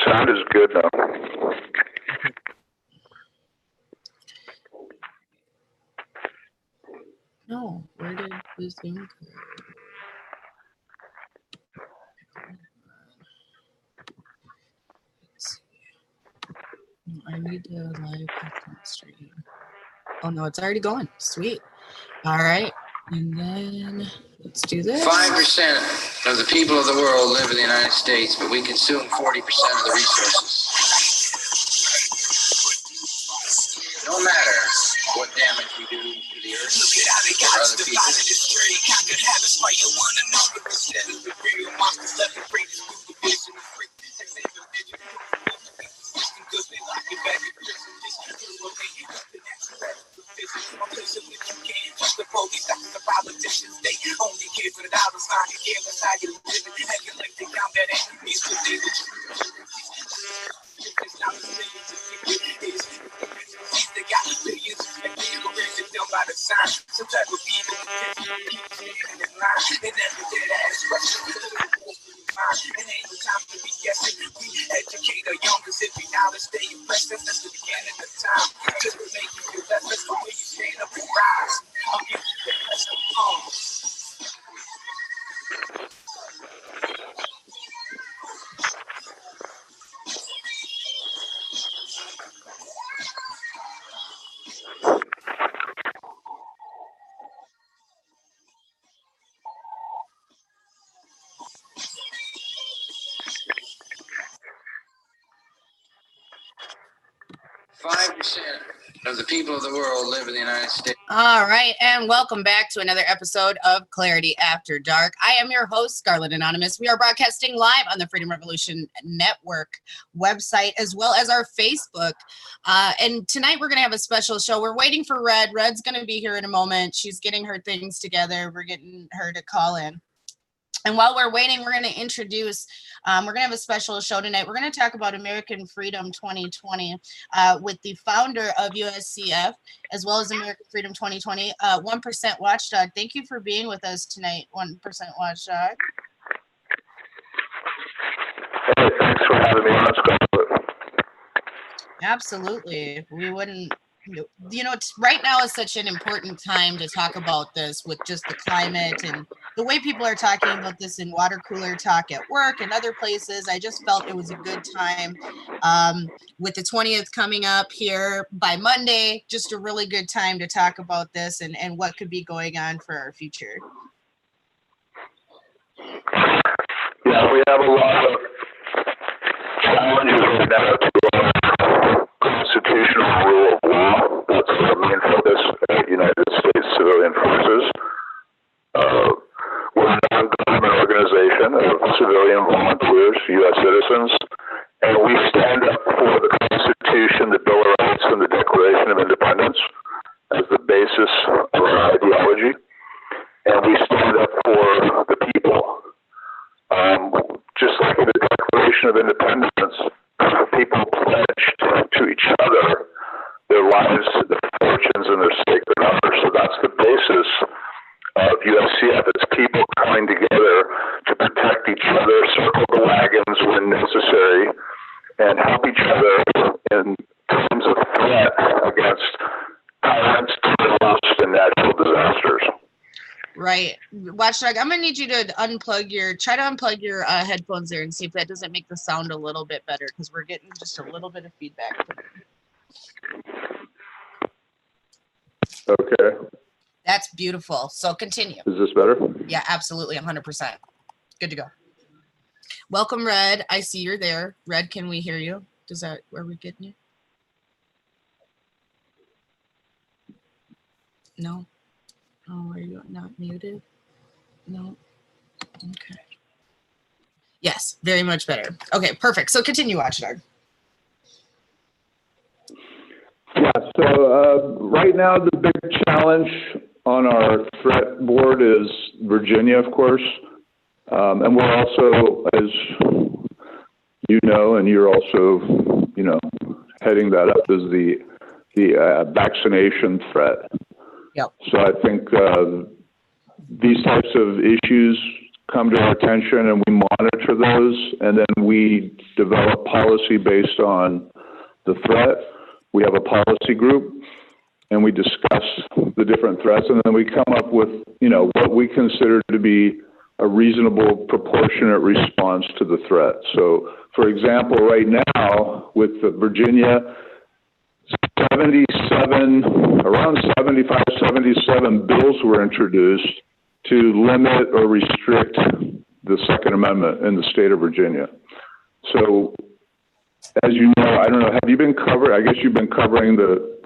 sound is good now. No, where did the Zoom go? I need to live stream. Oh no, it's already going. Sweet. All right. And then let's do this. 5% of the people of the world live in the United States, but we consume 40% of the resources. No matter what damage we do to the earth or other people. The police, the politicians, they only care for the dollar sign. You care that's how you live and acting like they count that enemies, but they would they got billions and people raising them by the sign. Some type of evil keep standing in line and never did ask questions. It ain't no time to be guessing. We educate our youngers if we knowledge stay impressed. That's the beginning of the time. Just to make you feel best. That's the way you stand up and rise. I'll give you the best of songs. 5% of the people of the world live in the United States. All right, and welcome back to another episode of Clarity After Dark. I am your host, Scarlet Anonymous. We are broadcasting live on the Freedom Revolution Network website, as well as our Facebook. And tonight we're going to have a special show. We're waiting for Red. Red's going to be here in a moment. She's getting her things together. We're getting her to call in. And while we're waiting, we're going to introduce, we're going to have a special show tonight. We're going to talk about American Freedom 2020 with the founder of USCF, as well as American Freedom 2020, 1% Watchdog. Thank you for being with us tonight, 1% Watchdog. Hey, thanks for having me on, Scarlet. Absolutely. We wouldn't, it's right now is such an important time to talk about this with just the climate and the way people are talking about this in water cooler talk at work and other places. I just felt it was a good time with the 20th coming up here by Monday, just a really good time to talk about this and what could be going on for our future. Yeah, we have a lot of challenges right now to constitutional rule of law. That's the main focus at United States Civilian Forces. We're a non-government organization of civilian volunteers, U.S. citizens, and we stand up for the Constitution, the Bill of Rights, and the Declaration of Independence as the basis of our ideology. And we stand up for the people. Just like in the Declaration of Independence, people pledged to each other their lives, their fortunes, and their sacred honor. So that's the basis of USCF. It's people coming together to protect each other, circle the wagons when necessary, and help each other in times of threat against tyrants, terrorists, and natural disasters. Right. Watchdog, I'm going to need you to try to unplug your headphones there and see if that doesn't make the sound a little bit better, because we're getting just a little bit of feedback. Okay. That's beautiful. So continue. Is this better? Yeah, absolutely. 100%. Good to go. Welcome, Red. I see you're there. Red, can we hear you? Are we getting you? No. Oh, are you not muted? No. Okay. Yes, very much better. Okay, perfect. So continue, Watchdog. Yeah, so right now the big challenge on our threat board is Virginia, of course. And we're also, as you know, and you're also, heading that up, is the vaccination threat. Yep. So I think these types of issues come to our attention, and we monitor those, and then we develop policy based on the threat. We have a policy group, and we discuss the different threats, and then we come up with, what we consider to be a reasonable, proportionate response to the threat. So, for example, right now, with the Virginia, around 75, 77 bills were introduced to limit or restrict the Second Amendment in the state of Virginia. So, as you know, I don't know, have you been I guess you've been covering the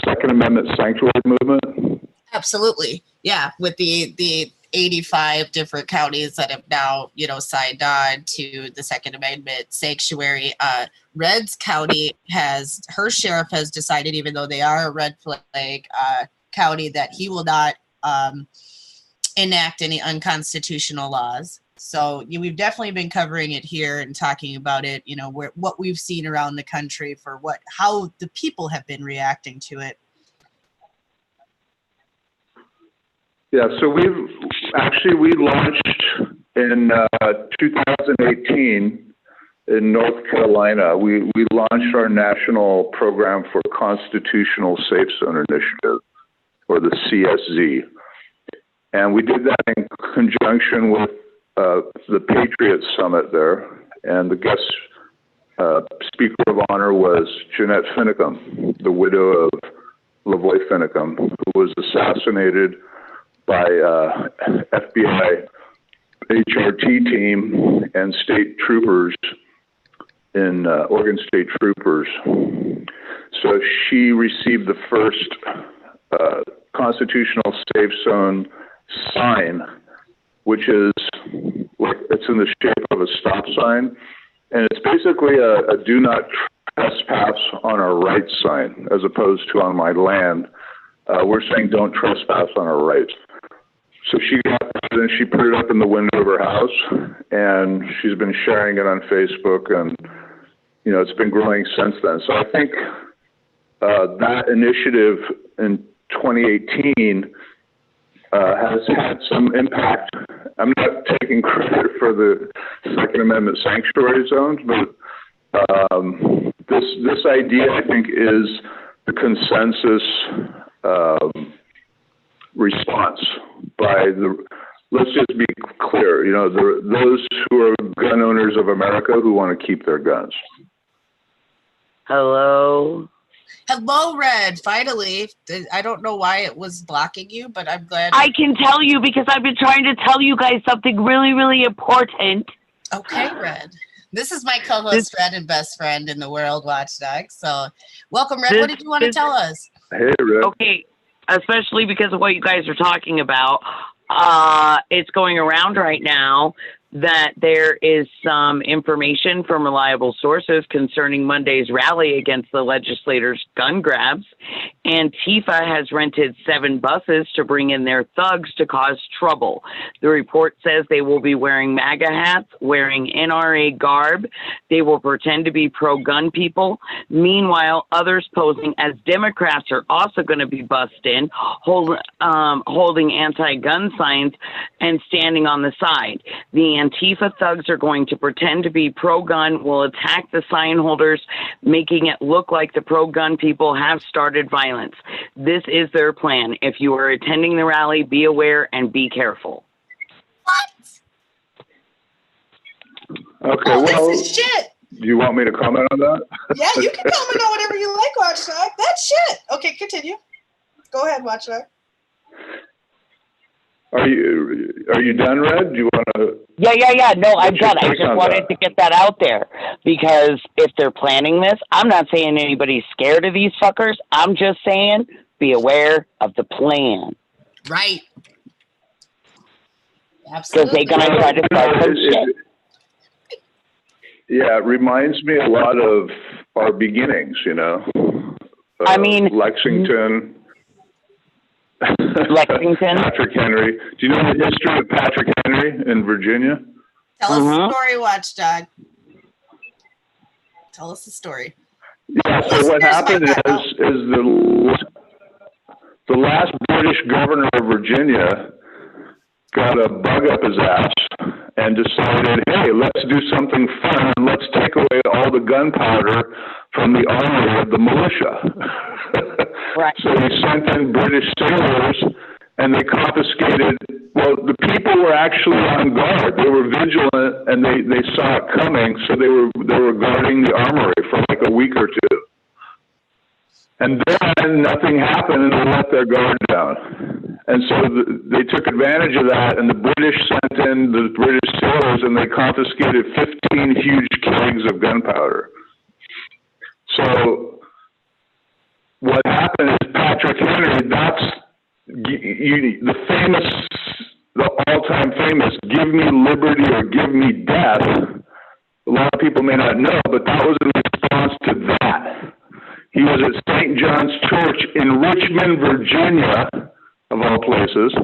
Second Amendment sanctuary movement? Absolutely. Yeah. With the 85 different counties that have now, signed on to the Second Amendment sanctuary. Red's County her sheriff has decided, even though they are a red flag county, that he will not enact any unconstitutional laws. So we've definitely been covering it here and talking about it, what we've seen around the country for how the people have been reacting to it. Yeah, so we launched in 2018 in North Carolina. We launched our national program for Constitutional Safe Zone Initiative, or the CSZ. And we did that in conjunction with the Patriot Summit there. And the guest speaker of honor was Jeanette Finicum, the widow of Lavoy Finicum, who was assassinated by FBI HRT team and state troopers in Oregon State Troopers. So she received the first constitutional safe zone sign, which is it's in the shape of a stop sign, and it's basically a do not trespass on our rights sign, as opposed to on my land. We're saying don't trespass on our rights. So she got that and she put it up in the window of her house, and she's been sharing it on Facebook, and it's been growing since then. So I think that initiative in 2018 has had some impact. I'm not taking credit for the Second Amendment sanctuary zones, but this idea, I think, is the consensus response by let's just be clear, those who are gun owners of America who want to keep their guns. Hello, Red. Finally. I don't know why it was blocking you, but I'm glad. I can tell you because I've been trying to tell you guys something really, really important. Okay, Red. This is my co-host, Red, and best friend in the world, Watchdog. So welcome, Red. What did you want to tell us? Hey, Red. Okay, especially because of what you guys are talking about. It's going around right now that there is some information from reliable sources concerning Monday's rally against the legislators' gun grabs. Antifa has rented 7 buses to bring in their thugs to cause trouble. The report says they will be wearing MAGA hats, wearing NRA garb. They will pretend to be pro-gun people. Meanwhile, others posing as Democrats are also going to be bussed in, holding anti-gun signs and standing on the side. The Antifa thugs are going to pretend to be pro-gun, will attack the sign holders, making it look like the pro-gun people have started violence. This is their plan. If you are attending the rally, be aware and be careful. What? Okay, well, this is shit. Do you want me to comment on that? Yeah, you can comment on whatever you like, Watchdog. That's shit. Okay, continue. Go ahead, Watchdog. Are you done, Red? Do you want to? Yeah. No, I'm done. I just wanted to get that out there because if they're planning this, I'm not saying anybody's scared of these fuckers. I'm just saying be aware of the plan. Right. Absolutely. Because they're going to try to start some shit. Yeah, it reminds me a lot of our beginnings, I mean, Lexington. Patrick Henry. Do you know the history of Patrick Henry in Virginia? Tell us the story, Watchdog. Tell us the story. Yeah, so what happened is the last British governor of Virginia got a bug up his ass and decided, hey, let's do something fun. Let's take away all the gunpowder from the army of the militia. Right. So he sent in British sailors, and they confiscated. Well, the people were actually on guard. They were vigilant, and they saw it coming. So they were guarding the armory for like a week or two. And then nothing happened, and they let their guard down. And so they took advantage of that, and the British sent in the British sailors, and they confiscated 15 huge kegs of gunpowder. So what happened is Patrick Henry, that's the all-time famous, give me liberty or give me death. A lot of people may not know, but that was in response to that. He was at St. John's Church in Richmond, Virginia, of all places,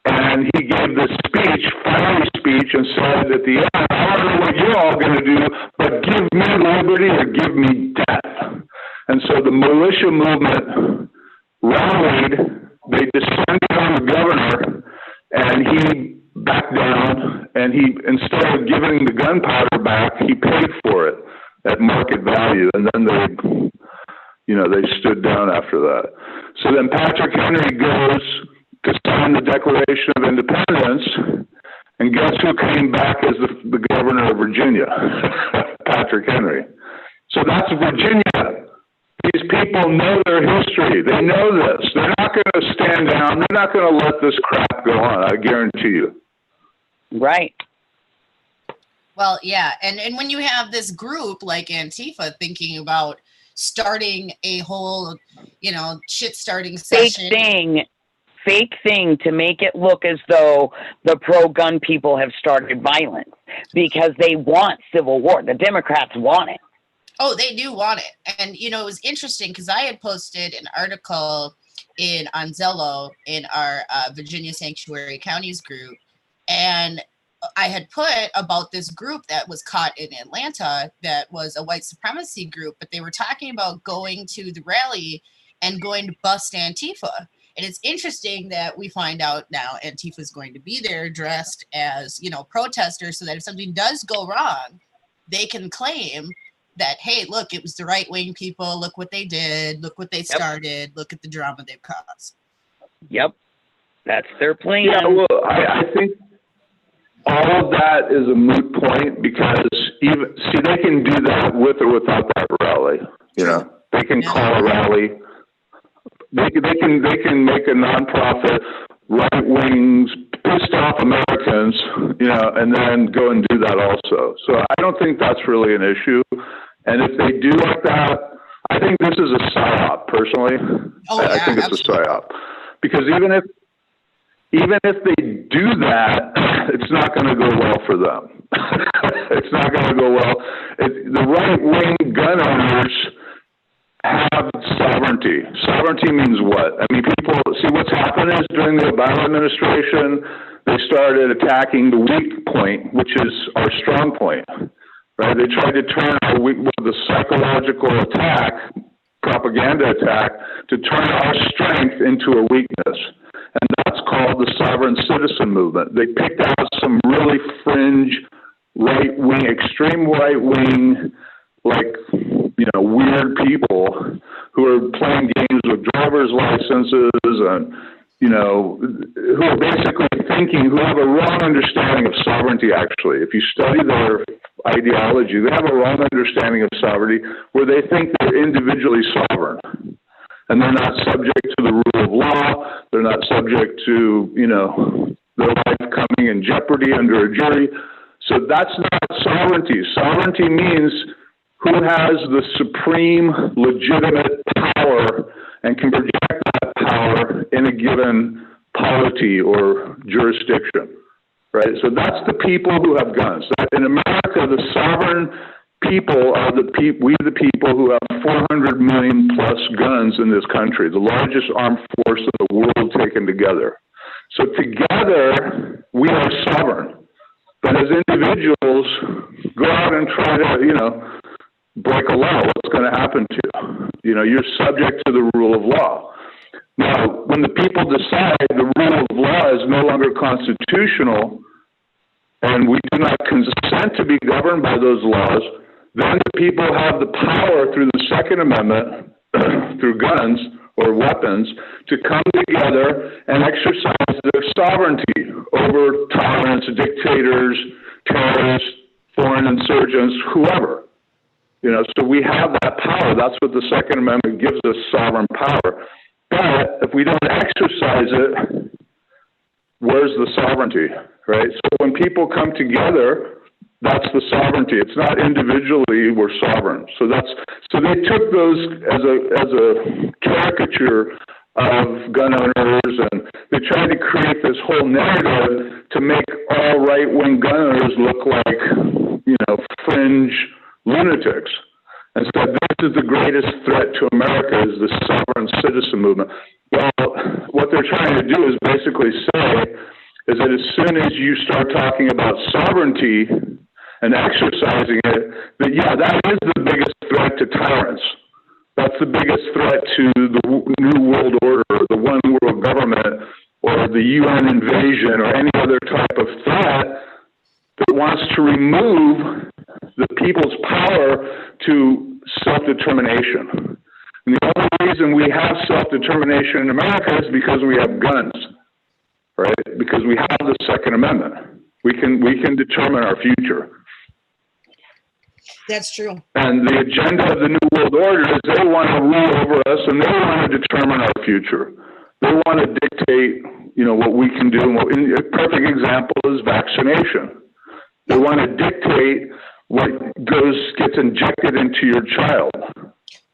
and he gave this speech, fiery speech, and said at the end, I don't know what you're all going to do, but give me liberty or give me death. And so the militia movement rallied, they descended on the governor, and he backed down, and he, instead of giving the gunpowder back, he paid for it at market value, and then they stood down after that. So then Patrick Henry goes to sign the Declaration of Independence, and guess who came back as the governor of Virginia? Patrick Henry. So that's Virginia. These people know their history. They know this. They're not going to stand down. They're not going to let this crap go on, I guarantee you. Right. Well, yeah. And when you have this group like Antifa thinking about starting a whole, shit-starting session. Fake thing to make it look as though the pro-gun people have started violence because they want civil war. The Democrats want it. Oh, they do want it. And, it was interesting because I had posted an article on Zello in our Virginia Sanctuary Counties group. And I had put about this group that was caught in Atlanta that was a white supremacy group, but they were talking about going to the rally and going to bust Antifa. And it's interesting that we find out now Antifa is going to be there dressed as, protesters, so that if something does go wrong, they can claim that, hey, look, it was the right-wing people. Look what they did. Look what they started. Look at the drama they've caused. Yep. That's their plan. Yeah, well, I think all of that is a moot point because they can do that with or without that rally. They can call a rally. They can make a nonprofit right wings pissed off Americans, and then go and do that also. So I don't think that's really an issue. And if they do like that, I think this is a psyop. Personally, I think it's a psyop because even if they do that, it's not going to go well for them. It's not going to go well. The right-wing gun owners have sovereignty. Sovereignty means what? I mean, people see what's happened is during the Obama administration, they started attacking the weak point, which is our strong point. Right? They tried to turn the psychological attack, propaganda attack, to turn our strength into a weakness. And that's called the sovereign citizen movement. They picked out some really fringe right-wing, extreme right-wing, weird people who are playing games with driver's licenses and, who are basically who have a wrong understanding of sovereignty, actually. If you study their ideology, they have a wrong understanding of sovereignty where they think they're individually sovereign. And they're not subject to the rule of law. They're not subject to, their life coming in jeopardy under a jury. So that's not sovereignty. Sovereignty means who has the supreme legitimate power and can project that power in a given polity or jurisdiction, right? So that's the people who have guns. In America, the sovereign people are the people who have 400 million plus guns in this country, the largest armed force of the world taken together. So together, we are sovereign. But as individuals, go out and try to, break a law. What's going to happen to you? You're subject to the rule of law. Now, when the people decide the rule of law is no longer constitutional, and we do not consent to be governed by those laws, then the people have the power through the Second Amendment, through guns or weapons, to come together and exercise their sovereignty over tyrants, dictators, terrorists, foreign insurgents, whoever. So we have that power. That's what the Second Amendment gives us, sovereign power. But if we don't exercise it, where's the sovereignty, right? So when people come together, that's the sovereignty. It's not individually we're sovereign. So they took those as a caricature of gun owners, and they tried to create this whole narrative to make all right-wing gun owners look like, fringe lunatics. And so this is the greatest threat to America, is the sovereign citizen movement. Well, what they're trying to do is basically say is that as soon as you start talking about sovereignty and exercising it, that is the biggest threat to tyrants. That's the biggest threat to the New World Order, the one world government, or the UN invasion, or any other type of threat that wants to remove the people's power to self-determination. And the only reason we have self-determination in America is because we have guns, right? Because we have the Second Amendment. We can determine our future. That's true. And the agenda of the New World Order is they want to rule over us, and they want to determine our future. They want to dictate, what we can do. And a perfect example is vaccination. They want to dictate what gets injected into your child.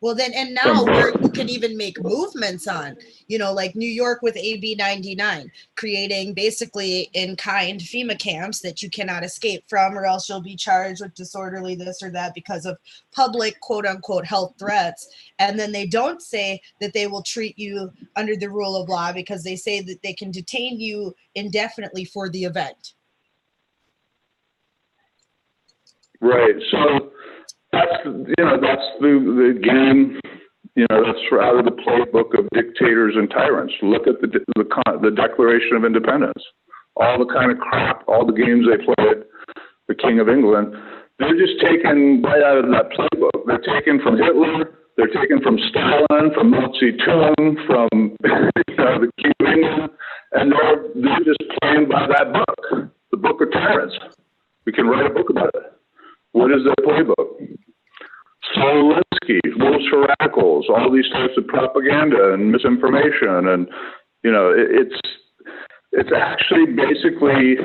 Well, then, and now where you can even make movements on, like New York with AB 99, creating basically in-kind FEMA camps that you cannot escape from, or else you'll be charged with disorderly this or that because of public, quote unquote, health threats. And then they don't say that they will treat you under the rule of law, because they say that they can detain you indefinitely for the event. Right. So that's the game. That's out of the playbook of dictators and tyrants. Look at the Declaration of Independence. All the kind of crap, all the games they played, the King of England, they're just taken right out of that playbook. They're taken from Hitler. They're taken from Stalin, from Mao Zedong, from the King of England, and they're just playing by that book, the Book of Tyrants. We can write a book about it. What is their playbook? Solinsky, rules for radicals, all these types of propaganda and misinformation, and it's actually basically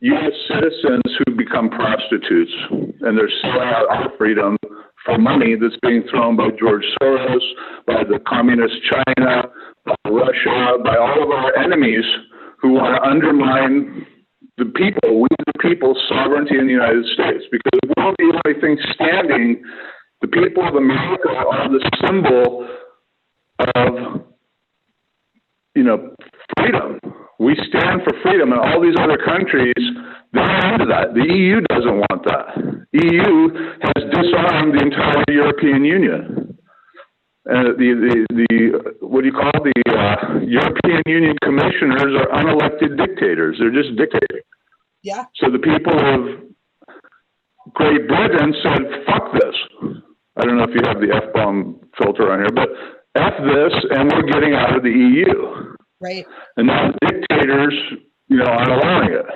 U.S. citizens who become prostitutes, and they're selling out our freedom for money that's being thrown by George Soros, by the communist China, by Russia, by all of our enemies who want to undermine the people's sovereignty in the United States, because we're the only thing standing. The people of America are the symbol of, freedom. We stand for freedom, and all these other countries, they're into that. The EU doesn't want that. EU has disarmed the entire European Union. And the European Union commissioners are unelected dictators. They're just dictating. Yeah. So the people of Great Britain said, fuck this. I don't know if you have the F-bomb filter on here, but F this, and we're getting out of the EU. Right. And now dictators, aren't allowing it.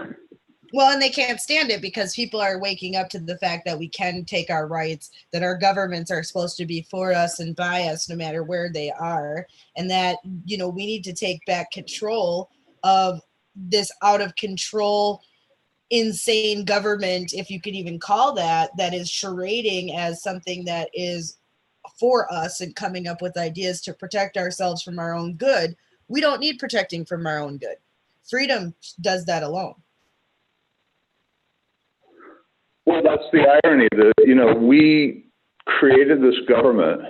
Well, and they can't stand it because people are waking up to the fact that we can take our rights, that our governments are supposed to be for us and by us no matter where they are, and that, we need to take back control of this out of control, insane government, if you could even call that is charading as something that is for us and coming up with ideas to protect ourselves from our own good. We don't need protecting from our own good. Freedom does that alone. Well, that's the irony that, we created this government.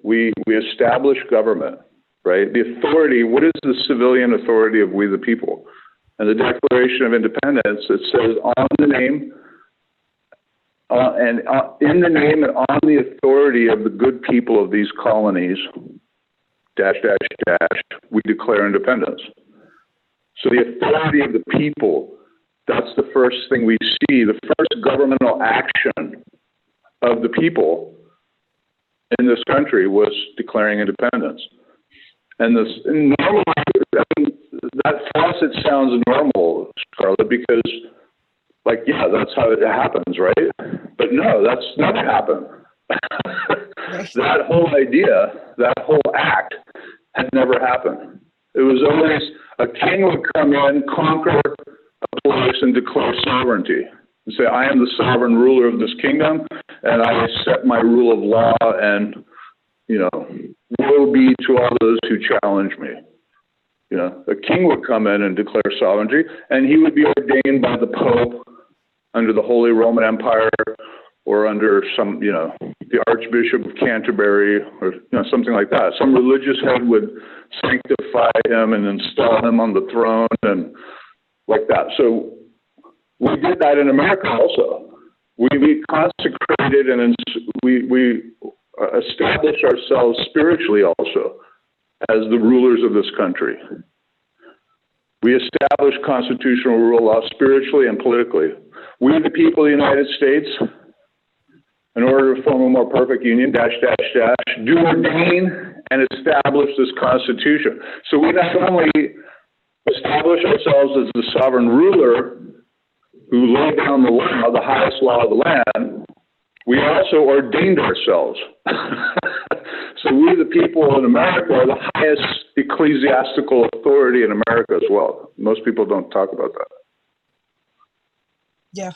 We established government, right? The authority, what is the civilian authority of we the people? And the Declaration of Independence, it says on the name, in the name and on the authority of the good people of these colonies, we declare independence. So the authority of the people, that's the first thing we see. The first governmental action of the people in this country was declaring independence. And this normal, that for us it sounds normal, Scarlet, because like, yeah, that's how it happens, right? But no, that's never happened. That whole idea, that whole act had never happened. It was always a king would come in, conquer a place, and declare sovereignty. And say, I am the sovereign ruler of this kingdom, and I set my rule of law, and, you know, woe be to all those who challenge me. You know, a king would come in and declare sovereignty, and he would be ordained by the Pope under the Holy Roman Empire, or under some, you know, the Archbishop of Canterbury, or, you know, something like that. Some religious head would sanctify him and install him on the throne and like that. So we did that in America also. We consecrated and we established ourselves spiritually also as the rulers of this country. We established constitutional rule of law spiritually and politically. We, the people of the United States, in order to form a more perfect union, do ordain and establish this Constitution. So we not only establish ourselves as the sovereign ruler who laid down the law, the highest law of the land, we also ordained ourselves. So we, the people in America, are the highest ecclesiastical authority in America as well. Most people don't talk about that. Yeah.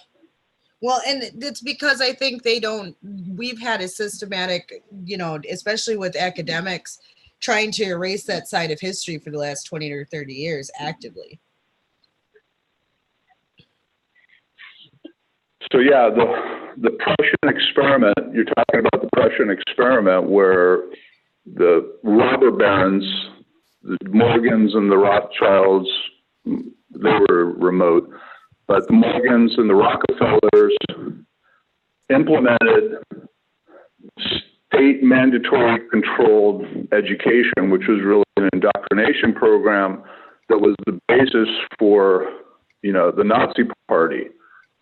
Well, and it's because I think we've had a systematic, you know, especially with academics, trying to erase that side of history for the last 20 or 30 years actively. So yeah, the Prussian experiment, you're talking about the Prussian experiment where the robber barons, the Morgans and the Rothschilds, they were remote, but the Morgans and the Rockefellers implemented state mandatory controlled education, which was really an indoctrination program that was the basis for, you know, the Nazi Party,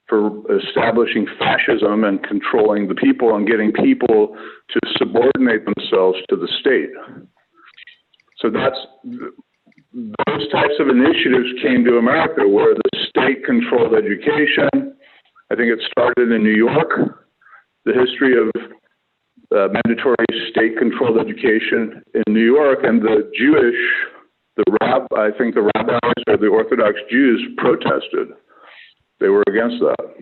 for establishing fascism and controlling the people and getting people to subordinate themselves to the state. So those types of initiatives came to America where the state controlled education. I think it started in New York, the history of mandatory state controlled education in New York, and the rabbis or the Orthodox Jews protested. They were against that.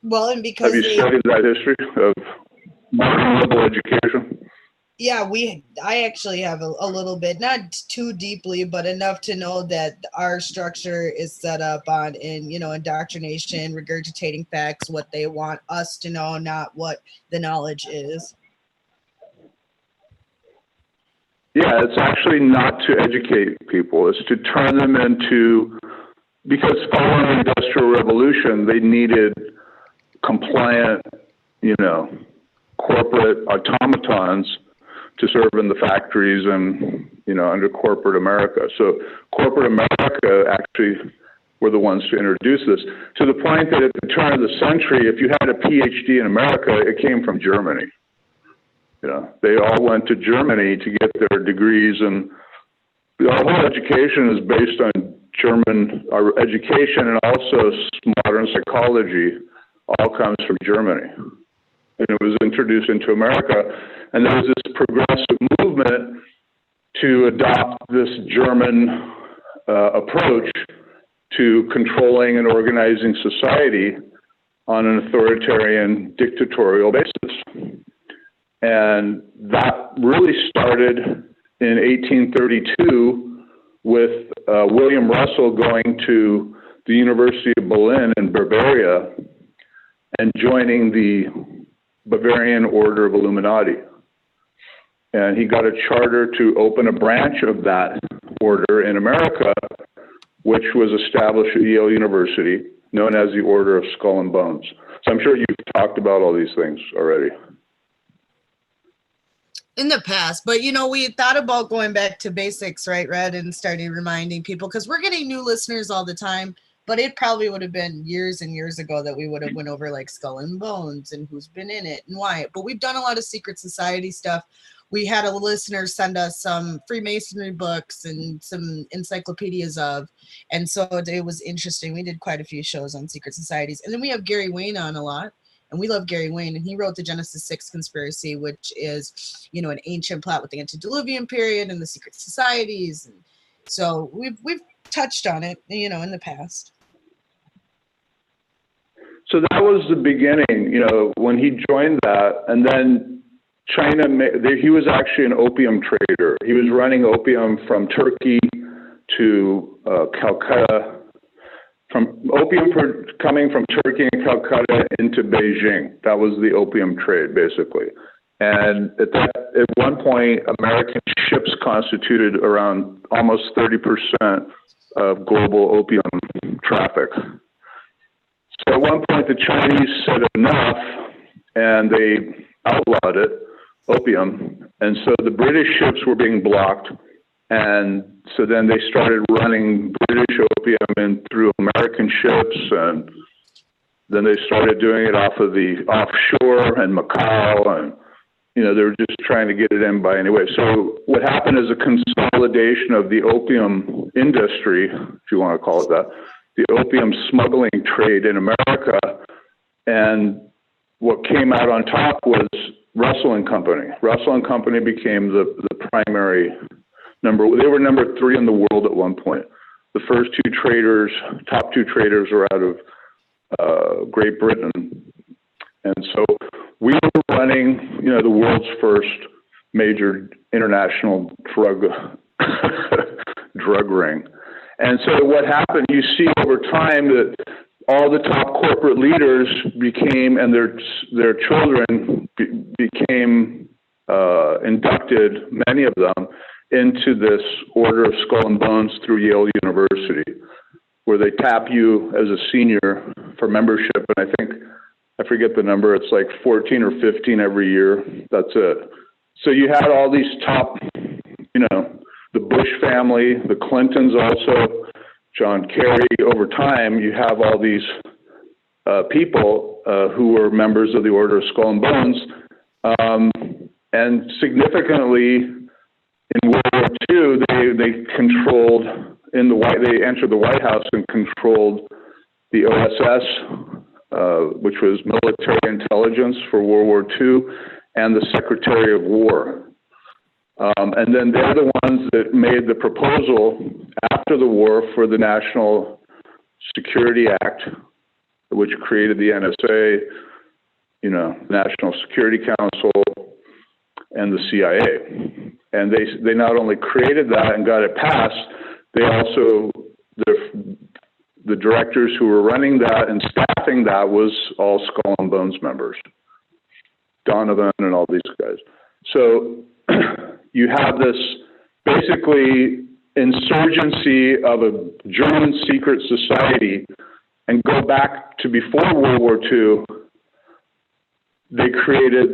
Well, and because have you studied that history of modern liberal education? Yeah, I actually have a little bit, not too deeply, but enough to know that our structure is set up on, indoctrination, regurgitating facts, what they want us to know, not what the knowledge is. Yeah, it's actually not to educate people. It's to turn them into, because following the Industrial Revolution, they needed compliant, corporate automatons to serve in the factories and, under corporate America. So corporate America actually were the ones to introduce this, to the point that at the turn of the century, if you had a PhD in America, it came from Germany. They all went to Germany to get their degrees, and our whole education is based on our education, and also modern psychology all comes from Germany. And it was introduced into America, and there was this progressive movement to adopt this German approach to controlling and organizing society on an authoritarian, dictatorial basis. And that really started in 1832 with William Russell going to the University of Berlin in Bavaria and joining the Bavarian Order of Illuminati. And he got a charter to open a branch of that order in America, which was established at Yale University, known as the Order of Skull and Bones. So I'm sure you've talked about all these things already. in the past, but we thought about going back to basics, right, Red, and started reminding people, because we're getting new listeners all the time, but it probably would have been years and years ago that we would have went over like Skull and Bones and who's been in it and why. But we've done a lot of secret society stuff. We had a listener send us some Freemasonry books and some encyclopedias and so it was interesting. We did quite a few shows on secret societies, and then we have Gary Wayne on a lot. And we love Gary Wayne, and he wrote the Genesis 6 conspiracy, which is, an ancient plot with the antediluvian period and the secret societies. And so we've touched on it, in the past. So that was the beginning, when he joined that, and then China, he was actually an opium trader. He was running opium from Turkey to Calcutta, coming from Turkey and Calcutta into Beijing. That was the opium trade, basically. And at one point, American ships constituted around almost 30% of global opium traffic. So at one point, the Chinese said enough, and they outlawed it, opium. And so the British ships were being blocked. And so then they started running British opium in through American ships, and then they started doing it off of the offshore and Macau, and they were just trying to get it in by any way. So what happened is a consolidation of the opium industry, if you want to call it that, the opium smuggling trade in America, and what came out on top was Russell and Company. Russell and Company became the primary they were number 3 in the world at one point. The first top two traders were out of Great Britain. And so we were running, the world's first major international drug ring. And so what happened, you see over time that all the top corporate leaders became, and their children became inducted, many of them, into this Order of Skull and Bones through Yale University, where they tap you as a senior for membership. And I forget the number, it's like 14 or 15 every year. That's it. So you had all these top, the Bush family, the Clintons also, John Kerry. Over time, you have all these people who were members of the Order of Skull and Bones. And significantly, in World War II, they controlled they entered the White House and controlled the OSS, which was military intelligence for World War II, and the Secretary of War. And then they're the ones that made the proposal after the war for the National Security Act, which created the NSA, National Security Council, and the CIA. And they not only created that and got it passed, they also, the directors who were running that and staffing that was all Skull and Bones members, Donovan and all these guys. So you have this basically insurgency of a German secret society, and go back to before World War II, they created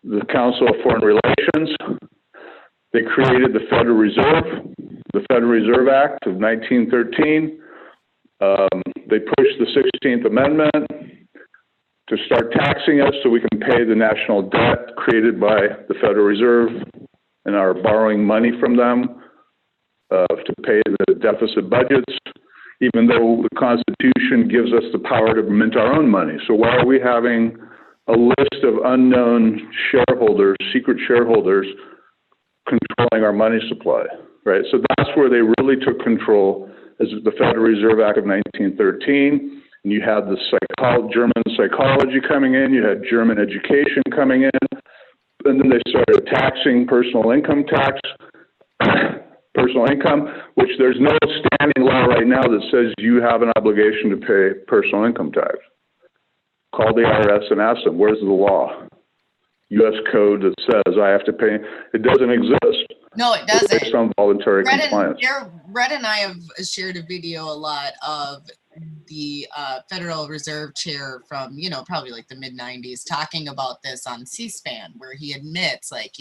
the Council of Foreign Relations. They created the Federal Reserve Act of 1913. They pushed the 16th Amendment to start taxing us so we can pay the national debt created by the Federal Reserve and are borrowing money from them to pay the deficit budgets, even though the Constitution gives us the power to mint our own money. So why are we having a list of unknown shareholders, secret shareholders, controlling our money supply, right? So that's where they really took control, as the Federal Reserve Act of 1913. And you had the German psychology coming in, you had German education coming in, and then they started taxing personal income, which there's no standing law right now that says you have an obligation to pay personal income tax. Call the IRS and ask them, where's the law? U.S. code that says I have to pay. It doesn't exist. No, it doesn't. There's some voluntary compliance. Red and I have shared a video a lot of the Federal Reserve chair from, probably like the mid-90s talking about this on C-SPAN, where he admits, like,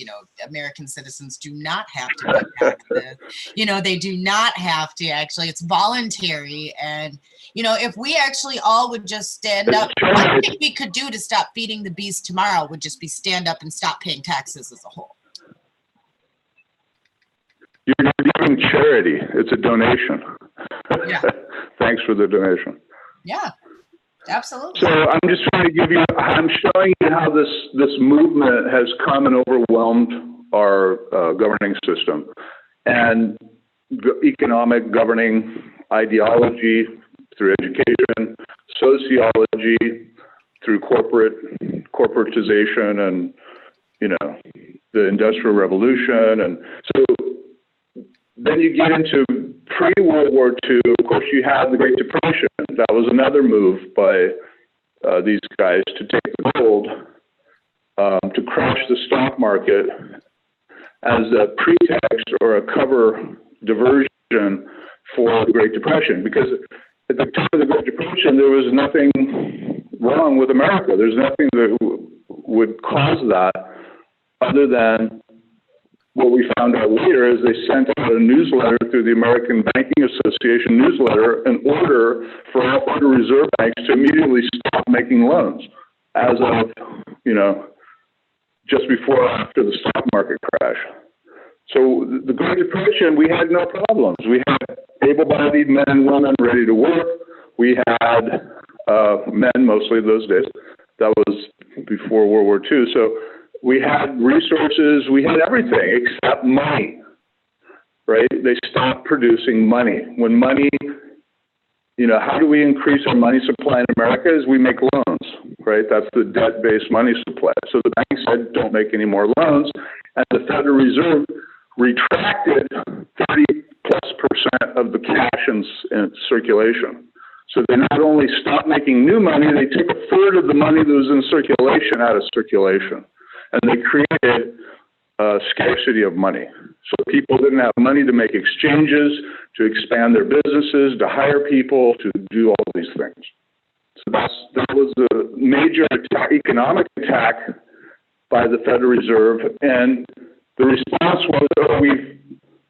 American citizens do not have to pay taxes. They do not have to, actually. It's voluntary. And, if we actually all would just stand up, one thing we could do to stop feeding the beast tomorrow would just be stand up and stop paying taxes as a whole. You're giving charity. It's a donation. Yeah. Thanks for the donation. Yeah, absolutely. So I'm just trying to I'm showing you how this movement has come and overwhelmed our governing system, and economic governing ideology through education, sociology through corporatization, and the Industrial Revolution, and so. Then you get into pre-World War II. Of course, you had the Great Depression. That was another move by these guys to take the gold, to crash the stock market as a pretext or a cover diversion for the Great Depression. Because at the time of the Great Depression, there was nothing wrong with America. There's nothing that would cause that other than what we found out later is they sent out a newsletter through the American Banking Association newsletter, an order for all Federal Reserve banks to immediately stop making loans as of, just before or after the stock market crash. So the Great Depression, we had no problems. We had able-bodied men and women ready to work. We had men mostly those days. That was before World War II. So we had resources, we had everything except money, right? They stopped producing money. When money, how do we increase our money supply in America is we make loans, right? That's the debt-based money supply. So the bank said, don't make any more loans. And the Federal Reserve retracted 30+% of the cash in circulation. So they not only stopped making new money, they took a third of the money that was in circulation out of circulation. And they created a scarcity of money. So people didn't have money to make exchanges, to expand their businesses, to hire people, to do all these things. So that was a major economic attack by the Federal Reserve. And the response was,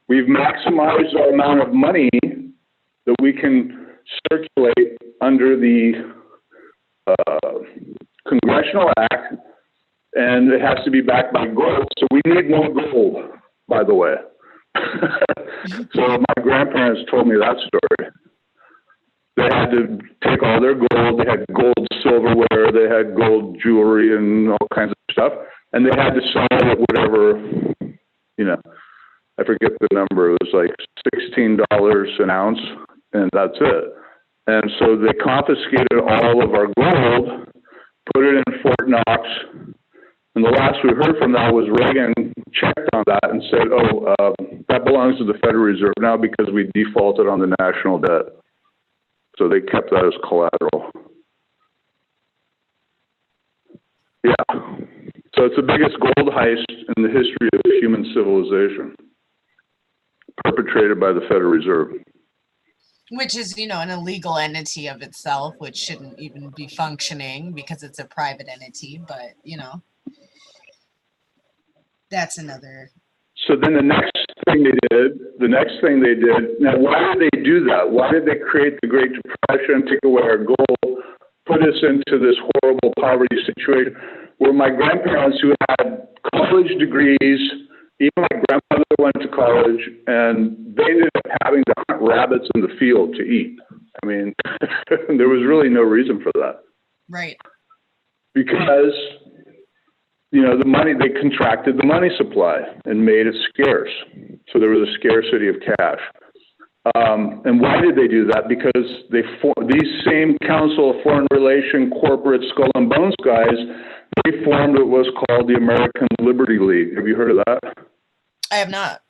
we've maximized our amount of money that we can circulate under the Congressional Act, and it has to be backed by gold. So we need more gold, by the way. So my grandparents told me that story. They had to take all their gold. They had gold silverware. They had gold jewelry and all kinds of stuff. And they had to sell it whatever, I forget the number. It was like $16 an ounce, and that's it. And so they confiscated all of our gold, put it in Fort Knox. And the last we heard from that was Reagan checked on that and said, that belongs to the Federal Reserve now because we defaulted on the national debt. So they kept that as collateral. Yeah. So it's the biggest gold heist in the history of human civilization, perpetrated by the Federal Reserve. Which is, an illegal entity of itself, which shouldn't even be functioning because it's a private entity, but, that's another. So then the next thing they did, now why did they do that? Why did they create the Great Depression, take away our gold, put us into this horrible poverty situation where my grandparents who had college degrees, even my grandmother went to college, and they ended up having to hunt rabbits in the field to eat. I mean, there was really no reason for that. Right. Because the money, they contracted the money supply and made it scarce. So there was a scarcity of cash. And why did they do that? Because these same Council of Foreign Relations corporate skull and bones guys, they formed what was called the American Liberty League. Have you heard of that? I have not.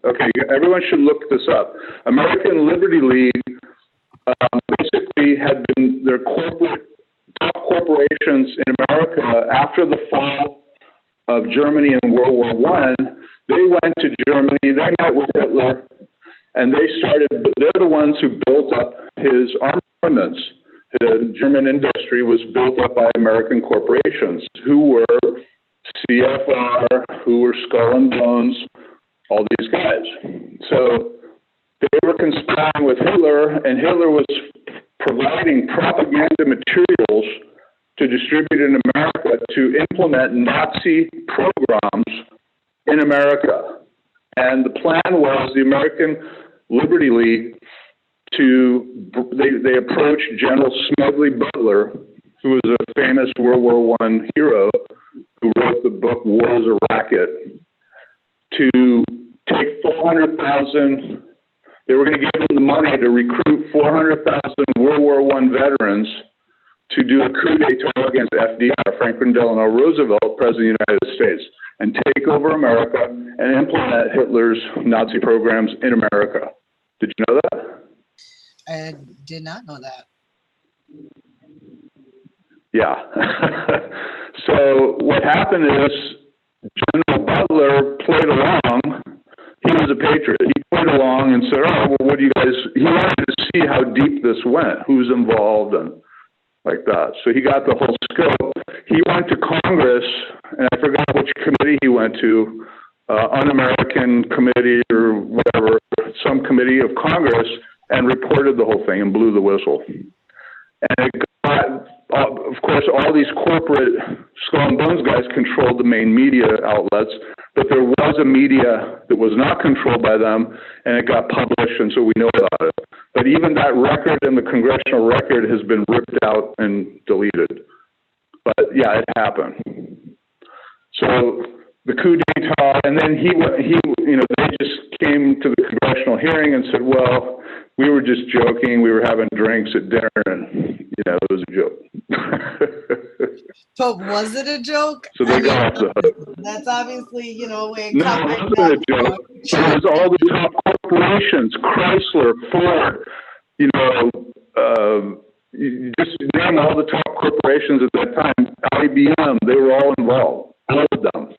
Okay, everyone should look this up. American Liberty League basically had been their top corporations in America after the fall of Germany in World War I. They went to Germany, they met with Hitler, And they're the ones who built up his armaments. The German industry was built up by American corporations who were CFR, who were Skull and Bones, all these guys. So they were conspiring with Hitler, and Hitler was providing propaganda materials to distribute in America to implement Nazi programs in America. And the plan was the American Liberty League they approached General Smedley Butler, who was a famous World War I hero who wrote the book War is a Racket, to take 400,000. They were going to give them the money to recruit 400,000 World War I veterans to do a coup d'etat against FDR, Franklin Delano Roosevelt, President of the United States, and take over America and implement Hitler's Nazi programs in America. Did you know that? I did not know that. Yeah. So what happened is General Butler played along. He was a patriot. He played along and said, oh, well, what do you guys, he wanted to see how deep this went, who's involved and like that. So he got the whole scope. He went to Congress, and I forgot which committee he went to, Un-American Committee or whatever, some committee of Congress, and reported the whole thing and blew the whistle. And it got, of course, all these corporate Skull and Bones guys controlled the main media outlets, but there was a media that was not controlled by them, and it got published, and so we know about it. But even that record in the congressional record has been ripped out and deleted. But yeah, it happened. So the coup d'etat, and then they just came to the congressional hearing and said, well, we were just joking. We were having drinks at dinner, and, it was a joke. But was it a joke? So they got off the hook. That's obviously, when no, it wasn't a joke. It was all the top corporations, Chrysler, Ford, you just name all the top corporations at that time, IBM, they were all involved, all of them.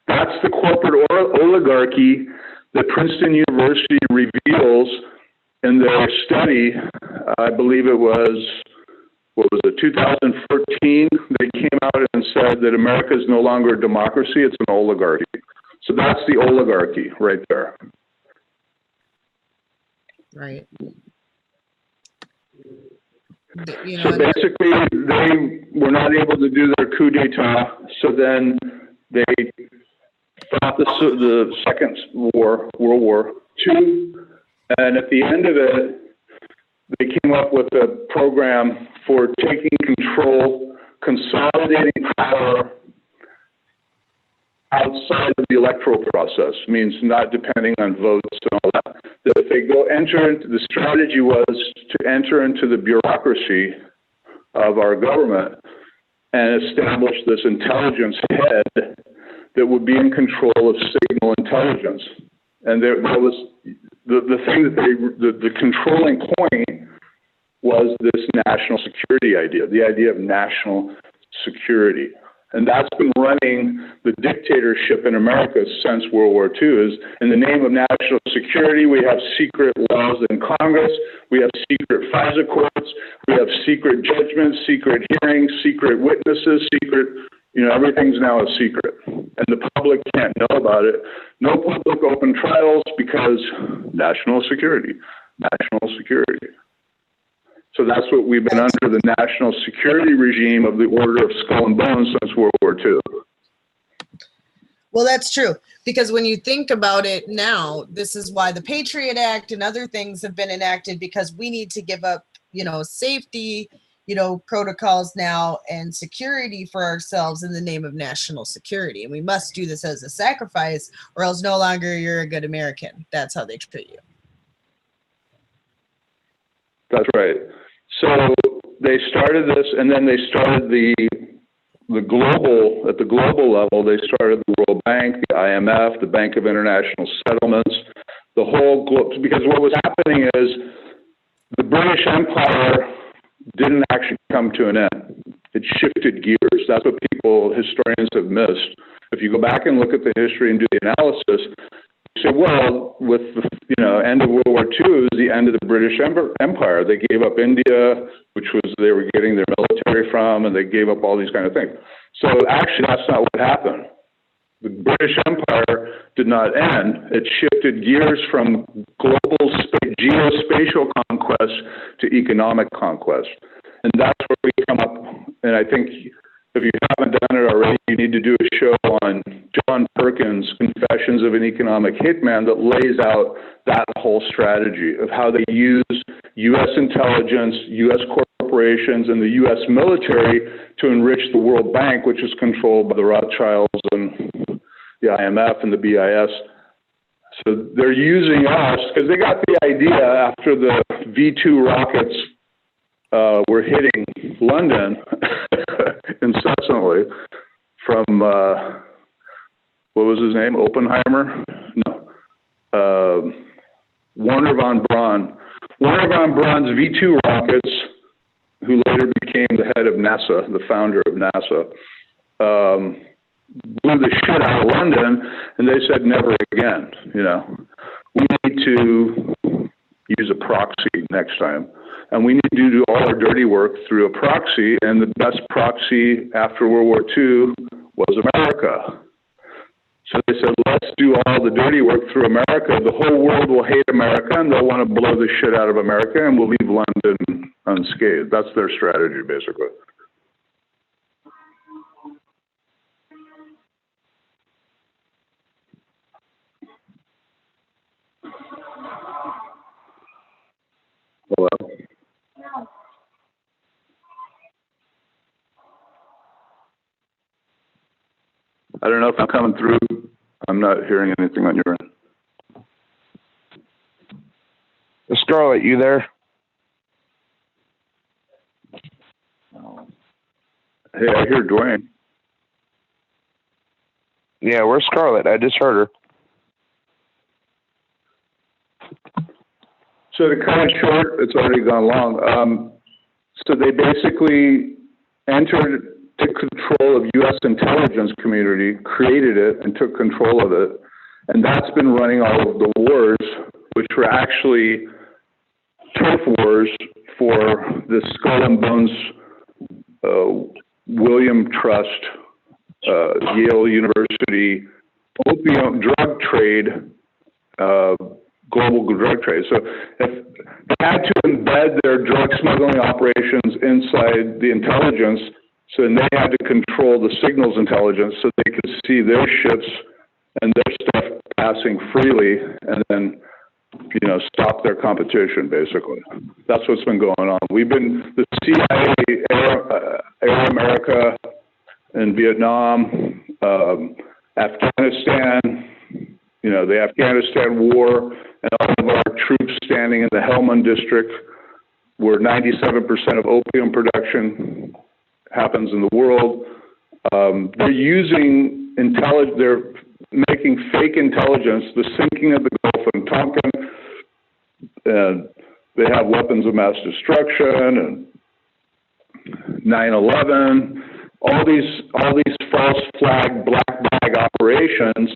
That's the corporate oligarchy that Princeton University reveals in their study. I believe it was, 2014, they came out and said that America is no longer a democracy, it's an oligarchy. So that's the oligarchy right there. Right. So basically, they were not able to do their coup d'etat, so then they fought the Second War, World War II, and at the end of it, they came up with a program for taking control, consolidating power outside of the electoral process, means not depending on votes and all that. That if they the strategy was to enter into the bureaucracy of our government and establish this intelligence head that would be in control of signal intelligence. And there was the thing that the controlling point was this national security idea, the idea of national security. And that's been running the dictatorship in America since World War II. Is in the name of national security, we have secret laws in Congress, we have secret FISA courts, we have secret judgments, secret hearings, secret witnesses, secret, everything's now a secret. And the public can't know about it. No public open trials because national security, national security. So that's what we've been under, the national security regime of the Order of Skull and Bones since World War II. Well, that's true. Because when you think about it now, this is why the Patriot Act and other things have been enacted, because we need to give up, safety, protocols now and security for ourselves in the name of national security. And we must do this as a sacrifice, or else no longer you're a good American. That's how they treat you. That's right. So they started this, and then they started the global, at the global level, they started the World Bank, the IMF, the Bank of International Settlements, the whole globe, because what was happening is the British Empire didn't actually come to an end. It shifted gears. That's what historians have missed. If you go back and look at the history and do the analysis, say, well, with the end of World War II is the end of the British Empire. They gave up India, which was they were getting their military from, and they gave up all these kind of things. So actually, that's not what happened. The British Empire did not end. It shifted gears from global geospatial conquest to economic conquest. And that's where we come up, and I think if you haven't done it already, you need to do a show on John Perkins' Confessions of an Economic Hitman that lays out that whole strategy of how they use U.S. intelligence, U.S. corporations, and the U.S. military to enrich the World Bank, which is controlled by the Rothschilds and the IMF and the BIS. So they're using us because they got the idea after the V2 rockets were hitting London incessantly from, what was his name? Oppenheimer? No. Warner von Braun. Warner von Braun's V2 rockets, who later became the head of NASA, the founder of NASA, blew the shit out of London, and they said never again. We need to use a proxy next time, and we need to do all our dirty work through a proxy, and the best proxy after World War II was America. So they said, let's do all the dirty work through America. The whole world will hate America, and they'll want to blow the shit out of America, and we'll leave London unscathed. That's their strategy, basically. Hello? I don't know if I'm coming through. I'm not hearing anything on your end. Scarlet, you there? Hey, I hear Dwayne. Yeah, where's Scarlet? I just heard her. So to cut it short, it's already gone long. So they basically entered took control of U.S. intelligence community, created it, and took control of it. And that's been running all of the wars, which were actually turf wars for the Skull and Bones William Trust, Yale University, opium drug trade, global drug trade. So if they had to embed their drug smuggling operations inside the intelligence, so then they had to control the signals intelligence so they could see their ships and their stuff passing freely, and then, stop their competition, basically. That's what's been going on. The CIA, Air America in Vietnam, Afghanistan, the Afghanistan war, and all of our troops standing in the Helmand district, where 97% of opium production happens in the world. They're using they're making fake intelligence, the sinking of the Gulf and Tonkin, and they have weapons of mass destruction and 9/11, all these false flag, black bag operations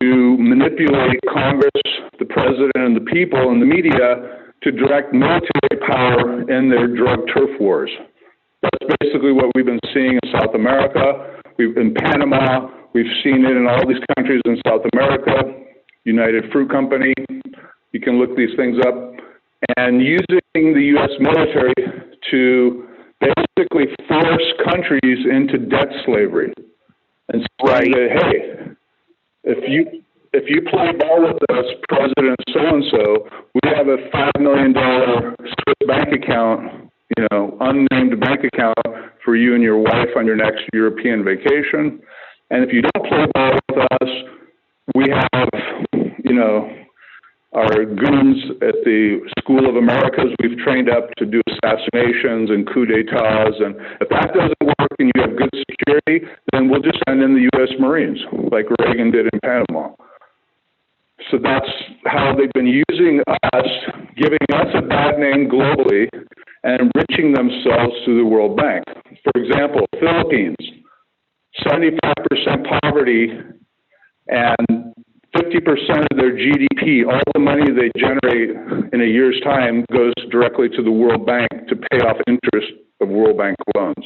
to manipulate Congress, the president, and the people and the media to direct military power in their drug turf wars. That's basically what we've been seeing in South America. In Panama, we've seen it in all these countries in South America, United Fruit Company. You can look these things up. And using the U.S. military to basically force countries into debt slavery. And saying that, hey, if you play ball with us, President so-and-so, we have a $5 million Swiss bank account, unnamed bank account for you and your wife on your next European vacation. And if you don't play ball with us, we have, our goons at the School of Americas we've trained up to do assassinations and coups d'etats. And if that doesn't work and you have good security, then we'll just send in the U.S. Marines, like Reagan did in Panama. So that's how they've been using us, giving us a bad name globally, and enriching themselves through the World Bank. For example, Philippines, 75% poverty, and 50% of their GDP, all the money they generate in a year's time, goes directly to the World Bank to pay off interest of World Bank loans.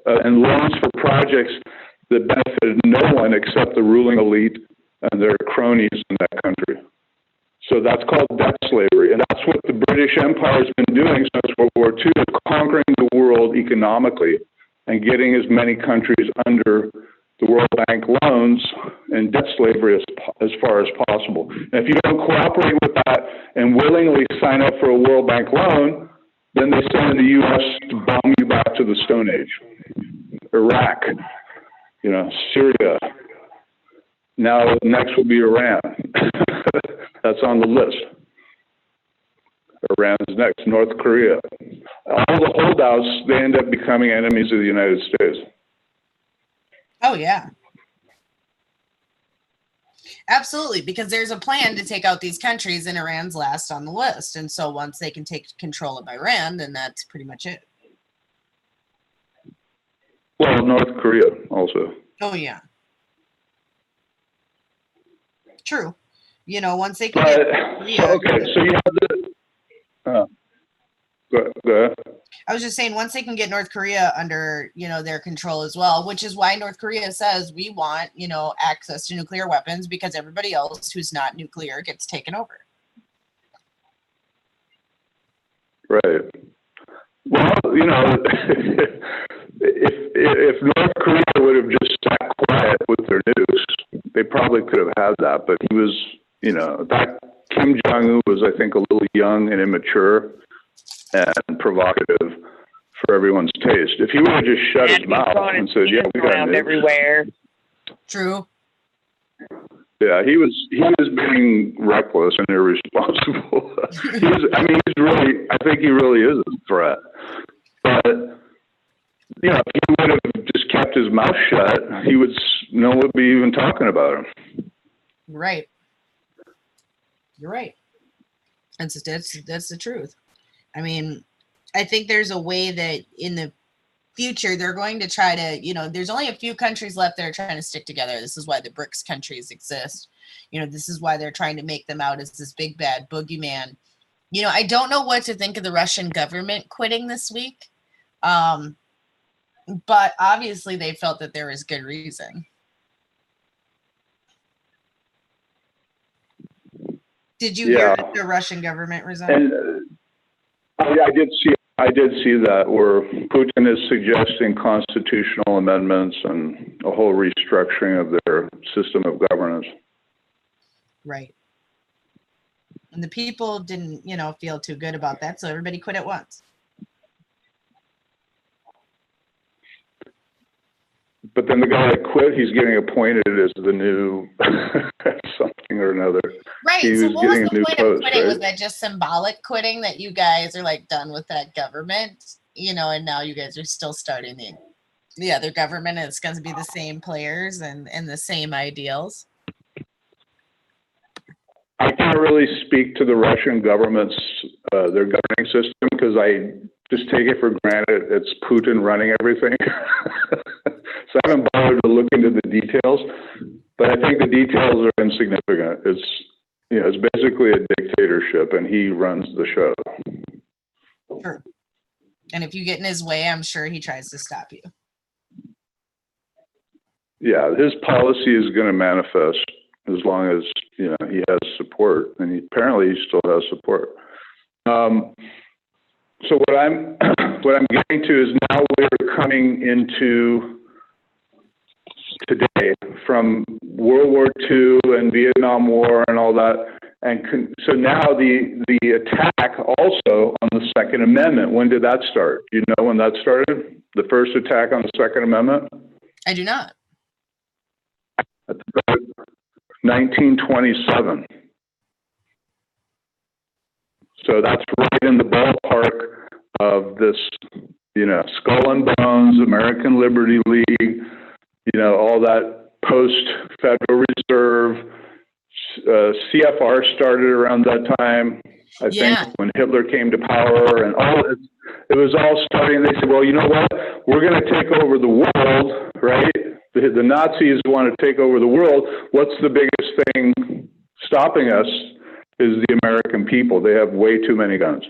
And loans for projects that benefited no one except the ruling elite and their cronies in that country. So that's called debt slavery. And that's what the British Empire has been doing since World War II, is conquering the world economically and getting as many countries under the World Bank loans and debt slavery as far as possible. And if you don't cooperate with that and willingly sign up for a World Bank loan, then they send the U.S. to bomb you back to the Stone Age. Iraq, Syria. Now next will be Iran. That's on the list. Iran's next. North Korea. All the holdouts, they end up becoming enemies of the United States. Oh, yeah. Absolutely, because there's a plan to take out these countries, and Iran's last on the list. And so once they can take control of Iran, then that's pretty much it. Well, North Korea also. Oh, yeah. True. Once they can get Korea, okay, so you have the... go ahead. I was just saying, once they can get North Korea under, their control as well, which is why North Korea says we want, access to nuclear weapons, because everybody else who's not nuclear gets taken over. Right. Well, if North Korea would have just sat quiet with their nukes, they probably could have had that. But he was, that Kim Jong-un was, I think, a little young and immature and provocative for everyone's taste. If he would have just shut his mouth and said, "Yeah, we got nukes," everywhere. True. Yeah, he was being reckless and irresponsible. I think he really is a threat. But if he would have just kept his mouth shut, no one would be even talking about him. Right. You're right. That's the truth. I think there's a way that in the future they're going to try to, there's only a few countries left that are trying to stick together. This is why the BRICS countries exist. This is why they're trying to make them out as this big bad boogeyman. I don't know what to think of the Russian government quitting this week. But obviously they felt that there was good reason. Did you hear that the Russian government resigned? I did see that, where Putin is suggesting constitutional amendments and a whole restructuring of their system of governance. Right. And the people didn't, feel too good about that, so everybody quit at once. But then the guy that quit, he's getting appointed as the new something or another. Right. He so was what was getting the a new point post, of quitting? right? Was that just symbolic quitting, that you guys are done with that government, and now you guys are still starting the other government, and it's going to be the same players and the same ideals? I can't really speak to the Russian government's, their governing system, because I just take it for granted it's Putin running everything. So I haven't bothered to look into the details, but I think the details are insignificant. It's basically a dictatorship, and he runs the show. Sure. And if you get in his way, I'm sure he tries to stop you. Yeah, his policy is going to manifest as long as he has support, and apparently he still has support. So what I'm getting to is, now we're coming into today, from World War II and Vietnam War and all that, and so now the attack also on the Second Amendment. When did that start? Do you know when that started? The first attack on the Second Amendment? I do not. 1927. So that's right in the ballpark of this, Skull and Bones, American Liberty League, all that post-Federal Reserve. CFR started around that time, I think, when Hitler came to power, and it was all starting. They said, well, you know what? We're going to take over the world, right? The Nazis want to take over the world. What's the biggest thing stopping us is the American people. They have way too many guns.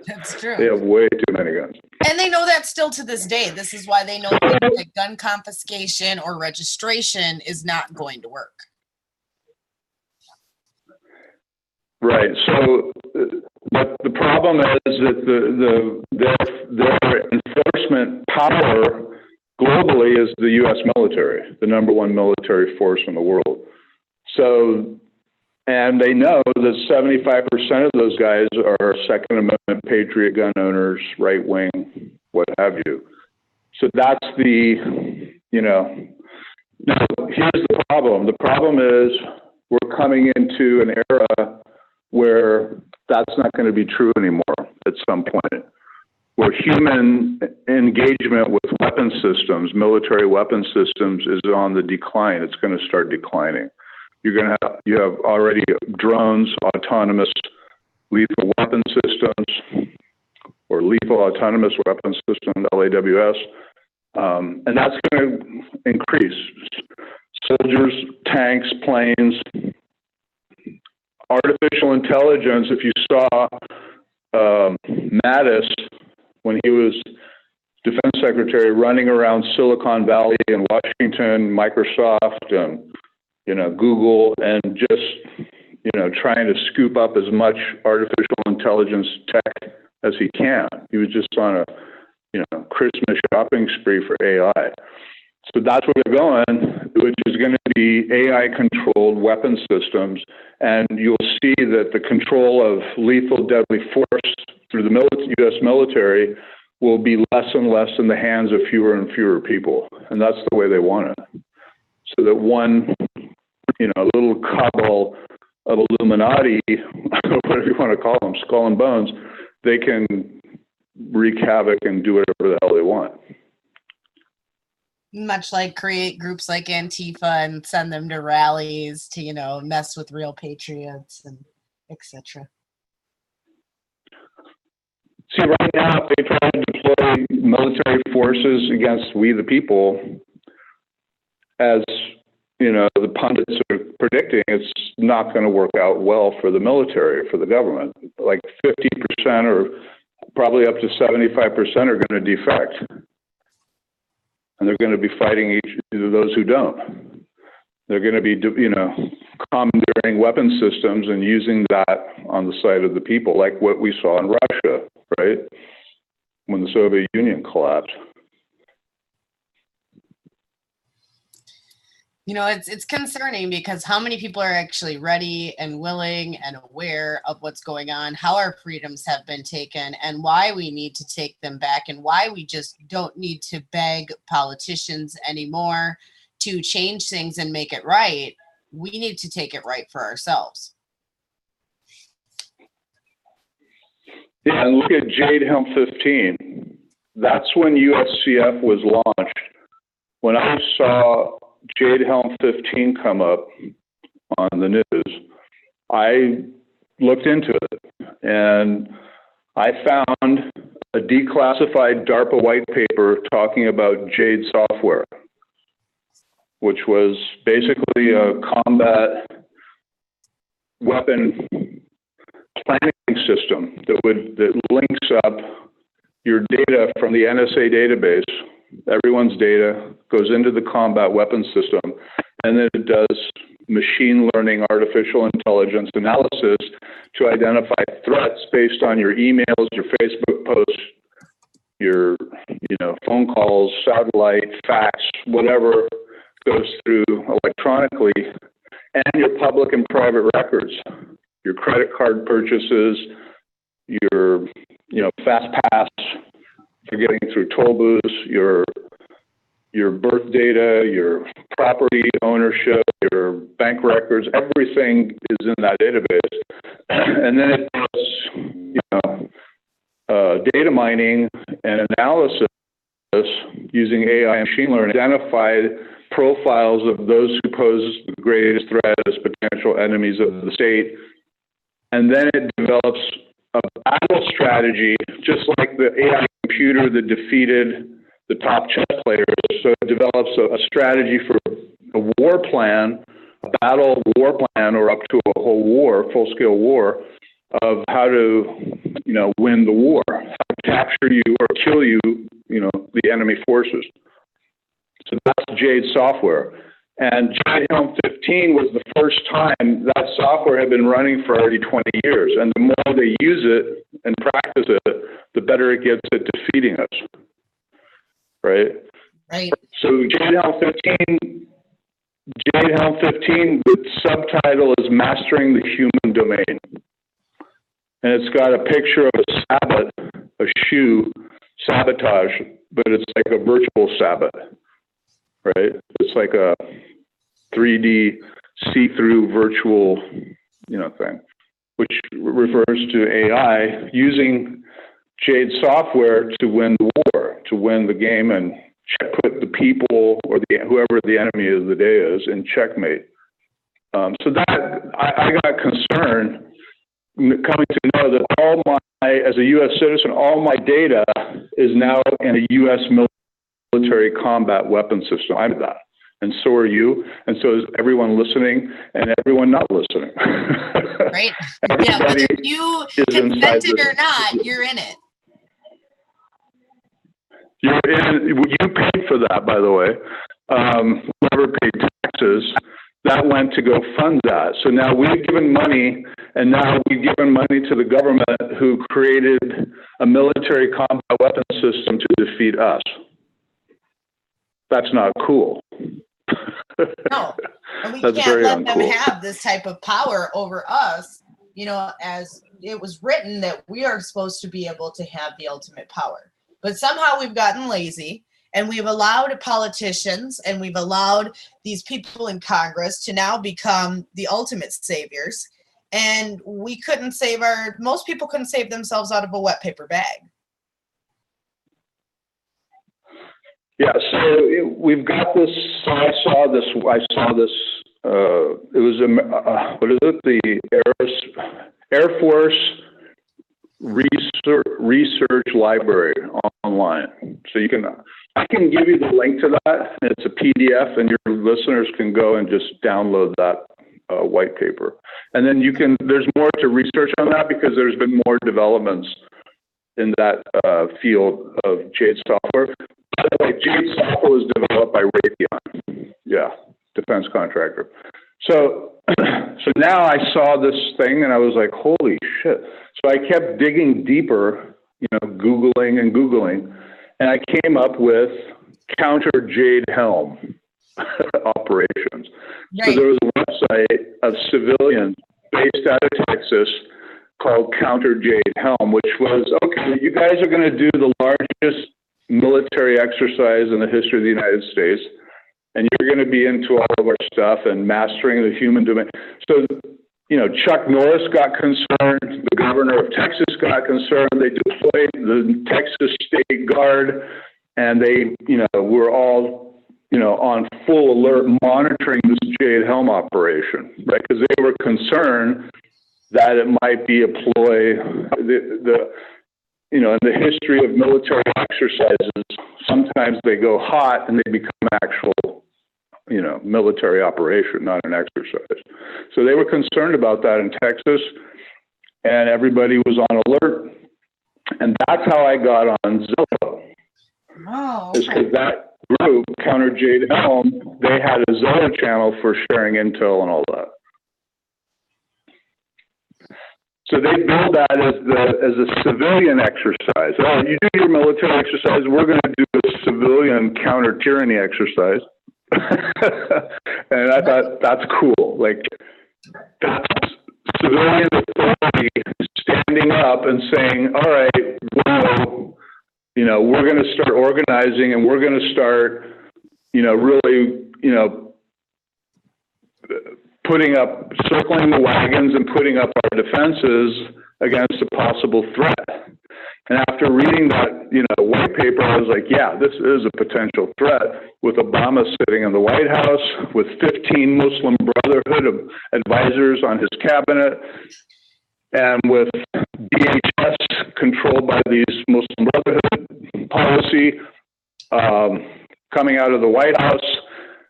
That's true. They have way too many guns. And they know that still to this day. This is why they know that gun confiscation or registration is not going to work. Right. So, but the problem is that their enforcement power globally is the U.S. military, the number one military force in the world. So, and they know that 75% of those guys are Second Amendment patriot gun owners, right wing, what have you. So that's the, now here's the problem. The problem is we're coming into an era where that's not going to be true anymore at some point, where human engagement with weapon systems, military weapon systems, is on the decline. It's going to start declining. You have already drones, autonomous lethal weapon systems, or lethal autonomous weapon system, LAWS, and that's going to increase. Soldiers, tanks, planes, artificial intelligence. If you saw Mattis when he was defense secretary running around Silicon Valley and Washington, Microsoft, and Google, and just trying to scoop up as much artificial intelligence tech as he can. He was just on a Christmas shopping spree for AI. So that's where they're going, which is going to be AI-controlled weapon systems, and you'll see that the control of lethal deadly force through the U.S. military will be less and less in the hands of fewer and fewer people, and that's the way they want it. So that one, little cabal of Illuminati, whatever you want to call them, skull and bones, they can wreak havoc and do whatever the hell they want. Much like create groups like Antifa and send them to rallies to, mess with real patriots and etc. See, right now, if they try to deploy military forces against we the people, as the pundits are predicting, it's not going to work out well for the military, for the government. Like 50% or probably up to 75% are going to defect. And they're going to be fighting those who don't. They're going to be, commandeering weapon systems and using that on the side of the people, like what we saw in Russia, right? When the Soviet Union collapsed. It's concerning because how many people are actually ready and willing and aware of what's going on, how our freedoms have been taken, and why we need to take them back, and why we just don't need to beg politicians anymore to change things and make it right. We need to take it right for ourselves. Yeah, and look at Jade Helm 15. That's when USCF was launched. When I saw Jade Helm 15 come up on the news, I looked into it, and I found a declassified DARPA white paper talking about Jade software, which was basically a combat weapon planning system that links up your data from the NSA database. Everyone's data goes into the combat weapon system, and then it does machine learning, artificial intelligence analysis to identify threats based on your emails, your Facebook posts, your phone calls, satellite, fax, whatever goes through electronically, and your public and private records, your credit card purchases, your fast pass for getting through toll booths, your birth data, your property ownership, your bank records, everything is in that database. And then it does data mining and analysis using AI and machine learning, identify profiles of those who pose the greatest threat as potential enemies of the state. And then it develops a battle strategy, just like the AI computer that defeated the top chess players. So it develops a strategy for a war plan battle war plan or up to a whole war, full-scale war, of how to, win the war, how to capture you or kill you, the enemy forces. So that's Jade software. And Jade Helm 15 was the first time that software had been running for already 20 years. And the more they use it and practice it, the better it gets at defeating us. Right? Right. So Jade Helm 15, the subtitle is Mastering the Human Domain. And it's got a picture of a sabbat, a shoe, sabotage, but it's like a virtual sabbat, right? It's like a 3D see-through virtual, thing, which refers to AI using Jade software to win the war, to win the game and put the people or whoever the enemy of the day is in checkmate. So that I got concerned coming to know that as a U.S. citizen, all my data is now in a U.S. military combat weapon system. I'm that. And so are you. And so is everyone listening and everyone not listening. Right. Yeah, whether you consented or not, you're in it. You paid for that, by the way. Whoever paid taxes, that went to go fund that. So now we've given money, and now we've given money to the government who created a military combat weapon system to defeat us. That's not cool. No, and we That's can't very let uncool. them have this type of power over us, as it was written that we are supposed to be able to have the ultimate power. But somehow we've gotten lazy, and we've allowed politicians and we've allowed these people in Congress to now become the ultimate saviors. And most people couldn't save themselves out of a wet paper bag. Yeah, so we've got this. So I saw this. It was what is it? The Air Force Research Library online. So I can give you the link to that. It's a PDF, and your listeners can go and just download that white paper. And then there's more to research on that because there's been more developments in that field of Jade software. By the way, Jade software was developed by Raytheon. Yeah, defense contractor. So now I saw this thing and I was like, holy shit. So I kept digging deeper, Googling, and I came up with counter Jade Helm operations. Right. So there was a website of civilians based out of Texas called Counter Jade Helm, which was, okay, you guys are going to do the largest military exercise in the history of the United States, and you're going to be into all of our stuff and mastering the human domain. So, Chuck Norris got concerned, the governor of Texas got concerned, they deployed the Texas State Guard, and they, were all, on full alert monitoring this Jade Helm operation, right? Because they were concerned that it might be a ploy. In the history of military exercises, sometimes they go hot and they become actual, military operation, not an exercise. So they were concerned about that in Texas, and everybody was on alert. And that's how I got on Zillow. Oh, okay. Because that group, Counter Jade Helm, they had a Zillow channel for sharing intel and all that. So they build that as a civilian exercise. Oh, you do your military exercise, we're going to do a civilian counter-tyranny exercise. And I thought, that's cool. Like, that's civilian authority standing up and saying, all right, well, we're going to start organizing and we're going to start, really, circling the wagons and putting up our defenses against a possible threat. And after reading that, white paper, I was like, yeah, this is a potential threat, with Obama sitting in the White House with 15 Muslim Brotherhood advisors on his cabinet, and with DHS controlled by these Muslim Brotherhood policy coming out of the White House,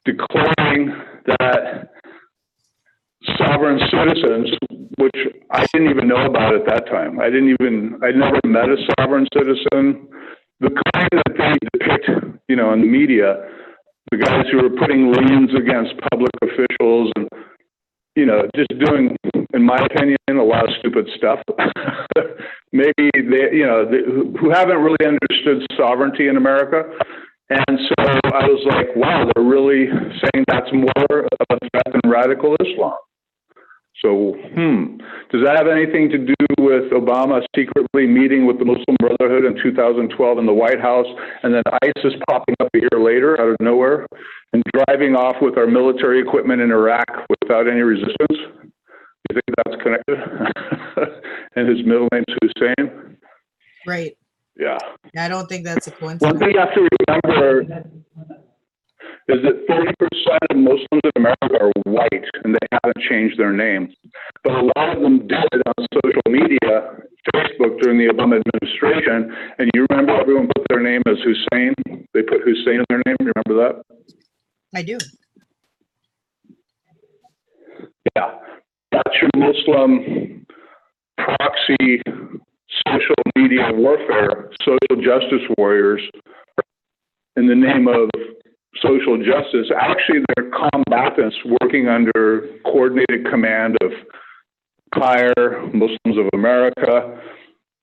declaring that sovereign citizens, which I didn't even know about at that time. I'd never met a sovereign citizen. The kind that they depict, in the media, the guys who are putting liens against public officials and, just doing, in my opinion, a lot of stupid stuff. Maybe who haven't really understood sovereignty in America. And so I was like, wow, they're really saying that's more of a threat than radical Islam. So, does that have anything to do with Obama secretly meeting with the Muslim Brotherhood in 2012 in the White House, and then ISIS popping up a year later out of nowhere and driving off with our military equipment in Iraq without any resistance? You think that's connected? And his middle name's Hussein? Right. Yeah. I don't think that's a coincidence. One thing you have to remember is that 30% of Muslims in America are white, and they haven't changed their names. But a lot of them did it on social media, Facebook, during the Obama administration. And you remember everyone put their name as Hussein? They put Hussein in their name. You remember that? I do. Yeah. That's your Muslim proxy social media warfare, social justice warriors in the name of social justice. Actually, they're combatants working under coordinated command of CAIR, Muslims of America,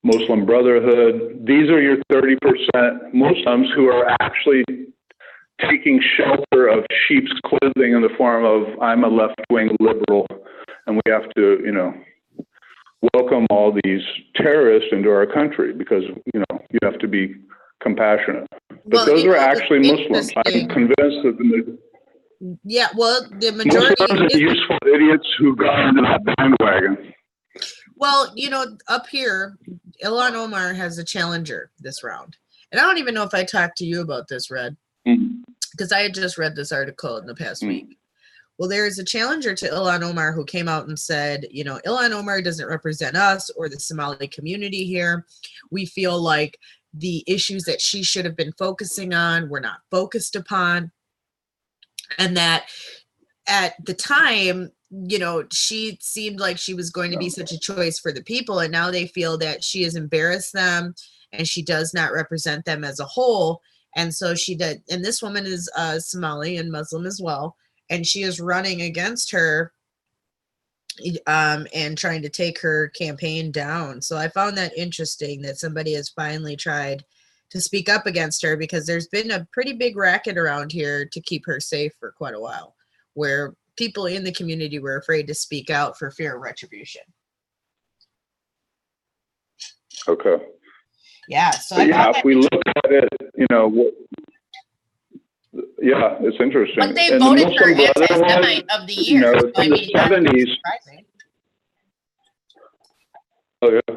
Muslim Brotherhood. These are your 30% Muslims who are actually taking shelter of sheep's clothing in the form of, I'm a left-wing liberal, and we have to, welcome all these terrorists into our country because, you have to be compassionate. But those are actually Muslims. I'm convinced that the majority Muslims are useful idiots who got into that bandwagon. Well, up here, Ilhan Omar has a challenger this round. And I don't even know if I talked to you about this, Red, because I had just read this article in the past week. Well, there is a challenger to Ilhan Omar who came out and said, Ilhan Omar doesn't represent us or the Somali community here. We feel like the issues that she should have been focusing on were not focused upon. And that at the time, she seemed like she was going to be such a choice for the people. And now they feel that she has embarrassed them and she does not represent them as a whole. And so she did. And this woman is Somali and Muslim as well. And she is running against her and trying to take her campaign down. So I found that interesting that somebody has finally tried to speak up against her, because there's been a pretty big racket around here to keep her safe for quite a while, where people in the community were afraid to speak out for fear of retribution. Okay. Yeah. So if we look at it, it's interesting. But they voted her anti-Semite of the year. In the 70s. Oh, yeah.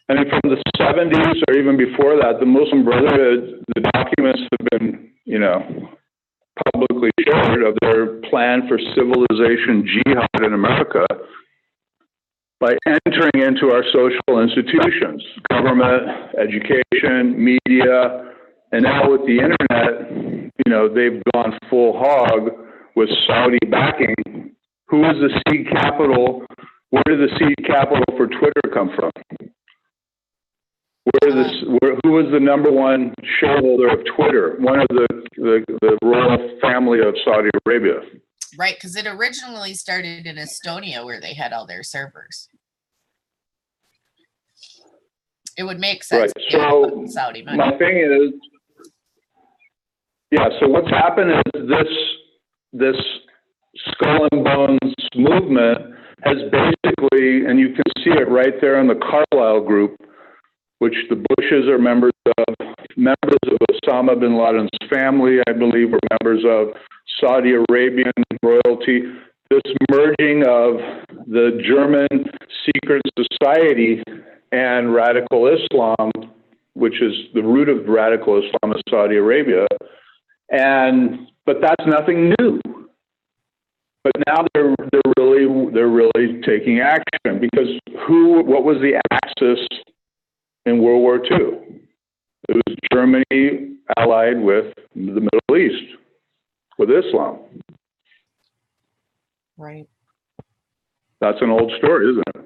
I mean, from the 70s or even before that, the Muslim Brotherhood, the documents have been, publicly shared of their plan for civilization jihad in America by entering into our social institutions, government, education, media, and now with the internet, they've gone full hog with Saudi backing. Who is the seed capital? Where did the seed capital for Twitter come from? Who was the number one shareholder of Twitter? One of the royal family of Saudi Arabia. Right, because it originally started in Estonia where they had all their servers. It would make sense. Right. So Saudi money. My thing is, so what's happened is this skull and bones movement has basically, and you can see it right there in the Carlyle group, which the Bushes are members of Osama bin Laden's family, I believe, are members of Saudi Arabian royalty. This merging of the German secret society and radical Islam, which is the root of radical Islam is Saudi Arabia. But that's nothing new. But now they're really taking action, because what was the Axis in World War II? It was Germany allied with the Middle East, with Islam. Right. That's an old story, isn't it?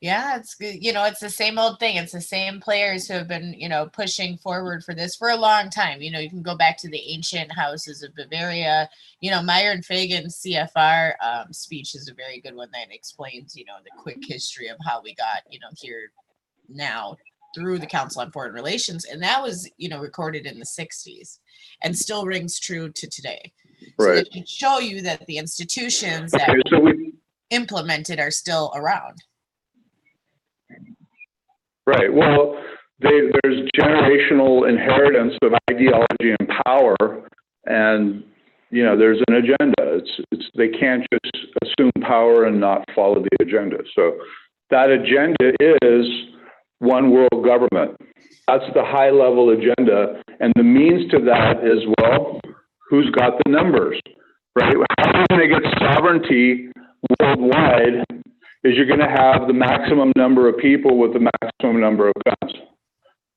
Yeah, it's good. It's the same old thing. It's the same players who have been, pushing forward for this for a long time. You can go back to the ancient houses of Bavaria. Myron Fagan's CFR speech is a very good one that explains, the quick history of how we got, here now through the Council on Foreign Relations. And that was, recorded in the 60s and still rings true to today. So Right. that can show you that the institutions that implemented are still around. Right. Well, there's generational inheritance of ideology and power, and there's an agenda. They can't just assume power and not follow the agenda. So that agenda is one world government. That's the high level agenda, and the means to that is, well, who's got the numbers, right? How are you going to get sovereignty worldwide? Is you're going to have the maximum number of people with the maximum number of guns,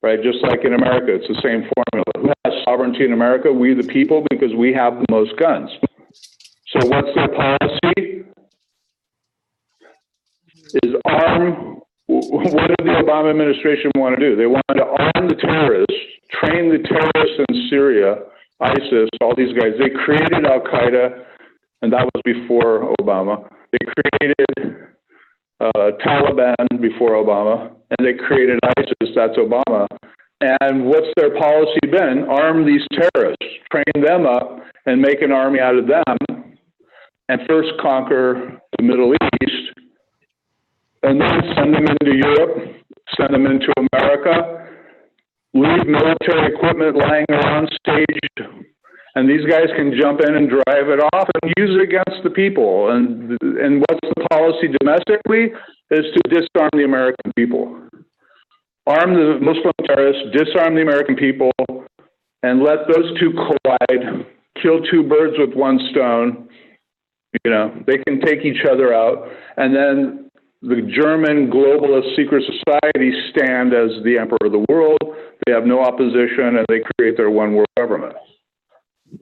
right? Just like in America, it's the same formula. Who has sovereignty in America? We, the people, because we have the most guns. So what's their policy? Is arm. What did the Obama administration want to do? They wanted to arm the terrorists, train the terrorists in Syria, ISIS, all these guys. They created Al-Qaeda, and that was before Obama. They created Taliban before Obama, and they created ISIS, that's Obama. And what's their policy been? Arm these terrorists, train them up, and make an army out of them, and first conquer the Middle East, and then send them into Europe, send them into America, leave military equipment lying around staged, and these guys can jump in and drive it off and use it against the people. And what's the policy domestically? Is to disarm the American people. Arm the Muslim terrorists, disarm the American people, and let those two collide, kill two birds with one stone. They can take each other out. And then the German globalist secret society stand as the emperor of the world. They have no opposition, and they create their one world government.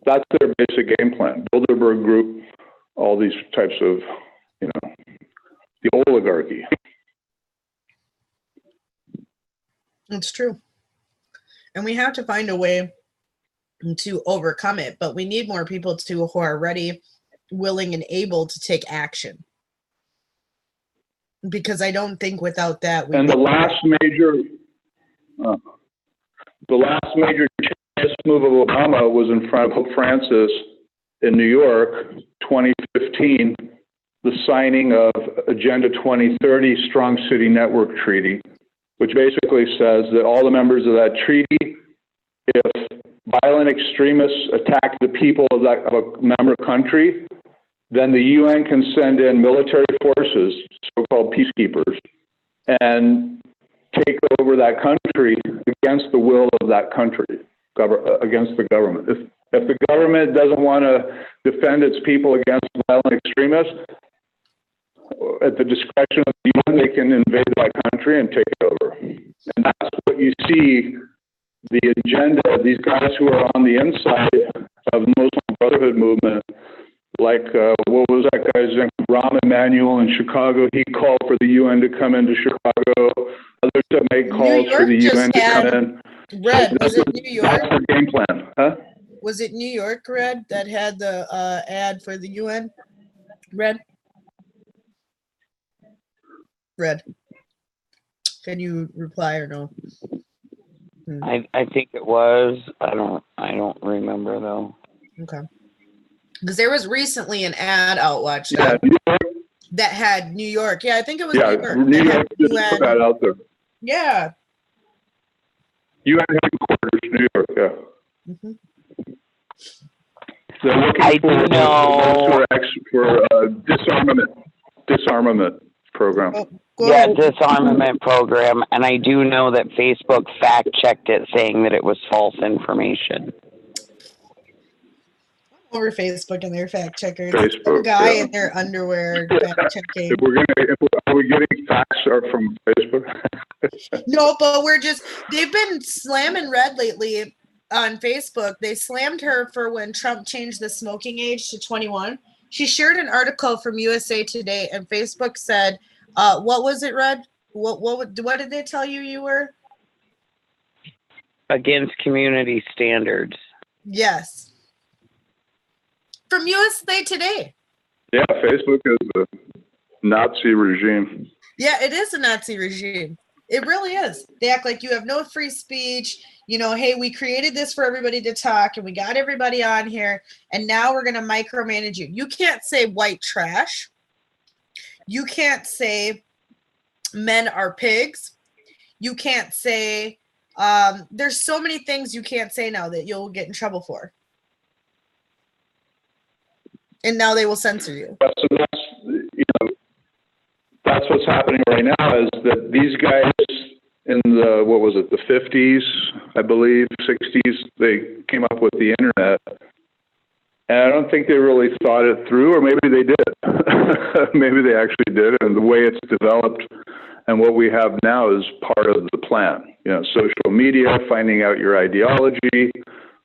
That's their basic game plan. Bilderberg Group, all these types of, the oligarchy. It's true. And we have to find a way to overcome it, but we need more people who are ready, willing, and able to take action. Because I don't think without that... The last major move of Obama was in front of Pope Francis in New York, 2015, the signing of Agenda 2030 Strong City Network Treaty, which basically says that all the members of that treaty, if violent extremists attack the people of a member country, then the UN can send in military forces, so-called peacekeepers, and take over that country against the will of that country. Against the government. If the government doesn't want to defend its people against violent extremists, at the discretion of the UN, they can invade that country and take it over. And that's what you see, the agenda of these guys who are on the inside of the Muslim Brotherhood movement, like, what was that guy's name? Rahm Emanuel in Chicago. He called for the UN to come into Chicago. Others have made calls for the UN to come in. Red, was it New York? That's their game plan, huh? Was it New York, Red, that had the ad for the UN? Red? Red. Can you reply or no? I think it was. I don't remember though. Okay. Because there was recently an ad out, watchdog, that had New York. Yeah, I think it was New York. New York just put that out there. Yeah. UN headquarters, New York, yeah. Mm-hmm. They're looking for disarmament program. Yeah, disarmament program. And I do know that Facebook fact-checked it, saying that it was false information. Over Facebook and their fact checkers. Facebook, guy in their underwear fact checking. Are we getting facts from Facebook? No, but they've been slamming Red lately on Facebook. They slammed her for when Trump changed the smoking age to 21. She shared an article from USA Today, and Facebook said, "What was it, Red? What did they tell you were?" Against community standards. Yes. From USA Today. Yeah, Facebook is a Nazi regime. Yeah, it is a Nazi regime. It really is. They act like you have no free speech. You know, hey, we created this for everybody to talk, and we got everybody on here, and now we're going to micromanage you. You can't say white trash. You can't say men are pigs. You can't say, there's so many things you can't say now that you'll get in trouble for. And now they will censor you. So that's, that's what's happening right now, is that these guys in the, what was it, the 50s, I believe, 60s, they came up with the internet. And I don't think they really thought it through, or maybe they did. Maybe they actually did. And the way it's developed and what we have now is part of the plan. You know, social media, finding out your ideology,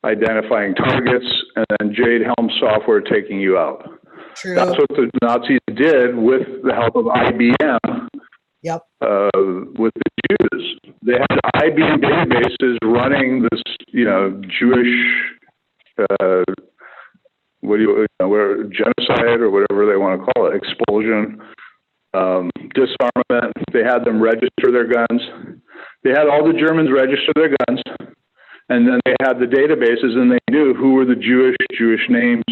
identifying targets, and then Jade Helm software taking you out. True. That's what the Nazis did with the help of IBM. Yep. With the Jews. They had IBM databases running this, Jewish, genocide or whatever they want to call it, expulsion, disarmament. They had them register their guns. They had all the Germans register their guns, and then they had the databases, and they knew who were the Jewish names,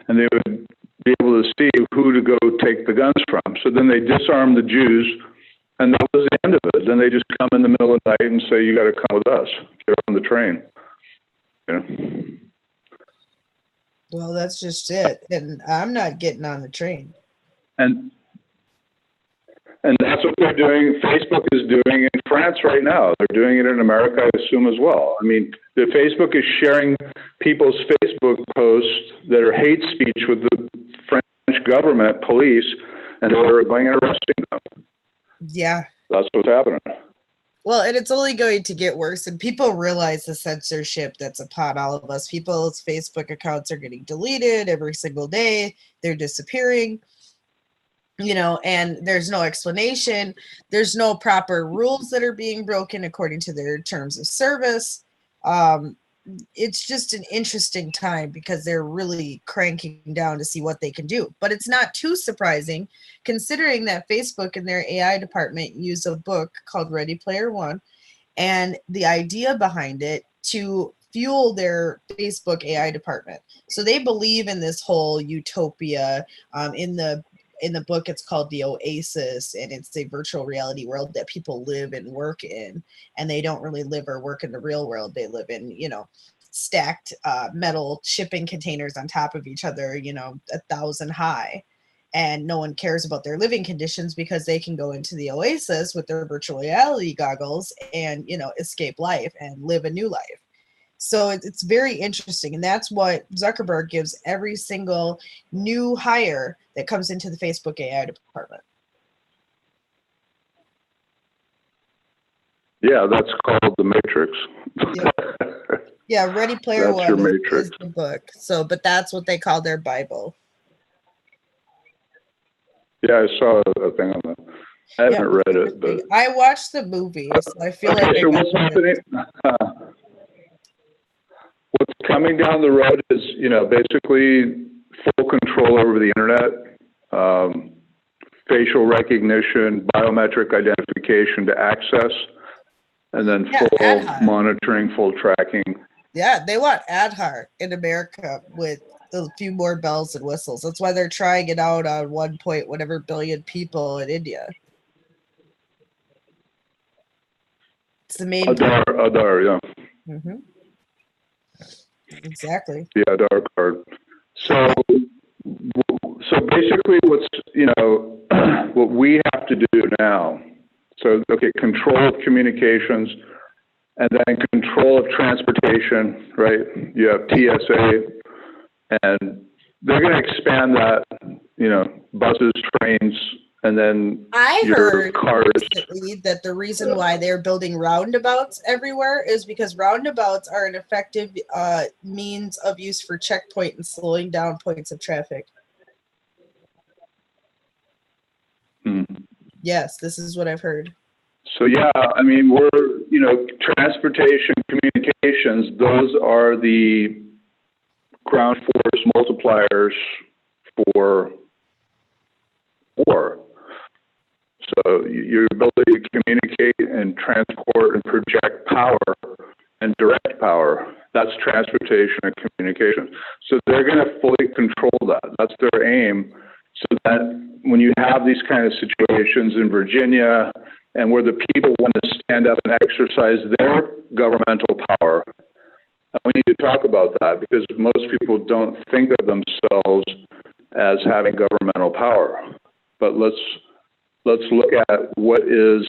and they would be able to see who to go take the guns from. So then they disarmed the Jews, and that was the end of it. Then they just come in the middle of the night and say, "You got to come with us. Get on the train." You know? Well, that's just it. And I'm not getting on the train. And that's what they're doing. Facebook is doing in France right now. They're doing it in America, I assume, as well. I mean, the Facebook is sharing people's Facebook posts that are hate speech with the French government, police, and they're going and arresting them. Yeah. That's what's happening. Well, and it's only going to get worse. And people realize the censorship that's upon all of us. People's Facebook accounts are getting deleted every single day. They're disappearing. And there's no explanation. There's no proper rules that are being broken according to their terms of service. It's just an interesting time because they're really cranking down to see what they can do. But it's not too surprising considering that Facebook and their AI department use a book called Ready Player One, and the idea behind it to fuel their Facebook AI department. So they believe in this whole utopia. In the book, it's called The Oasis, and it's a virtual reality world that people live and work in, and they don't really live or work in the real world. They live in, stacked metal shipping containers on top of each other, 1,000 high, and no one cares about their living conditions because they can go into the Oasis with their virtual reality goggles and, escape life and live a new life. So it's very interesting. And that's what Zuckerberg gives every single new hire that comes into the Facebook AI department. Yeah, that's called The Matrix. Yeah, Ready Player One is the book. So, but that's what they call their Bible. Yeah, I saw a thing on that. I haven't read it, but I watched the movie, so I feel like so what's happening? What's coming down the road is, basically full control over the internet, facial recognition, biometric identification to access, and then full monitoring, full tracking. Yeah, they want Aadhaar in America with a few more bells and whistles. That's why they're trying it out on 1 point whatever billion people in India. It's the main Aadhaar, yeah. Mm-hmm. Exactly. The Aadhaar card. So basically what's, what we have to do now, control of communications, and then control of transportation, right? You have TSA, and they're going to expand that, buses, trains, and then I heard cars. Recently that the reason why they're building roundabouts everywhere is because roundabouts are an effective means of use for checkpoint and slowing down points of traffic. Yes, this is what I've heard. So yeah, I mean, transportation, communications, those are the ground force multipliers for war. So your ability to communicate and transport and project power and direct power, that's transportation and communication. So they're going to fully control that. That's their aim. So that when you have these kind of situations in Virginia and where the people want to stand up and exercise their governmental power, we need to talk about that because most people don't think of themselves as having governmental power. But let's look at what is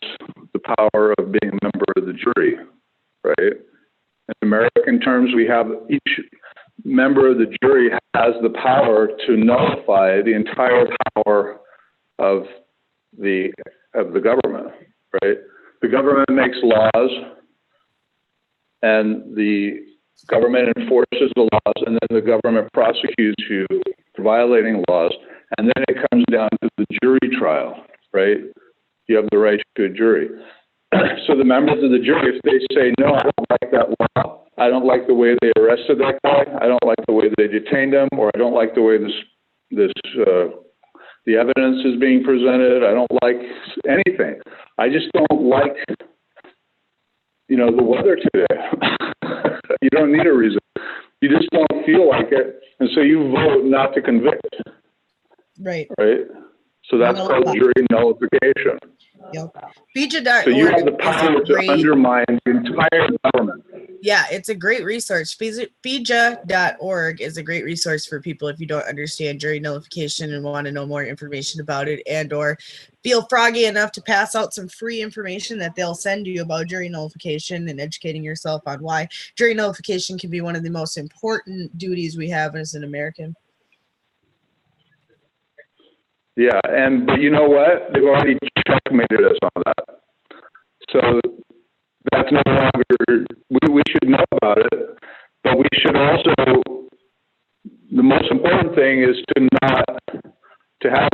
the power of being a member of the jury, right? In American terms, we have each member of the jury has the power to nullify the entire power of the government, right? The government makes laws, and the government enforces the laws, and then the government prosecutes you for violating laws, and then it comes down to the jury trial, right? You have the right to a jury. So the members of the jury, if they say, no, I don't like that law, I don't like the way they arrested that guy, I don't like the way they detained him, or I don't like the way the evidence is being presented, I don't like anything. I just don't like, the weather today. You don't need a reason. You just don't feel like it, and so you vote not to convict. Right. Right? So that's called jury nullification. Yep. Fija.org so you have the power to undermine the entire government. Yeah, it's a great resource. Fija.org is a great resource for people if you don't understand jury nullification and want to know more information about it, and or feel froggy enough to pass out some free information that they'll send you about jury nullification and educating yourself on why jury nullification can be one of the most important duties we have as an American. Yeah, but you know what? They've already checkmated us on that. So that's no longer, we should know about it, but we should also, the most important thing is to have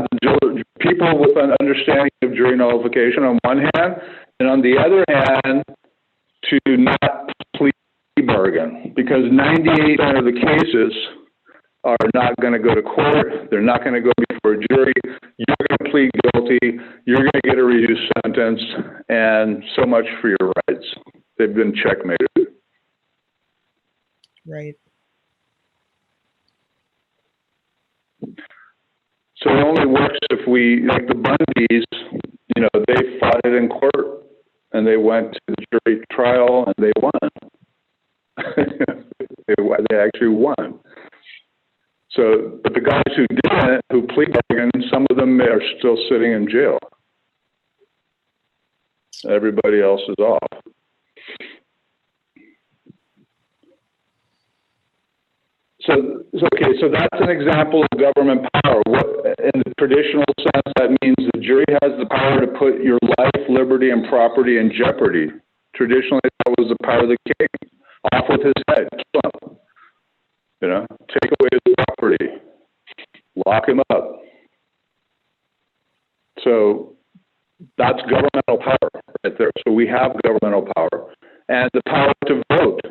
people with an understanding of jury nullification on one hand, and on the other hand, to not plea bargain, because 98% of the cases are not going to go to court. They're not going to go before a jury. You're going to plead guilty. You're going to get a reduced sentence, and so much for your rights. They've been checkmated. Right. So it only works if we, like the Bundys, they fought it in court, and they went to the jury trial, and they won. They actually won. So, but the guys who didn't, who plead bargained, some of them are still sitting in jail. Everybody else is off. So that's an example of government power. In the traditional sense, that means the jury has the power to put your life, liberty, and property in jeopardy. Traditionally, that was the power of the king. Off with his head, kill him. Take away his property, lock him up. So that's governmental power right there. So we have governmental power, and the power to vote,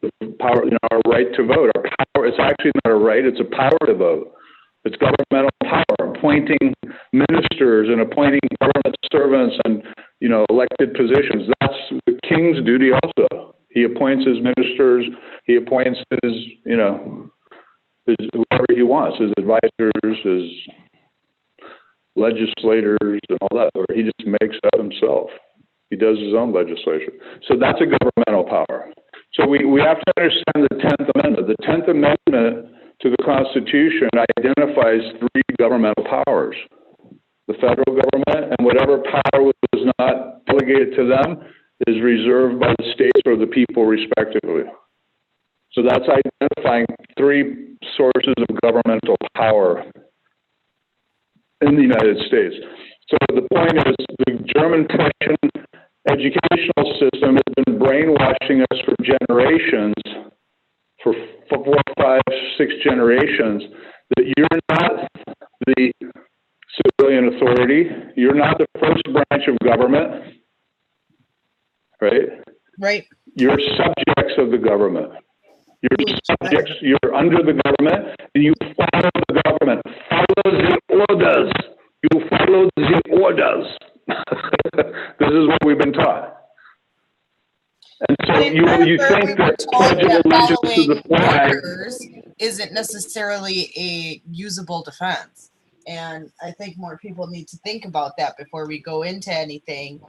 the power, our right to vote. Our power. It's actually not a right; it's a power to vote. It's governmental power, appointing ministers and appointing government servants and elected positions. That's the king's duty also. He appoints his ministers. He appoints his whoever he wants, his advisors, his legislators, and all that. Or he just makes that himself. He does his own legislation. So that's a governmental power. So we have to understand the 10th Amendment. The 10th Amendment to the Constitution identifies 3 governmental powers. The federal government, and whatever power was not delegated to them is reserved by the states or the people respectively. So that's identifying 3 sources of governmental power in the United States. So the point is, the German-Prussian educational system has been brainwashing us for generations, for 4, 5, 6 generations, that you're not the civilian authority. You're not the first branch of government, right? Right. You're subjects of the government. You're subjects. You're under the government, and you follow the government. Follow the orders. You follow the orders. This is what we've been taught. And so you think that pledging allegiance to the flag isn't necessarily a usable defense. And I think more people need to think about that before we go into anything.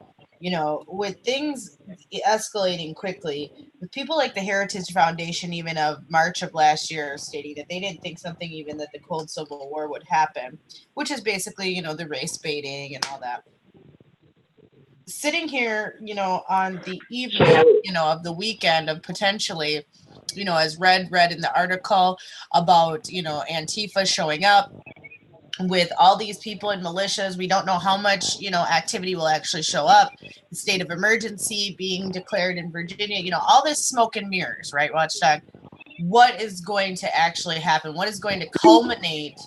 You know, with things escalating quickly, with people like the Heritage Foundation, even of March of last year, stating that they didn't think something even that the Cold Civil War would happen, which is basically, you know, the race baiting and all that. Sitting here, you know, on the evening, you know, of the weekend of potentially, you know, as read in the article about, you know, Antifa showing up with all these people in militias. We don't know how much, you know, activity will actually show up. The state of emergency being declared in Virginia, you know, all this smoke and mirrors, right, Watchdog? What is going to actually happen? What is going to culminate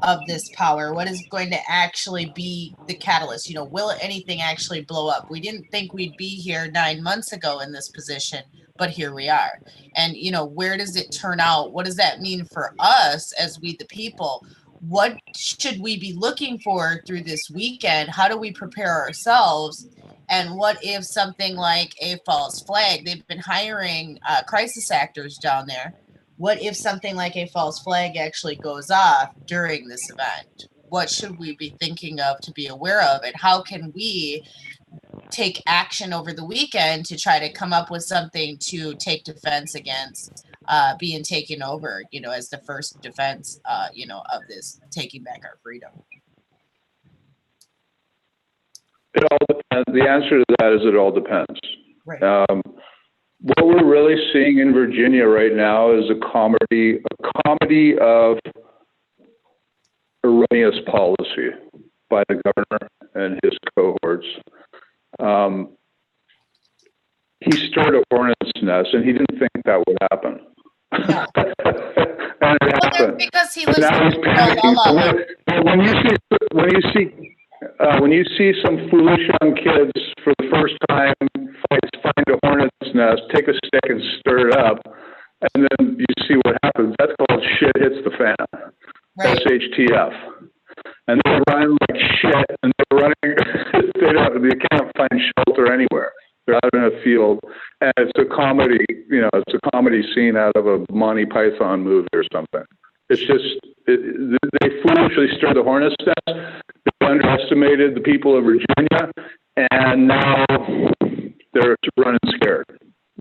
of this power? What is going to actually be the catalyst? You know, will anything actually blow up? We didn't think we'd be here 9 months ago in this position, but here we are. And, you know, where does it turn out? What does that mean for us as we the people? What should we be looking for through this weekend? How do we prepare ourselves? And what if something like a false flag, they've been hiring crisis actors down there. What if something like a false flag actually goes off during this event? What should we be thinking of to be aware of? And how can we take action over the weekend to try to come up with something to take defense against being taken over, you know, as the first defense, you know, of this taking back our freedom? It all depends. The answer to that is it all depends. Right. What we're really seeing in Virginia right now is a comedy of erroneous policy by the governor and his cohorts. He stirred a hornet's nest, and he didn't think that would happen. No. And it happened. Because he lives Now he's panicking. When you see some foolish young kids for the first time find a hornet's nest, take a stick and stir it up, and then you see what happens. That's called shit hits the fan. Right. SHTF. And they're running like shit, and they're running. They can't find shelter anywhere. They're out in a field, and it's a comedy. You know, it's a comedy scene out of a Monty Python movie or something. It's just they foolishly stirred the hornet's nest. They underestimated the people of Virginia, and now they're running scared.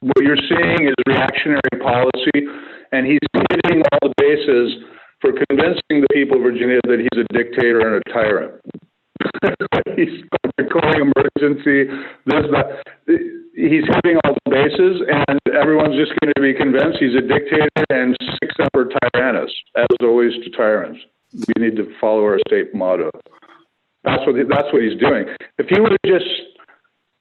What you're seeing is reactionary policy, and he's hitting all the bases for convincing the people of Virginia that he's a dictator and a tyrant. He's declaring emergency, this, that. He's hitting all the bases, and everyone's just going to be convinced he's a dictator and sic semper tyrannis, as always to tyrants. We need to follow our state motto. That's what he's doing. If he would have just,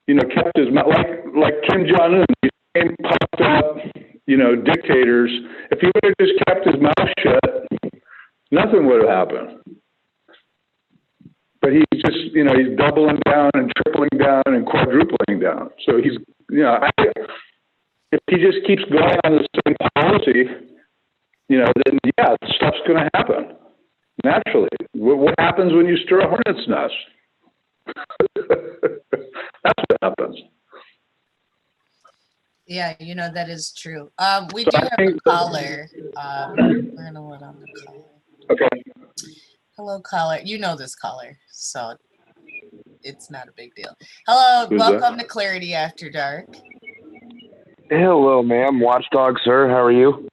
you know, kept his mouth, like Kim Jong-un, these same puffed up, you know, dictators, if he would have just kept his mouth shut, nothing would have happened. But he's just, you know, he's doubling down and tripling down and quadrupling down. So he's, you know, if he just keeps going on the same policy, you know, then yeah, stuff's going to happen naturally. What happens when you stir a hornet's nest? That's what happens. Yeah, you know, that is true. We do have a caller. We're going to let on the caller. Okay. Hello, caller. You know this caller, so it's not a big deal. Hello, Who's welcome that? to Clarity After Dark. Hello, ma'am. Watchdog, sir. How are you?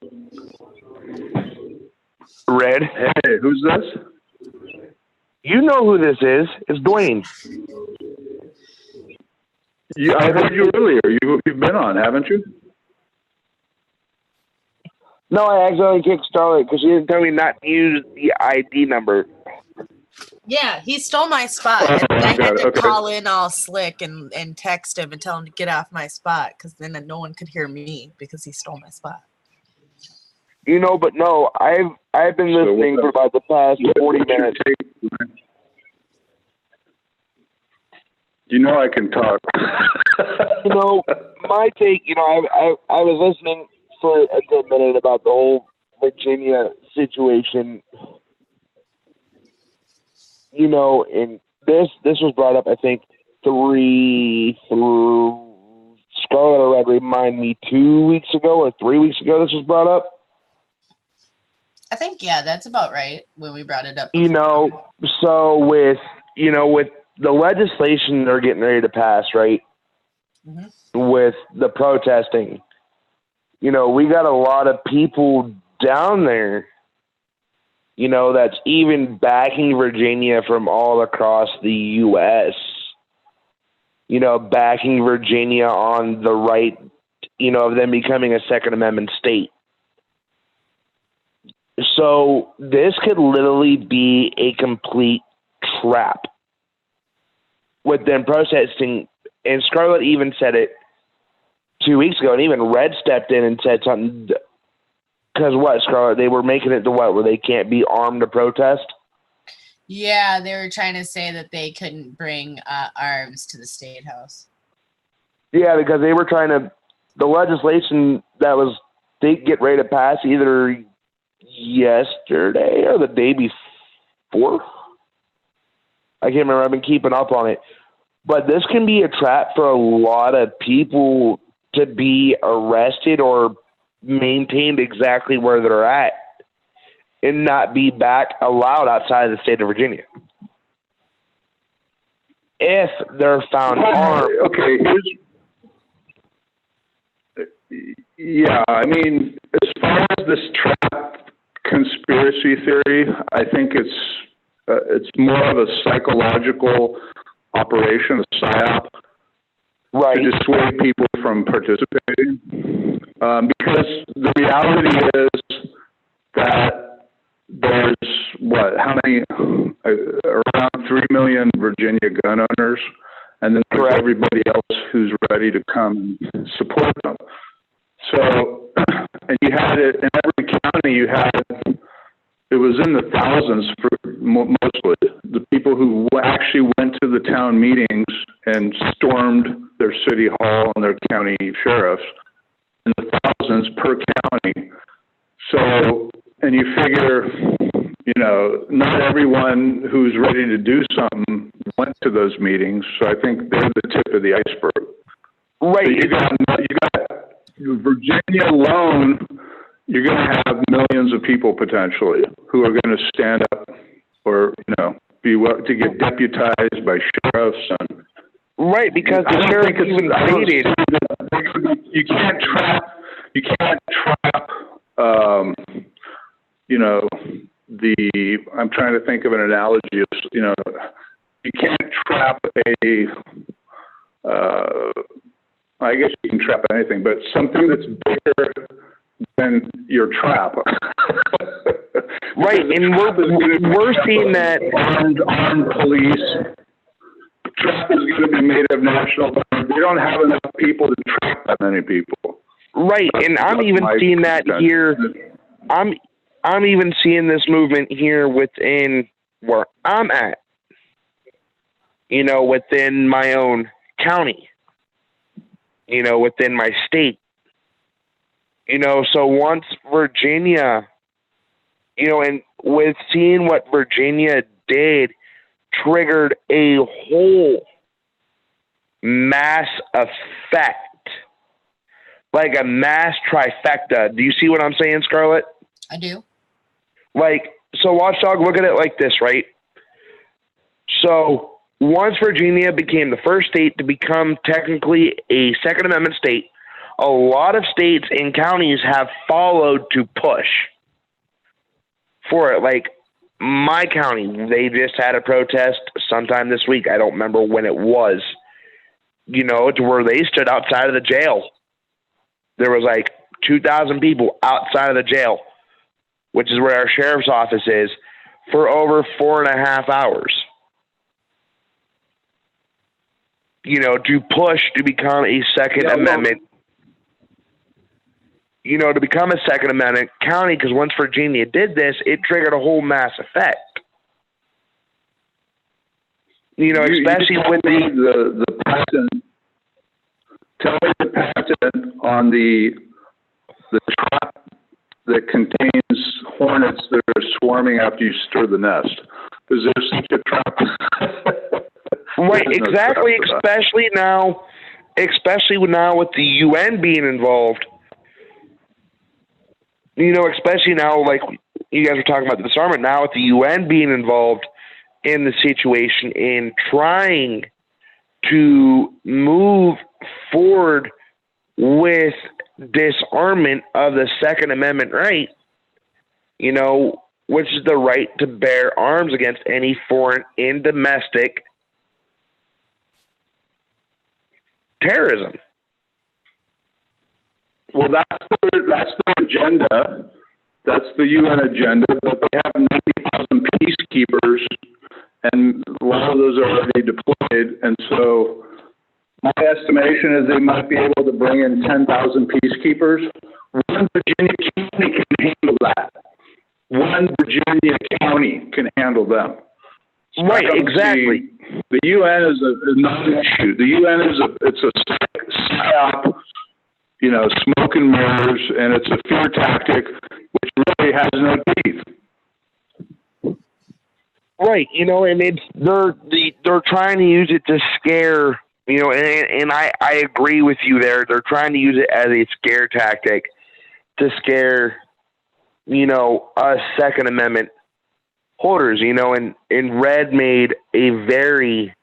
Red. Hey, who's this? You know who this is. It's Dwayne. I heard you earlier. You've been on, haven't you? No, I accidentally kicked Scarlet because she didn't tell me not to use the ID number. Yeah, he stole my spot. Oh, And I had to okay. call in all slick and text him and tell him to get off my spot because then no one could hear me because he stole my spot. You know, but no, I've been listening for about the past 40 minutes. You know I can talk. My take, I was listening for a good minute about the whole Virginia situation, and this was brought up, I think, Scarlet already remind me 2 weeks ago or 3 weeks ago this was brought up. I think, yeah, that's about right when we brought it up. So with the legislation they're getting ready to pass, right? Mm-hmm. With the protesting, we got a lot of people down there, that's even backing Virginia from all across the U.S., backing Virginia on the right, of them becoming a Second Amendment state. So this could literally be a complete trap with them protesting. And Scarlet even said it 2 weeks ago, and even Red stepped in and said something. Because what, Scarlet? They were making it to what, where they can't be armed to protest? Yeah, they were trying to say that they couldn't bring arms to the State House. Yeah, because they were trying to, the legislation that was, they get ready to pass either yesterday or the day before. I can't remember. I've been keeping up on it. But this can be a trap for a lot of people to be arrested or maintained exactly where they're at and not be back allowed outside of the state of Virginia. If they're found armed. Okay. Yeah, I mean, as far as this trap conspiracy theory, I think it's more of a psychological operation, a psyop, right, to dissuade people from participating. Because the reality is that there's around 3 million Virginia gun owners, and then there's everybody else who's ready to come and support them. So, and you had it in every county. It was in the thousands for mostly the people who actually went to the town meetings and stormed their city hall and their county sheriffs, in the thousands per county. So, and you figure, not everyone who's ready to do something went to those meetings. So I think they're the tip of the iceberg. Right. So you got Virginia alone. You're going to have millions of people potentially who are going to stand up or, to get deputized by sheriffs and. Right, because the sheriff even stated you can't trap. I'm trying to think of an analogy. You can't trap I guess you can trap anything, but something that's bigger than your trap. Right, and we're seeing that armed police. Trap is going to be made of national guard. They don't have enough people to trap that many people. Right, and I'm even seeing that here. I'm even seeing this movement here within where I'm at. Within my own county. Within my state. So once Virginia, and with seeing what Virginia did, triggered a whole mass effect, like a mass trifecta. Do you see what I'm saying, Scarlet? I do. So Watchdog, look at it like this, right? So once Virginia became the first state to become technically a Second Amendment state, a lot of states and counties have followed to push for it. Like my county, they just had a protest sometime this week. I don't remember when it was, to where they stood outside of the jail. There was 2,000 people outside of the jail, which is where our sheriff's office is, for over 4.5 hours. To push to become a Second Amendment, to become a Second Amendment county, because once Virginia did this, it triggered a whole mass effect. Especially with the patent. Tell me the patent on the trap that contains hornets that are swarming after you stir the nest. Is there such a trap? Right, exactly. Especially now with the UN being involved. Especially now, like you guys were talking about the disarmament. Now with the UN being involved in the situation in trying to move forward with disarmament of the Second Amendment right, which is the right to bear arms against any foreign and domestic terrorism. Well, that's the agenda. That's the UN agenda, but they have 90,000 peacekeepers, and a lot of those are already deployed. And so my estimation is they might be able to bring in 10,000 peacekeepers. One Virginia county can handle that. One Virginia county can handle them. So right, exactly. The UN is a non-issue. The UN it's a psyop, smoke and mirrors, and it's a fear tactic which really has no teeth. Right, and they're trying to use it to scare, and I agree with you there. They're trying to use it as a scare tactic to scare, us Second Amendment holders, and Red made a very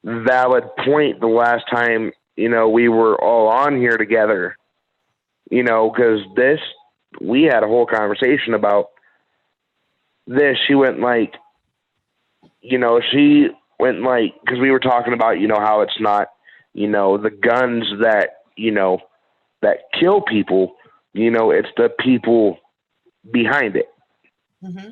valid point the last time, we were all on here together, because we had a whole conversation about this. She went because we were talking about, how it's not, the guns that, that kill people, it's the people behind it. Mm-hmm.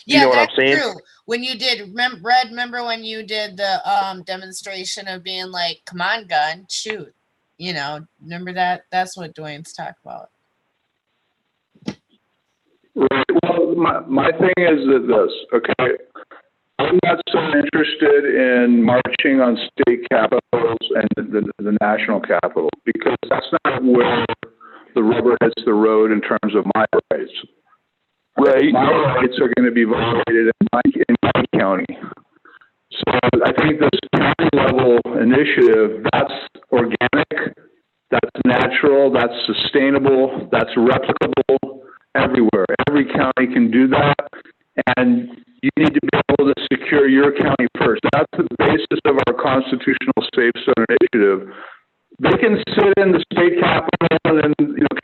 You know what I'm saying? True. When you did, remember when you did the demonstration of being like, come on, gun, shoot. Remember that? That's what Dwayne's talking about. Right. Well, my thing is this, okay? I'm not so interested in marching on state capitals and the national capital, because that's not where the rubber hits the road in terms of my rights. Right. My rights are going to be violated in my county. So I think this county level initiative, that's organic, that's natural, that's sustainable, that's replicable everywhere. Every county can do that, and you need to be able to secure your county first. That's the basis of our constitutional Safe Zone initiative. They can sit in the state capitol and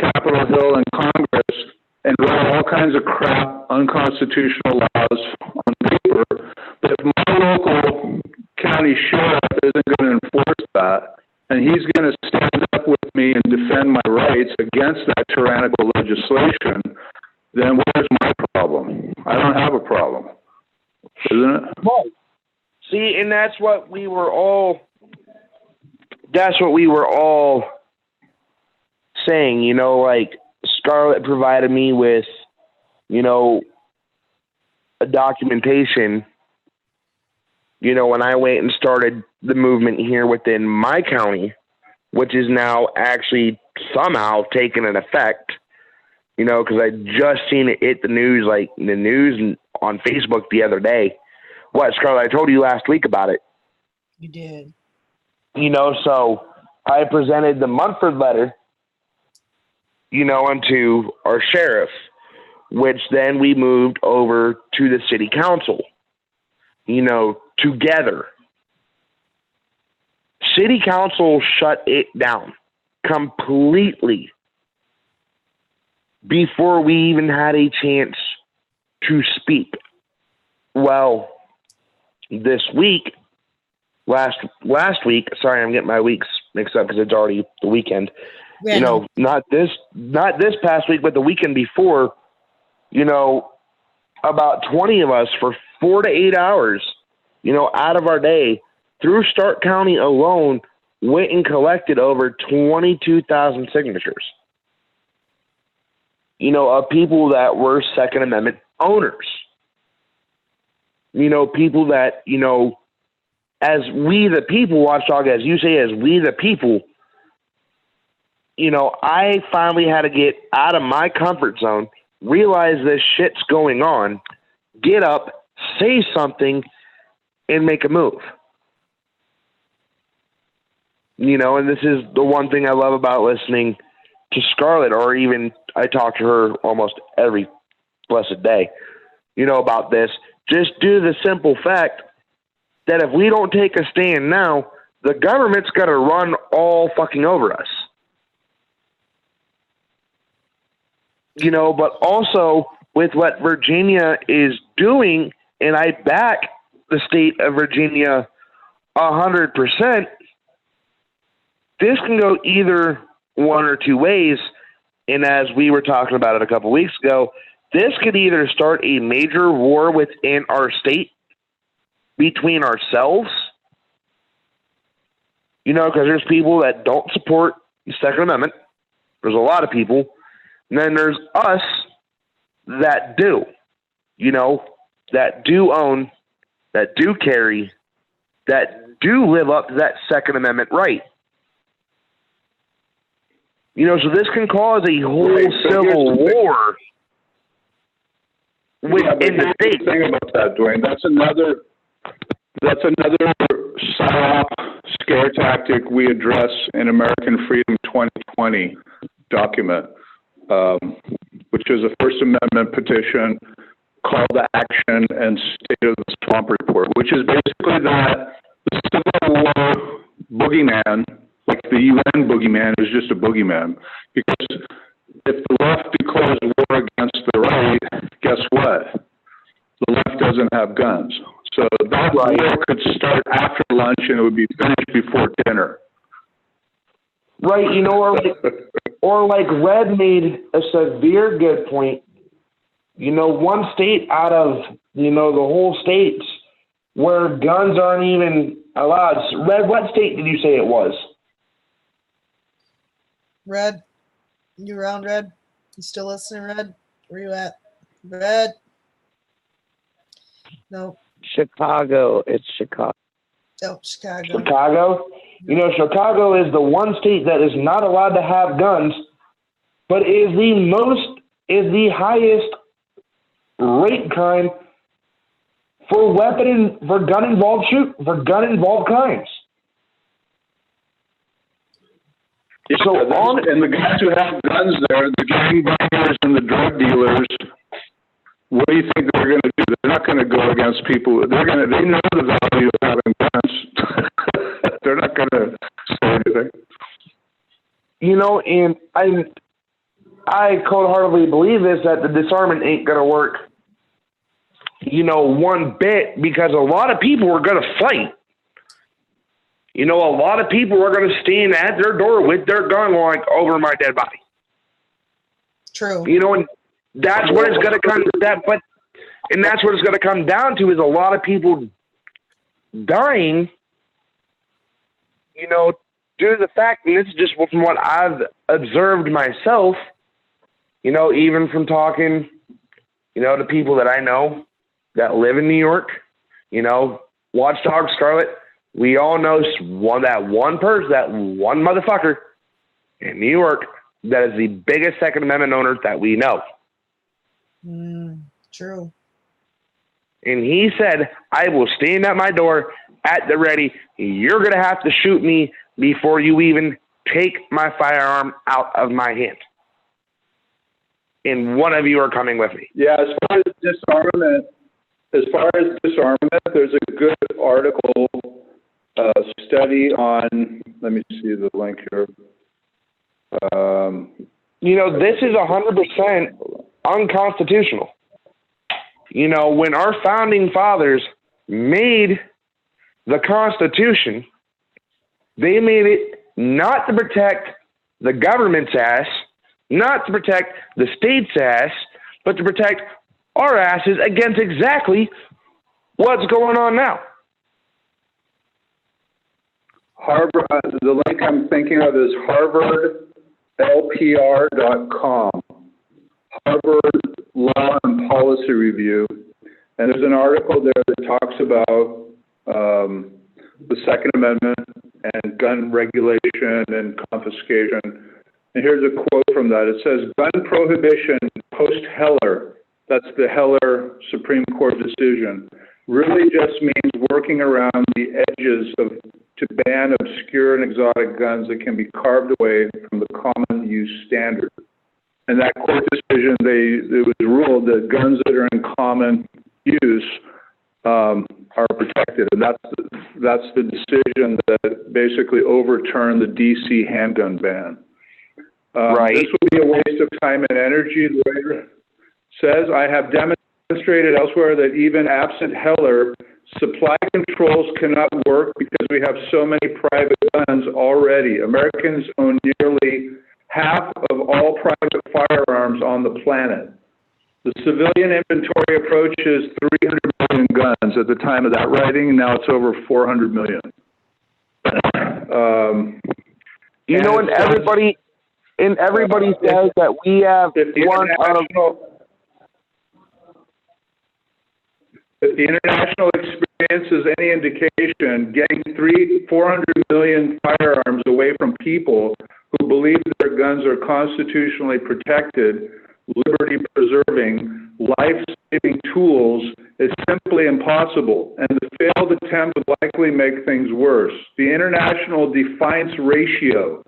Capitol Hill and Congress and write all kinds of crap, unconstitutional laws on paper. But if my local county sheriff isn't going to enforce that, and he's going to stand up with me and defend my rights against that tyrannical legislation, then where's my problem? I don't have a problem, isn't it? Well, see, and that's what we were all saying, like Scarlet provided me with, a documentation, when I went and started the movement here within my county, which is now actually somehow taking an effect, because I just seen it hit the news, and on Facebook the other day. What, Scarlet? I told you last week about it. You did. So I presented the Munford letter, unto our sheriff, which then we moved over to the city council, together. City council shut it down completely before we even had a chance to speak. Well, this week, last week, sorry, I'm getting my weeks mixed up because it's already the weekend. Yeah. Not this past week, but the weekend before, about 20 of us for 4 to 8 hours, out of our day through Stark County alone went and collected over 22,000 signatures, of people that were Second Amendment owners. People that, as we the people, Watchdog, as you say, as we the people, I finally had to get out of my comfort zone, realize this shit's going on, get up, say something, and make a move. And this is the one thing I love about listening to Scarlet, or even I talk to her almost every blessed day, about this, just due to the simple fact that if we don't take a stand now, the government's got to run all fucking over us. But also with what Virginia is doing, and I back the state of Virginia 100%, this can go either one or two ways. And as we were talking about it a couple weeks ago, this could either start a major war within our state between ourselves, because there's people that don't support the Second Amendment. There's a lot of people. And then there's us that do, that do own, that do carry, that do live up to that Second Amendment right. So this can cause a whole civil war within the state. Thing about that, Dwayne, that's another psyop scare tactic we address in American Freedom 2020 document, which is a First Amendment petition, call to action, and State of the Swamp report, which is basically that the Civil War boogeyman, like the UN boogeyman, is just a boogeyman. Because if the left declares war against the right, guess what? The left doesn't have guns. So that war could start after lunch and it would be finished before dinner. Right, or like Red made a severe good point. One state out of, the whole states where guns aren't even allowed. Red, what state did you say it was? Red, you around, Red? You still listening, Red? Where you at? Red? No. Chicago. It's Chicago. Oh, Chicago. Chicago? Chicago is the one state that is not allowed to have guns, but is the highest rate crime for gun involved crimes. Yeah, so and the guys who have guns there, the gangbangers and the drug dealers, what do you think they're going to do? They're not going to go against people. They know the value of having guns. They're not going to say anything. And I cold-heartedly believe this, that the disarmament ain't going to work, one bit, because a lot of people are going to fight. A lot of people are going to stand at their door with their gun like over my dead body. True. And that's what it's going to come and that's what it's going to come down to, is a lot of people dying, due to the fact, and this is just from what I've observed myself, even from talking, to people that I know that live in New York, Watchdog, Scarlet, we all know that one motherfucker in New York that is the biggest Second Amendment owner that we know. True. And he said, I will stand at my door at the ready. You're going to have to shoot me before you even take my firearm out of my hand. And one of you are coming with me. Yeah, as far as disarmament, there's a good article, study on, let me see the link here. This is 100% unconstitutional. When our founding fathers made the Constitution, they made it not to protect the government's ass, not to protect the state's ass, but to protect our asses against exactly what's going on now. Harvard, the link I'm thinking of is harvardlpr.com. Harvard Law and Policy Review. And there's an article there that talks about the Second Amendment and gun regulation and confiscation. And here's a quote from that. It says, gun prohibition post-Heller, that's the Heller Supreme Court decision, really just means working around the edges to ban obscure and exotic guns that can be carved away from the common use standard. And that court decision, it was ruled that guns that are in common use are protected, and that's the decision that basically overturned the DC handgun ban. Right. This would be a waste of time and energy, the writer says. I have demonstrated elsewhere that even absent Heller, supply controls cannot work because we have so many private guns already. Americans own nearly half of all private firearms on the planet. The civilian inventory approaches 300 million guns at the time of that writing. Now it's over 400 million. And everybody says that we have one of. If the international experience is any indication, getting 400 million firearms away from people who believe their guns are constitutionally protected, liberty-preserving, life-saving tools is simply impossible, and the failed attempt would likely make things worse. The international defiance ratio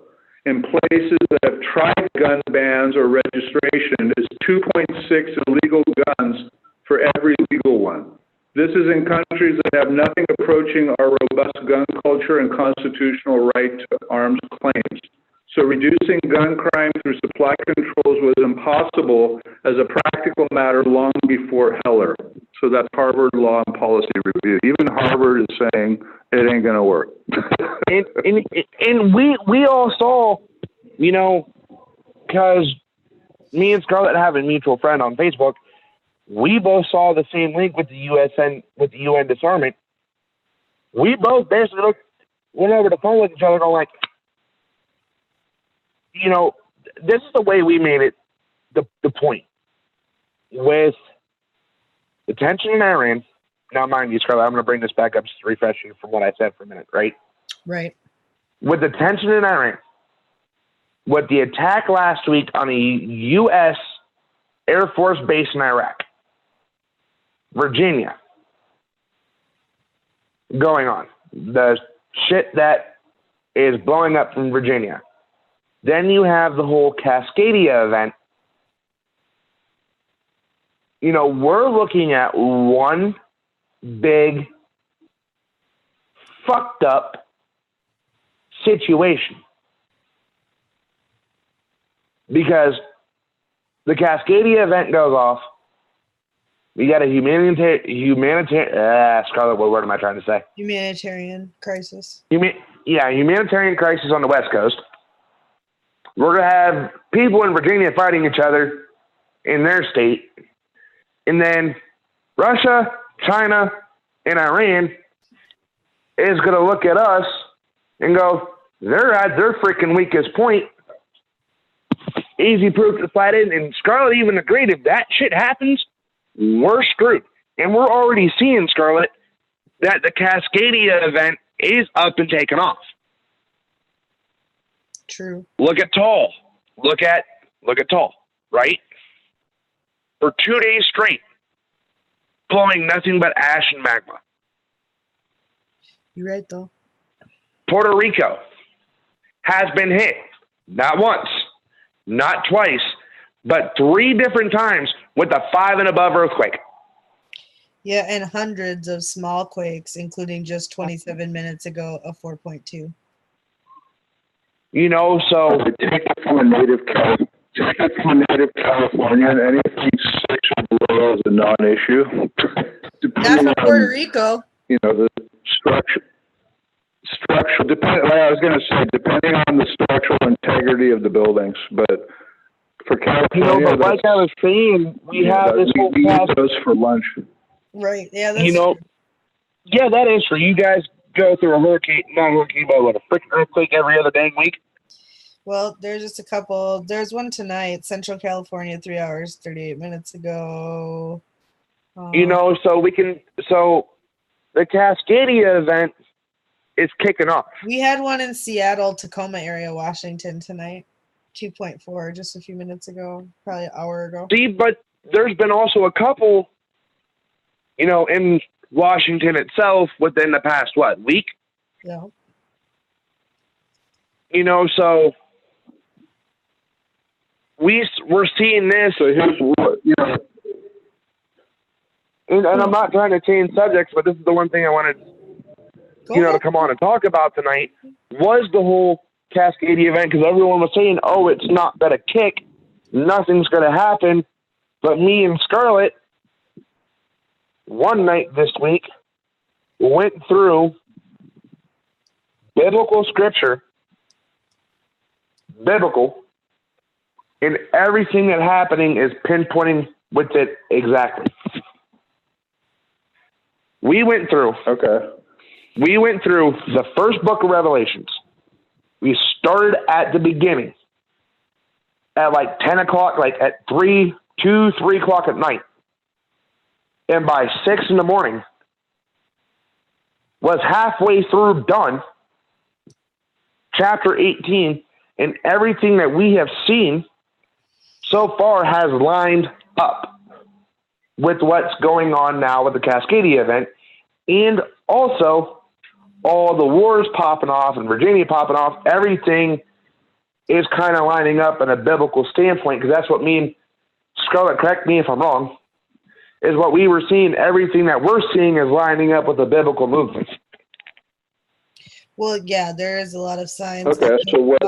in places that have tried gun bans or registration is 2.6 illegal guns for every legal one. This is in countries that have nothing approaching our robust gun culture and constitutional right to arms claims. So reducing gun crime through supply controls was impossible as a practical matter long before Heller. So that's Harvard Law and Policy Review. Even Harvard is saying it ain't going to work. and we all saw, because me and Scarlet have a mutual friend on Facebook, we both saw the same link with the UN disarmament. We both basically went over the phone with each other going like, this is the way we made it the point. With the tension in Iran, now mind you, Scarlett, I'm going to bring this back up just to refresh you from what I said for a minute, right? Right. With the tension in Iran, with the attack last week on a U.S. Air Force base in Iraq, Virginia, going on, the shit that is blowing up from Virginia. Then you have the whole Cascadia event. We're looking at one big fucked up situation. Because the Cascadia event goes off. We got a humanitarian, Scarlett, what word am I trying to say? Humanitarian crisis. Humanitarian crisis on the West Coast. We're going to have people in Virginia fighting each other in their state. And then Russia, China, and Iran is going to look at us and go, they're at their freaking weakest point. Easy proof to fight in. And Scarlett even agreed, if that shit happens, we're screwed. And we're already seeing, Scarlett, that the Cascadia event is up and taken off. True. Look at Tall. Look at Tall, right? For 2 days straight, blowing nothing but ash and magma. You're right, though. Puerto Rico has been hit, not once, not twice, but 3 different times with a 5 and above earthquake. Yeah, and hundreds of small quakes, including just 27 minutes ago, a 4.2. So take it from a native California, and anything 6 or below is a non-issue. Not for Puerto Rico. The structure. I was going to say, depending on the structural integrity of the buildings, but for California, but like I was saying, we have this whole we eat those for lunch. Right. Yeah. That's yeah, that is true. You guys go through a hurricane, but a freaking earthquake every other dang week. Well, there's just a couple. There's one tonight, Central California, 3 hours, 38 minutes ago. You know, so the Cascadia event is kicking off. We had one in Seattle, Tacoma area, Washington tonight. 2.4 just a few minutes ago, probably an hour ago. See, but there's been also a couple, you know, in Washington itself within the past, week? Yeah. You know, so we're seeing this. So here's what, you know. And I'm not trying to change subjects, but this is the one thing I wanted, to come on and talk about tonight, was the whole Cascadia event, because everyone was saying, oh, it's not going to kick, nothing's going to happen. But me and Scarlet, one night this week, went through biblical scripture, and everything that's happening is pinpointing with it exactly. We went through the first book of Revelations. We started at the beginning at like 10 o'clock, like at 3 o'clock at night. And by 6 in the morning, was halfway through done, chapter 18, and everything that we have seen so far has lined up with what's going on now with the Cascadia event, and also all the wars popping off and Virginia popping off. Everything is kind of lining up in a biblical standpoint, because that's what me and Scarlet, correct me if I'm wrong, is what we were seeing. Everything that we're seeing is lining up with the biblical movement. Well, yeah, there is a lot of signs. Okay, so what?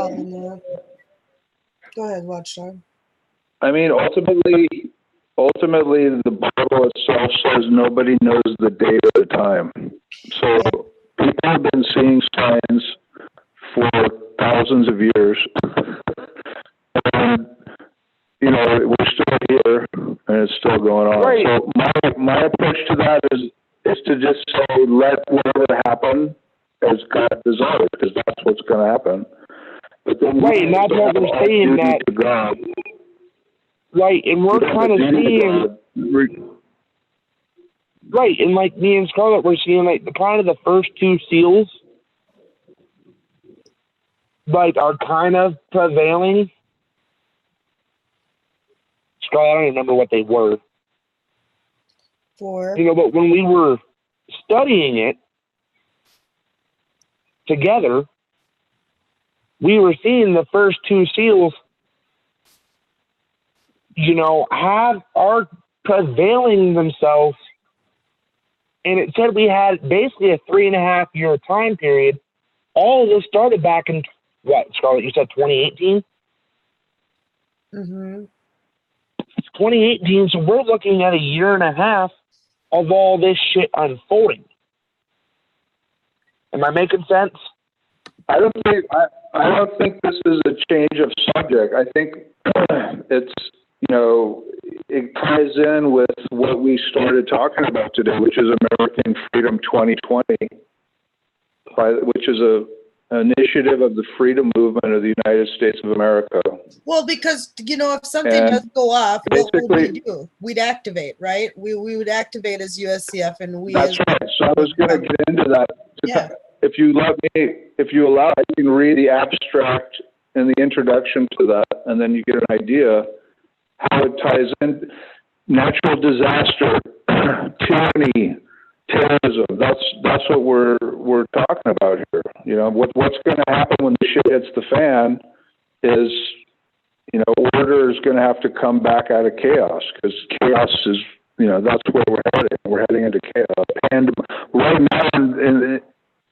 Go ahead, Watchdog. I mean, ultimately, the Bible itself says nobody knows the day or the time. So people have been seeing signs for thousands of years. And, you know, we're still here, and it's still going on. Right. So my approach to that is to just say, let whatever happen as God desires, because that's what's going to happen. But then right, and that's what we're saying, that. Right, and we're kind of seeing. Right, and like me and Scarlet, we're seeing like the first two seals, like, are kind of prevailing. Scarlet, I don't remember what they were. Four. You know, but when we were studying it together, we were seeing the first two seals, you know, are prevailing themselves. And it said we had basically a 3.5 year time period. All of this started back in, what, Scarlett, you said 2018? Mm-hmm. 2018, so we're looking at 1.5 years of all this shit unfolding. Am I making sense? I don't think this is a change of subject. I think it's, you know, it ties in with what we started talking about today, which is American Freedom 2020, which is an initiative of the freedom movement of the United States of America. Well, because, you know, if something does go off, what would we do? We'd activate, right? We would activate as USCF, and we. That's right. So I was going to get into that. Yeah. If you allow, I can read the abstract and the introduction to that, and then you get an idea how it ties in. Natural disaster, tyranny, terrorism. That's what we're talking about here. You know, what's going to happen when the shit hits the fan is, you know, order is going to have to come back out of chaos, because chaos is, you know, that's where we're heading. We're heading into chaos. And right now, in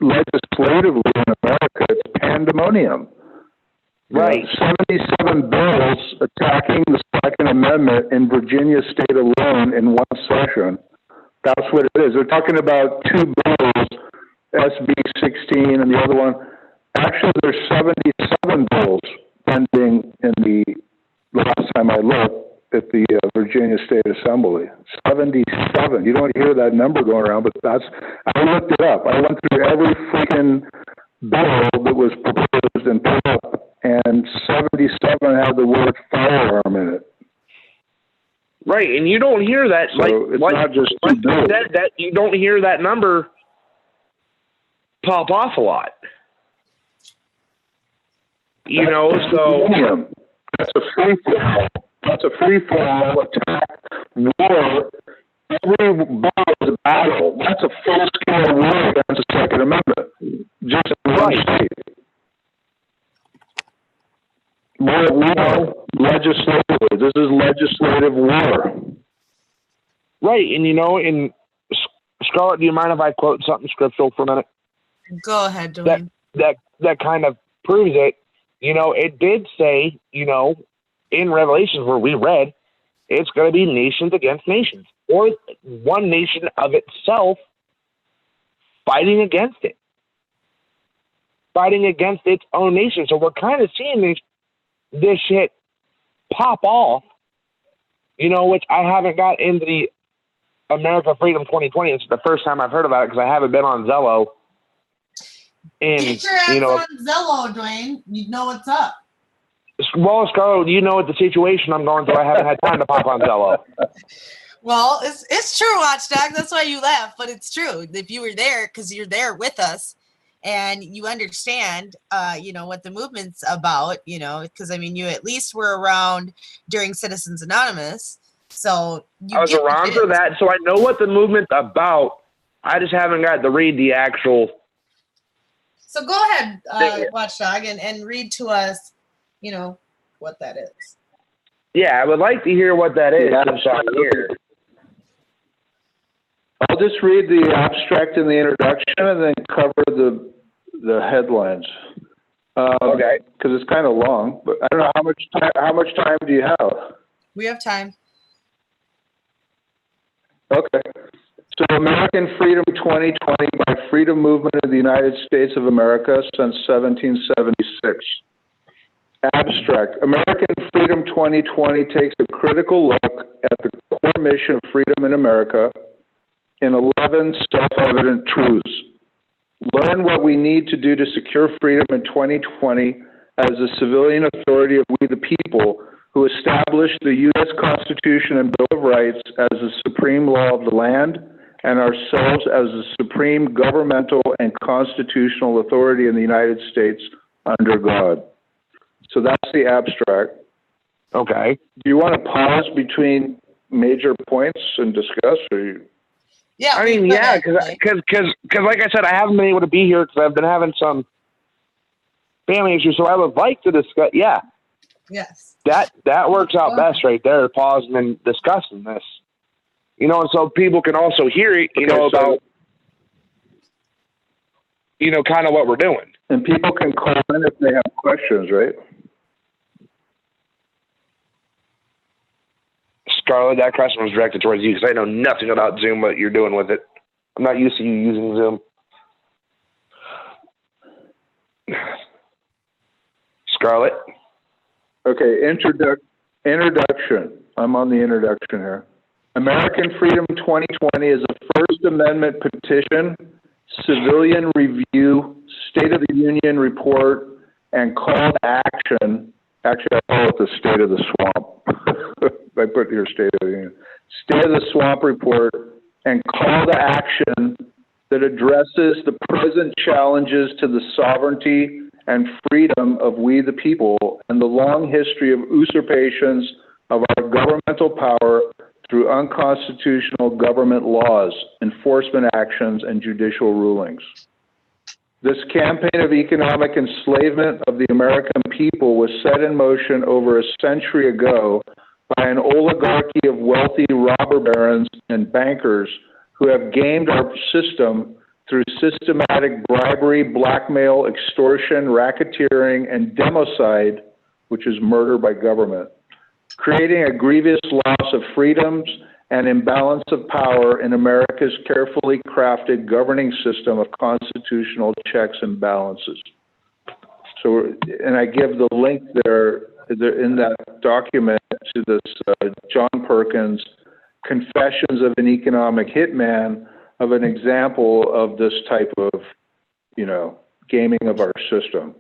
legislatively in America, it's pandemonium. Right. 77 bills attacking the Second Amendment in Virginia state alone in one session. That's what it is. They're talking about two bills, SB 16 and the other one. Actually, there's 77 bills pending in the last time I looked at the Virginia State Assembly. 77. You don't hear that number going around, but I looked it up. I went through every freaking bill that was proposed and put up, and 77 had the word firearm in it. Right, and you don't hear that. So it's not just that you don't hear that number pop off a lot. You know, so that's a free for all. That's a free for all attack. War. Every battle is a battle. That's a full scale war against the Second Amendment. Just in one state. War legislatively. This is legislative war. Right, and you know, in Scarlet, do you mind if I quote something scriptural for a minute? Go ahead, Dwayne. That kind of proves it. You know, it did say, you know, in Revelations where we read, it's going to be nations against nations, or one nation of itself fighting against it, fighting against its own nation. So we're kind of seeing this shit pop off, you know, which I haven't got into the America Freedom 2020. It's the first time I've heard about it because I haven't been on Zello. And, get your ass you know, on Zello, Dwayne. You know what's up. Well, Scarlet, you know what the situation I'm going through. I haven't had time to pop on Zello. Well, it's true, Watchdog. That's why you laugh, but it's true. If you were there, because you're there with us, and you understand, you know, what the movement's about, you know, because, I mean, you at least were around during Citizens Anonymous, so I was around for that, so I know what the movement's about. I just haven't got to read the actual... So go ahead, Watchdog, and read to us, you know, what that is. Yeah, I would like to hear what that is. I'll just read the abstract in the introduction and then cover the headlines. Okay. Because it's kind of long, but I don't know how much time do you have? We have time. Okay. So American Freedom 2020 by Freedom Movement of the United States of America since 1776. Abstract. American Freedom 2020 takes a critical look at the core mission of freedom in America in 11 self-evident truths. Learn what we need to do to secure freedom in 2020 as the civilian authority of we the people who established the U.S. Constitution and Bill of Rights as the supreme law of the land and ourselves as the supreme governmental and constitutional authority in the United States under God. So that's the abstract. Okay. Do you want to pause between major points and discuss? Or Yeah. I mean, yeah, because like I said, I haven't been able to be here because I've been having some family issues. So I would like to discuss. Yeah. Yes. That works out best right there, pausing and discussing this. You know, and so people can also hear it, you know, about, you know, kind of what we're doing. And people can call in if they have questions, right? Scarlet, that question was directed towards you because I know nothing about Zoom, what you're doing with it. I'm not used to you using Zoom. Scarlet? Okay, introduction. I'm on the introduction here. American Freedom 2020 is a First Amendment petition, civilian review, State of the Union report, and call to action. Actually, I call it the State of the Swamp. I put here State of the Union. State of the Swamp report and call to action that addresses the present challenges to the sovereignty and freedom of we the people and the long history of usurpations of our governmental power through unconstitutional government laws, enforcement actions, and judicial rulings. This campaign of economic enslavement of the American people was set in motion over a century ago by an oligarchy of wealthy robber barons and bankers who have gamed our system through systematic bribery, blackmail, extortion, racketeering, and democide, which is murder by government, creating a grievous loss of freedoms and imbalance of power in America's carefully crafted governing system of constitutional checks and balances. So, and I give the link there in that document to this John Perkins, Confessions of an Economic Hitman, of an example of this type of, you know, gaming of our system.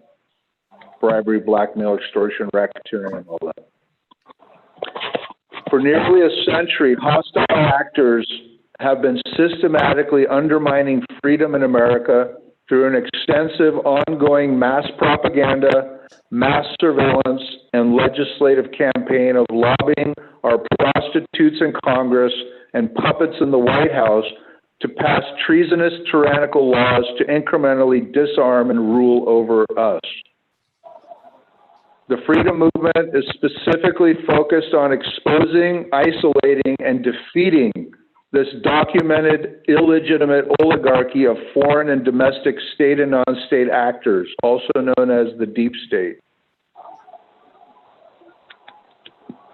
Bribery, blackmail, extortion, racketeering, and all that. For nearly a century, hostile actors have been systematically undermining freedom in America through an extensive ongoing mass propaganda, mass surveillance, and legislative campaign of lobbying our prostitutes in Congress and puppets in the White House to pass treasonous, tyrannical laws to incrementally disarm and rule over us. The freedom movement is specifically focused on exposing, isolating, and defeating this documented illegitimate oligarchy of foreign and domestic state and non-state actors, also known as the deep state.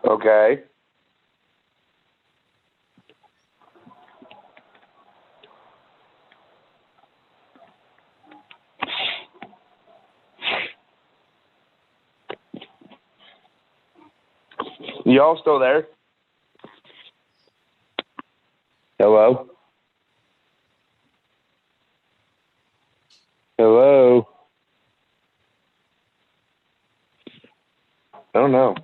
Okay. Y'all still there? Hello? Hello? I don't know.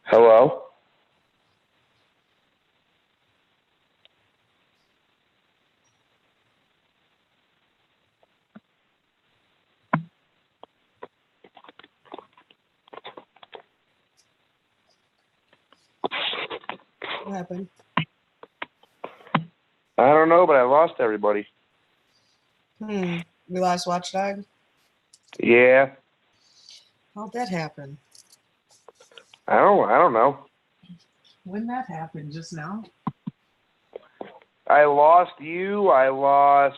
Hello? What happened? I don't know, but I lost everybody. We lost Watchdog? Yeah. How'd that happen? I don't know. When that happened just now? I lost you. I lost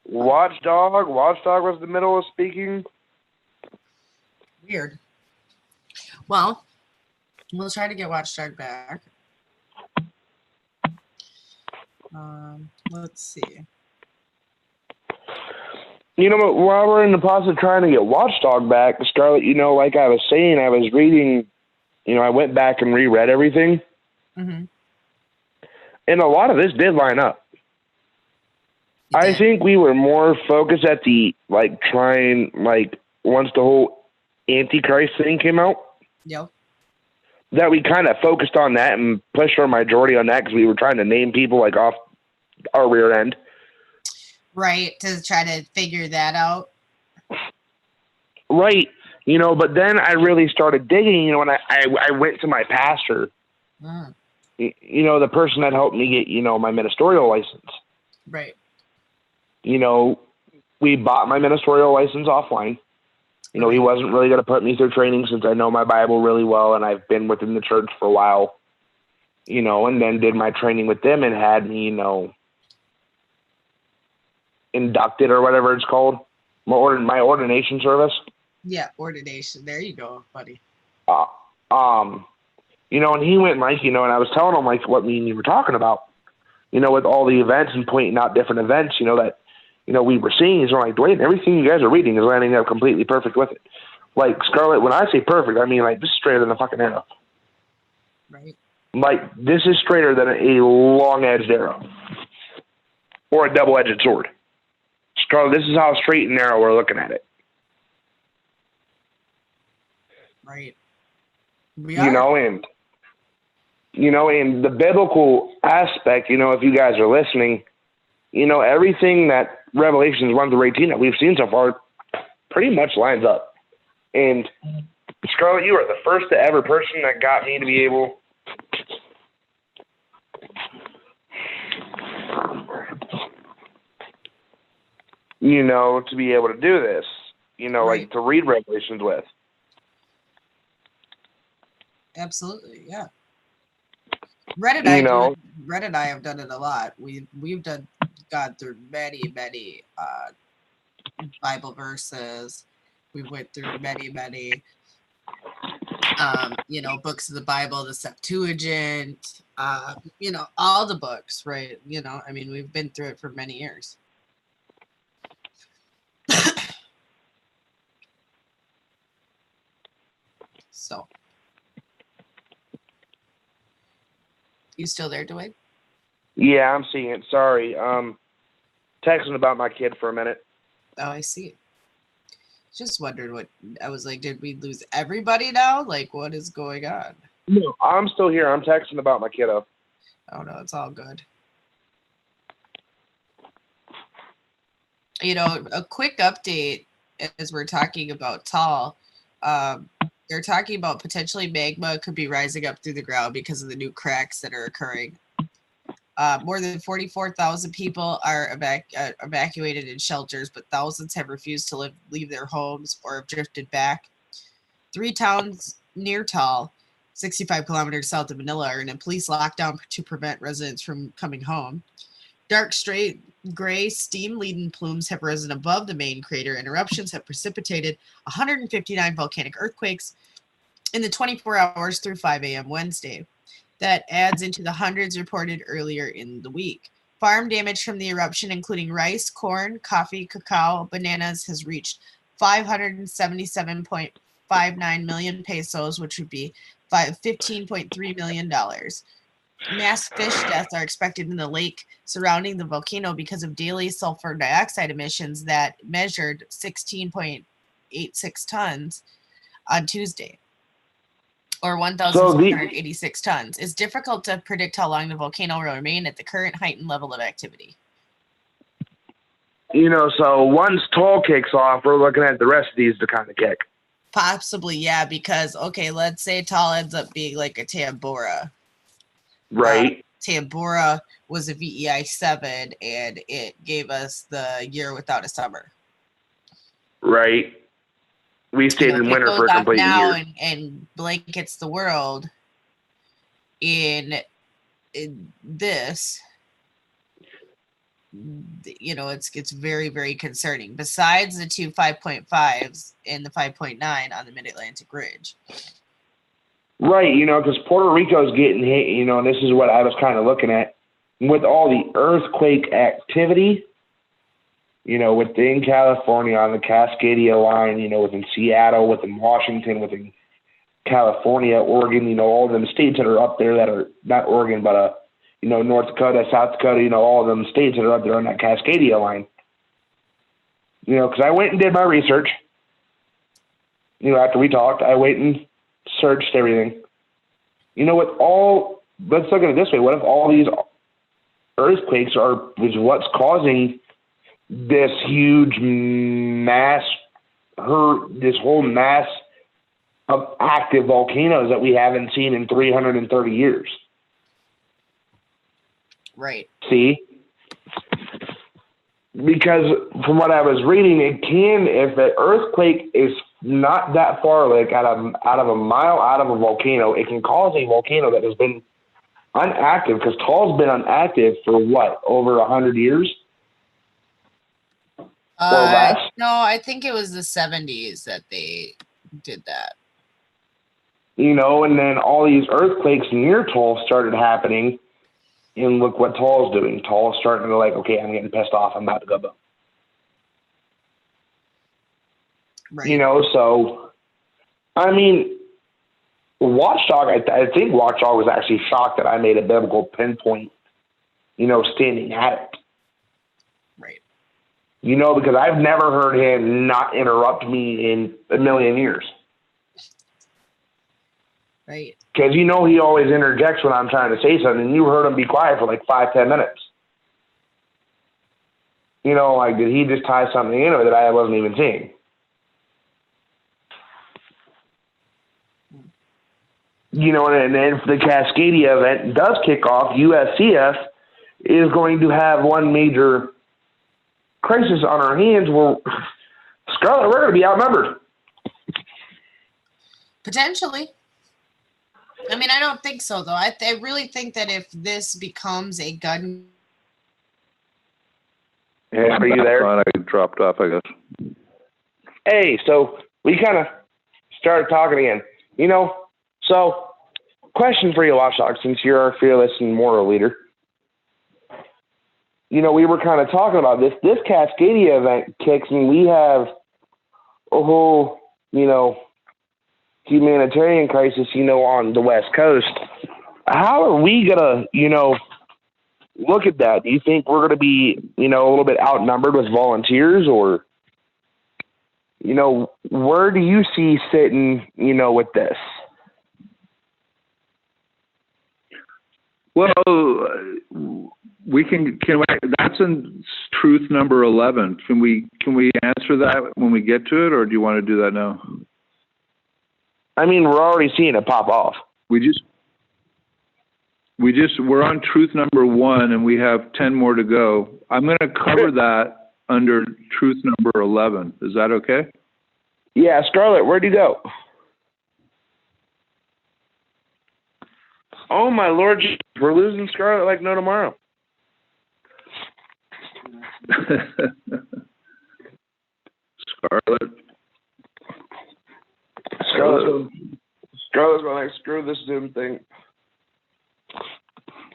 Watchdog. Watchdog was in the middle of speaking. Weird. Well, we'll try to get Watchdog back. Let's see. You know, but while we're in the process of trying to get Watchdog back, Scarlet, you know, like I was saying, I was reading, you know, I went back and reread everything. Mm-hmm. And a lot of this did line up. I think we were more focused at the, like, trying, like, once the whole Antichrist thing came out. Yep. That we kind of focused on that and pushed our majority on that because we were trying to name people, like, off our rear end. Right, to try to figure that out. Right. You know, but then I really started digging, you know, and I went to my pastor, you know, the person that helped me get, you know, my ministerial license. Right. You know, we bought my ministerial license offline. You know, he wasn't really going to put me through training since I know my Bible really well and I've been within the church for a while, you know, and then did my training with them and had me, you know, inducted or whatever it's called, my ordination service. Yeah, ordination. There you go, buddy. You know, and he went like, you know, and I was telling him like what me and you were talking about, you know, with all the events and pointing out different events, you know, that, you know, we were seeing. He's like, Dwayne, everything you guys are reading is lining up completely perfect with it. Like, Scarlet, when I say perfect, I mean like this is straighter than a fucking arrow. Right. Like, this is straighter than a long-edged arrow or a double-edged sword. Scarlet, this is how straight and narrow we're looking at it. Right. You know, and the biblical aspect, you know, if you guys are listening, you know, everything that Revelations 1-18 that we've seen so far pretty much lines up. And Scarlet, you are the first ever person that got me to be able you know, to be able to do this. like to read regulations with. Absolutely, yeah. Red and I have done it a lot. We've gone through many Bible verses. We went through many books of the Bible, the Septuagint, all the books, right? I mean, we've been through it for many years. So, you still there, Dwayne? Yeah, I'm seeing it. Sorry. Texting about my kid for a minute. Oh, I see. Just wondered what I was like. Did we lose everybody now? Like, what is going on? No, I'm still here. I'm texting about my kiddo. Oh no, it's all good. A quick update as we're talking about tall. They're talking about potentially magma could be rising up through the ground because of the new cracks that are occurring. More than 44,000 people are evacuated in shelters, but thousands have refused to leave their homes or have drifted back. 3 towns near Tall, 65 kilometers south of Manila, are in a police lockdown to prevent residents from coming home. Dark, straight, gray, steam-laden plumes have risen above the main crater, and eruptions have precipitated 159 volcanic earthquakes in the 24 hours through 5 a.m. Wednesday. That adds into the hundreds reported earlier in the week. Farm damage from the eruption, including rice, corn, coffee, cacao, bananas, has reached 577.59 million pesos, which would be $15.3 million. Mass fish deaths are expected in the lake surrounding the volcano because of daily sulfur dioxide emissions that measured 16.86 tons on Tuesday, or 1,686 tons. It's difficult to predict how long the volcano will remain at the current heightened level of activity. So once Tall kicks off, we're looking at the rest of these to kind of kick. Possibly, yeah, because, let's say Tall ends up being like a Tambora. Right. Tambora was a VEI 7, and it gave us the year without a summer. Right. We stayed in winter for a complete year. And blankets the world in this, it's very, very concerning. Besides the 2 5.5s and the 5.9 on the Mid-Atlantic Ridge. Right, because Puerto Rico's getting hit, and this is what I was kind of looking at. With all the earthquake activity, within California on the Cascadia line, within Seattle, within Washington, within California, Oregon, all of them states that are up there that are not Oregon, but, North Dakota, South Dakota, all of them states that are up there on that Cascadia line. Because I went and did my research. After we talked, I went and searched everything. Let's look at it this way. What if all these earthquakes is what's causing this huge this whole mass of active volcanoes that we haven't seen in 330 years? Right. See? Because from what I was reading, if an earthquake is not that far, like out of a mile out of a volcano, it can cause a volcano that has been inactive, because Tall's been inactive for over 100 years? No, I think it was the 70s that they did that. And then all these earthquakes near Tall started happening, and look what Tall's doing. Tall's starting to okay, I'm getting pissed off. I'm about to go boom. Right. So, I mean, Watchdog, I think Watchdog was actually shocked that I made a biblical pinpoint, standing at it. Right. Because I've never heard him not interrupt me in a million years. Right. Because he always interjects when I'm trying to say something, and you heard him be quiet for 5-10 minutes. Did he just tie something in that I wasn't even seeing? And then if the Cascadia event does kick off, USCF is going to have one major crisis on our hands where Scarlet, we're going to be outnumbered. Potentially. I mean, I don't think so, though. I really think that if this becomes a gun... Yeah, are you there? I dropped off, I guess. Hey, so we kind of started talking again. You know, so question for you, Watchdog, since you're our fearless and moral leader. You know, we were kind of talking about this. This Cascadia event kicks, and we have a whole, you know, humanitarian crisis, you know, on the West Coast. How are we going to, you know, look at that? Do you think we're going to be, you know, a little bit outnumbered with volunteers, or, you know, where do you see sitting, you know, with this? Well, we can that's in truth number 11. Can we answer that when we get to it, or do you want to do that now? I mean, we're already seeing it pop off. We're on truth number 1, and we have 10 more to go. I'm going to cover that under truth number 11. Is that okay? Yeah, Scarlet, where'd you go? Oh my Lord, we're losing Scarlet like no tomorrow. Scarlet's going like, screw this Zoom thing.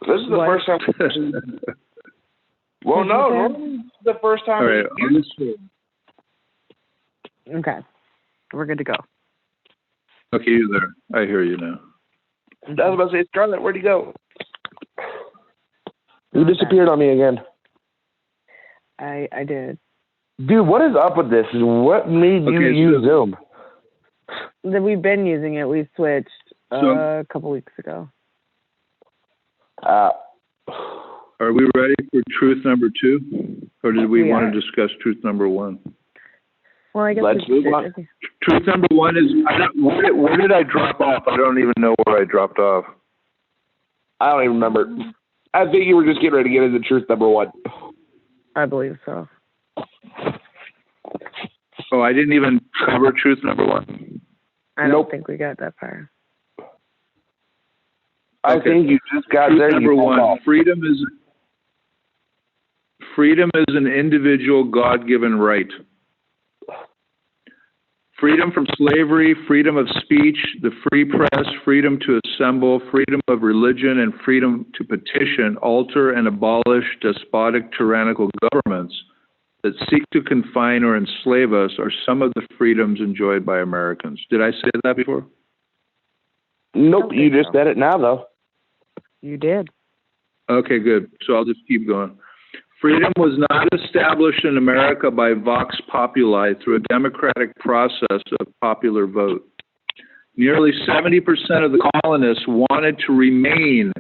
This is the first time. Well, no, this is the first time. All right. Okay. We're good to go. Okay, you're there. I hear you now. I was about to say, Scarlet, where'd you go? You disappeared on me again. I did. Dude, what is up with this? What made you use Zoom? We've been using it. We switched a couple weeks ago. Are we ready for truth number 2? Or did we want to discuss truth number 1? Well, I guess let's move on. Truth number 1 is, where did I drop off? I don't even know where I dropped off. I don't even remember. I think you were just getting ready to get into truth number 1. I believe so. Oh, I didn't even cover truth number 1? I don't think we got that far. I think you just got truth there. Number 1, freedom is an individual God-given right. Freedom from slavery, freedom of speech, the free press, freedom to assemble, freedom of religion, and freedom to petition, alter, and abolish despotic, tyrannical governments that seek to confine or enslave us are some of the freedoms enjoyed by Americans. Did I say that before? Nope, you just said it now, though. You did. Okay, good. So I'll just keep going. Freedom was not established in America by vox populi through a democratic process of popular vote. Nearly 70% of the colonists wanted to remain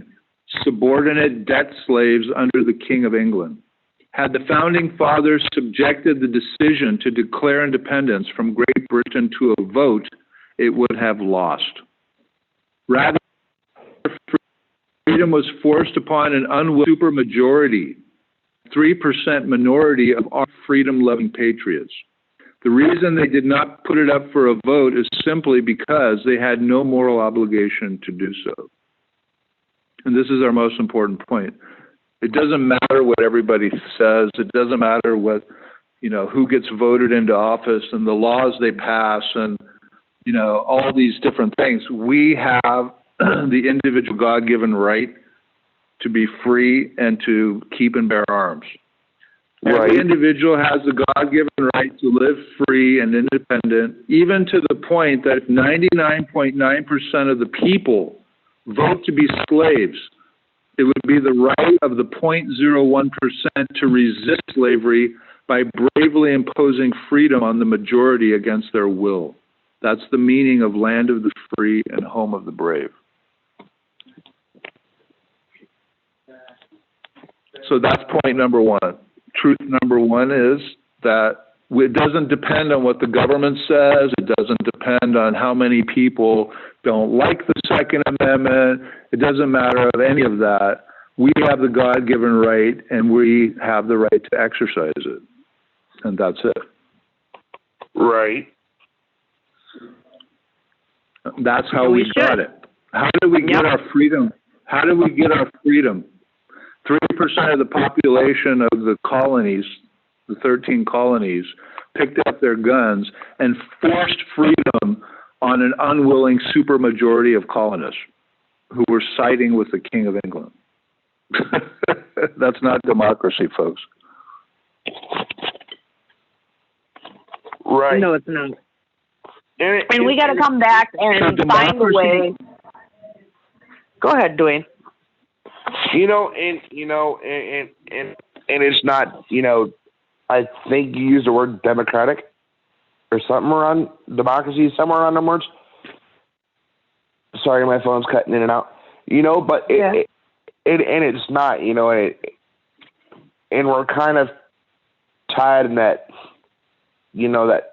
subordinate debt slaves under the King of England. Had the Founding Fathers subjected the decision to declare independence from Great Britain to a vote, it would have lost. Rather, freedom was forced upon an unwilling supermajority, 3% minority of our freedom-loving patriots. The reason they did not put it up for a vote is simply because they had no moral obligation to do so. And this is our most important point. It doesn't matter what everybody says. It doesn't matter what, who gets voted into office and the laws they pass and, all these different things. We have the individual God-given right to be free and to keep and bear arms. Right. Every individual has the God-given right to live free and independent, even to the point that if 99.9% of the people vote to be slaves, it would be the right of the 0.01% to resist slavery by bravely imposing freedom on the majority against their will. That's the meaning of land of the free and home of the brave. So that's point number 1. Truth number 1 is that it doesn't depend on what the government says. It doesn't depend on how many people don't like the Second Amendment. It doesn't matter of any of that. We have the God-given right, and we have the right to exercise it. And that's it. Right. That's how we got it. How did we get our freedom? How did we get our freedom? 3% of the population of the colonies, the 13 colonies, picked up their guns and forced freedom on an unwilling supermajority of colonists who were siding with the King of England. That's not democracy, folks. Right. No, it's not. And we got to come back and find a way. Go ahead, Dwayne. And it's not, I think you used the word democratic or something around democracy, somewhere around them words. Sorry, my phone's cutting in and out. But it's not, and we're kind of tied in that, that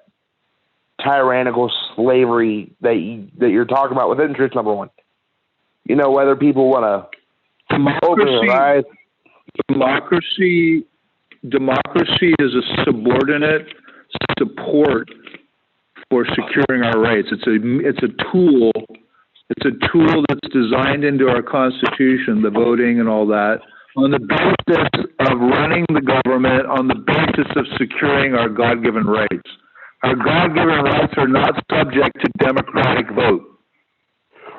tyrannical slavery that you're talking about with interest, number one. Whether people want to open their eyes. Democracy is a subordinate support for securing our rights. It's a tool. It's a tool that's designed into our Constitution, the voting and all that, on the basis of running the government, on the basis of securing our God-given rights. Our God-given rights are not subject to democratic vote.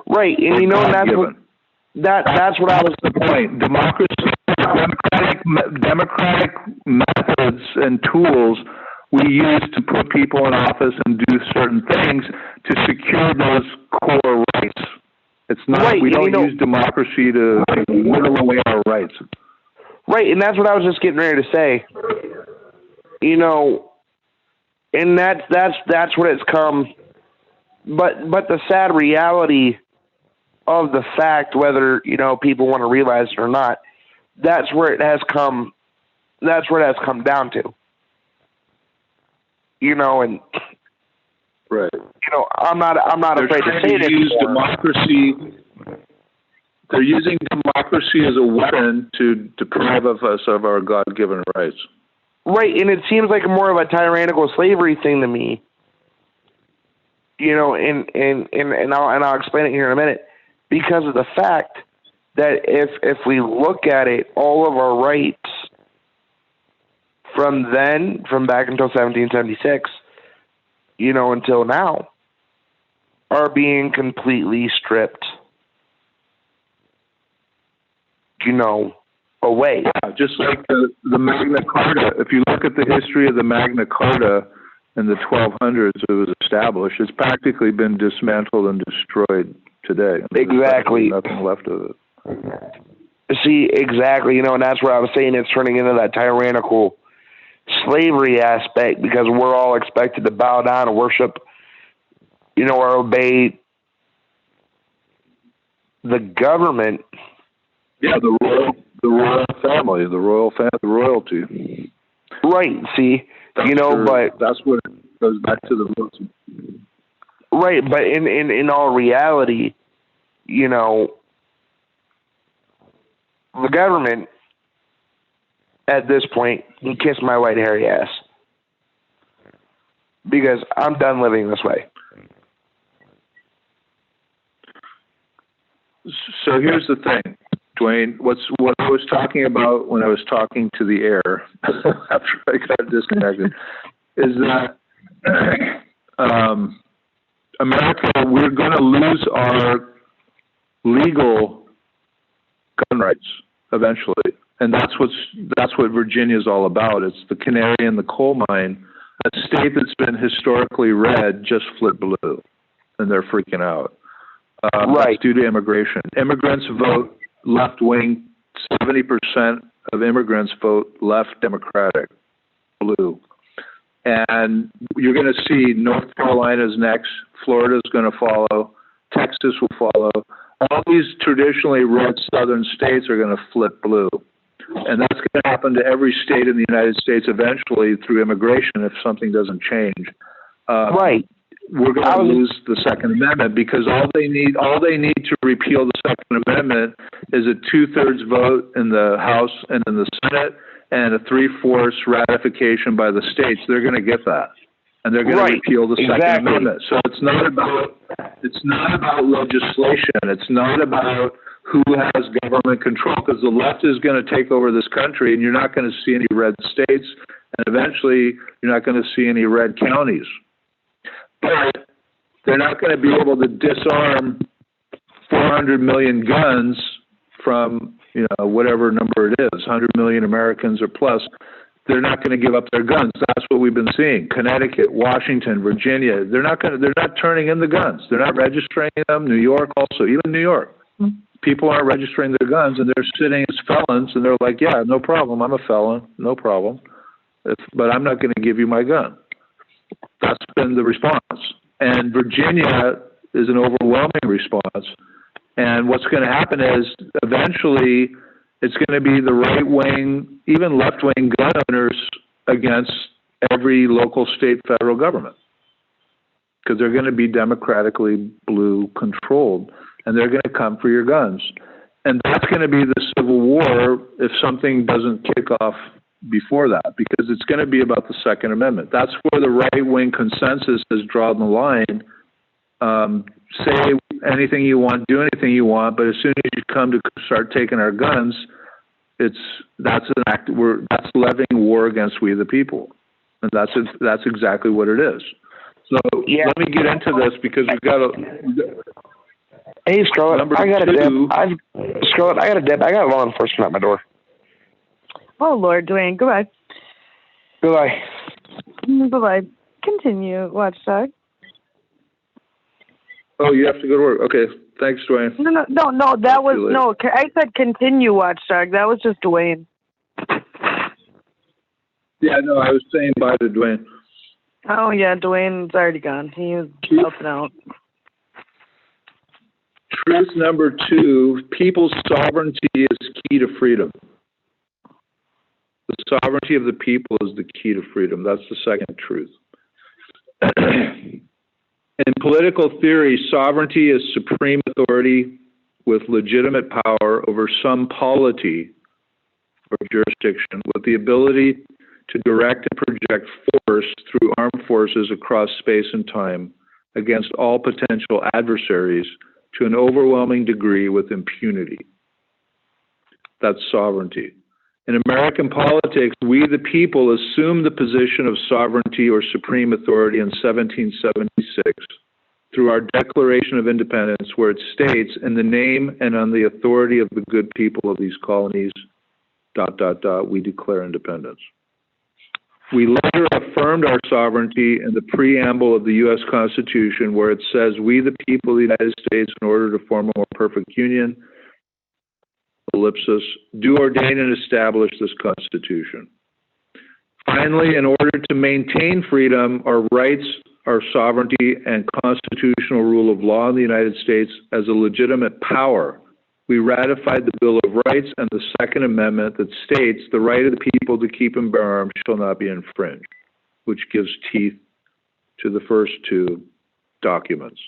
Right, and that's what I was the point. Democratic methods and tools we use to put people in office and do certain things to secure those core rights. It's not. Right, we don't use democracy to whittle away our rights. Right, and that's what I was just getting ready to say. And that's what it's come. But the sad reality of the fact, whether people want to realize it or not, that's where it has come. That's where it has come down to. And right. I'm not afraid to say this. They're using democracy as a weapon to deprive us of our God-given rights. Right, and it seems like more of a tyrannical slavery thing to me. And I'll explain it here in a minute. Because of the fact that if we look at it, all of our rights from back until 1776, until now, are being completely stripped, away. Yeah, just like the Magna Carta. If you look at the history of the Magna Carta in the 1200s, it was established. It's practically been dismantled and destroyed today. Exactly. There's nothing left of it. See, exactly, and that's where I was saying it's turning into that tyrannical slavery aspect, because we're all expected to bow down and worship, or obey the government. Yeah, the royal family, the royalty. Right. See, but that's what it goes back to the roots. Right, but in all reality, the government at this point can kiss my white hairy ass, because I'm done living this way. So here's the thing, Dwayne. What I was talking about when I was talking to the air after I got disconnected is that America, we're going to lose our legal gun rights eventually, and that's what Virginia's all about. It's the canary in the coal mine. A state that's been historically red just flipped blue, and they're freaking out. Right. That's due to immigration. Immigrants vote left wing. 70% of immigrants vote left Democratic, blue. And you're going to see North Carolina's next, Florida's going to follow, Texas will follow. All these traditionally red southern states are going to flip blue. And that's going to happen to every state in the United States eventually through immigration if something doesn't change. Right. We're going to lose the Second Amendment, because all they need to repeal the Second Amendment is a 2/3 vote in the House and in the Senate, and a 3/4 ratification by the states. They're going to get that. and they're going to repeal the Second Exactly. Amendment. So it's not about legislation. It's not about who has government control, because the left is going to take over this country, and you're not going to see any red states, and eventually you're not going to see any red counties. But they're not going to be able to disarm 400 million guns from, whatever number it is, 100 million Americans or plus. They're not going to give up their guns. That's what we've been seeing. Connecticut, Washington, Virginia. They're not turning in the guns. They're not registering them. New York also, even New York. People aren't registering their guns, and they're sitting as felons, and they're like, yeah, no problem. I'm a felon. No problem. But I'm not going to give you my gun. That's been the response. And Virginia is an overwhelming response. And what's going to happen is eventually it's going to be the right-wing, even left-wing gun owners against every local, state, federal government, because they're going to be democratically blue controlled, and they're going to come for your guns. And that's going to be the Civil War if something doesn't kick off before that, because it's going to be about the Second Amendment. That's where the right-wing consensus has drawn the line. Say anything you want, do anything you want, but as soon as you come to start taking our guns, that's levying war against we the people, and that's exactly what it is. So let me get into this, because we've got Hey, Scarlet, I got a dip. I got law enforcement at my door. Oh, Lord, Dwayne, goodbye. Goodbye. Bye-bye. Continue, watchdog. Oh, you have to go to work. Okay, thanks, Dwayne. No, that was, no, I said continue, watchdog. That was just Dwayne. Yeah, no, I was saying bye to Dwayne. Oh, yeah, Dwayne's already gone. He was helping out. Truth number 2, people's sovereignty is key to freedom. The sovereignty of the people is the key to freedom. That's the second truth. In political theory, sovereignty is supreme authority with legitimate power over some polity or jurisdiction, with the ability to direct and project force through armed forces across space and time against all potential adversaries to an overwhelming degree with impunity. That's sovereignty. In American politics, we the people assumed the position of sovereignty or supreme authority in 1776 through our Declaration of Independence, where it states, in the name and on the authority of the good people of these colonies, ... we declare independence. We later affirmed our sovereignty in the preamble of the U.S. Constitution, where it says, we the people of the United States, in order to form a more perfect union, ellipsis, do ordain and establish this Constitution. Finally, in order to maintain freedom, our rights, our sovereignty, and constitutional rule of law in the United States as a legitimate power, we ratified the Bill of Rights and the Second Amendment that states the right of the people to keep and bear arms shall not be infringed, which gives teeth to the first two documents.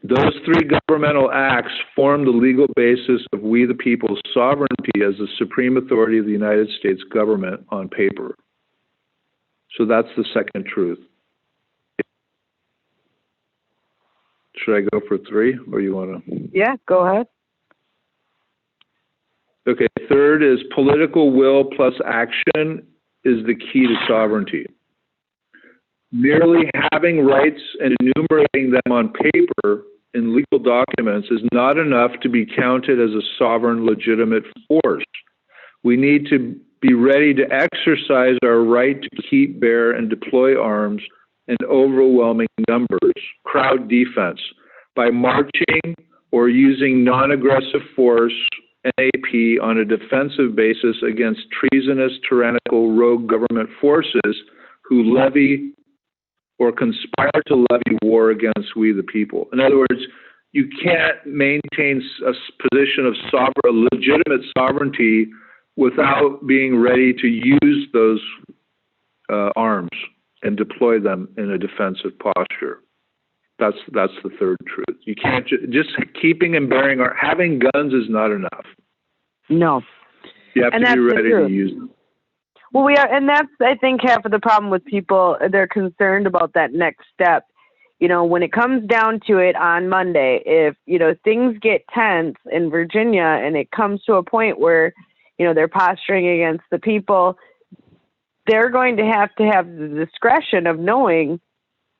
Those three governmental acts form the legal basis of we the people's sovereignty as the supreme authority of the United States government on paper. So that's the second truth. Should I go for 3, or you want to? Yeah, go ahead. Okay, third is political will plus action is the key to sovereignty. Merely having rights and enumerating them on paper in legal documents is not enough to be counted as a sovereign legitimate force. We need to be ready to exercise our right to keep, bear, and deploy arms in overwhelming numbers, crowd defense, by marching or using non-aggressive force, NAP, on a defensive basis against treasonous, tyrannical, rogue government forces who levy or conspire to levy war against we the people. In other words, you can't maintain a position of legitimate sovereignty without being ready to use those arms and deploy them in a defensive posture. That's the third truth. You can't just keeping and bearing or having guns is not enough. No. You have to be ready to use them. Well, we are, and that's, I think, half of the problem with people. They're concerned about that next step. You know, when it comes down to it on Monday, if, you know, things get tense in Virginia and it comes to a point where, you know, they're posturing against the people, they're going to have the discretion of knowing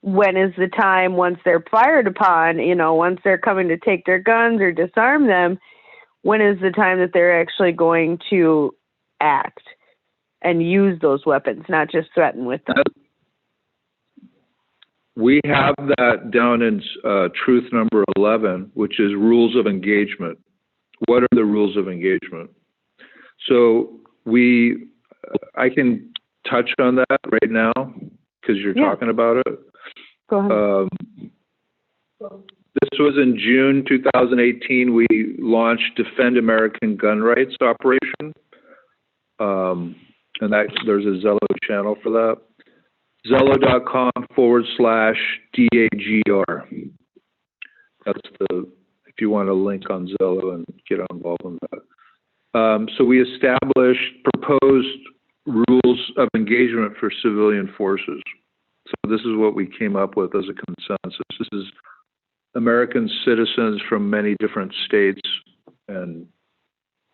when is the time, once they're fired upon, you know, once they're coming to take their guns or disarm them, when is the time that they're actually going to act and use those weapons, not just threaten with them. We have that down in truth number 11, which is rules of engagement. What are the rules of engagement? So I can touch on that right now because you're talking about it. Go ahead. This was in June 2018. We launched Defend American Gun Rights Operation. And there's a Zello channel for that. Zello.com/DAGR. That's if you want a link on Zello and get involved in that. So we established proposed rules of engagement for civilian forces. So this is what we came up with as a consensus. This is American citizens from many different states, and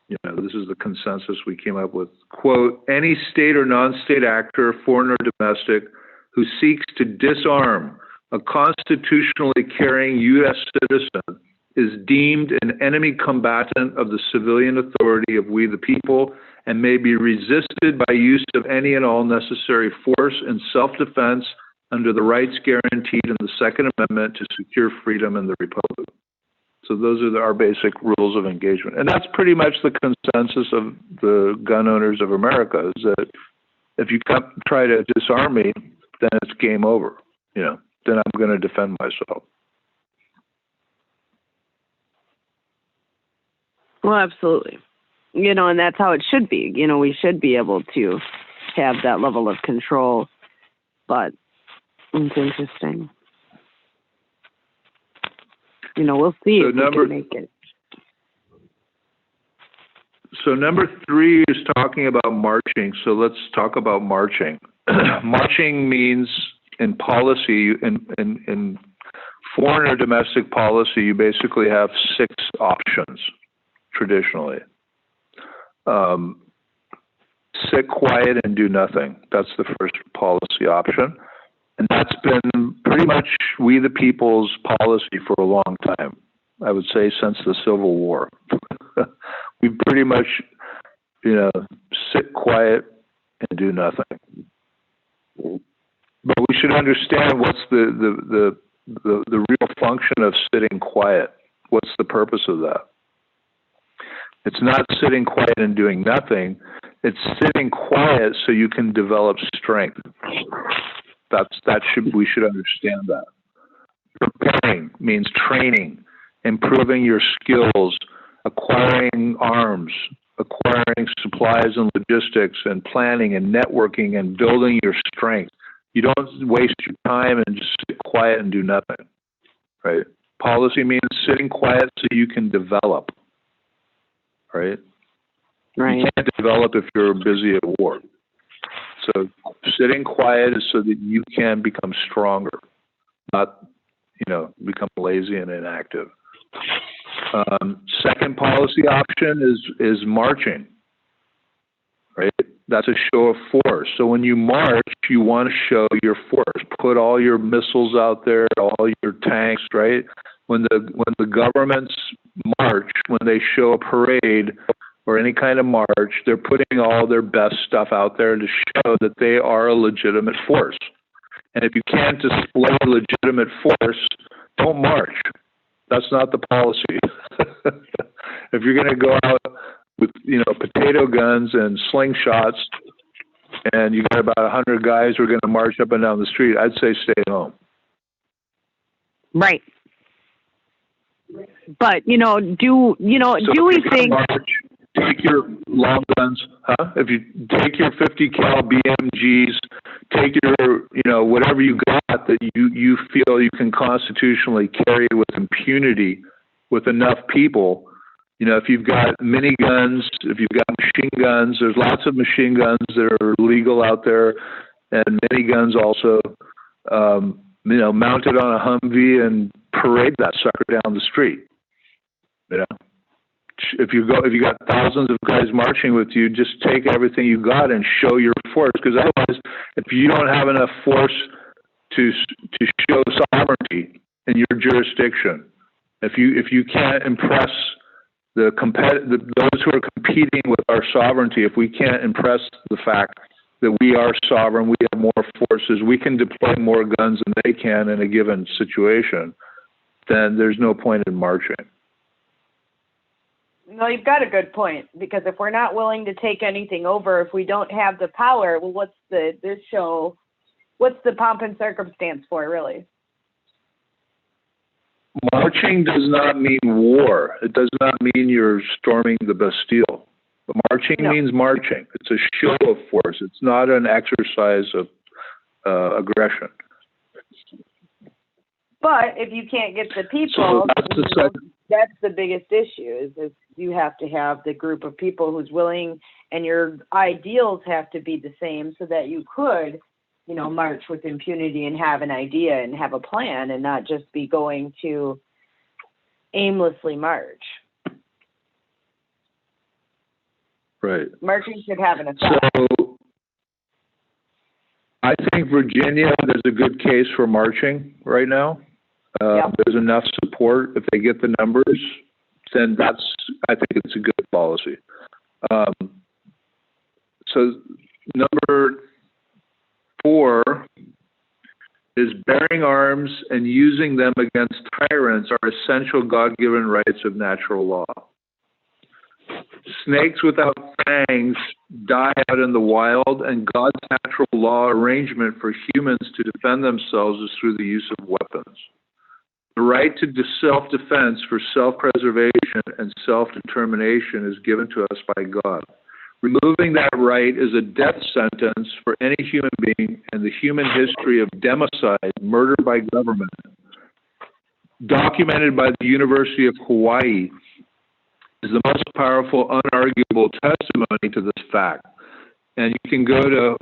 you know, this is the consensus we came up with. Quote, any state or non-state actor, foreign or domestic, who seeks to disarm a constitutionally carrying U.S. citizen is deemed an enemy combatant of the civilian authority of we the people and may be resisted by use of any and all necessary force in self-defense under the rights guaranteed in the Second Amendment to secure freedom in the Republic. So those are our basic rules of engagement. And that's pretty much the consensus of the gun owners of America, is that if you try to disarm me, then it's game over. You know, then I'm going to defend myself. Well, absolutely. You know, and that's how it should be. You know, we should be able to have that level of control, but it's interesting. You know, we'll see if we can make it. So number 3 is talking about marching. So let's talk about marching. Marching means in policy, in foreign or domestic policy, you basically have 6 options traditionally. Sit quiet and do nothing. That's the first policy option. And that's been pretty much we the people's policy for a long time. I would say since the Civil War. We pretty much, you know, sit quiet and do nothing. But we should understand what's the real function of sitting quiet. What's the purpose of that? It's not sitting quiet and doing nothing. It's sitting quiet so you can develop strength. We should understand that. Preparing means training, improving your skills, acquiring arms, acquiring supplies and logistics, and planning and networking and building your strength. You don't waste your time and just sit quiet and do nothing, right? Policy means sitting quiet so you can develop, right? Right. You can't develop if you're busy at war. So sitting quiet is so that you can become stronger, not, you know, become lazy and inactive. Second policy option is marching, right? That's a show of force. So when you march, you want to show your force. Put all your missiles out there, all your tanks, right? When the governments march, when they show a parade or any kind of march, they're putting all their best stuff out there to show that they are a legitimate force. And if you can't display legitimate force, don't march. That's not the policy. If you're going to go out with, you know, potato guns and slingshots, and you got about 100 guys who are going to march up and down the street, I'd say stay home. Right. But, you know, do we think... March, take your long guns, If you take your 50 cal BMGs, take your, you know, whatever you got that you feel you can constitutionally carry with impunity with enough people, You know, if you've got miniguns, if you've got machine guns, there's lots of machine guns that are legal out there, and miniguns also. You know, mount it on a Humvee and parade that sucker down the street. You know, if you got thousands of guys marching with you, just take everything you got and show your force. Because otherwise, if you don't have enough force to show sovereignty in your jurisdiction, if you can't impress those who are competing with our sovereignty, if we can't impress the fact that we are sovereign, we have more forces, we can deploy more guns than they can in a given situation, then there's no point in marching. No, you've got a good point, because if we're not willing to take anything over, if we don't have the power, well, what's the pomp and circumstance for, really? Marching does not mean war. It does not mean you're storming the Bastille. But marching means marching. It's a show of force. It's not an exercise of aggression. But if you can't get the people, so that's the biggest issue, is you have to have the group of people who's willing, and your ideals have to be the same so that you could, you know, march with impunity and have an idea and have a plan and not just be going to aimlessly march. Right. Marching should have an effect. So I think Virginia, there's a good case for marching right now. There's enough support. If they get the numbers, then I think it's a good policy. So number 4 is bearing arms and using them against tyrants are essential God-given rights of natural law. Snakes without fangs die out in the wild, and God's natural law arrangement for humans to defend themselves is through the use of weapons. The right to self-defense for self-preservation and self-determination is given to us by God. Removing that right is a death sentence for any human being, and the human history of democide, murder by government, documented by the University of Hawaii, is the most powerful, unarguable testimony to this fact. And you can go to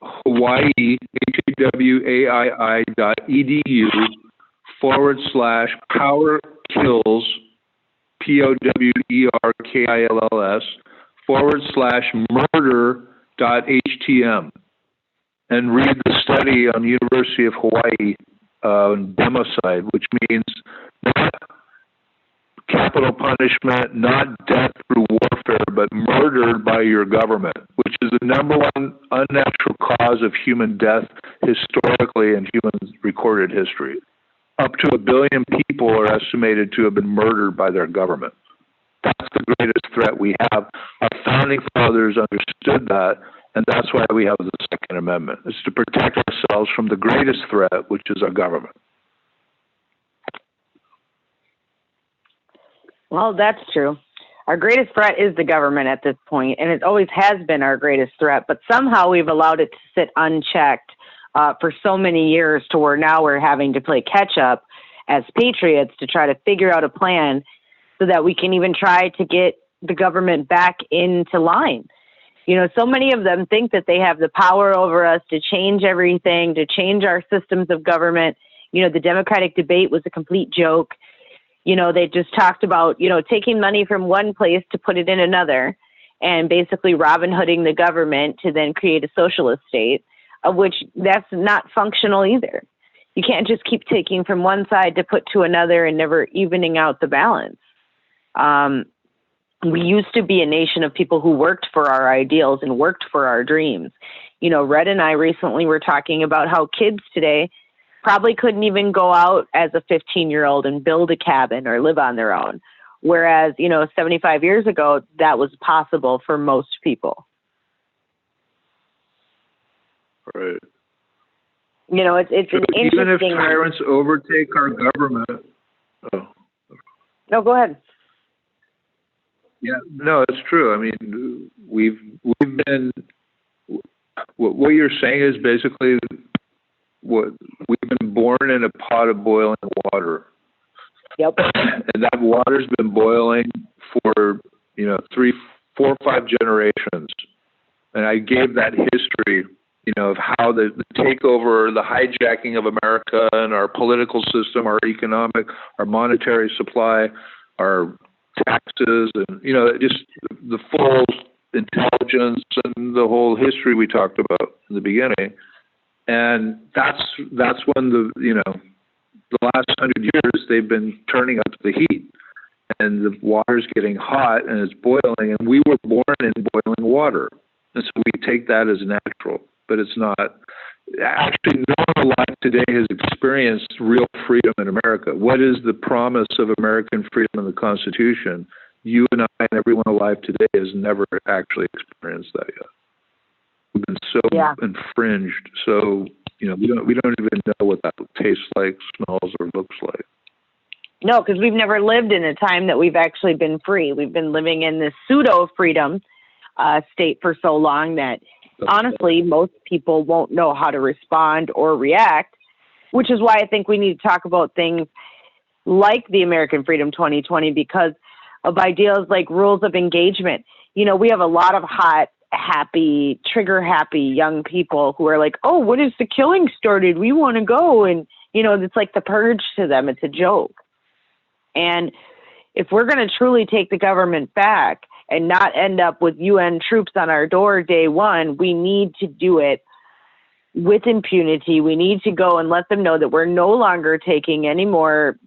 Hawaii, HAWAii.edu/power kills, POWERKILLS/murder.htm, and read the study on the University of Hawaii democide, which means not capital punishment, not death through warfare, but murdered by your government, which is the number one unnatural cause of human death historically in human recorded history. Up to 1 billion people are estimated to have been murdered by their government. That's the greatest threat we have. Our founding fathers understood that, and that's why we have the Second Amendment. It's to protect ourselves from the greatest threat, which is our government. Well, that's true. Our greatest threat is the government at this point, and it always has been our greatest threat, but somehow we've allowed it to sit unchecked for so many years to where now we're having to play catch up as patriots to try to figure out a plan so that we can even try to get the government back into line. You know, so many of them think that they have the power over us to change everything, to change our systems of government. You know, the Democratic debate was a complete joke. You know, they just talked about, you know, taking money from one place to put it in another and basically Robin Hooding the government to then create a socialist state, of which that's not functional either. You can't just keep taking from one side to put to another and never evening out the balance. We used to be a nation of people who worked for our ideals and worked for our dreams. You know, Red and I recently were talking about how kids today probably couldn't even go out as a 15-year-old and build a cabin or live on their own. Whereas, you know, 75 years ago, that was possible for most people. Right. You know, it's an interesting... Even if tyrants overtake our government... Oh. No, go ahead. Yeah, no, it's true. I mean, we've been... What you're saying is basically... we've been born in a pot of boiling water. Yep. And that water's been boiling for, 3, 4, 5 generations. And I gave that history, of how the takeover, the hijacking of America and our political system, our economic, our monetary supply, our taxes, and, just the full intelligence and the whole history we talked about in the beginning. And that's when the last 100 years they've been turning up the heat, and the water's getting hot and it's boiling, and we were born in boiling water. And so we take that as natural, but it's not. Actually, no one alive today has experienced real freedom in America. What is the promise of American freedom in the Constitution? You and I and everyone alive today has never actually experienced that yet. We've been so infringed. So, we don't even know what that tastes like, smells, or looks like. No, because we've never lived in a time that we've actually been free. We've been living in this pseudo-freedom state for so long that, honestly, most people won't know how to respond or react, which is why I think we need to talk about things like the American Freedom 2020 because of ideas like rules of engagement. We have a lot of hot, happy, trigger-happy young people who are like, oh, when is the killing started? We want to go. And, it's like the purge to them. It's a joke. And if we're going to truly take the government back and not end up with UN troops on our door day one, we need to do it with impunity. We need to go and let them know that we're no longer taking any more.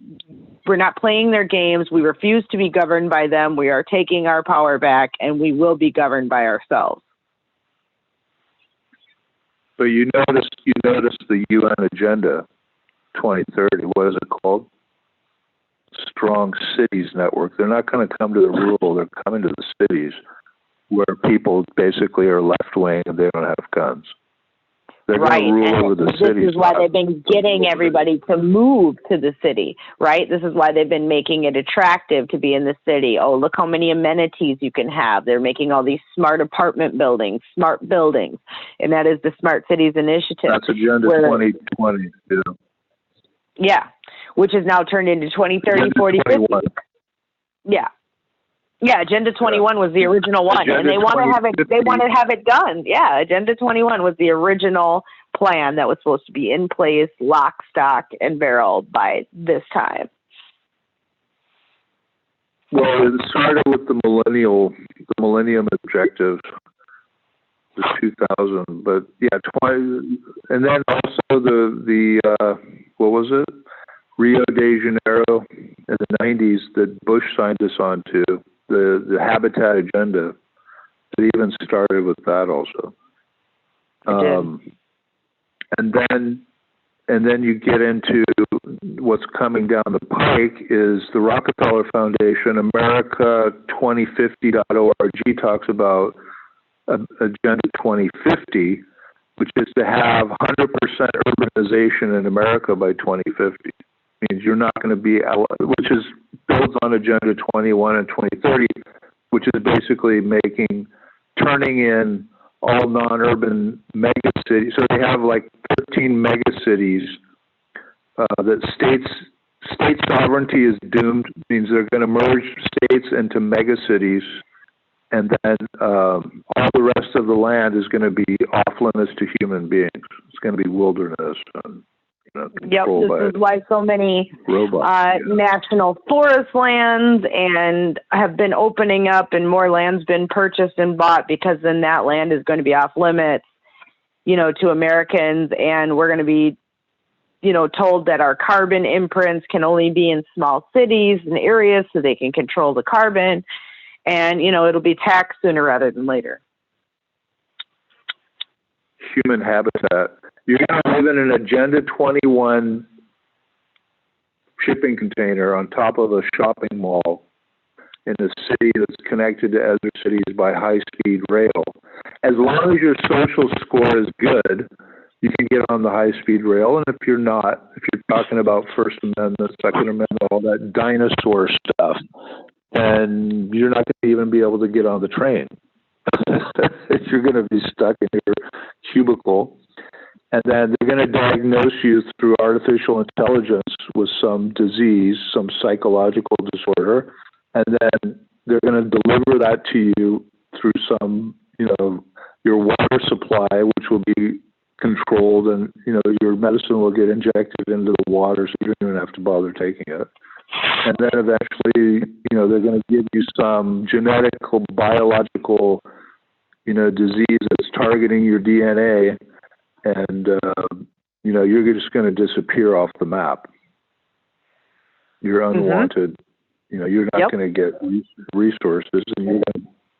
We're not playing their games. We refuse to be governed by them. We are taking our power back, and we will be governed by ourselves. But you notice the UN Agenda 2030. What is it called? Strong Cities Network. They're not going to come to the rural. They're coming to the cities where people basically are left wing and they don't have guns. They're right. going to rule and over the this cities. Is why they've been getting everybody to move to the city, right? This is why they've been making it attractive to be in the city. Oh, look how many amenities you can have. They're making all these smart apartment buildings, smart buildings. And that is the Smart Cities Initiative. That's Agenda 2020. Yeah, which is now turned into 2030, 40, 50. Yeah. Yeah, Agenda 21 was the original one, Agenda and they want to have it. They want to have it done. Yeah, Agenda 21 was the original plan that was supposed to be in place, lock, stock, and barrel by this time. Well, it started with the Millennium Objective, the 2000. But yeah, 20, and then also the what was it? Rio de Janeiro in the 90s that Bush signed us on to. The Habitat Agenda. It even started with that also. And then you get into what's coming down the pike is the Rockefeller Foundation, America2050.org talks about Agenda 2050, which is to have 100% urbanization in America by 2050. Means you're not going to be, which is builds on Agenda 21 and 2030, which is basically turning in all non-urban megacities. So they have like 13 megacities that state sovereignty is doomed. Means they're going to merge states into megacities, and then all the rest of the land is going to be off limits to human beings. It's going to be wilderness. Yep, this is why so many national forest lands and have been opening up, and more land's been purchased and bought, because then that land is going to be off limits, to Americans, and we're going to be, told that our carbon imprints can only be in small cities and areas so they can control the carbon, and it'll be taxed sooner rather than later. Human habitat. You're going to live in an Agenda 21 shipping container on top of a shopping mall in a city that's connected to other cities by high-speed rail. As long as your social score is good, you can get on the high-speed rail. And if you're not, if you're talking about First Amendment, Second Amendment, all that dinosaur stuff, then you're not going to even be able to get on the train. You're going to be stuck in your cubicle. And then they're going to diagnose you through artificial intelligence with some disease, some psychological disorder. And then they're going to deliver that to you through some, your water supply, which will be controlled, and, your medicine will get injected into the water, so you don't even have to bother taking it. And then eventually, they're going to give you some genetic, biological, disease that's targeting your DNA, and, you're just going to disappear off the map. You're unwanted. You're not going to get resources, and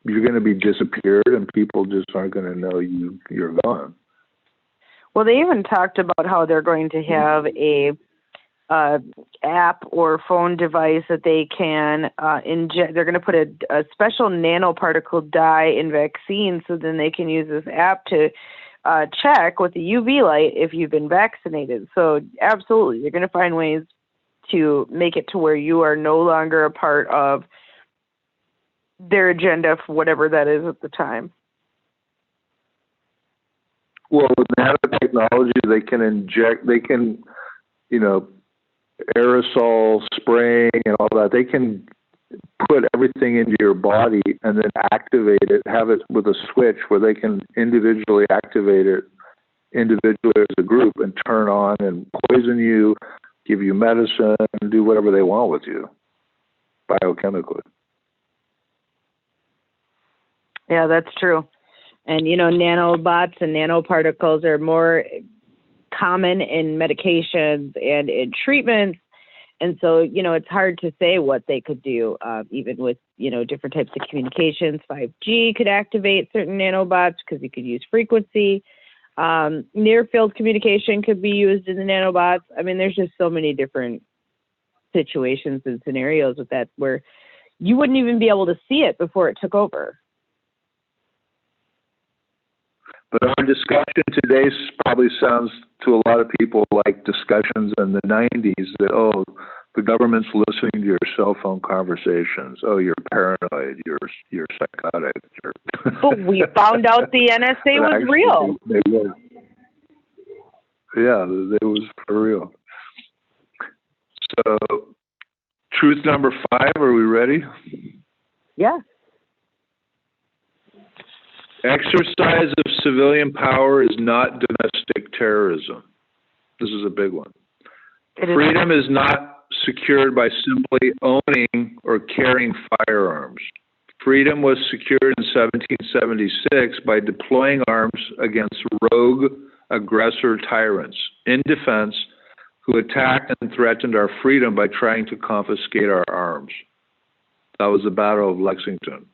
you're going to be disappeared, and people just aren't going to know you're gone. Well, they even talked about how they're going to have a app or phone device that they can inject. They're going to put a special nanoparticle dye in vaccines, so then they can use this app to check with the UV light if you've been vaccinated. So absolutely, you're going to find ways to make it to where you are no longer a part of their agenda for whatever that is at the time. Well, with nanotechnology, they can inject, aerosol spraying and all that. They can put everything into your body and then activate it, have it with a switch where they can individually activate it individually as a group and turn on and poison you, give you medicine, and do whatever they want with you biochemically. Yeah, that's true. And, nanobots and nanoparticles are more common in medications and in treatments. And so, it's hard to say what they could do, even with, different types of communications. 5G could activate certain nanobots because you could use frequency. Near field communication could be used in the nanobots. I mean, there's just so many different situations and scenarios with that where you wouldn't even be able to see it before it took over. But our discussion today probably sounds to a lot of people like discussions in the 90s that, the government's listening to your cell phone conversations. Oh, you're paranoid. You're psychotic. But we found out the NSA was real. They were. Yeah, it was for real. So, truth number 5, are we ready? Yeah. Exercise of civilian power is not domestic terrorism. This is a big one. Freedom is not secured by simply owning or carrying firearms. Freedom was secured in 1776 by deploying arms against rogue aggressor tyrants in defense who attacked and threatened our freedom by trying to confiscate our arms. That was the Battle of Lexington.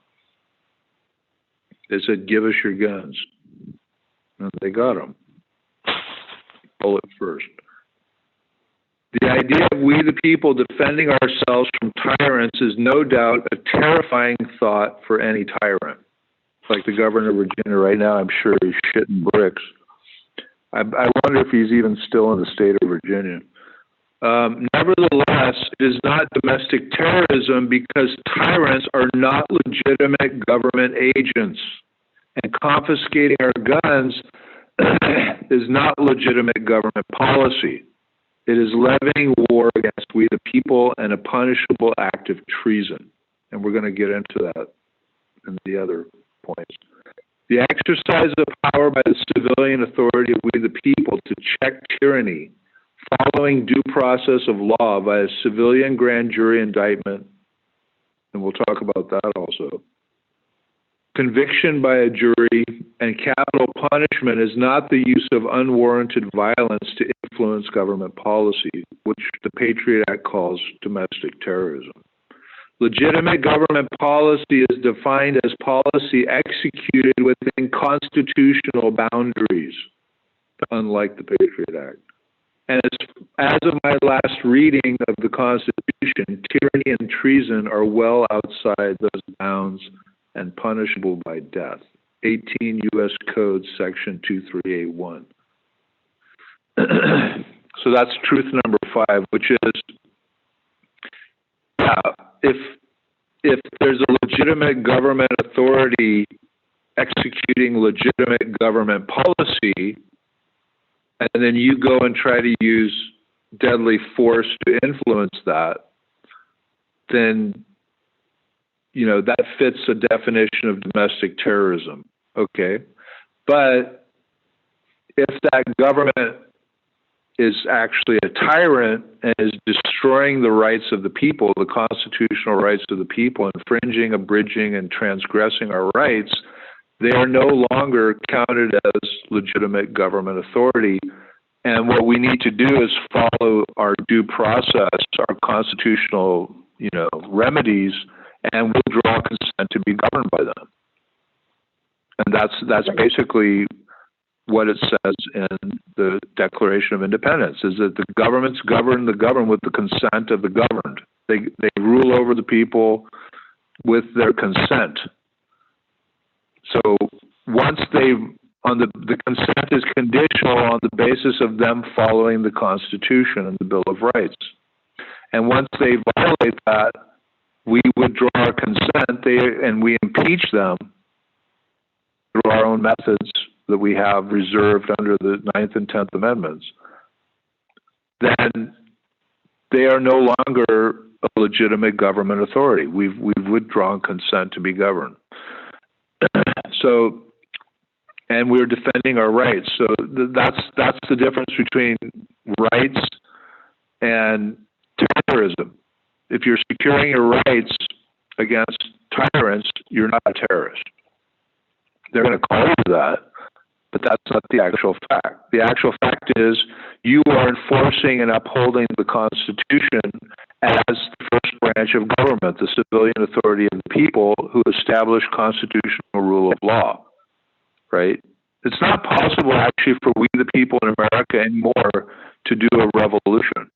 They said, give us your guns. And they got them. Bullet first. The idea of we the people defending ourselves from tyrants is no doubt a terrifying thought for any tyrant. Like the governor of Virginia right now, I'm sure he's shitting bricks. I wonder if he's even still in the state of Virginia. Nevertheless, it is not domestic terrorism because tyrants are not legitimate government agents. And confiscating our guns is not legitimate government policy. It is levying war against we the people and a punishable act of treason. And we're going to get into that in the other points. The exercise of power by the civilian authority of we the people to check tyranny following due process of law by a civilian grand jury indictment, and we'll talk about that also. Conviction by a jury and capital punishment is not the use of unwarranted violence to influence government policy, which the Patriot Act calls domestic terrorism. Legitimate government policy is defined as policy executed within constitutional boundaries, unlike the Patriot Act. And as of my last reading of the Constitution, tyranny and treason are well outside those bounds and punishable by death. 18 U.S. Code, Section 2381. So that's truth number 5, which is, if there's a legitimate government authority executing legitimate government policy, and then you go and try to use deadly force to influence that, then that fits the definition of domestic terrorism. Okay. But if that government is actually a tyrant and is destroying the rights of the people, the constitutional rights of the people, infringing, abridging, and transgressing our rights, they are no longer counted as legitimate government authority. And what we need to do is follow our due process, our constitutional, remedies, and withdraw consent to be governed by them. And that's basically what it says in the Declaration of Independence, is that the governments govern the governed with the consent of the governed. They rule over the people with their consent. So once the consent is conditional on the basis of them following the Constitution and the Bill of Rights. And once they violate that, we withdraw our consent and we impeach them through our own methods that we have reserved under the 9th and 10th Amendments. Then they are no longer a legitimate government authority. We've withdrawn consent to be governed. So, and we're defending our rights. So that's the difference between rights and terrorism. If you're securing your rights against tyrants, you're not a terrorist. They're going to call you that, but that's not the actual fact. The actual fact is you are enforcing and upholding the Constitution as the first branch of government, the civilian authority of the people who establish constitutional rule of law, right? It's not possible actually for we the people in America anymore to do a revolution.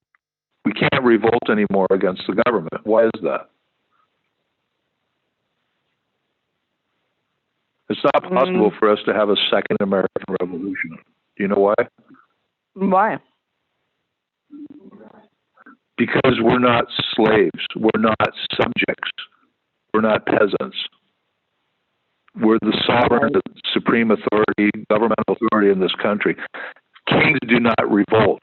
We can't revolt anymore against the government. Why is that? It's not possible for us to have a second American Revolution. Do you know why? Why? Because we're not slaves. We're not subjects. We're not peasants. We're the sovereign, the supreme authority, governmental authority in this country. Kings do not revolt.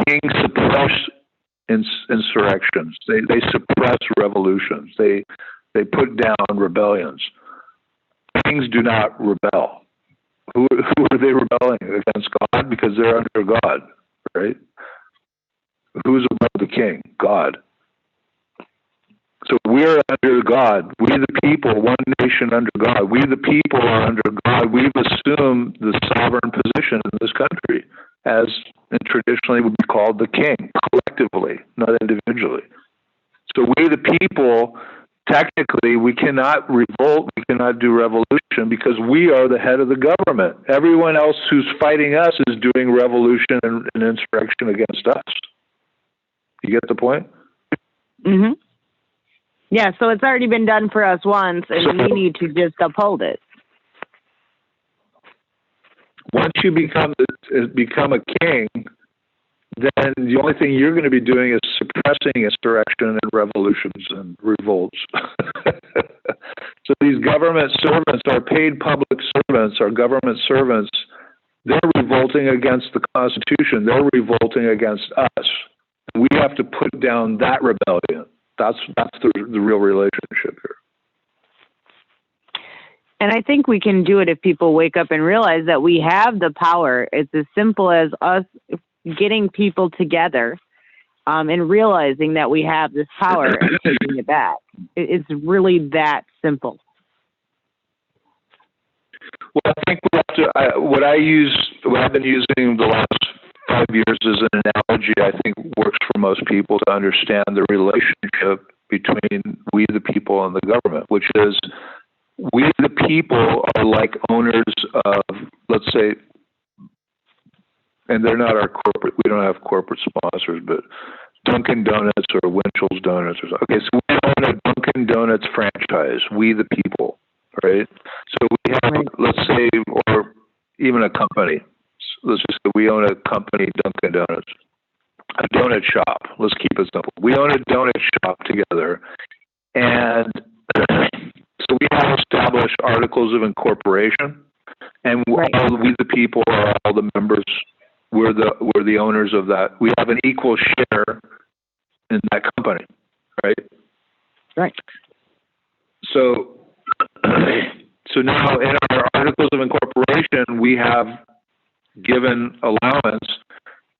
Kings suppress insurrections. They suppress revolutions. They put down rebellions. Kings do not rebel. Who are they rebelling against? God? Because they're under God, right? Who's above the king? God. So we're under God. We the people, one nation under God. We the people are under God. We've assumed the sovereign position in this country, as traditionally would be called the king, collectively, not individually. So we the people, technically, we cannot revolt, we cannot do revolution because we are the head of the government. Everyone else who's fighting us is doing revolution and insurrection against us. You get the point? Mm-hmm. Yeah, so it's already been done for us once, and we need to just uphold it. Once you become a king, then the only thing you're going to be doing is suppressing insurrection and revolutions and revolts. So these government servants, our paid public servants, our government servants, they're revolting against the Constitution. They're revolting against us. We have to put down that rebellion. That's the real relationship here. And I think we can do it if people wake up and realize that we have the power. It's as simple as us getting people together and realizing that we have this power and taking it back. It's really that simple. Well, I think we have to, what I've been using the last 5 years as an analogy, I think works for most people to understand the relationship between we the people and the government, which is we the people are like owners of, let's say, and they're not our corporate, we don't have corporate sponsors, but Dunkin' Donuts or Winchell's Donuts or something. Okay, so we own a Dunkin' Donuts franchise, we the people, right? So we have, let's say, or even a company. Let's just say we own a company, Dunkin' Donuts, a donut shop. Let's keep it simple. We own a donut shop together, and so we have established articles of incorporation, and all we the people are all the members. We're the owners of that. We have an equal share in that company, right? Right. So, so now in our articles of incorporation, we have given allowance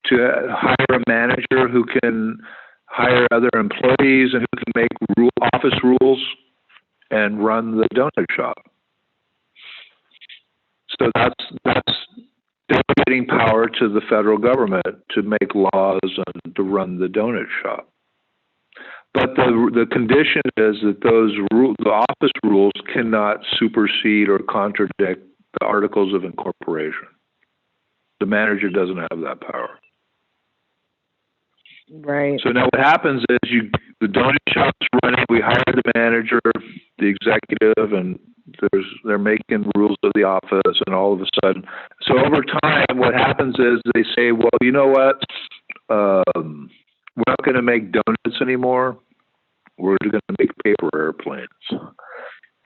to hire a manager who can hire other employees and who can make office rules and run the donut shop. So that's delegating power to the federal government to make laws and to run the donut shop. But the condition is that the office rules cannot supersede or contradict the articles of incorporation. The manager doesn't have that power. Right. So now what happens is the donut shop's running, we hire the manager, the executive, and they're making rules of the office, and all of a sudden, so over time, what happens is they say, well, you know what, we're not going to make donuts anymore. We're going to make paper airplanes.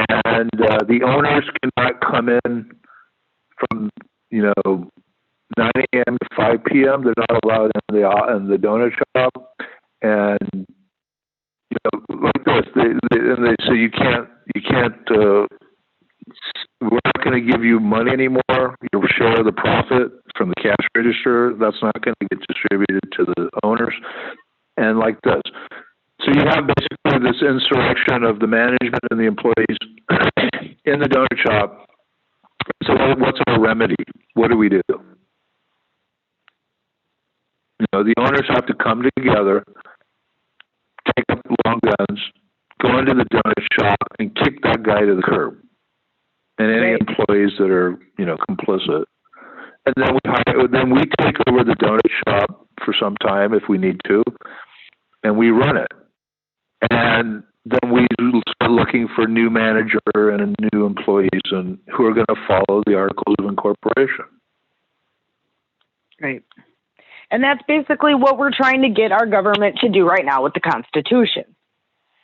And the owners cannot come in from, 9 a.m. to 5 p.m. They're not allowed in the donut shop. And, like this, they say you can't, we're not going to give you money anymore. Your share of the profit from the cash register, that's not going to get distributed to the owners. And like this. So you have basically this insurrection of the management and the employees in the donut shop. So what's our remedy? What do we do? The owners have to come together, take up long guns, go into the donut shop, and kick that guy to the curb. And any employees that are, complicit. And then we take over the donut shop for some time if we need to, and we run it. And then we start looking for new manager and new employees and who are going to follow the articles of incorporation. Right. And that's basically what we're trying to get our government to do right now with the Constitution.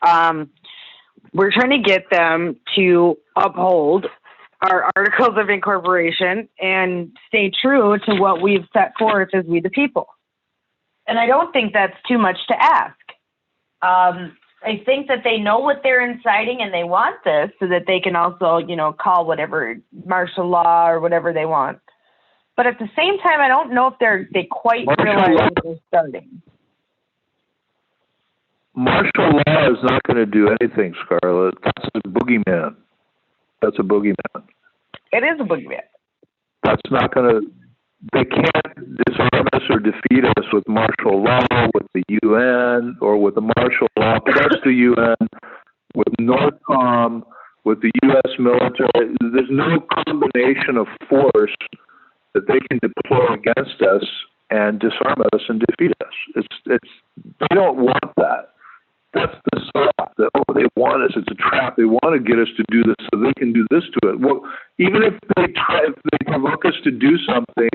We're trying to get them to uphold our articles of incorporation and stay true to what we've set forth as we the people. And I don't think that's too much to ask. I think that they know what they're inciting and they want this so that they can also, call whatever martial law or whatever they want. But at the same time, I don't know if they quite realize what they're starting. Martial law is not going to do anything, Scarlet. That's a boogeyman. That's a boogeyman. It is a boogeyman. That's not going to. They can't disarm us or defeat us with martial law, with the UN, or with the martial law plus the UN, with NORCOM, with the U.S. military. There's no combination of force that they can deploy against us and disarm us and defeat us. They don't want that. That's the setup. They want us. It's a trap. They want to get us to do this so they can do this to it. Well, even if they provoke us to do something,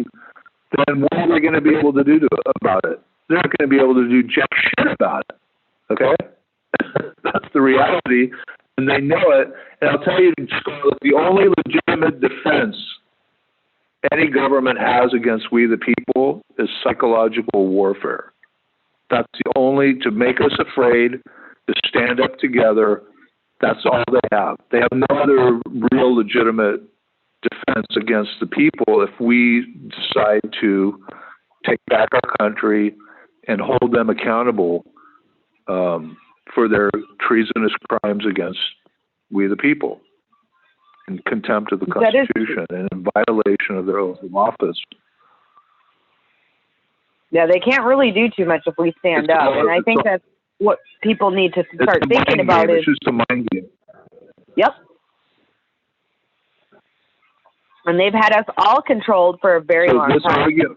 then what are they going to be able to do about it? They're not going to be able to do jack shit about it. Okay? That's the reality, and they know it. And I'll tell you, Scarlet, the only legitimate defense any government has against we the people is psychological warfare. That's the only, to make us afraid, to stand up together. That's all they have. They have no other real legitimate defense against the people if we decide to take back our country and hold them accountable for their treasonous crimes against we the people, in contempt of the Constitution and in violation of their oath of office. Yeah, they can't really do too much if we stand up, and I think that's what people need to start thinking about. It's just a mind game. Yep. And they've had us all controlled for a very long time.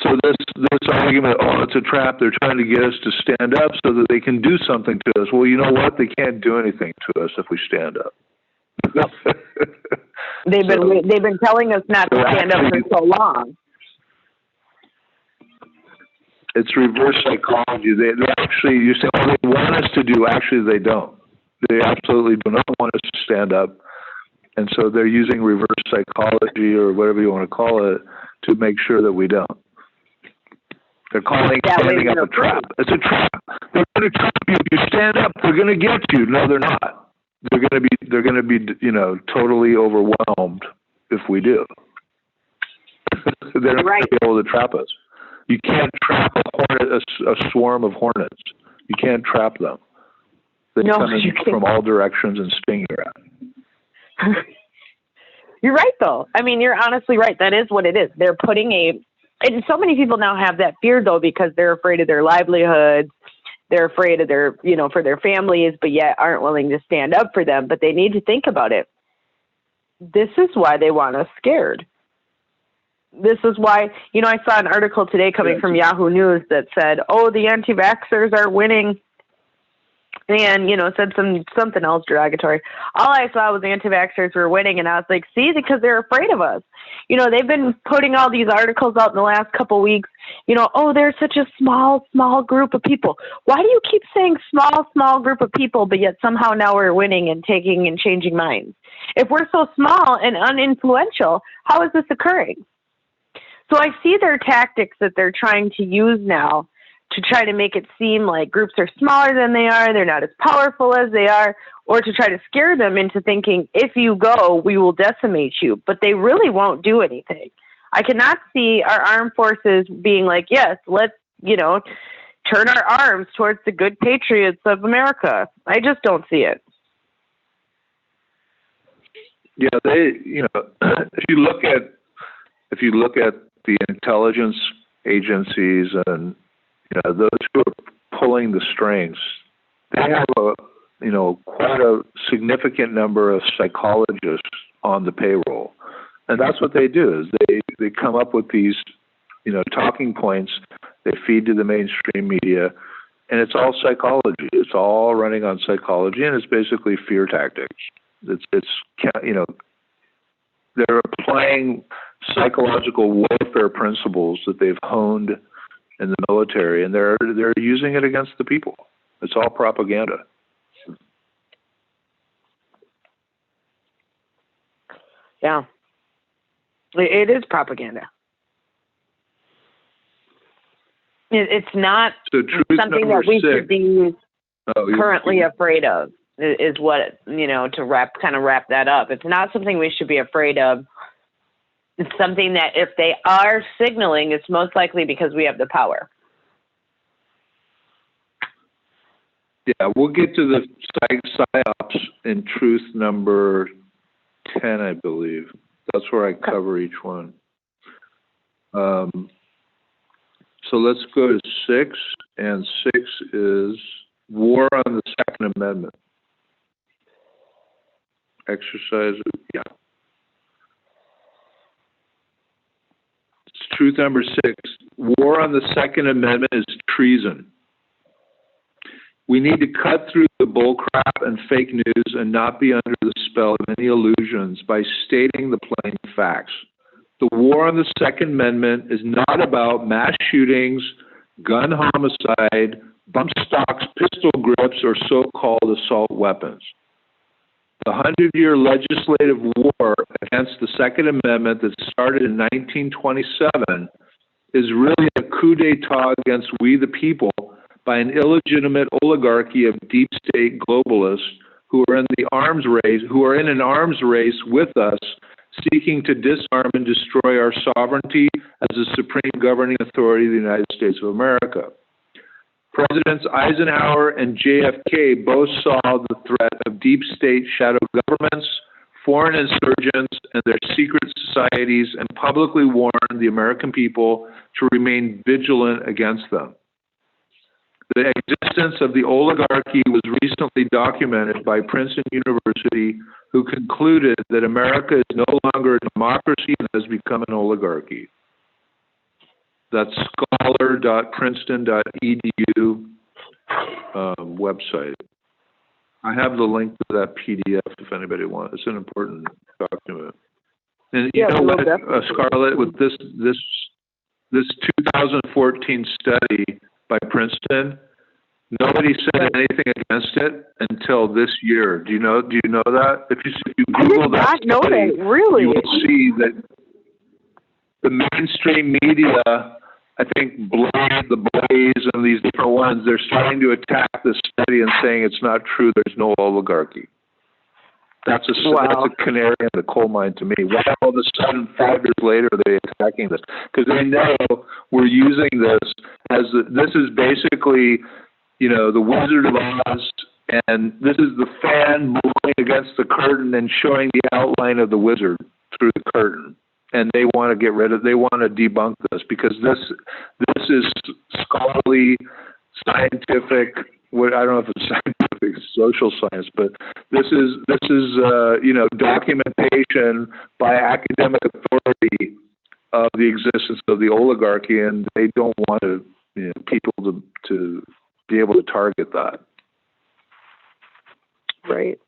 So this argument, it's a trap. They're trying to get us to stand up so that they can do something to us. Well, you know what? They can't do anything to us if we stand up. They've been telling us not to stand up for so long. It's reverse psychology. They actually, you say, oh, they want us to do. Actually, they don't. They absolutely do not want us to stand up. And so they're using reverse psychology or whatever you want to call it to make sure that we don't. They're calling standing up a trap. It's a trap. They're going to trap you. If you stand up, they're going to get you. No, they're not. They're going to be, totally overwhelmed if we do. They're not going to be able to trap us. You can't trap a swarm of hornets. You can't trap them. They come in from all directions and sting you at. You're right, though. I mean, you're honestly right. That is what it is. They're putting and so many people now have that fear, though, because they're afraid of their livelihoods. They're afraid of their, for their families, but yet aren't willing to stand up for them. But they need to think about it. This is why they want us scared. This is why, I saw an article today coming from Yahoo News that said, the anti-vaxxers are winning. And, said something else derogatory. All I saw was anti-vaxxers were winning. And I was like, see, because they're afraid of us. They've been putting all these articles out in the last couple of weeks. There's such a small group of people. Why do you keep saying small group of people, but yet somehow now we're winning and taking and changing minds? If we're so small and uninfluential, how is this occurring? So I see their tactics that they're trying to use now to try to make it seem like groups are smaller than they are, they're not as powerful as they are, or to try to scare them into thinking, if you go, we will decimate you. But they really won't do anything. I cannot see our armed forces being like, yes, let's, turn our arms towards the good patriots of America. I just don't see it. Yeah, if you look at the intelligence agencies and those who are pulling the strings, they have quite a significant number of psychologists on the payroll, and that's what they do. Is they come up with these talking points they feed to the mainstream media, and it's all psychology. It's all running on psychology, and it's basically fear tactics. They're applying psychological warfare principles that they've honed in the military, and they're using it against the people. It's all propaganda. Yeah. It is propaganda. It's not something that we should be currently afraid of, is what, to wrap that up. It's not something we should be afraid of. It's something that if they are signaling, it's most likely because we have the power. Yeah, we'll get to the PSYOPs in truth number 10, I believe. That's where I cover each one. So let's go to 6, and 6 is War on the Second Amendment. Exercise, yeah. Truth number 6, war on the Second Amendment is treason. We need to cut through the bullcrap and fake news and not be under the spell of any illusions by stating the plain facts. The war on the Second Amendment is not about mass shootings, gun homicide, bump stocks, pistol grips, or so-called assault weapons. The 100-year legislative war against the Second Amendment that started in 1927 is really a coup d'etat against we the people by an illegitimate oligarchy of deep state globalists who are in an arms race with us, seeking to disarm and destroy our sovereignty as the supreme governing authority of the United States of America. Presidents Eisenhower and JFK both saw the threat of deep state shadow governments, foreign insurgents, and their secret societies, and publicly warned the American people to remain vigilant against them. The existence of the oligarchy was recently documented by Princeton University, who concluded that America is no longer a democracy and has become an oligarchy. That's scholar.princeton.edu website. I have the link to that PDF if anybody wants. It's an important document. And you know what, Scarlet, with this 2014 study by Princeton, nobody said anything against it until this year. Do you know that? If you Google that study, really? you will see that the mainstream media I think the Blaze and these different ones, they're starting to attack the study and saying it's not true, there's no oligarchy. That's a canary in the coal mine to me. Why all of a sudden, 5 years later, are they attacking this? Because they know we're using this this is basically, the Wizard of Oz, and this is the fan blowing against the curtain and showing the outline of the wizard through the curtain. And they want to they want to debunk this because this is scholarly, scientific. I don't know if it's scientific, social science, but this is documentation by academic authority of the existence of the oligarchy, and they don't want people to be able to target that. Right.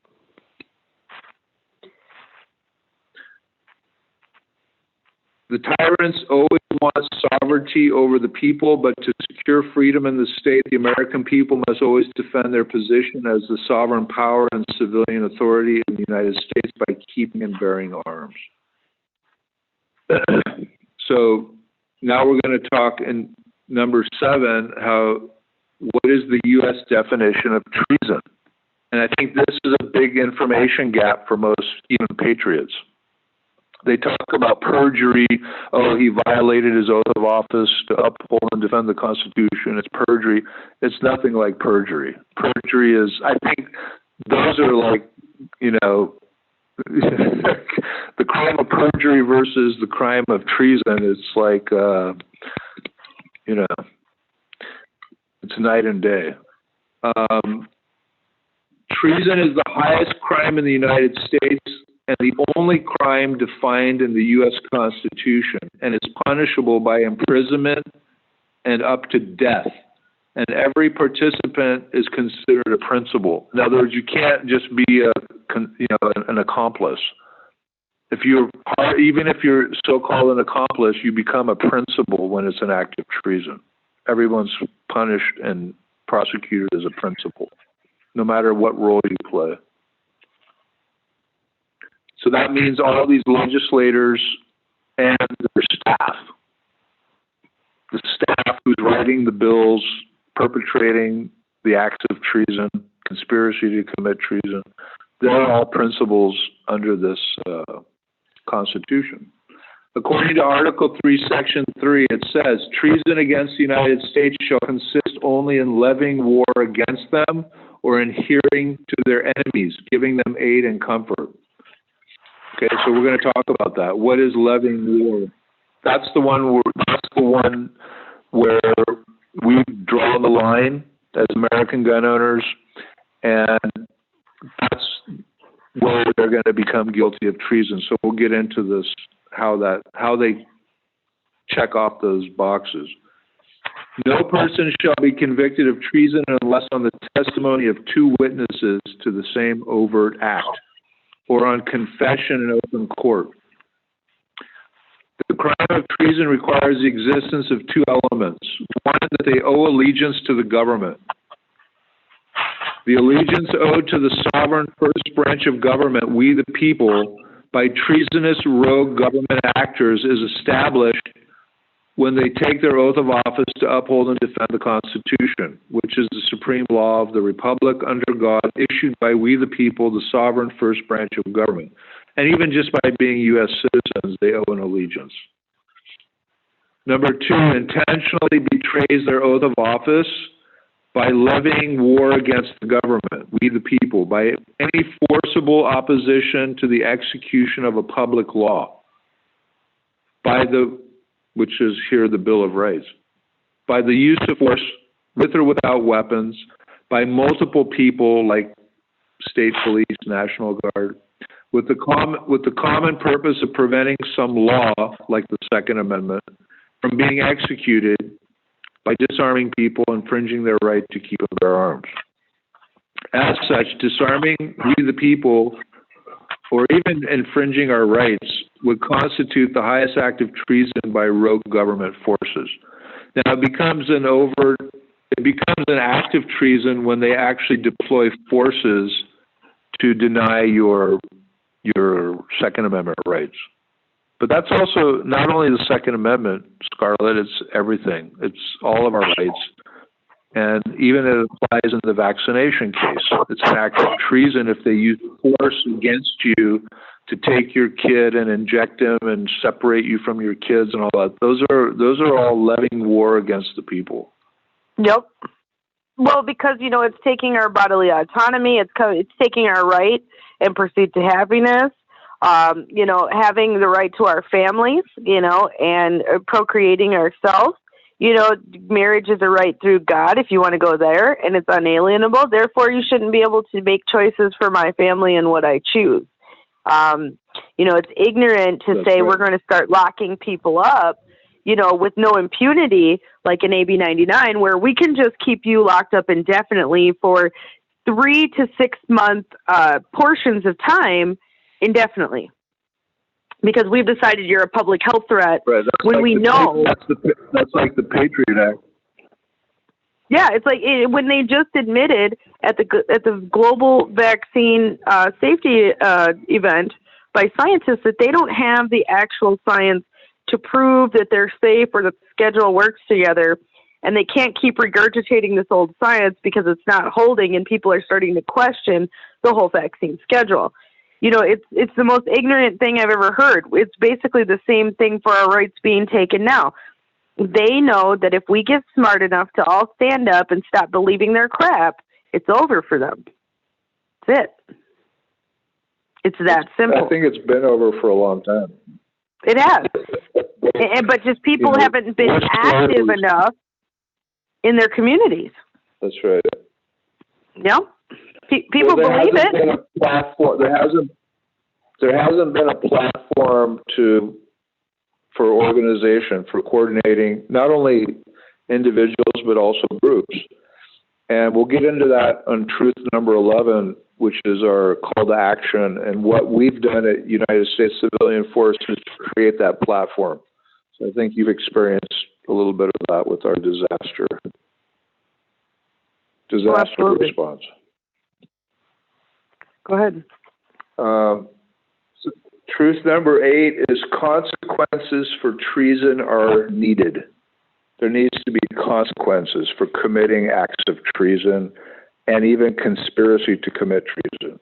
The tyrants always want sovereignty over the people, but to secure freedom in the state, the American people must always defend their position as the sovereign power and civilian authority in the United States by keeping and bearing arms. So now we're going to talk in number 7, what is the U.S. definition of treason? And I think this is a big information gap for most, even patriots. They talk about perjury. Oh, he violated his oath of office to uphold and defend the Constitution. It's perjury. It's nothing like perjury. Perjury is, I think, those are like, the crime of perjury versus the crime of treason. It's like, it's night and day. Treason is the highest crime in the United States and the only crime defined in the U.S. Constitution, and it's punishable by imprisonment and up to death. And every participant is considered a principal. In other words, you can't just be an accomplice. Even if you're so-called an accomplice, you become a principal when it's an act of treason. Everyone's punished and prosecuted as a principal, no matter what role you play. So that means all these legislators and their staff, the staff who's writing the bills, perpetrating the acts of treason, conspiracy to commit treason, they're all principals under this Constitution. According to Article 3, Section 3, it says, treason against the United States shall consist only in levying war against them or in adhering to their enemies, giving them aid and comfort. Okay, so we're going to talk about that. What is levying war? That's the one where we've drawn the line as American gun owners, and that's where they're going to become guilty of treason. So we'll get into this, how they check off those boxes. No person shall be convicted of treason unless on the testimony of 2 witnesses to the same overt act, or on confession in open court. The crime of treason requires the existence of 2 elements. One, that they owe allegiance to the government. The allegiance owed to the sovereign first branch of government, we the people, by treasonous rogue government actors is established when they take their oath of office to uphold and defend the Constitution, which is the supreme law of the Republic under God, issued by we the people, the sovereign first branch of government. And even just by being U.S. citizens, they owe an allegiance. Number 2, intentionally betrays their oath of office by levying war against the government, we the people, by any forcible opposition to the execution of a public law, which is here the Bill of Rights, by the use of force with or without weapons, by multiple people like state police, National Guard, with the common purpose of preventing some law, like the Second Amendment, from being executed by disarming people, infringing their right to keep and bear arms. As such, disarming we the people, or even infringing our rights, would constitute the highest act of treason by rogue government forces. Now, it becomes an act of treason when they actually deploy forces to deny your Second Amendment rights. But that's also not only the Second Amendment, Scarlet, it's everything. It's all of our rights. And even it applies in the vaccination case. It's an act of treason if they use force against you to take your kid and inject him and separate you from your kids and all that. Those are all levying war against the people. Yep. Well, because, you know, it's taking our bodily autonomy, it's taking our right and pursuit to happiness, you know, having the right to our families, you know, and procreating ourselves. You know, marriage is a right through God, if you want to go there, and it's unalienable. Therefore, you shouldn't be able to make choices for my family and what I choose. You know, it's ignorant to say we're going to start locking people up, you know, with no impunity, like in AB 99, where we can just keep you locked up indefinitely for 3 to 6 month portions of time indefinitely. Because we've decided you're a public health threat, right, when like we know that's like the Patriot Act. Yeah, it's like when they just admitted at the global vaccine safety event by scientists that they don't have the actual science to prove that they're safe or that the schedule works together, and they can't keep regurgitating this old science because it's not holding, and people are starting to question the whole vaccine schedule. You know, it's the most ignorant thing I've ever heard. It's basically the same thing for our rights being taken now. They know that if we get smart enough to all stand up and stop believing their crap, it's over for them. That's it. It's that simple. I think it's been over for a long time. It has. But just people haven't been active enough in their communities. That's right. Yeah. People believe it. There hasn't been a platform for organization, for coordinating not only individuals but also groups. And we'll get into that on Truth Number 11, which is our call to action, and what we've done at United States Civilian Forces to create that platform. So I think you've experienced a little bit of that with our disaster response. Go ahead. So truth number 8 is consequences for treason are needed. There needs to be consequences for committing acts of treason and even conspiracy to commit treason.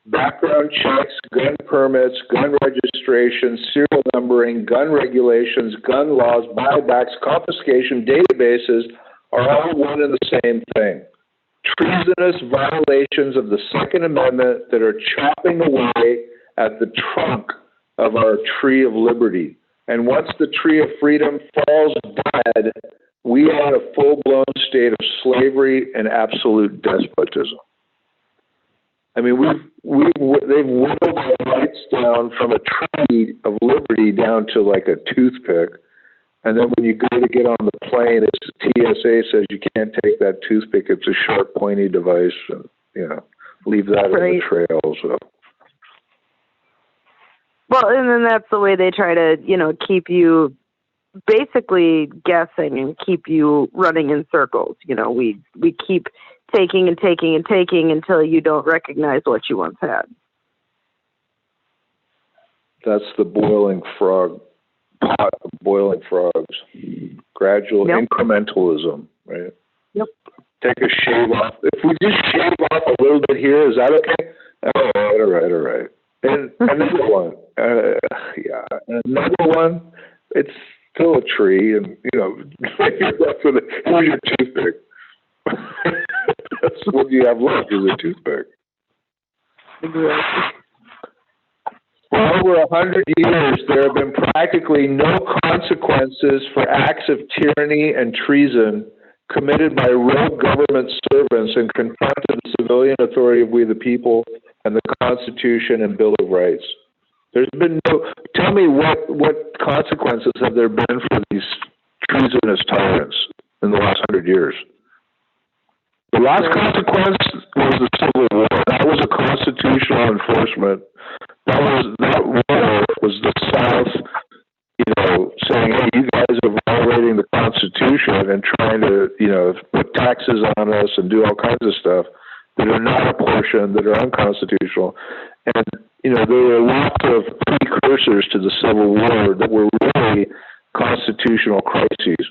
Background checks, gun permits, gun registration, serial numbering, gun regulations, gun laws, buybacks, confiscation, databases are all one and the same thing. Treasonous violations of the Second Amendment that are chopping away at the trunk of our tree of liberty. And once the tree of freedom falls dead, we are in a full-blown state of slavery and absolute despotism. I mean, they've whittled our rights down from a tree of liberty down to like a toothpick. And then when you go to get on the plane, it's TSA says you can't take that toothpick. It's a sharp, pointy device, and leave that in the trail. So. Well, and then that's the way they try to, keep you basically guessing and keep you running in circles. We keep taking and taking and taking until you don't recognize what you once had. That's the boiling frog. Pot of boiling frogs. Gradual incrementalism, right? Yep. Take a shave off. If we just shave off a little bit here, is that okay? All right. And another one. Another one. It's still a tree, and here's your toothpick. That's what you have left is a toothpick. Exactly. For over 100 years, there have been practically no consequences for acts of tyranny and treason committed by rogue government servants in confront of the civilian authority of we the people and the Constitution and Bill of Rights. There's been no. Tell me what consequences have there been for these treasonous tyrants in the last 100 years? The last consequence was the Civil War. That was a constitutional enforcement. That war was the South, saying, hey, you guys are violating the Constitution and trying to, put taxes on us and do all kinds of stuff that are not apportioned, that are unconstitutional. And there were lots of precursors to the Civil War that were really constitutional crises.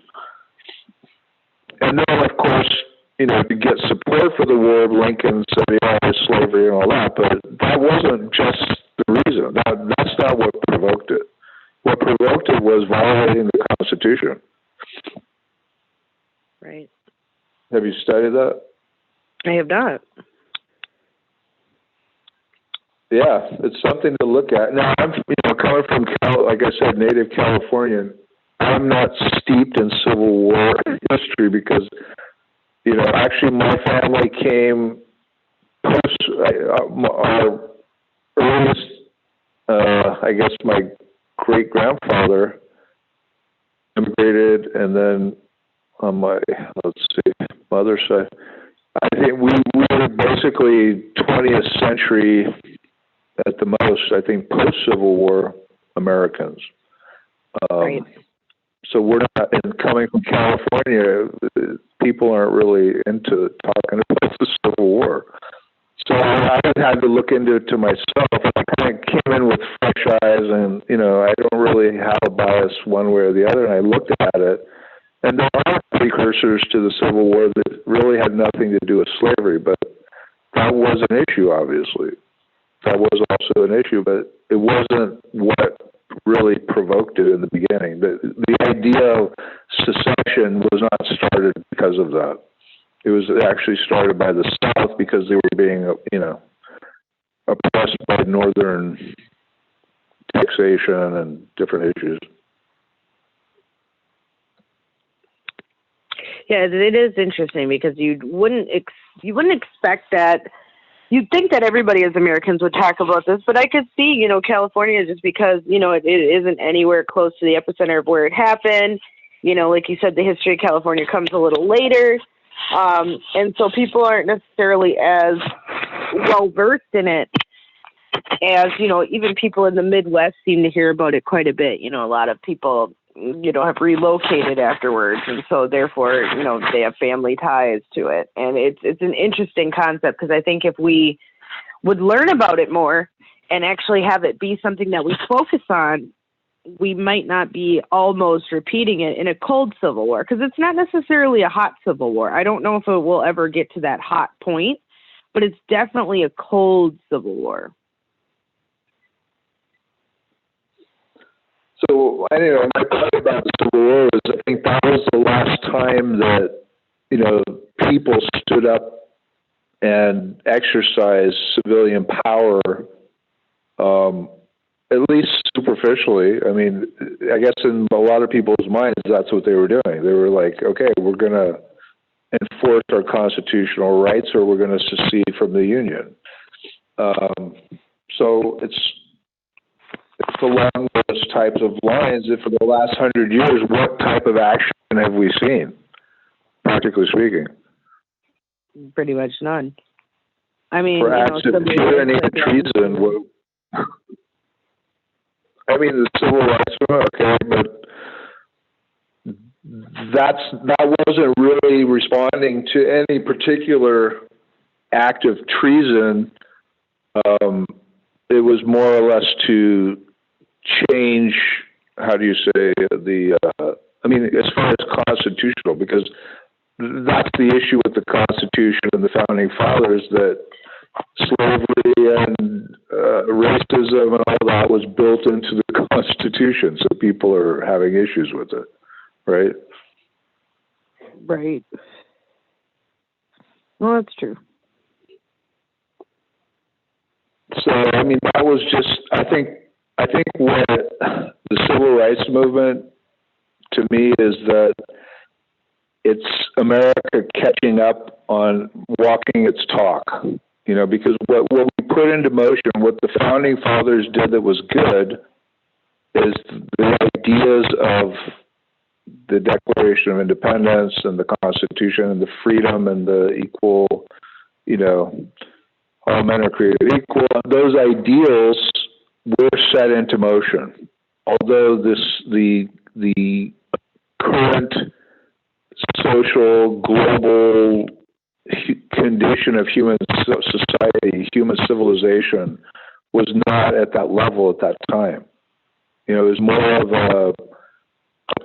And then, of course, to get support for the war, Lincoln said, slavery and all that, but that wasn't just the reason. That's not what provoked it. What provoked it was violating the Constitution. Right. Have you studied that? I have not. Yeah, it's something to look at. Now, I'm, coming from, like I said, native Californian, I'm not steeped in Civil War history because, actually my family came post, our earliest, I guess my great-grandfather immigrated, and then on my, mother's side, I think we were basically 20th century at the most, I think, post-Civil War Americans. Right. So we're not, and coming from California, people aren't really into talking about the Civil War. So I had to look into it to myself. I kind of came in with fresh eyes, and, I don't really have a bias one way or the other, and I looked at it. And there are precursors to the Civil War that really had nothing to do with slavery, but that was an issue, obviously. That was also an issue, but it wasn't what really provoked it in the beginning. The idea of secession was not started because of that. It was actually started by the South because they were being, oppressed by Northern taxation and different issues. Yeah, it is interesting because you wouldn't expect that. You'd think that everybody as Americans would talk about this, but I could see, California, just because, it isn't anywhere close to the epicenter of where it happened. Like you said, the history of California comes a little later. And so people aren't necessarily as well versed in it as, even people in the Midwest seem to hear about it quite a bit. A lot of people, have relocated afterwards. And so therefore, they have family ties to it. And it's an interesting concept because I think if we would learn about it more and actually have it be something that we focus on, we might not be almost repeating it in a cold Civil War, because it's not necessarily a hot Civil War. I don't know if it will ever get to that hot point, but it's definitely a cold Civil War. So, my point about the Civil War is I think that was the last time that, people stood up and exercised civilian power, at least superficially. I mean, I guess in a lot of people's minds, that's what they were doing. They were like, okay, we're going to enforce our constitutional rights or we're going to secede from the Union. So it's along those types of lines that for the last 100 years, what type of action have we seen, practically speaking? Pretty much none. I mean, for acts of tyranny and treason. I mean, the civil rights, okay, but that wasn't really responding to any particular act of treason. It was more or less to change, how do you say, as far as constitutional, because that's the issue with the Constitution and the Founding Fathers, that slavery and racism and all that was built into the Constitution, so people are having issues with it, right? Right. Well, that's true. So, I mean, that was just, I think what the civil rights movement, to me, is that it's America catching up on walking its talk, because what we put into motion, what the Founding Fathers did that was good, is the ideas of the Declaration of Independence and the Constitution and the freedom and the equal, all men are created equal. Those ideals were set into motion. Although the current social global condition of human society, human civilization, was not at that level at that time. You know, it was more of a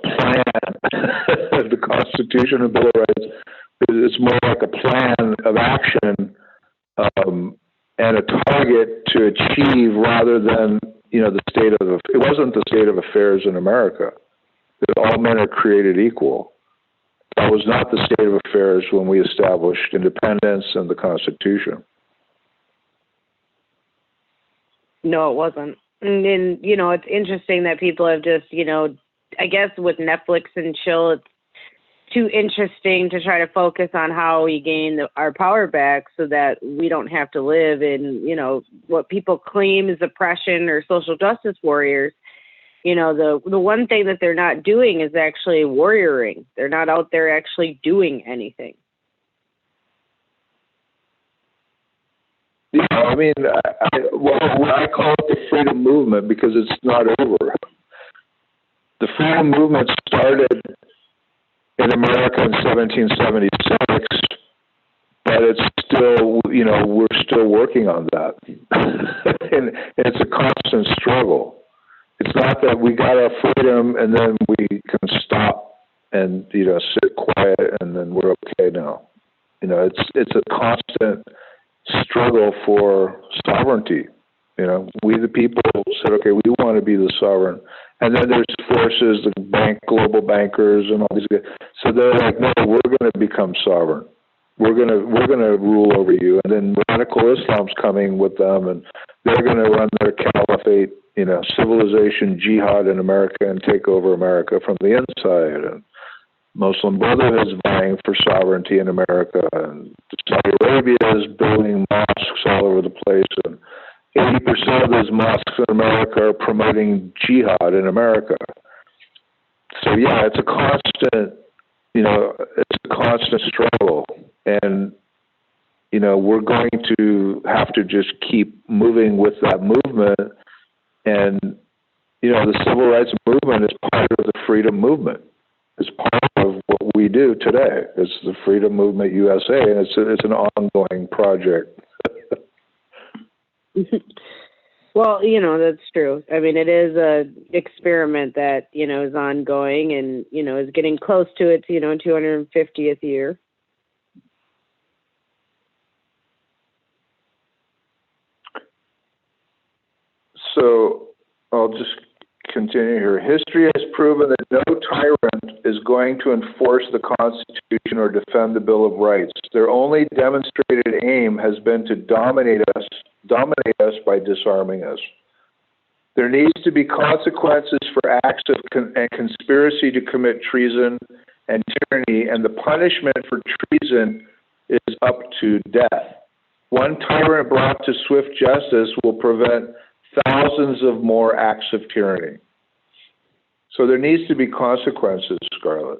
plan. The Constitution and Bill of Rights, it's more like a plan of action and a target to achieve rather than, you know, it wasn't the state of affairs in America, that all men are created equal. That was not the state of affairs when we established independence and the Constitution. No, it wasn't. And you know, it's interesting that people have just, you know, I guess with Netflix and chill, it's too interesting to try to focus on how we gain our power back so that we don't have to live in, you know, what people claim is oppression or social justice warriors. You know, the one thing that they're not doing is actually warrioring. They're not out there actually doing anything. Yeah, I mean, I call it the freedom movement because it's not over. The freedom movement started in America in 1776, but it's still, you know, we're still working on that. And it's a constant struggle. It's not that we got our freedom and then we can stop and, you know, sit quiet and then we're okay now. You know, it's a constant struggle for sovereignty. You know, we the people said, okay, we want to be the sovereign. And then there's forces, the global bankers and all these guys. So they're like, no, we're going to become sovereign. We're going to rule over you. And then radical Islam's coming with them, and they're going to run their caliphate, you know, civilization jihad in America and take over America from the inside. And Muslim Brotherhood is vying for sovereignty in America, and Saudi Arabia is building mosques all over the place, and 80% of those mosques in America are promoting jihad in America. So yeah, it's a constant, you know, it's a constant struggle, and you know, we're going to have to just keep moving with that movement. And you know, the civil rights movement is part of the freedom movement. It's part of what we do today. It's the Freedom Movement USA, and it's an ongoing project. Well, you know, that's true. I mean, it is a experiment that, you know, is ongoing and, you know, is getting close to its, you know, 250th year. So I'll just continue here. History has proven that no tyrant is going to enforce the Constitution or defend the Bill of Rights. Their only demonstrated aim has been to dominate us by disarming us. There needs to be consequences for acts of and conspiracy to commit treason and tyranny, and the punishment for treason is up to death. One tyrant brought to swift justice will prevent thousands of more acts of tyranny. So there needs to be consequences, Scarlet.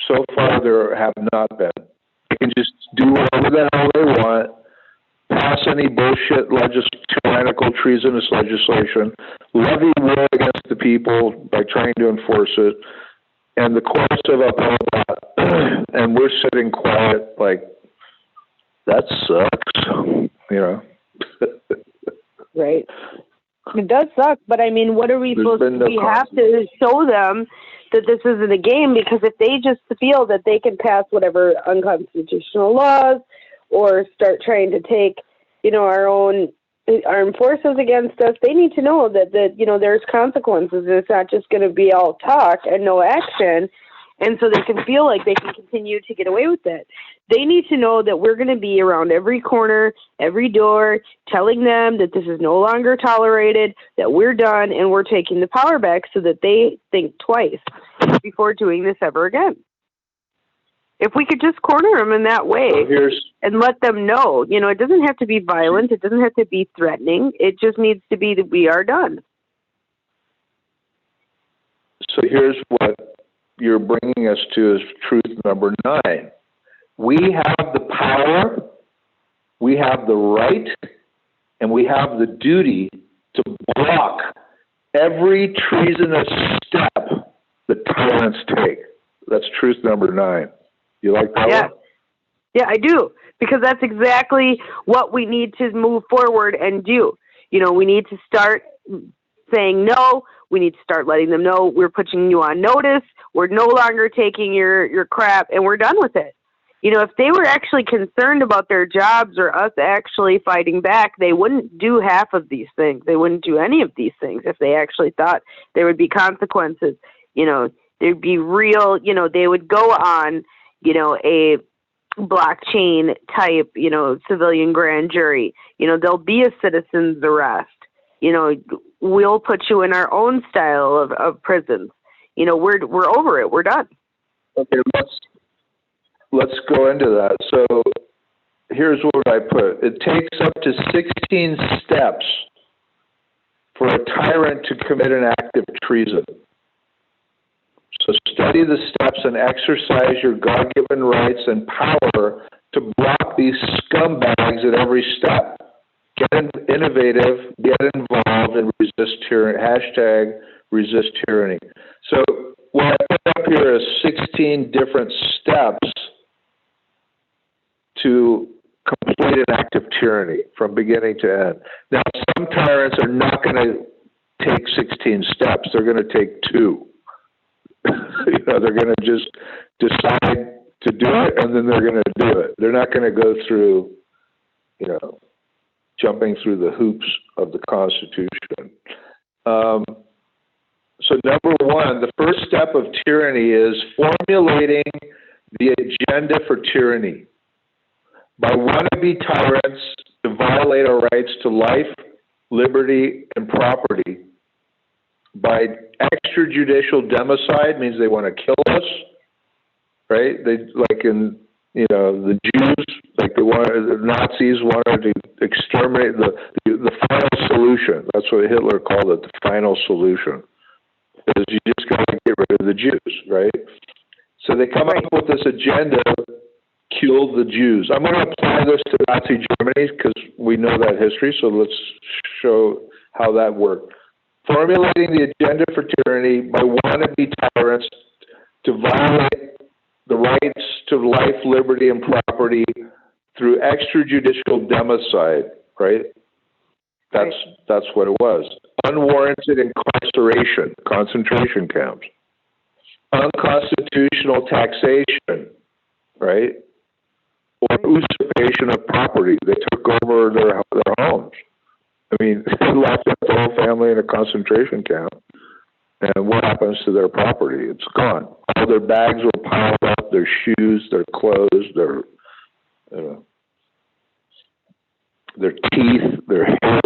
So far, there have not been. They can just do whatever the hell they want, pass any bullshit tyrannical treasonous legislation, levy war against the people by trying to enforce it, and the courts have upheld that, and we're sitting quiet like, that sucks, you know. Right. It does suck, but I mean, what are we supposed to do? We have to show them that this isn't a game, because if they just feel that they can pass whatever unconstitutional laws or start trying to take, you know, our armed forces against us, they need to know that you know, there's consequences. It's not just going to be all talk and no action. And so they can feel like they can continue to get away with it. They need to know that we're going to be around every corner, every door, telling them that this is no longer tolerated, that we're done, and we're taking the power back, so that they think twice before doing this ever again. If we could just corner them in that way and let them know, you know, it doesn't have to be violent. It doesn't have to be threatening. It just needs to be that we are done. So here's what you're bringing us to is truth number 9. We have the power, we have the right, and we have the duty to block every treasonous step the tyrants take. That's truth number 9. You like that one? Yeah, I do, because that's exactly what we need to move forward and do. We need to start saying no. We need to start letting them know we're putting you on notice. We're no longer taking your crap, and we're done with it. If they were actually concerned about their jobs or us actually fighting back, they wouldn't do half of these things. They wouldn't do any of these things if they actually thought there would be consequences. There'd be real, they would go on, a blockchain type, civilian grand jury. There'll be a citizen's arrest. We'll put you in our own style of prisons. We're over it. We're done. Okay, let's go into that. So here's what I put. It takes up to 16 steps for a tyrant to commit an act of treason. So study the steps and exercise your God-given rights and power to block these scumbags at every step. Get innovative, get involved, and resist tyranny. Hashtag resist tyranny. So what I put up here is 16 different steps to complete an act of tyranny from beginning to end. Now, some tyrants are not going to take 16 steps. They're going to take 2. They're going to just decide to do it, and then they're going to do it. They're not going to go through, jumping through the hoops of the Constitution. So number one, the first step of tyranny is formulating the agenda for tyranny. By wannabe tyrants to violate our rights to life, liberty, and property. By extrajudicial democide means they want to kill us, right? They like in the Jews, like the Nazis wanted to exterminate the final solution. That's what Hitler called it, the final solution. Is you just got to get rid of the Jews, right? So they come up with this agenda, kill the Jews. I'm going to apply this to Nazi Germany because we know that history, so let's show how that worked. Formulating the agenda for tyranny by wannabe tyrants to violate the rights to life, liberty, and property through extrajudicial democide, right? That's what it was. Unwarranted incarceration, concentration camps. Unconstitutional taxation, right? Or usurpation of property. They took over their homes. I mean, they locked up the whole family in a concentration camp. And what happens to their property? It's gone. All their bags were piled up, their shoes, their clothes, their teeth, their hair.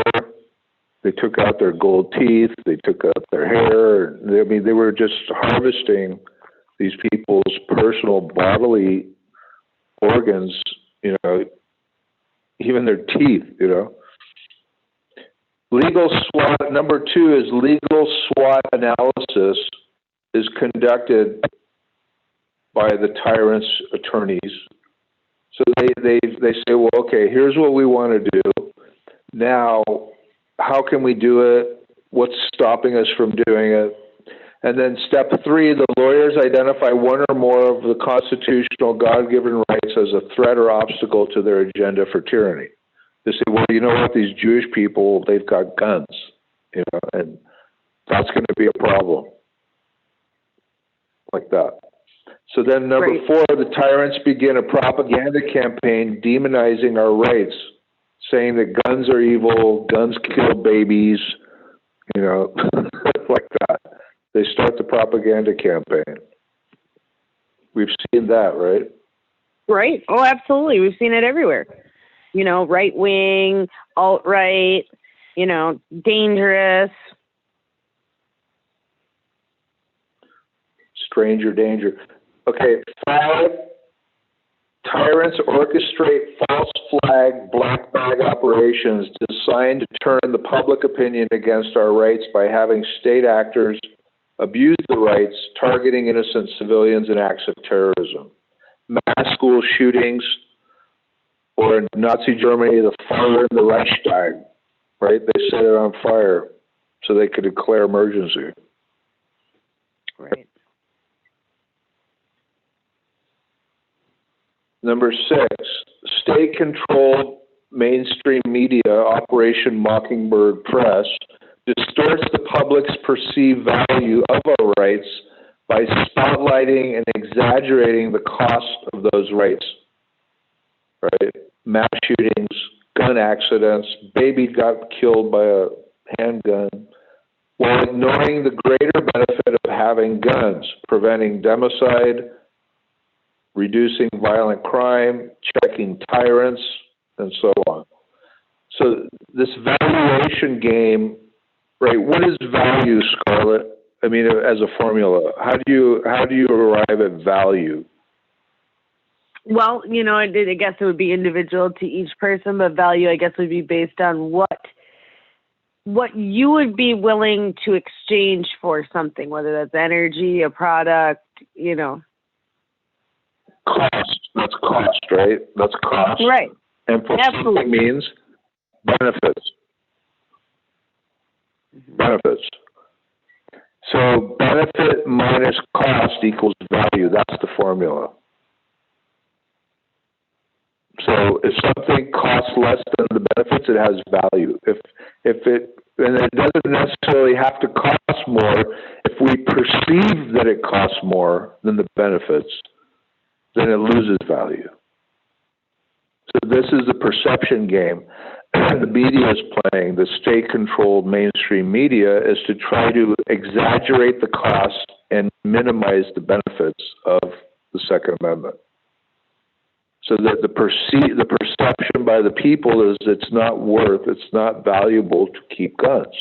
They took out their gold teeth. They took out their hair. They were just harvesting these people's personal bodily organs, even their teeth, Legal SWOT, number 2 is legal SWOT analysis is conducted by the tyrant's attorneys. So they say, well, okay, here's what we want to do. Now, how can we do it? What's stopping us from doing it? And then step 3, the lawyers identify one or more of the constitutional God-given rights as a threat or obstacle to their agenda for tyranny. They say, well, you know what, these Jewish people, they've got guns, and that's going to be a problem. Like that. So then number 4, the tyrants begin a propaganda campaign demonizing our rights, saying that guns are evil, guns kill babies, like that. They start the propaganda campaign. We've seen that, right? Right. Oh, absolutely. We've seen it everywhere. Right wing, alt right, dangerous. Stranger danger. Okay, 5, tyrants orchestrate false flag, black bag operations designed to turn the public opinion against our rights by having state actors abuse the rights, targeting innocent civilians in acts of terrorism. Mass school shootings, or in Nazi Germany, the fire in the Reichstag, right? They set it on fire so they could declare emergency. Right. Number 6, state-controlled mainstream media, Operation Mockingbird Press, distorts the public's perceived value of our rights by spotlighting and exaggerating the cost of those rights. Right? Mass shootings, gun accidents, baby got killed by a handgun, while ignoring the greater benefit of having guns, preventing democide, reducing violent crime, checking tyrants, and so on. So this valuation game, right? What is value, Scarlet? I mean, as a formula, how do you arrive at value? Well, I guess it would be individual to each person, but value, I guess, would be based on what you would be willing to exchange for something, whether that's energy, a product, Cost. That's cost, right? That's cost. Right. And for something means benefits. Benefits. So benefit minus cost equals value. That's the formula. So if something costs less than the benefits, it has value. And it doesn't necessarily have to cost more. If we perceive that it costs more than the benefits, then it loses value. So this is the perception game the media is playing. The state-controlled mainstream media is to try to exaggerate the cost and minimize the benefits of the Second Amendment. So that the perception by the people is it's not valuable to keep guns.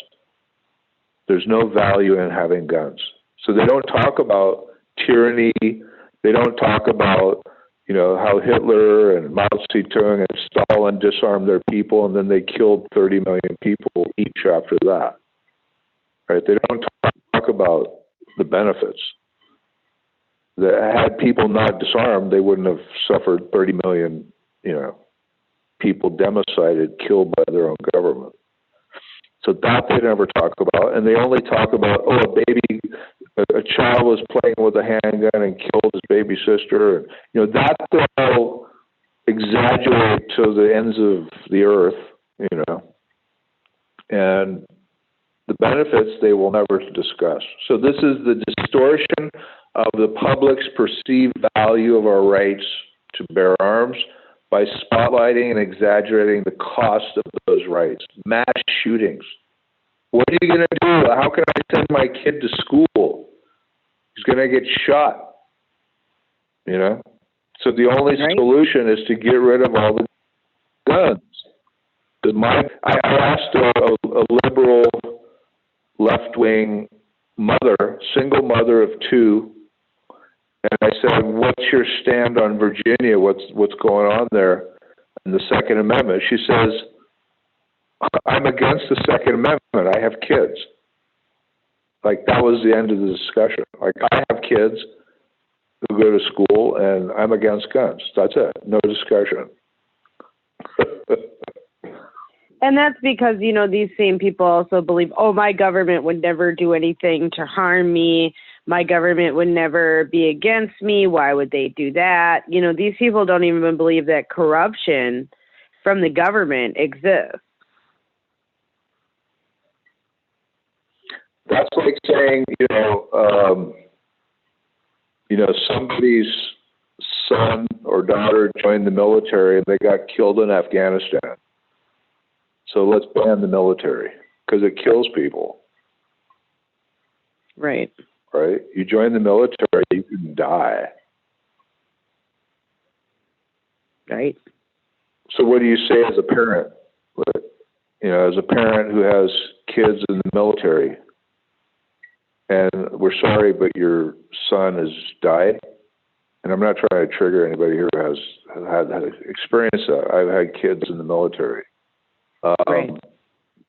There's no value in having guns. So they don't talk about tyranny. They don't talk about, how Hitler and Mao Zedong and Stalin disarmed their people and then they killed 30 million people each after that. Right? They don't talk about the benefits. Had people not disarmed, they wouldn't have suffered 30 million, people democided, killed by their own government. So that they never talk about, and they only talk about, a child was playing with a handgun and killed his baby sister. That they'll exaggerate to the ends of the earth, and the benefits they will never discuss. So this is the distortion of the public's perceived value of our rights to bear arms by spotlighting and exaggerating the cost of those rights. Mass shootings. What are you going to do? How can I send my kid to school? He's going to get shot. So the only solution is to get rid of all the guns. I asked a liberal left-wing mother, single mother of two, and I said, "What's your stand on Virginia? What's going on there in the Second Amendment?" She says, "I'm against the Second Amendment. I have kids." Like, that was the end of the discussion. Like, I have kids who go to school, and I'm against guns. That's it. No discussion. And that's because, these same people also believe, my government would never do anything to harm me. My government would never be against me. Why would they do that? These people don't even believe that corruption from the government exists. That's like saying, somebody's son or daughter joined the military and they got killed in Afghanistan. So let's ban the military because it kills people. Right. Right? You join the military, you can die. Right. So what do you say as a parent? As a parent who has kids in the military, and we're sorry, but your son has died. And I'm not trying to trigger anybody here who has had experienced that. I've had kids in the military. Right.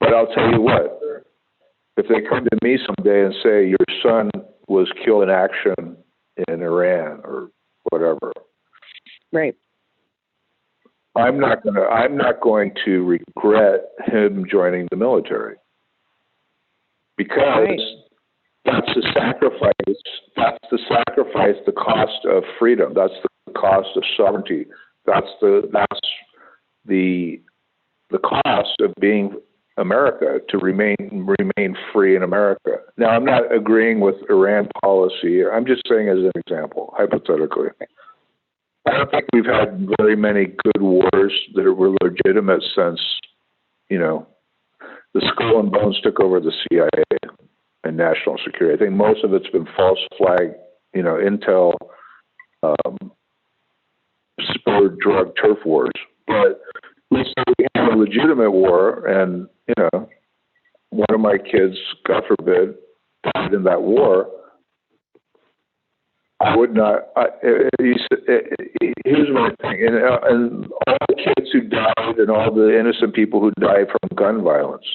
But I'll tell you what, if they come to me someday and say, your son was killed in action in Iran or whatever. Right. I'm not going to regret him joining the military. Because that's the sacrifice. That's the cost of freedom. That's the cost of sovereignty. That's the the cost of being America to remain free in America. Now, I'm not agreeing with Iran policy. I'm just saying as an example, hypothetically. I don't think we've had very many good wars that were legitimate since, the Skull and Bones took over the CIA and national security. I think most of it's been false flag, intel, spurred drug turf wars. But let's say we have a legitimate war, and one of my kids, God forbid, died in that war. I would not. Here's my thing, and all the kids who died, and all the innocent people who died from gun violence.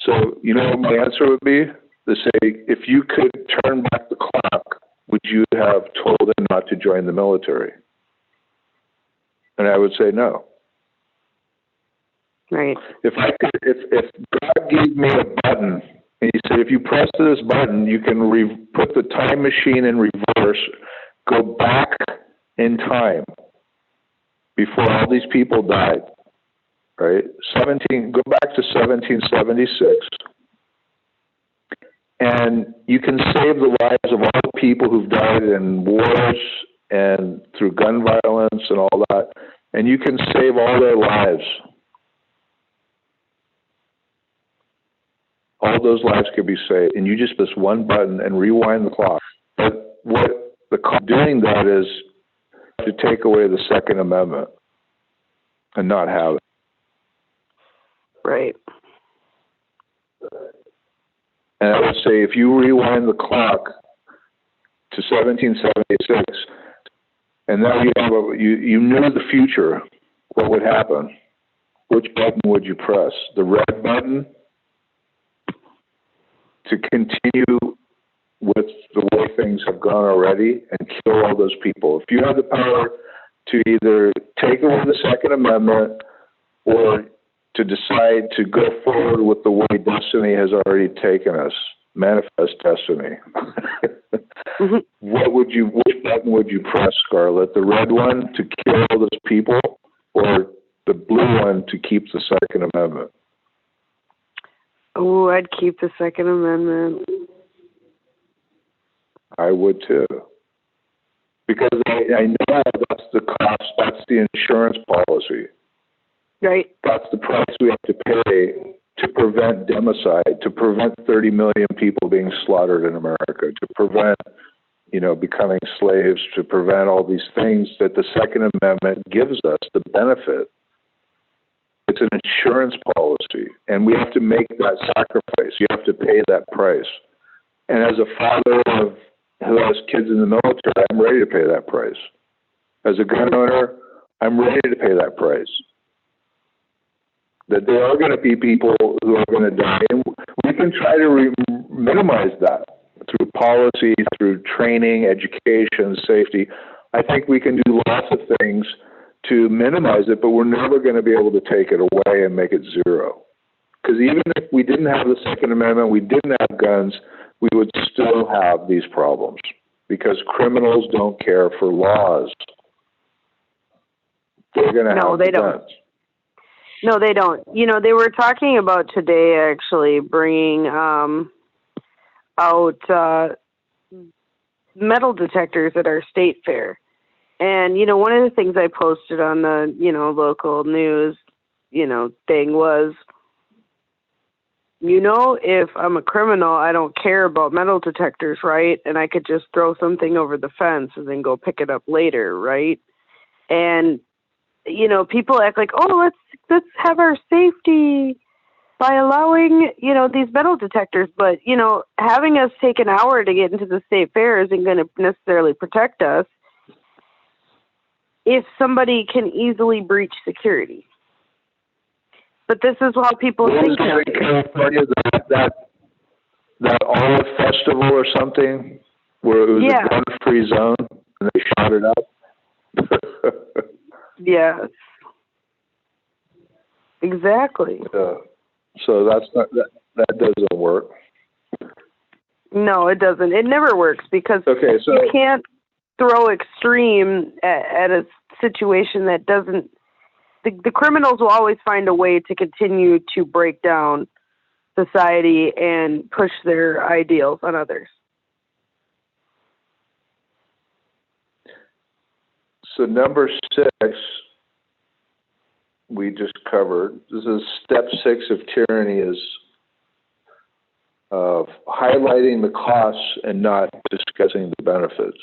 So, what my answer would be to say, if you could turn back the clock, would you have told him not to join the military? And I would say no. Right. If God gave me a button, and he said, if you press this button, you can put the time machine in reverse, go back in time before all these people died, right? Go back to 1776. And you can save the lives of all the people who've died in wars and through gun violence and all that. And you can save all their lives. All those lives could be saved. And you just press one button and rewind the clock. But doing that is to take away the Second Amendment and not have it. Right. And I would say if you rewind the clock to 1776, and now you knew the future, what would happen? Which button would you press? The red button to continue with the way things have gone already and kill all those people. If you have the power to either take away the Second Amendment or to decide to go forward with the way destiny has already taken us, manifest destiny. Which button would you press, Scarlet? The red one to kill all those people, or the blue one to keep the Second Amendment? Oh, I'd keep the Second Amendment. I would too. Because I know that's the cost, that's the insurance policy. Right. That's the price we have to pay to prevent democide, to prevent 30 million people being slaughtered in America, to prevent, becoming slaves, to prevent all these things that the Second Amendment gives us the benefit. It's an insurance policy, and we have to make that sacrifice. You have to pay that price. And as a father who has kids in the military, I'm ready to pay that price. As a gun owner, I'm ready to pay that price. That there are going to be people who are going to die, and we can try to minimize that through policy, through training, education, safety. I think we can do lots of things to minimize it, but we're never going to be able to take it away and make it zero. Because even if we didn't have the Second Amendment, we didn't have guns, we would still have these problems because criminals don't care for laws. They're going to have they guns. Don't. No, they don't. They were talking about today actually bringing out metal detectors at our state fair. And, one of the things I posted on the, local news, thing was, if I'm a criminal, I don't care about metal detectors, right? And I could just throw something over the fence and then go pick it up later, right? And, people act like, oh, let's have our safety by allowing, these metal detectors. But, having us take an hour to get into the state fair isn't going to necessarily protect us if somebody can easily breach security. But this is how people think. In California, that Olive Festival or something, where it was a gun-free zone, and they shot it up. Yes. Exactly. So that's not that doesn't work. No, it doesn't. It never works because you can't throw extreme at a situation that doesn't the criminals will always find a way to continue to break down society and push their ideals on others. So number 6, we just covered. This is step 6 of tyranny, is of highlighting the costs and not discussing the benefits,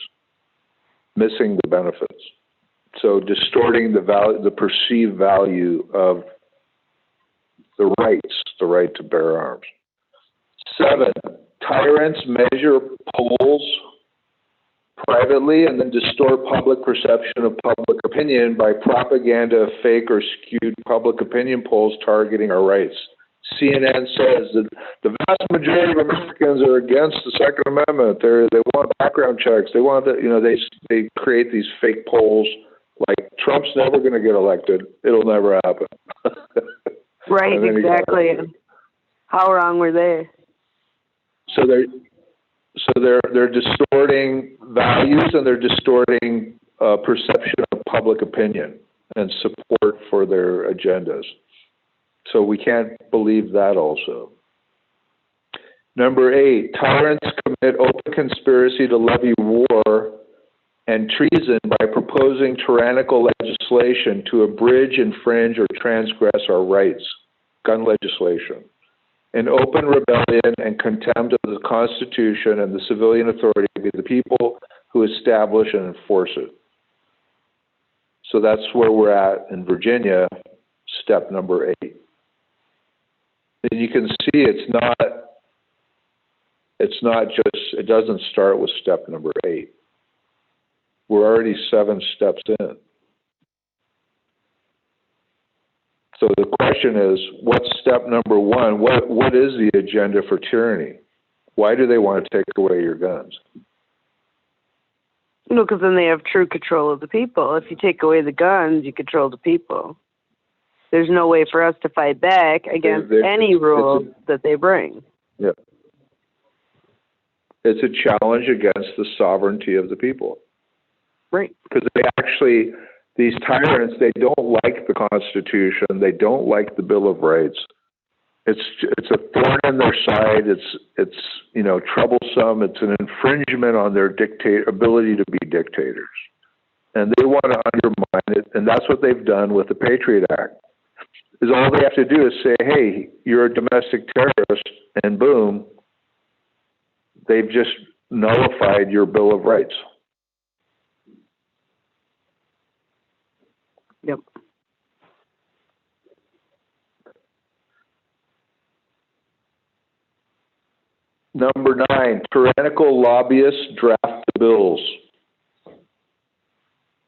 missing the benefits. So distorting the value, the perceived value of the rights, the right to bear arms. 7, tyrants measure polls privately and then distort public perception of public opinion by propaganda of fake or skewed public opinion polls targeting our rights. CNN says that the vast majority of Americans are against the Second Amendment. They want background checks. They want they create these fake polls like Trump's never going to get elected. It'll never happen. Right, exactly. How wrong were they? So they're distorting values and they're distorting perception of public opinion and support for their agendas. So we can't believe that also. Number 8, tyrants commit open conspiracy to levy war and treason by proposing tyrannical legislation to abridge, infringe, or transgress our rights, gun legislation, in open rebellion and contempt of the Constitution and the civilian authority to be the people who establish and enforce it. So that's where we're at in Virginia, step number 8. And you can see it doesn't start with step number 8. We're already 7 steps in. So the question is, what's step number 1? What is the agenda for tyranny? Why do they want to take away your guns? Because then they have true control of the people. If you take away the guns, you control the people. There's no way for us to fight back against any rules that they bring. Yeah. It's a challenge against the sovereignty of the people. Right. Because these tyrants, they don't like the Constitution. They don't like the Bill of Rights. It's a thorn in their side. It's troublesome. It's an infringement on their ability to be dictators. And they want to undermine it. And that's what they've done with the Patriot Act. Is all they have to do is say, hey, you're a domestic terrorist, and boom, they've just nullified your Bill of Rights. Yep. Number 9, tyrannical lobbyists draft the bills.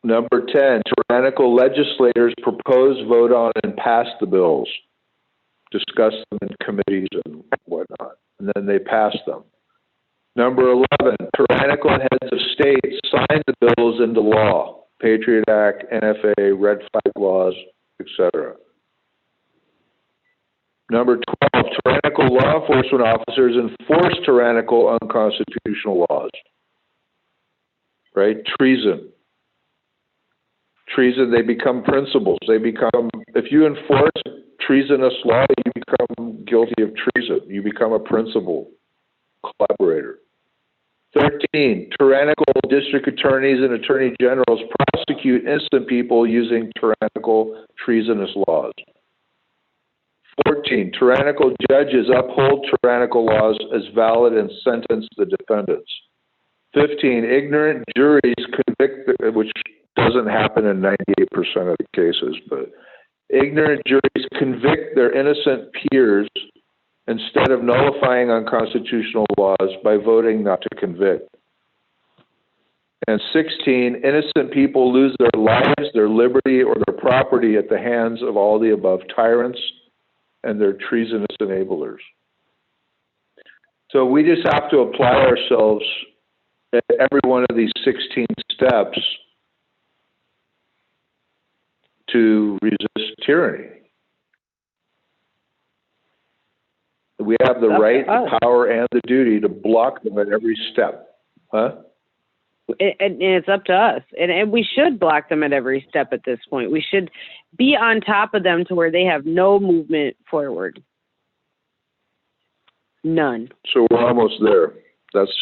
Number 10, tyrannical legislators propose, vote on, and pass the bills, discuss them in committees and whatnot, and then they pass them. Number 11, tyrannical heads of states sign the bills into law, Patriot Act, NFA, red flag laws, etc. Number 12, tyrannical law enforcement officers enforce tyrannical unconstitutional laws, right? Treason, they become principals. If you enforce treasonous law, you become guilty of treason. You become a principal collaborator. 13, tyrannical district attorneys and attorney generals prosecute innocent people using tyrannical treasonous laws. 14, tyrannical judges uphold tyrannical laws as valid and sentence the defendants. 15, ignorant juries convict, which doesn't happen in 98% of the cases, but ignorant juries convict their innocent peers instead of nullifying unconstitutional laws by voting not to convict. And 16, innocent people lose their lives, their liberty, or their property at the hands of all the above tyrants and their treasonous enablers. So we just have to apply ourselves at every one of these 16 steps to resist tyranny. We have the right, the power, and the duty to block them at every step. Huh? and it's up to us. And we should block them at every step at this point. We should be on top of them to where they have no movement forward. None. So we're almost there. That's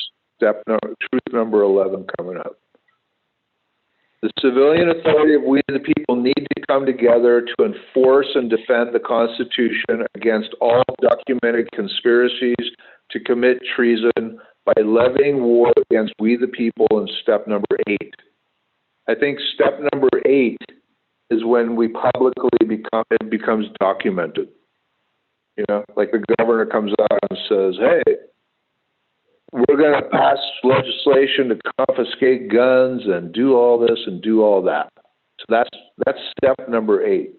truth number 11 coming up. The civilian authority of we the people need to come together to enforce and defend the Constitution against all documented conspiracies to commit treason by levying war against we the people in step number 8. I think step number 8 is when we publicly it becomes documented. You know, like the governor comes out and says, hey, we're going to pass legislation to confiscate guns and do all this and do all that. So that's step number 8.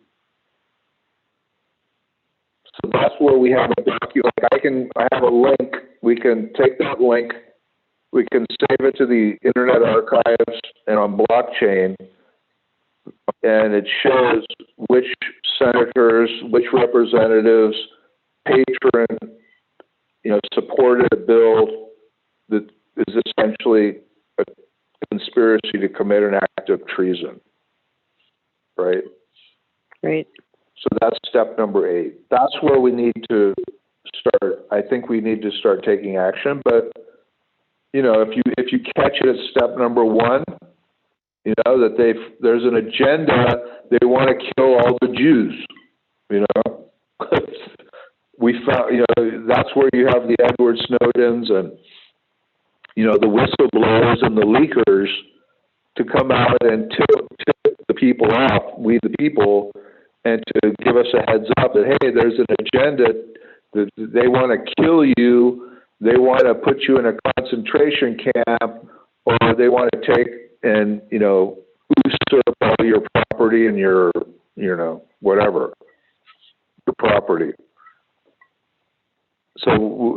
So that's where we have a document. I have a link. We can take that link. We can save it to the Internet Archives and on blockchain, and it shows which senators, which representatives, patron, supported a bill that is essentially a conspiracy to commit an act of treason. Right? Right. So that's step number 8. That's where we need to start. I think we need to start taking action. But, if you catch it at step number 1, that there's an agenda. They want to kill all the Jews, We found, that's where you have the Edward Snowdens and, the whistleblowers and the leakers to come out and tip the people off, we the people, and to give us a heads up that, hey, there's an agenda that they want to kill you, they want to put you in a concentration camp, or they want to take and, usurp all your property and your, whatever, your property. So,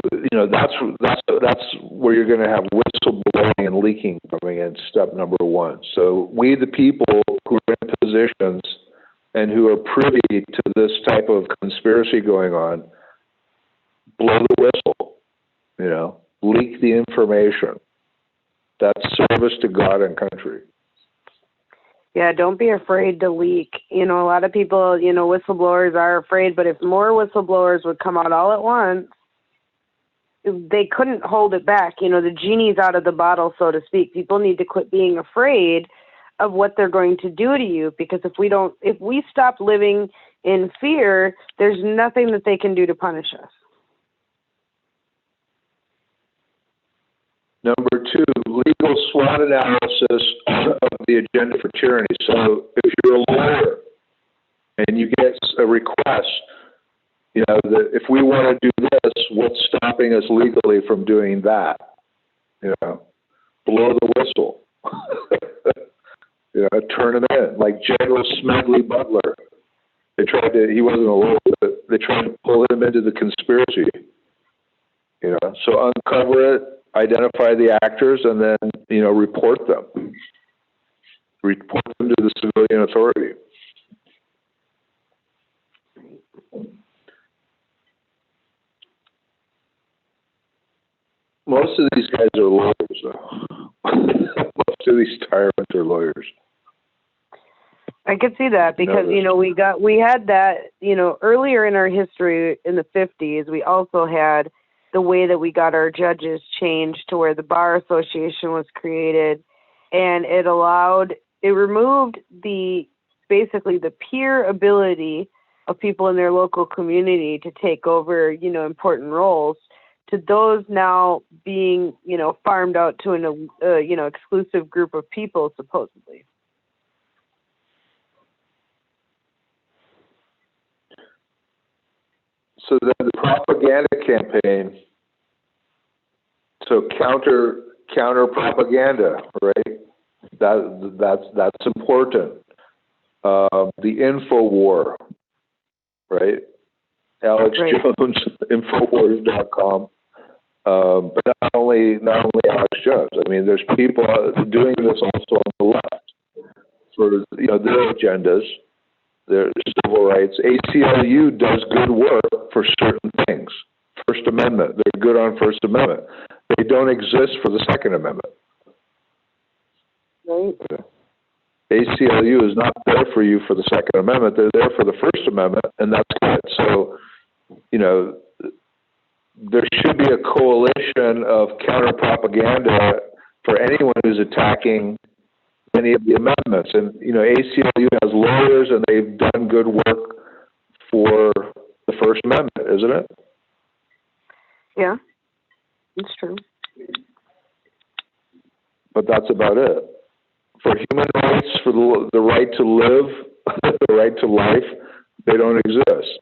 that's where you're going to have whistleblowing and leaking coming in, step number 1. So we, the people who are in positions and who are privy to this type of conspiracy going on, blow the whistle, leak the information. That's service to God and country. Yeah, don't be afraid to leak. A lot of people, whistleblowers are afraid, but if more whistleblowers would come out all at once, they couldn't hold it back. The genie's out of the bottle, so to speak. People need to quit being afraid of what they're going to do to you, because if we stop living in fear, there's nothing that they can do to punish us. Number 2, legal SWOT analysis of the agenda for tyranny. So if you're a lawyer and you get a request, that if we want to do this, what's stopping us legally from doing that? Blow the whistle. Turn him in. Like General Smedley Butler. He wasn't a lawyer, but they tried to pull him into the conspiracy. So uncover it, identify the actors, and then, report them. Report them to the civilian authority. Most of these guys are lawyers, though. Most of these tyrants are lawyers. I could see that because, we had that, earlier in our history in the 50s, we also had the way that we got our judges changed to where the Bar Association was created, and it removed basically the peer ability of people in their local community to take over, important roles, to those now being, farmed out to an, exclusive group of people, supposedly. So then the propaganda campaign, so counter propaganda, right? That's important. The info war, right? Alex Jones, Infowars.com. But not only Alex Jones. I mean, there's people doing this also on the left for their agendas, their civil rights. ACLU does good work for certain things. First Amendment, they're good on First Amendment. They don't exist for the Second Amendment. Right. ACLU is not there for you for the Second Amendment. They're there for the First Amendment, and that's it. So, there should be a coalition of counter propaganda for anyone who's attacking any of the amendments. And, ACLU has lawyers, and they've done good work for the First Amendment, isn't it? Yeah, it's true. But that's about it. For human rights, for the right to live, the right to life, they don't exist.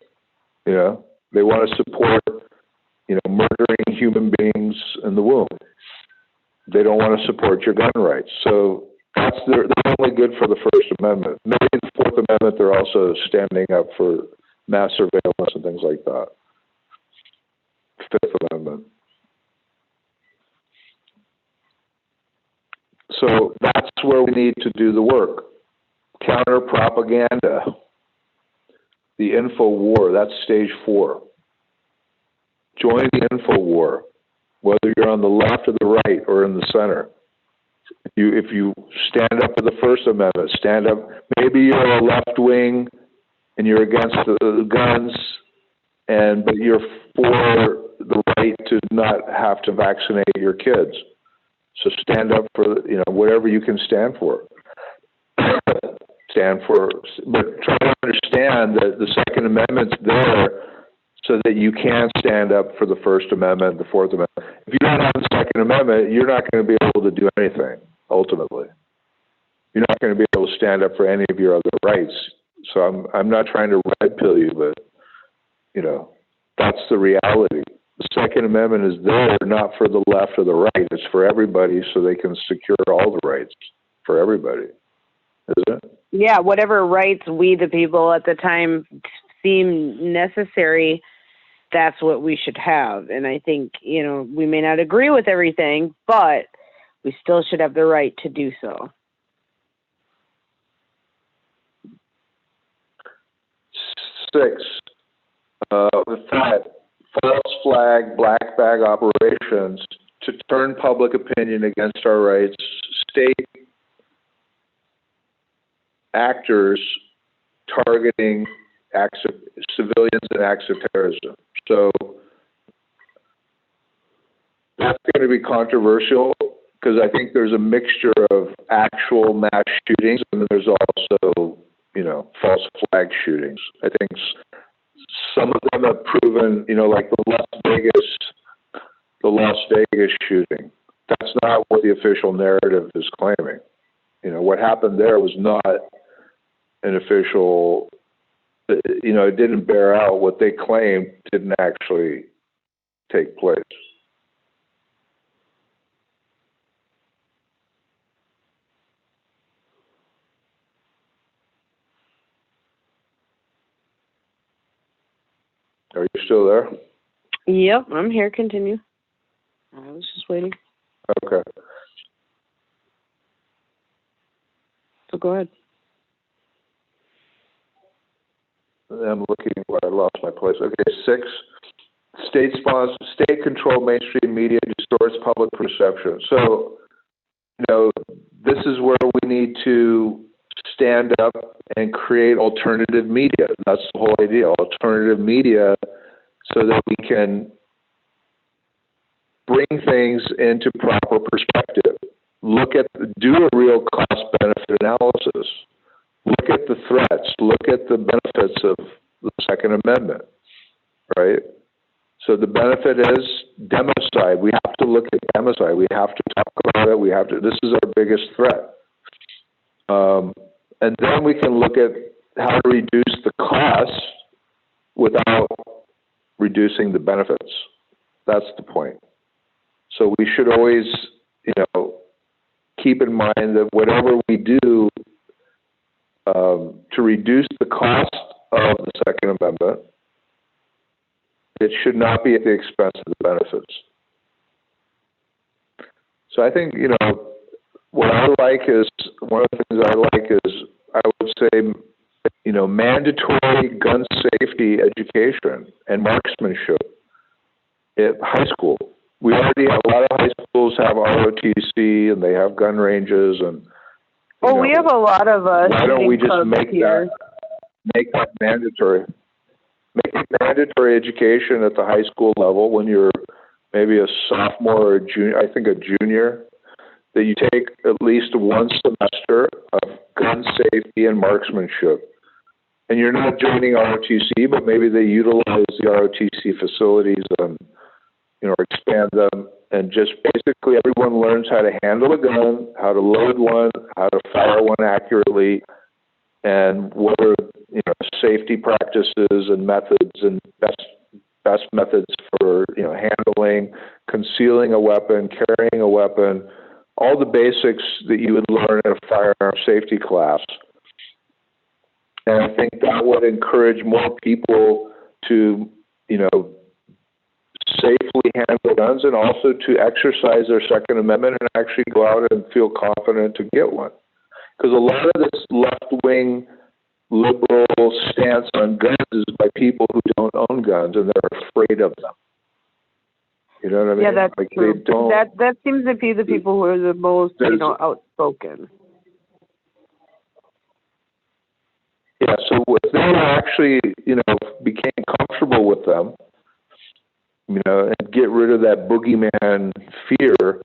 They want to support, murdering human beings in the womb. They don't want to support your gun rights. So they're only good for the First Amendment. Maybe the Fourth Amendment, they're also standing up for mass surveillance and things like that. Fifth Amendment. So that's where we need to do the work. Counter propaganda. The info war, that's stage 4. Join the info war, whether you're on the left or the right or in the center. If you stand up for the First Amendment, stand up. Maybe you're a left wing and you're against the guns, but you're for the right to not have to vaccinate your kids. So stand up for whatever you can stand for. But try to understand that the Second Amendment's there so that you can stand up for the First Amendment, the Fourth Amendment. If you don't have the Second Amendment, you're not going to be able to do anything, ultimately. You're not going to be able to stand up for any of your other rights. So I'm not trying to red pill you, but, that's the reality. The Second Amendment is there not for the left or the right. It's for everybody so they can secure all the rights for everybody. Isn't it? Yeah, whatever rights we, the people at the time, seem necessary, that's what we should have. And I think, we may not agree with everything, but we still should have the right to do so. 6, with that, false flag, black bag operations to turn public opinion against our rights, state actors targeting acts of civilians and acts of terrorism. So that's going to be controversial because I think there's a mixture of actual mass shootings and there's also, false flag shootings. I think some of them have proven, like the Las Vegas shooting. That's not what the official narrative is claiming. What happened there was not an official, it didn't bear out. What they claimed didn't actually take place. Are you still there? Yep, I'm here. Continue. I was just waiting. Okay. So go ahead. I'm looking where I lost my place. Okay, 6, state-controlled mainstream media distorts public perception. So, this is where we need to stand up and create alternative media. That's the whole idea, alternative media, so that we can bring things into proper perspective. Do a real cost-benefit analysis. Look at the threats. Look at the benefits of the Second Amendment, right? So the benefit is democide. We have to look at democide. We have to talk about it. This is our biggest threat. And then we can look at how to reduce the costs without reducing the benefits. That's the point. So we should always, keep in mind that whatever we do to reduce the cost of the Second Amendment, it should not be at the expense of the benefits. So I think, what I like is, one of the things I like is, I would say, mandatory gun safety education and marksmanship at high school. We already have a lot of high schools have ROTC and they have gun ranges and we have a lot of why don't we just clubs make here. that mandatory? Make it mandatory education at the high school level when you're maybe a sophomore or a junior. I think a junior, that you take at least one semester of gun safety and marksmanship. And you're not joining ROTC, but maybe they utilize the ROTC facilities and, expand them. And just basically everyone learns how to handle a gun, how to load one, how to fire one accurately, and what are, safety practices and methods and best methods for, handling, concealing a weapon, carrying a weapon, all the basics that you would learn in a firearm safety class. And I think that would encourage more people to, safely handle guns and also to exercise their Second Amendment and actually go out and feel confident to get one. Because a lot of this left-wing liberal stance on guns is by people who don't own guns and they're afraid of them. You know what I mean? Yeah, that's like true. They don't, that seems to be the people who are the most, outspoken. Yeah, so if they actually, became comfortable with them, and get rid of that boogeyman fear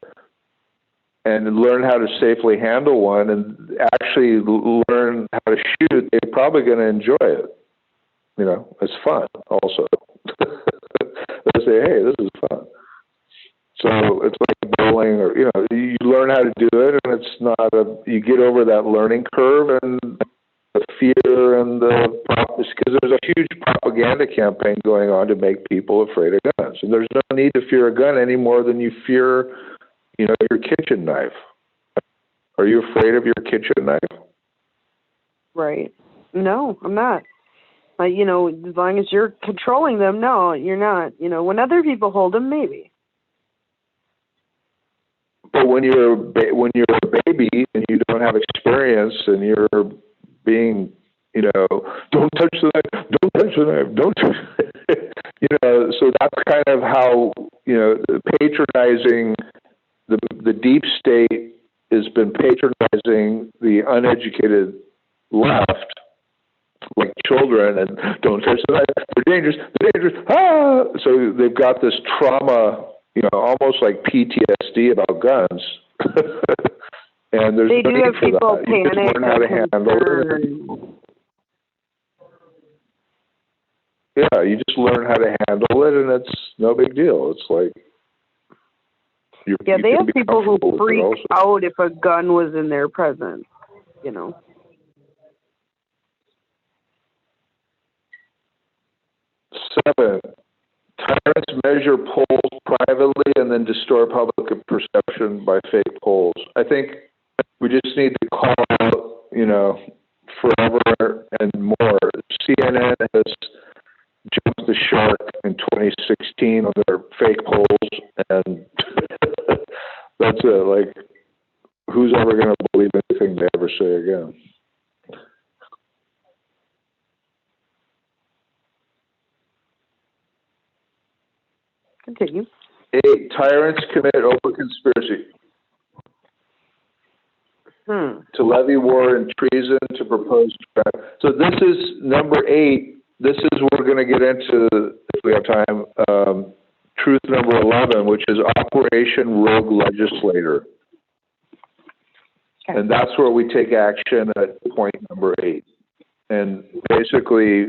and learn how to safely handle one and actually learn how to shoot, they're probably going to enjoy it. It's fun also. They say, hey, this is fun. So it's like bowling or, you learn how to do it and it's not you get over that learning curve and the fear and because there's a huge propaganda campaign going on to make people afraid of guns. And there's no need to fear a gun any more than you fear, your kitchen knife. Are you afraid of your kitchen knife? Right. No, I'm not. As long as you're controlling them, no, you're not. When other people hold them, maybe. But when you're a baby and you don't have experience and you're being, don't touch the knife, don't touch the knife, don't touch so that's kind of how, patronizing, the deep state has been patronizing the uneducated left, like children, and don't touch the knife, they're dangerous, ah! So they've got this trauma, almost like PTSD about guns. And there's they no do need have for people that. You just panic learn how to handle it. Yeah, you just learn how to handle it, and it's no big deal. It's like they have people who freak out if a gun was in their presence. 7, tyrants measure polls privately and then distort public perception by fake polls. I think we just need to call out, forever and more. CNN has jumped the shark in 2016 on their fake polls, and that's it. Like, who's ever going to believe anything they ever say again? Continue. 8, tyrants commit open conspiracy to levy war and treason to propose. So this is number 8. This is what we're going to get into, if we have time, truth number 11, which is Operation Rogue Legislator. Okay. And that's where we take action at point number 8. And basically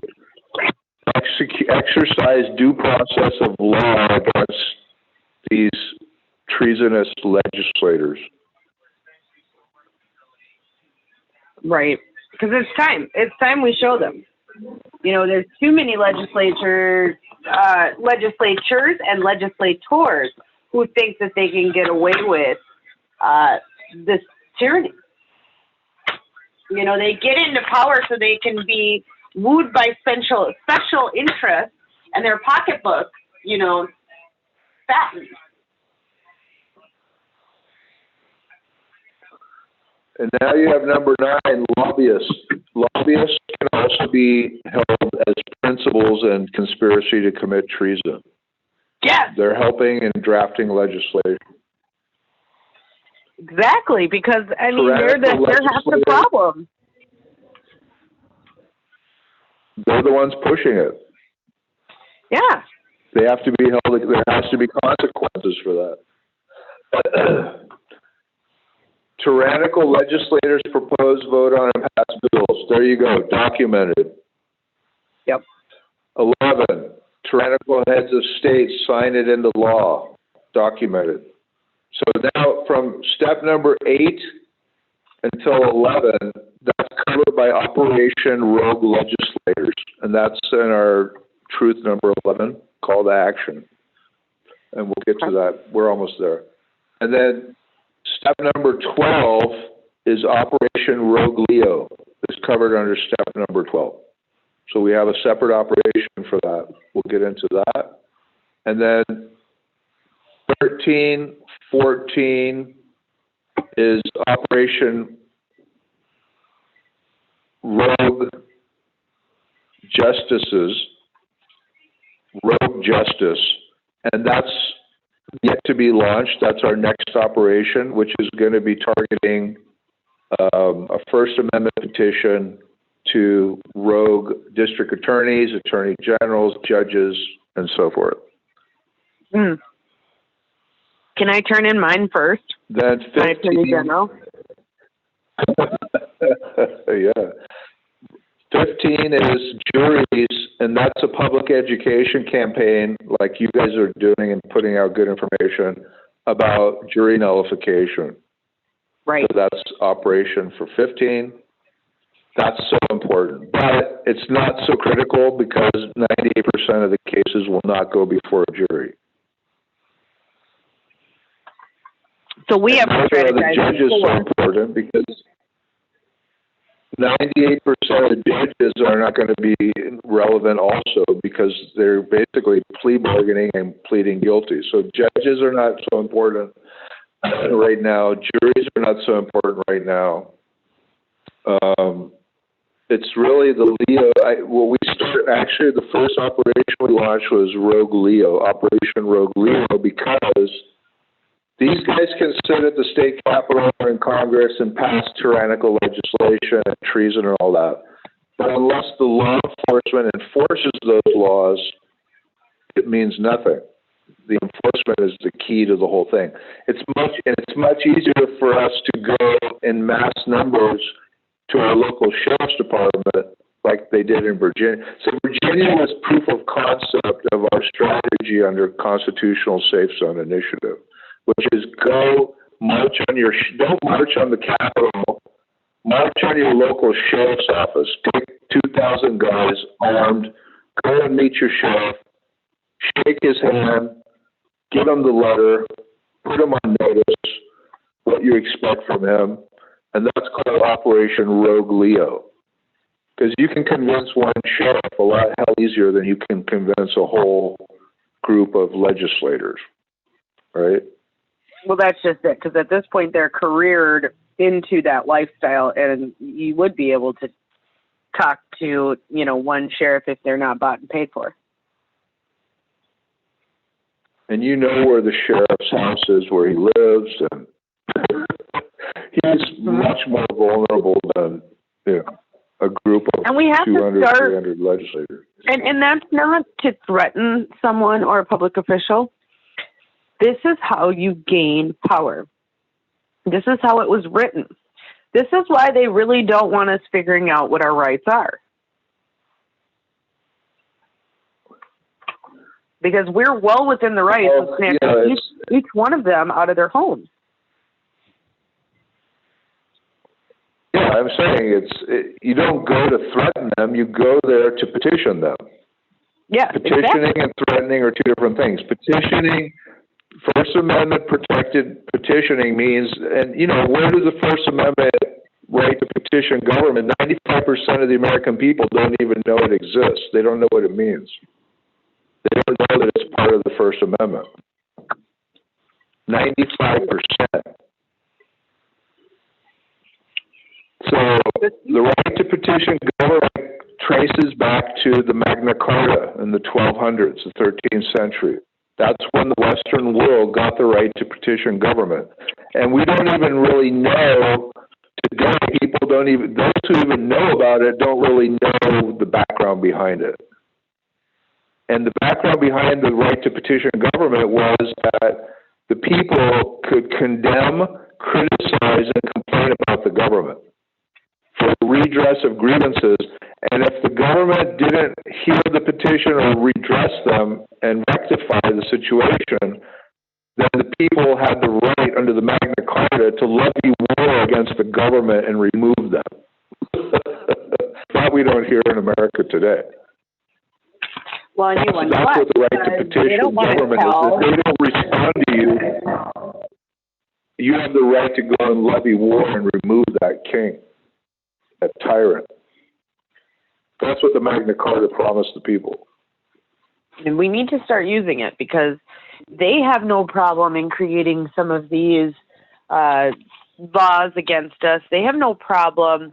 exercise due process of law against these treasonous legislators. Right. Because it's time. It's time we show them. There's too many legislators and legislators who think that they can get away with this tyranny. They get into power so they can be wooed by special interests and their pocketbook, fattened. And now you have number 9, lobbyists. Lobbyists can also be held as principals in conspiracy to commit treason. Yes. They're helping in drafting legislation. Exactly, because I mean they're half the problem. They're the ones pushing it. Yeah. They have to be held. There has to be consequences for that. Tyrannical legislators propose, vote on, and pass bills. There you go, documented. Yep. 11, tyrannical heads of states sign it into law, documented. So now from step number 8 until 11, that's covered by Operation Rogue Legislators, and that's in our truth number 11, call to action. And we'll get to that. We're almost there. And then step number 12 is Operation Rogue Leo. It's covered under step number 12. So we have a separate operation for that. We'll get into that. And then 13, 14 is Operation Rogue Justices, Rogue Justice, and that's yet to be launched. That's our next operation, which is going to be targeting a First Amendment petition to rogue district attorneys, attorney generals, judges, and so forth. Mm. Can I turn in mine first? Then 15, Attorney General. yeah. 15 is juries, and that's a public education campaign like you guys are doing and putting out good information about jury nullification. Right. So that's operation for 15. That's so important. But it's not so critical because 98% of the cases will not go before a jury. So we have to the judges so important because 98% of the judges are not going to be relevant also because they're basically plea bargaining and pleading guilty. So judges are not so important right now. Juries are not so important right now. It's really the Leo. Actually, the first operation we launched was Rogue Leo, Operation Rogue Leo, because these guys can sit at the state capitol or in Congress and pass tyrannical legislation and treason and all that. But unless the law enforcement enforces those laws, it means nothing. The enforcement is the key to the whole thing. It's much easier for us to go in mass numbers to our local sheriff's department like they did in Virginia. So Virginia was proof of concept of our strategy under Constitutional Safe Zone Initiative, which is don't march on the Capitol, march on your local sheriff's office, take 2,000 guys armed, go and meet your sheriff, shake his hand, give him the letter, put him on notice, what you expect from him, and that's called Operation Rogue Leo. Because you can convince one sheriff a lot easier than you can convince a whole group of legislators, right? Well, that's just it, because at this point they're careered into that lifestyle, and you would be able to talk to, one sheriff if they're not bought and paid for. And you know where the sheriff's house is, where he lives, and he's much more vulnerable than a group of 200, 300 legislators. And that's not to threaten someone or a public official. This is how you gain power. This is how it was written. This is why they really don't want us figuring out what our rights are. Because we're well within the rights of snatching each one of them out of their homes. Yeah, I'm saying you don't go to threaten them, you go there to petition them. Yeah, petitioning and threatening are two different things. Petitioning, First Amendment protected petitioning means, and where does the First Amendment right to petition government? 95% of the American people don't even know it exists. They don't know what it means. They don't know that it's part of the First Amendment. 95%. So the right to petition government traces back to the Magna Carta in the 1200s, the 13th century. That's when the Western world got the right to petition government. And we don't even really know today. People don't even, those who even know about it don't really know the background behind it. And the background behind the right to petition government was that the people could condemn, criticize, and complain about the government for redress of grievances. And if the government didn't hear the petition or redress them and rectify the situation, then the people had the right under the Magna Carta to levy war against the government and remove them. That we don't hear in America today. Well, and you wonder That's what the right to petition government is. If they don't respond to you, you have the right to go and levy war and remove that king, that tyrant. That's what the Magna Carta promised the people. And we need to start using it because they have no problem in creating some of these laws against us. They have no problem,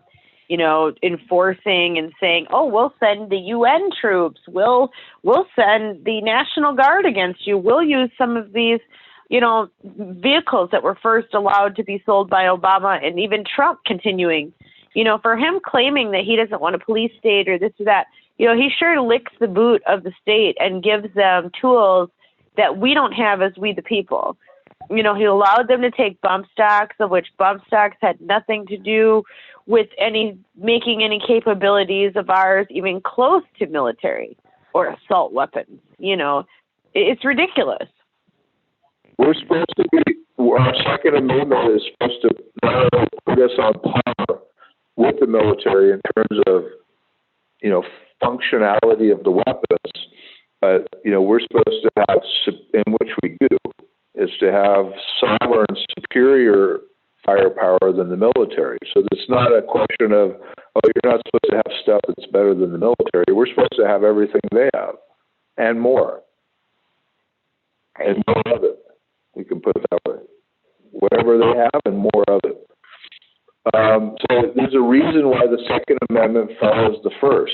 enforcing and saying, "Oh, we'll send the UN troops. We'll send the National Guard against you. We'll use some of these, vehicles that were first allowed to be sold by Obama," and even Trump continuing. For him claiming that he doesn't want a police state or this or that, he sure licks the boot of the state and gives them tools that we don't have as we the people. He allowed them to take bump stocks, of which bump stocks had nothing to do with making any capabilities of ours even close to military or assault weapons. It's ridiculous. We're supposed to be, our Second Amendment is supposed to not only put us on par with the military in terms of, functionality of the weapons, but, we're supposed to have, in which we do, is to have sovereign superior firepower than the military. So it's not a question of, you're not supposed to have stuff that's better than the military. We're supposed to have everything they have and more. And more of it. We can put it that way. Whatever they have and more of it. So there's a reason why the Second Amendment follows the first.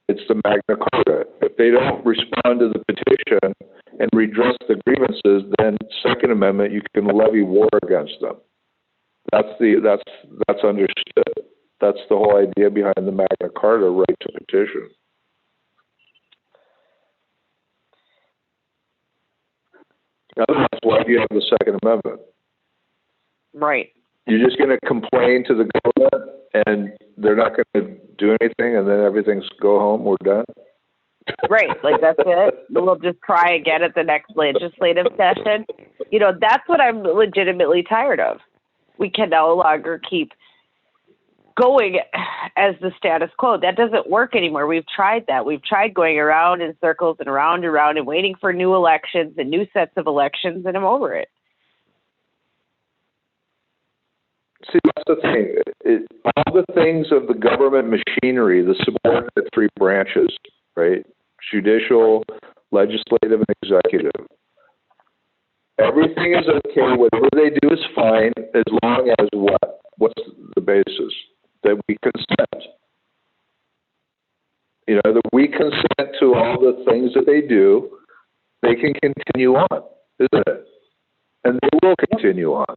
It's the Magna Carta. If they don't respond to the petition and redress the grievances, then Second Amendment, you can levy war against them. That's understood. That's the whole idea behind the Magna Carta, right to petition. Otherwise, why do you have the Second Amendment? Right. You're just going to complain to the government and they're not going to do anything and then everything's go home, we're done? Right, that's it. We'll just try again at the next legislative session. That's what I'm legitimately tired of. We can no longer keep going as the status quo. That doesn't work anymore. We've tried that. We've tried going around in circles and around and waiting for new elections and new sets of elections, and I'm over it. See, that's the thing. All the things of the government machinery, the subordinate three branches, right? Judicial, legislative, and executive. Everything is okay. Whatever they do is fine as long as what? What's the basis? That we consent. That we consent to all the things that they do, they can continue on, isn't it? And they will continue on.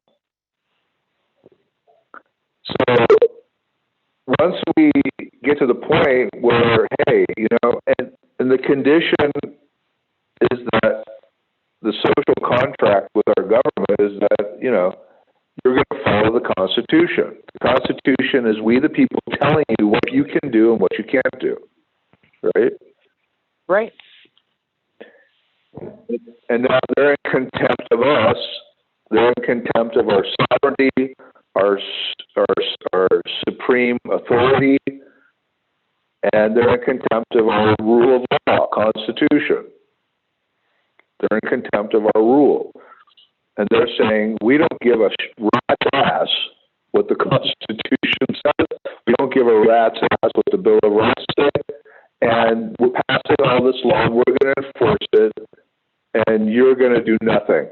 So once we get to the point where, hey, and the condition is that the social contract with our government is that, you're going to follow the Constitution. The Constitution is we the people telling you what you can do and what you can't do. Right? Right. And now they're in contempt of us. They're in contempt of our sovereignty, our supreme authority, and they're in contempt of our rule of law, Constitution. They're in contempt of our rule. And they're saying, we don't give a rat's ass what the Constitution says. We don't give a rat's ass what the Bill of Rights says. And we're passing all this law, we're going to enforce it, and you're going to do nothing.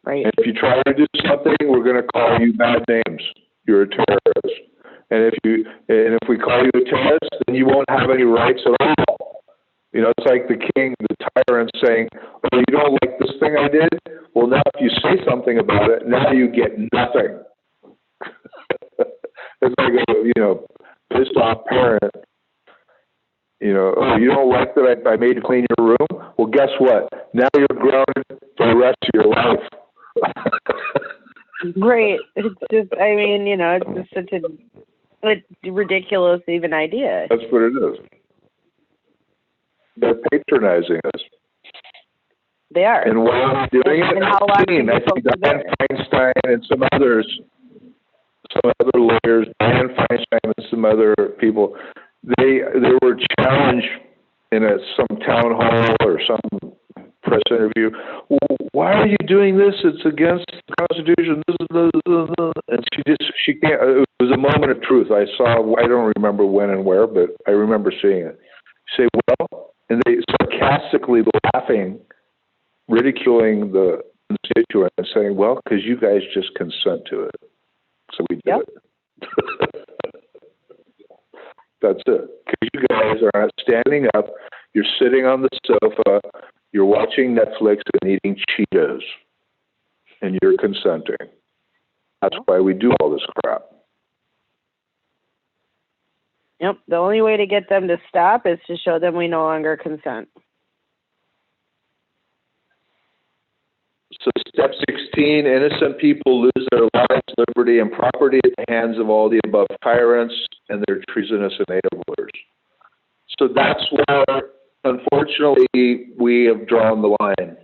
Right. And if you try to do something, we're going to call you bad names. You're a terrorist. And if we call you a terrorist, then you won't have any rights at all. You know, it's like the king, the tyrant saying, "Oh, you don't like this thing I did? Well, now if you say something about it, now you get nothing." It's like a, pissed off parent. Oh, you don't like that I made you clean your room? Well, guess what? Now you're grounded for the rest of your life. Great. It's just, it's just such a ridiculous even idea. That's what it is. They're patronizing us. They are. And while they're doing it, and how long I see Dianne Feinstein and some other lawyers, Dianne Feinstein and some other people, they were challenged in some town hall or some press interview. Well, why are you doing this? It's against the Constitution. And she can't. It was a moment of truth. I don't remember when and where, but I remember seeing it. You say, well, and they sarcastically laughing, ridiculing the constituent and saying, well, because you guys just consent to it. So we did it. That's it. Because you guys are not standing up, you're sitting on the sofa, you're watching Netflix and eating Cheetos, and you're consenting. That's why we do all this crap. Yep. The only way to get them to stop is to show them we no longer consent. So step 16, innocent people lose their lives, liberty, and property at the hands of all the above tyrants and their treasonous enablers. So that's where, unfortunately, we have drawn the line.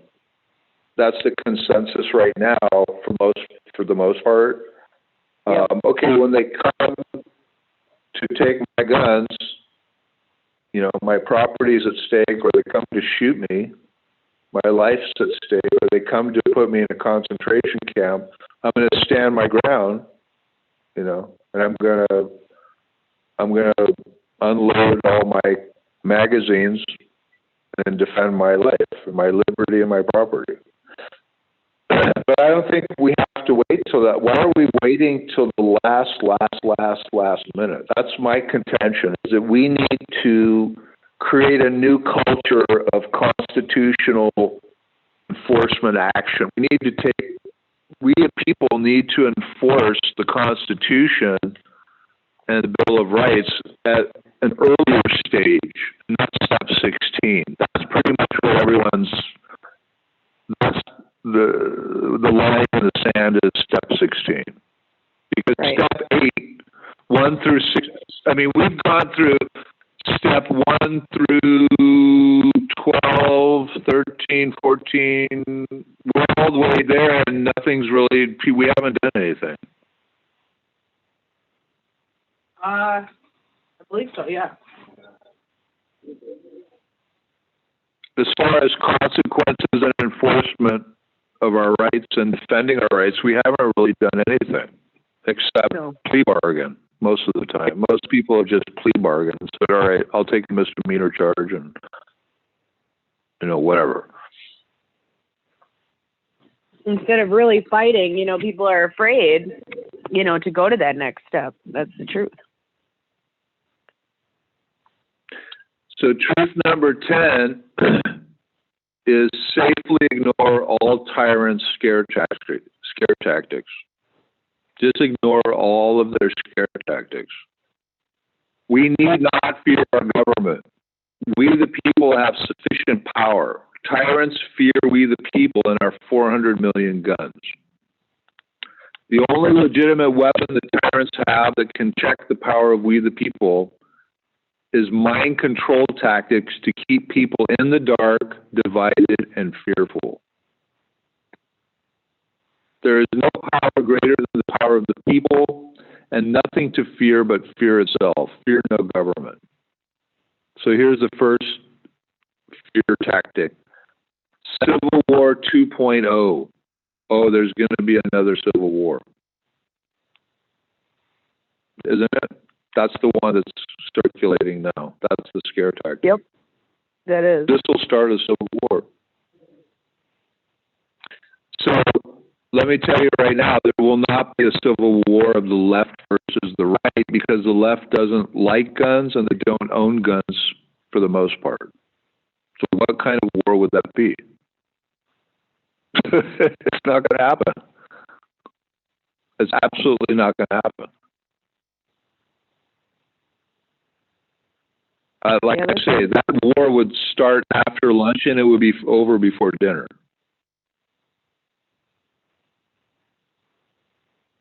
That's the consensus right now for the most part. Yeah. Okay, when they come to take my guns, my property's at stake, or they come to shoot me, my life's at stake, or they come to put me in a concentration camp, I'm going to stand my ground, and I'm going to unload all my magazines and defend my life, my liberty, and my property. But I don't think we have to wait till that. Why are we waiting till the last minute? That's my contention, is that we need to create a new culture of constitutional enforcement action. We the people need to enforce the Constitution and the Bill of Rights at an earlier stage, not step 16. That's pretty much what that's the line in the sand is step 16. Because right. Step 8, 1 through 6, we've gone through step 1 through 12, 13, 14, we're all the way there and we haven't done anything. I believe so, yeah. As far as consequences and enforcement of our rights and defending our rights, we haven't really done anything except plea bargain most of the time. Most people have just plea bargained and said, all right, I'll take a misdemeanor charge and, whatever. Instead of really fighting, people are afraid, to go to that next step. That's the truth. So truth number 10 is safely ignore all tyrants' scare tactics. Just ignore all of their scare tactics. We need not fear our government. We the people have sufficient power. Tyrants fear we the people and our 400 million guns. The only legitimate weapon the tyrants have that can check the power of we the people is mind control tactics to keep people in the dark, divided, and fearful. There is no power greater than the power of the people, and nothing to fear but fear itself. Fear no government. So here's the first fear tactic. Civil War 2.0. Oh, there's going to be another civil war. Isn't it? That's the one that's circulating now. That's the scare tactic. Yep, that is. This will start a civil war. So let me tell you right now, there will not be a civil war of the left versus the right because the left doesn't like guns and they don't own guns for the most part. So what kind of war would that be? It's not going to happen. It's absolutely not going to happen. Like I say, that war would start after lunch and it would be over before dinner.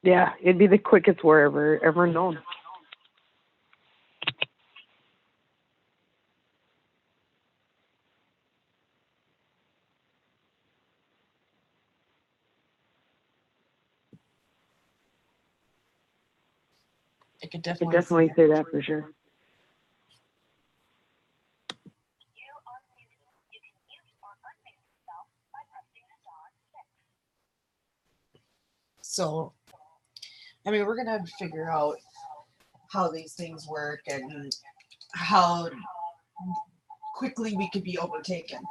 Yeah, it'd be the quickest war ever known. I could I could definitely definitely say that for sure. So, I mean, we're going to have to figure out how these things work and how quickly we could be overtaken.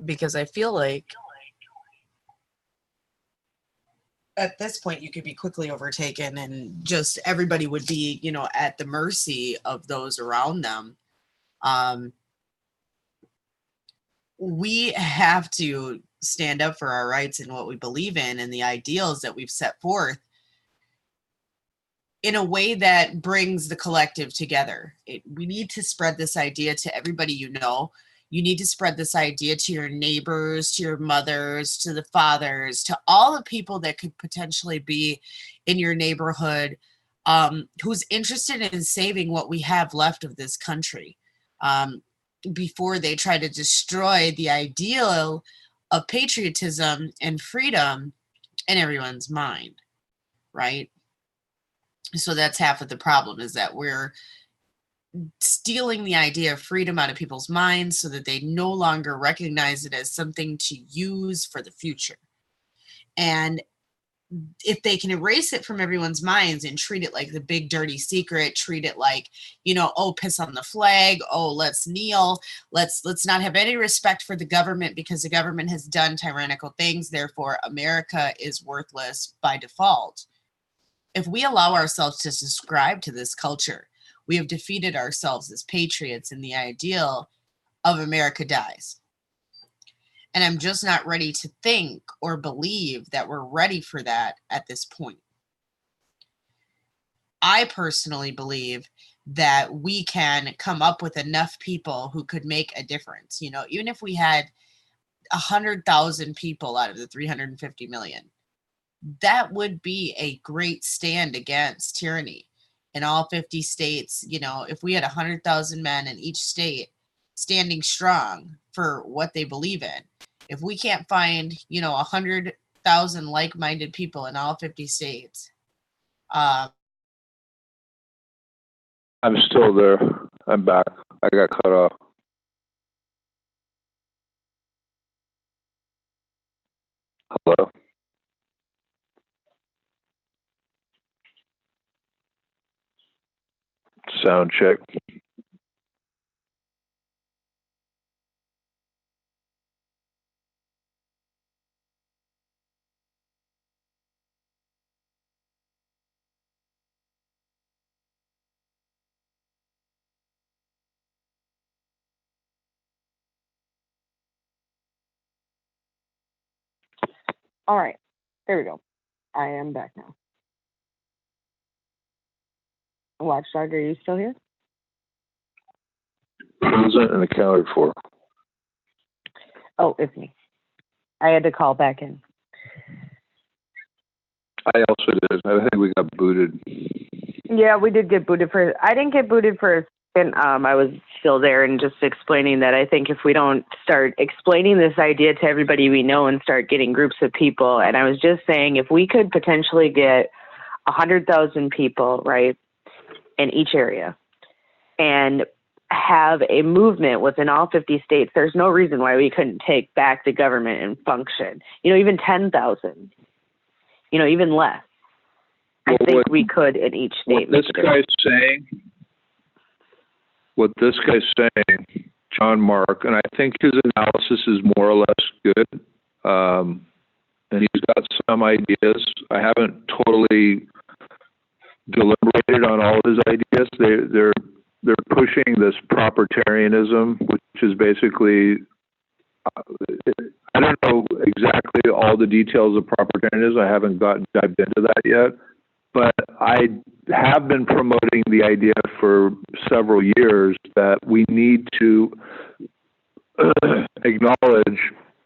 Because I feel like at this point you could be quickly overtaken and just everybody would be, you know, at the mercy of those around them. We have to stand up for our rights and what we believe in and the ideals that we've set forth in a way that brings the collective together. We need to spread this idea to everybody you know. You need to spread this idea to your neighbors, to your mothers, to the fathers, to all the people that could potentially be in your neighborhood, who's interested in saving what we have left of this country, before they try to destroy the ideal of patriotism and freedom in everyone's mind, right? So that's half of the problem, is that we're stealing the idea of freedom out of people's minds so that they no longer recognize it as something to use for the future. And if they can erase it from everyone's minds and treat it like the big dirty secret, treat it like, you know, oh, piss on the flag, oh, let's kneel, let's not have any respect for the government because the government has done tyrannical things, therefore America is worthless by default. If we allow ourselves to subscribe to this culture, we have defeated ourselves as patriots, and the ideal of America dies. And I'm just not ready to think or believe that we're ready for that at this point. I personally believe that we can come up with enough people who could make a difference. You know, even if we had 100,000 people out of the 350 million, that would be a great stand against tyranny in all 50 states. You know, if we had 100,000 men in each state standing strong for what they believe in, if we can't find, you know, 100,000 like-minded people in all 50 states. I'm still there. I'm back. I got cut off. Hello? Sound check. All right, there we go. I am back now. Watchdog, are you still here? Present and accounted for. Oh, it's me. I had to call back in. I also did. I think we got booted. Yeah, we did get booted for. I didn't get booted for a second. I was still there and just explaining that I think if we don't start explaining this idea to everybody we know and start getting groups of people, and I was just saying if we could potentially get 100,000 people, right, in each area, and have a movement within all 50 states, there's no reason why we couldn't take back the government and function. You know, even 10,000. You know, even less. I think we could in each state. What this guy's saying, John Mark, and I think his analysis is more or less good. and he's got some ideas. I haven't totally deliberated on all of his ideas. They're pushing this propertarianism, which is basically, I don't know exactly all the details of propertarianism. I haven't dived into that yet, but I have been promoting the idea for several years that we need to acknowledge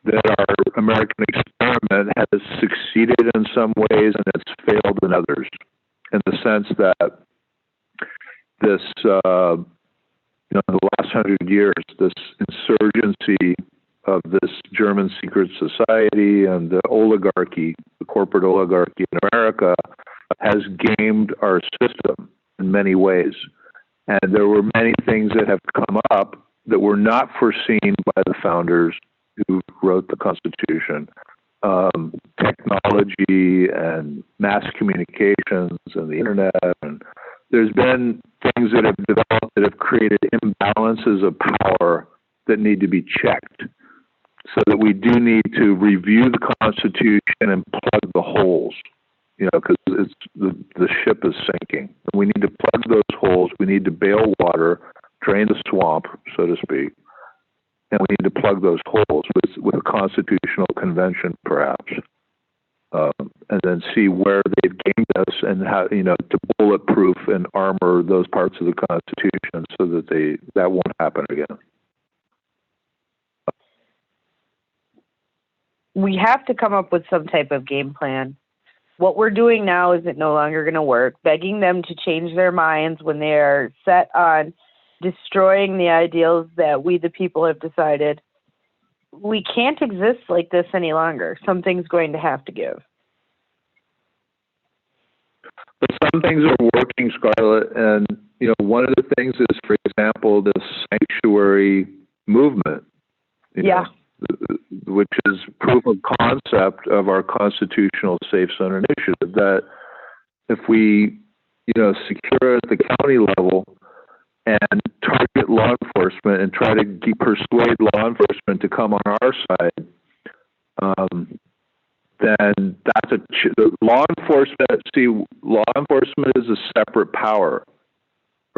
that our American experiment has succeeded in some ways and it's failed in others, in the sense that this, in the last 100 years, this insurgency of this German secret society and the oligarchy, the corporate oligarchy in America, has gamed our system in many ways. And there were many things that have come up that were not foreseen by the founders who wrote the Constitution. Technology and mass communications and the internet. And there's been things that have developed that have created imbalances of power that need to be checked. So that we do need to review the Constitution and plug the holes, because the ship is sinking. And we need to plug those holes. We need to bail water, drain the swamp, so to speak. And we need to plug those holes with a constitutional convention, perhaps, and then see where they've gamed us and how, to bulletproof and armor those parts of the Constitution so that that won't happen again. We have to come up with some type of game plan. What we're doing now is no longer going to work. Begging them to change their minds when they are set on destroying the ideals that we, the people, have decided. We can't exist like this any longer. Something's going to have to give. But some things are working, Scarlet, and one of the things is, for example, this sanctuary movement. Which is proof of concept of our constitutional safe zone initiative, that if we, secure at the county level and target law enforcement and try to persuade law enforcement to come on our side, then that's law enforcement. See, law enforcement is a separate power,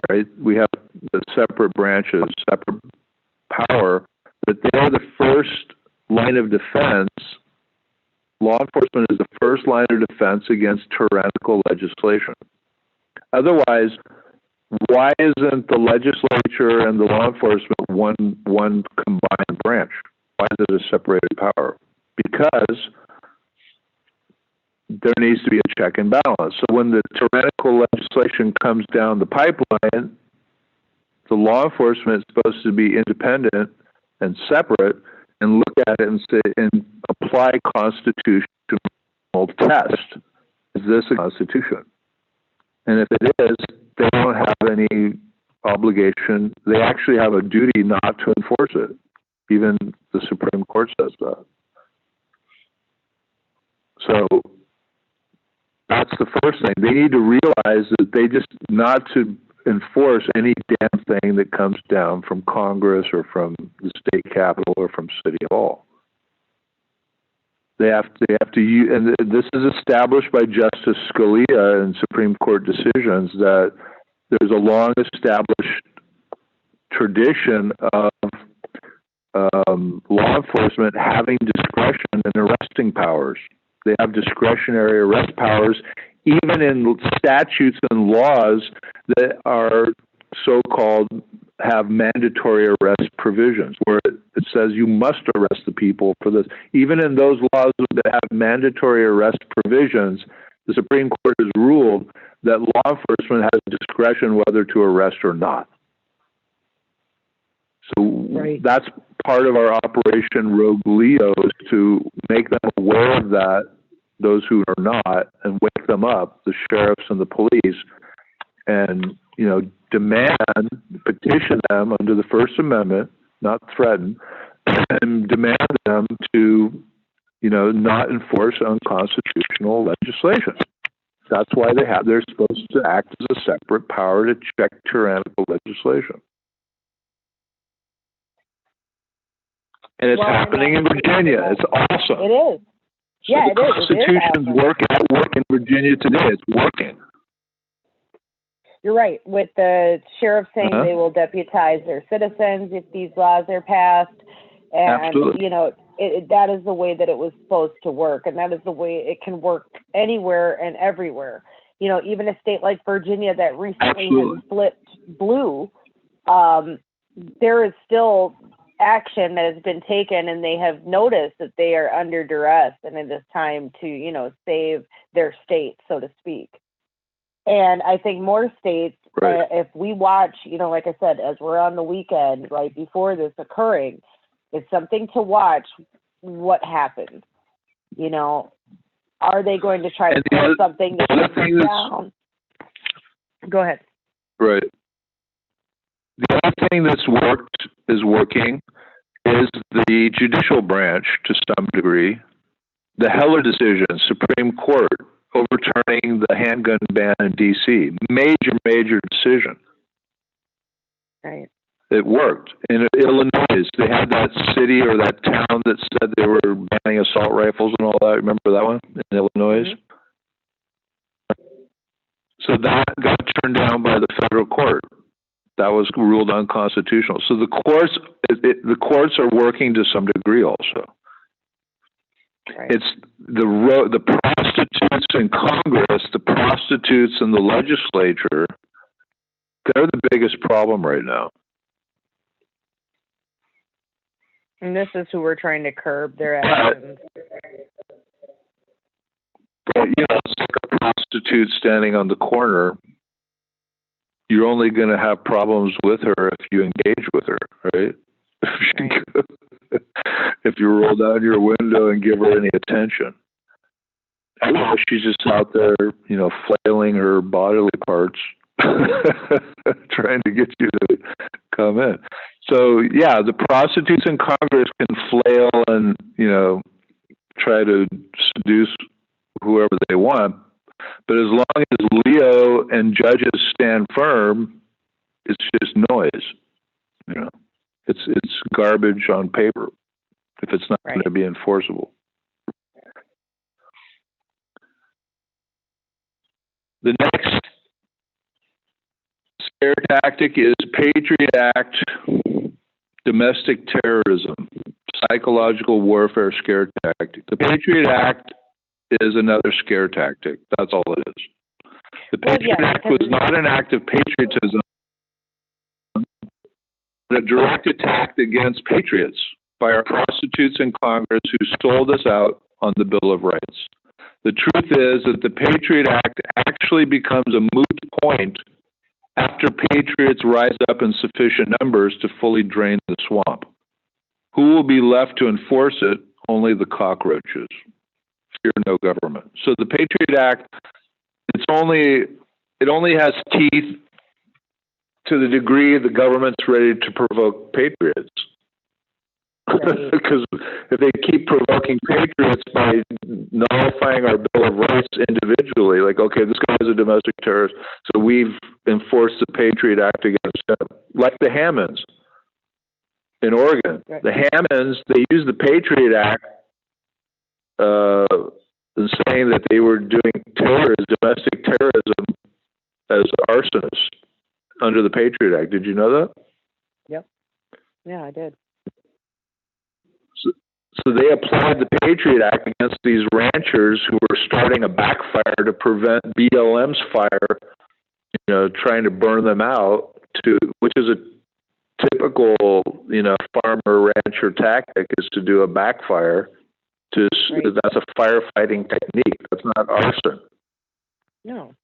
right? We have the separate branches, separate power. But they're the first line of defense. Law enforcement is the first line of defense against tyrannical legislation. Otherwise, why isn't the legislature and the law enforcement one combined branch? Why is it a separated power? Because there needs to be a check and balance. So when the tyrannical legislation comes down the pipeline, the law enforcement is supposed to be independent and separate, and look at it and say and apply constitutional test. Is this a constitution? And if it is, they don't have any obligation. They actually have a duty not to enforce it. Even the Supreme Court says that. So that's the first thing. They need to realize that they just not to enforce any damn thing that comes down from Congress or from the state capitol or from City Hall. They have to use, and this is established by Justice Scalia in Supreme Court decisions, that there's a long established tradition of law enforcement having discretion and arresting powers. They have discretionary arrest powers, even in statutes and laws that are so-called have mandatory arrest provisions, where it says you must arrest the people for this. Even in those laws that have mandatory arrest provisions, the Supreme Court has ruled that law enforcement has discretion whether to arrest or not. So That's part of our Operation Rogue Leo, is to make them aware of that, those who are not, and wake them up, the sheriffs and the police, and, demand, petition them under the First Amendment, not threaten, and demand them to, not enforce unconstitutional legislation. That's why they're supposed to act as a separate power to check tyrannical legislation. And it's happening in Virginia. It's awesome. It is. So Yeah, the it is. It is Constitution's awesome. at work in Virginia today. It's working. You're right. With the sheriff saying Uh-huh. they will deputize their citizens if these laws are passed, and Absolutely. that is the way that it was supposed to work, and that is the way it can work anywhere and everywhere. Even a state like Virginia that recently Absolutely. has flipped blue, there is still action that has been taken, and they have noticed that they are under duress, and it is time to save their state, so to speak. And I think more states, Right. if we watch, like I said, as we're on the weekend right before this occurring, it's something to watch what happens. Are they going to try to pull something to shut them down? Go ahead. Right. The other thing is working is the judicial branch to some degree. The Heller decision, Supreme Court, overturning the handgun ban in D.C. Major decision. Right. It worked. In Illinois, they had that city or that town that said they were banning assault rifles and all that. Remember that one in Illinois? Mm-hmm. So that got turned down by the federal court. That was ruled unconstitutional. So the courts are working to some degree also. Right. It's the prostitutes in Congress, the prostitutes in the legislature. They're the biggest problem right now. And this is who we're trying to curb their actions. But it's like a prostitute standing on the corner. You're only going to have problems with her if you engage with her, right? If you roll down your window and give her any attention. She's just out there, flailing her bodily parts, trying to get you to come in. So, yeah, the prostitutes in Congress can flail and, try to seduce whoever they want. But as long as Leo and judges stand firm, it's just noise. It's garbage on paper if it's not going to be enforceable. The next scare tactic is Patriot Act, domestic terrorism, psychological warfare scare tactic. The Patriot Act is another scare tactic. That's all it is. The Patriot Act was not an act of patriotism, but a direct attack against patriots by our prostitutes in Congress who sold us out on the Bill of Rights. The truth is that the Patriot Act actually becomes a moot point after patriots rise up in sufficient numbers to fully drain the swamp. Who will be left to enforce it? Only the cockroaches. Fear no government. So the Patriot Act, it only has teeth to the degree the government's ready to provoke patriots. Because if they keep provoking patriots by nullifying our Bill of Rights individually, like, okay, this guy's a domestic terrorist, so we've enforced the Patriot Act against him. Like the Hammonds in Oregon. Right. The Hammonds, they used the Patriot Act in saying that they were doing domestic terrorism as arsonists under the Patriot Act. Did you know that? Yep. Yeah, I did. So they applied the Patriot Act against these ranchers who were starting a backfire to prevent BLM's fire, trying to burn them out, which is a typical, farmer rancher tactic, is to do a backfire. That's a firefighting technique. That's not arson. No.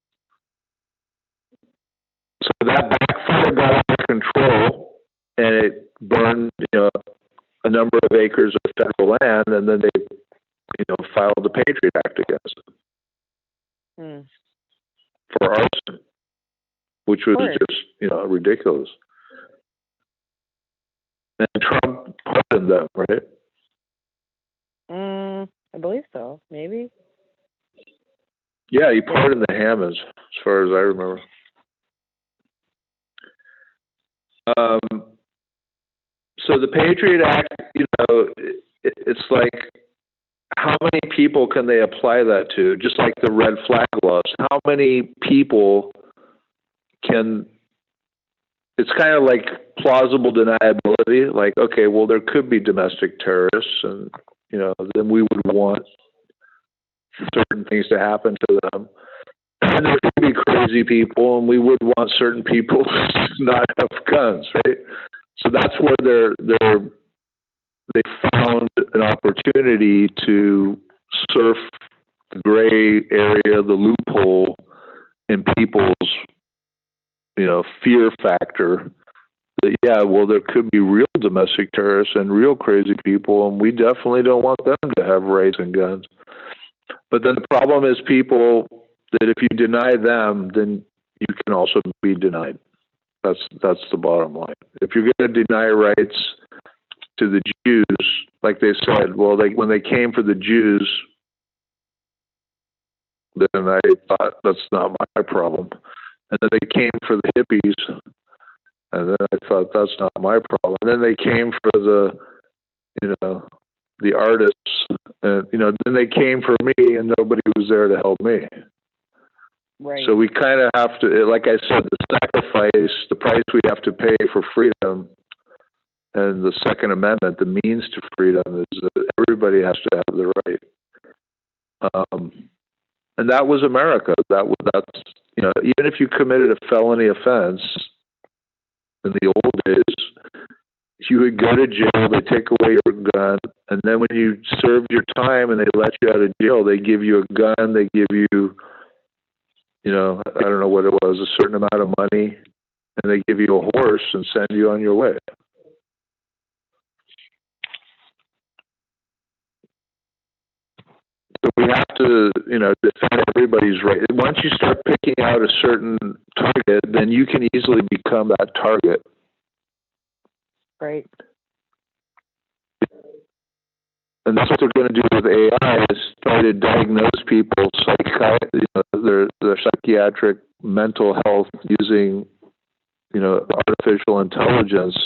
So that backfire got out of control, and it burned, a number of acres of federal land, and then they, filed the Patriot Act against them for arson, which was just, ridiculous. And Trump pardoned them, right? I believe so. Maybe. Yeah, he pardoned the Hammonds, as far as I remember. So the Patriot Act, it's like, how how many people can they apply that to? Just like the red flag laws, how many people can? It's kind of like plausible deniability. Like, okay, well, there could be domestic terrorists, and then we would want certain things to happen to them. And there could be crazy people, and we would want certain people to not have guns, right? So that's where they found an opportunity to surf the gray area, the loophole in people's, fear factor. That, yeah, well, there could be real domestic terrorists and real crazy people, and we definitely don't want them to have rights and guns. But then the problem is people that if you deny them, then you can also be denied. That's the bottom line. If you're going to deny rights to the Jews, like they said, well, when they came for the Jews, then I thought that's not my problem. And then they came for the hippies, and then I thought that's not my problem. And then they came for the artists, and then they came for me, and nobody was there to help me. Right. So we kind of have to, like I said, the sacrifice, the price we have to pay for freedom, and the Second Amendment, the means to freedom, is that everybody has to have the right. And that was America. That's even if you committed a felony offense in the old days, you would go to jail. They take away your gun, and then when you served your time and they let you out of jail, they give you a gun. They give you, I don't know what it was, a certain amount of money, and they give you a horse and send you on your way. So we have to, defend everybody's right. Once you start picking out a certain target, then you can easily become that target. Right. And that's what they're going to do with AI, is try to diagnose people's their psychiatric mental health using, artificial intelligence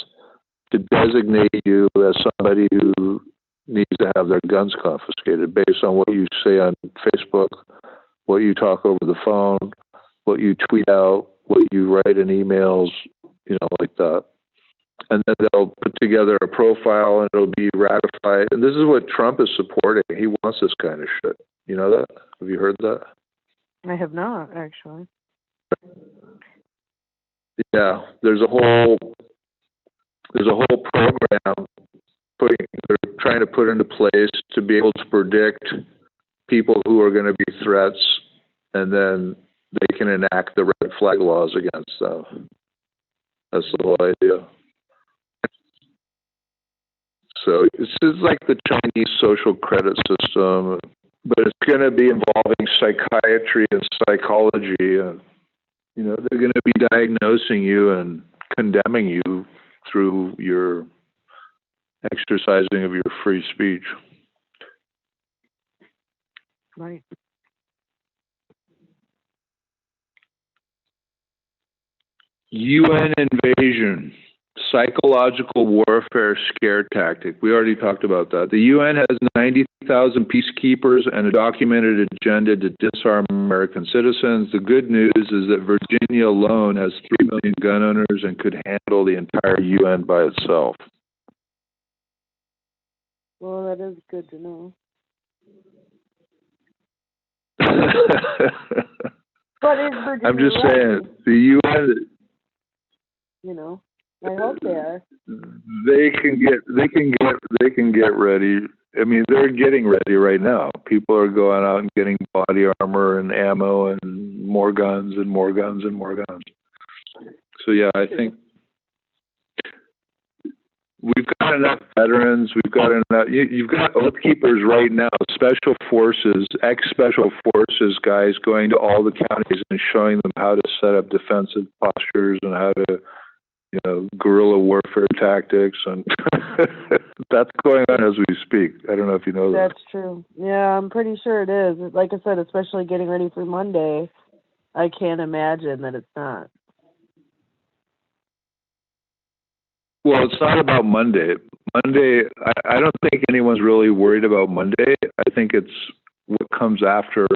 to designate you as somebody who needs to have their guns confiscated based on what you say on Facebook, what you talk over the phone, what you tweet out, what you write in emails, like that. And then they'll put together a profile and it'll be ratified. And this is what Trump is supporting. He wants this kind of shit. You know that? Have you heard that? I have not, actually. Yeah, there's a whole program they're trying to put into place to be able to predict people who are going to be threats, and then they can enact the red flag laws against them. That's the whole idea. So this is like the Chinese social credit system, but it's going to be involving psychiatry and psychology. And, they're going to be diagnosing you and condemning you through your exercising of your free speech. Right. UN invasion, psychological warfare scare tactic. We already talked about that. The UN has 90,000 peacekeepers and a documented agenda to disarm American citizens. The good news is that Virginia alone has 3 million gun owners and could handle the entire UN by itself. Well, that is good to know. But is Virginia I'm just ready? saying, the UN. I hope they are. They can get ready. I mean, they're getting ready right now. People are going out and getting body armor and ammo and more guns and more guns and more guns. So yeah, I think we've got enough veterans. We've got enough. You've got oath keepers right now, special forces, ex-special forces guys going to all the counties and showing them how to set up defensive postures and how to, guerrilla warfare tactics, and that's going on as we speak. I don't know if you know that. That's true. Yeah, I'm pretty sure it is. Like I said, especially getting ready for Monday, I can't imagine that it's not. Well, it's not about Monday. Monday, I don't think anyone's really worried about Monday. I think it's what comes after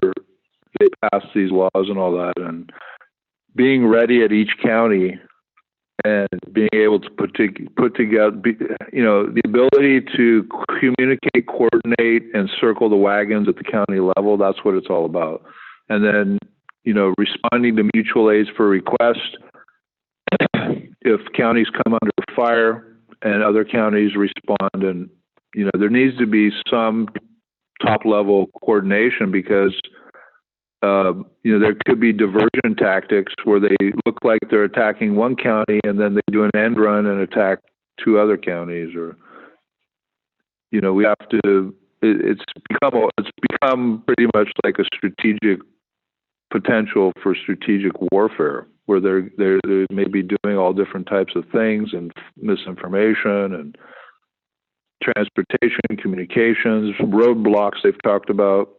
they pass these laws and all that, and being ready at each county and being able to put together, the ability to communicate, coordinate, and circle the wagons at the county level. That's what it's all about. And then, responding to mutual aids for request. If counties come under fire and other counties respond, and, there needs to be some top level coordination because, there could be diversion tactics where they look like they're attacking one county and then they do an end run and attack two other counties, or, we have to, it's become pretty much like a strategic potential for strategic warfare, where they may be doing all different types of things and misinformation and transportation, communications, roadblocks they've talked about.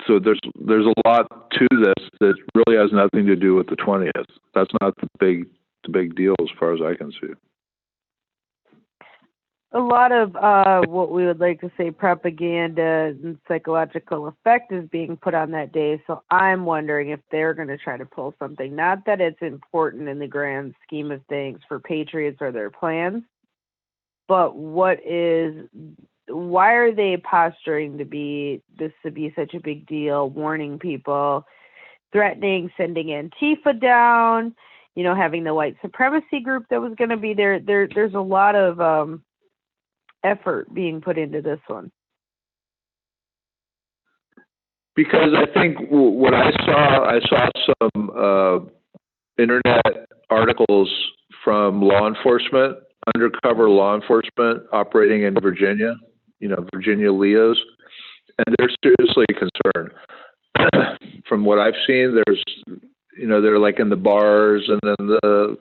So there's a lot to this that really has nothing to do with the 20th. That's not the big deal as far as I can see. A lot of what we would like to say propaganda and psychological effect is being put on that day. So I'm wondering if they're going to try to pull something. Not that it's important in the grand scheme of things for Patriots or their plans, but why are they posturing to be such a big deal, warning people, threatening, sending Antifa down, having the white supremacy group that was going to be there. There's a lot of effort being put into this one. Because I think what I saw some internet articles from law enforcement, undercover law enforcement operating in Virginia, Virginia Leos, and they're seriously concerned. From what I've seen, there's, they're like in the bars and then the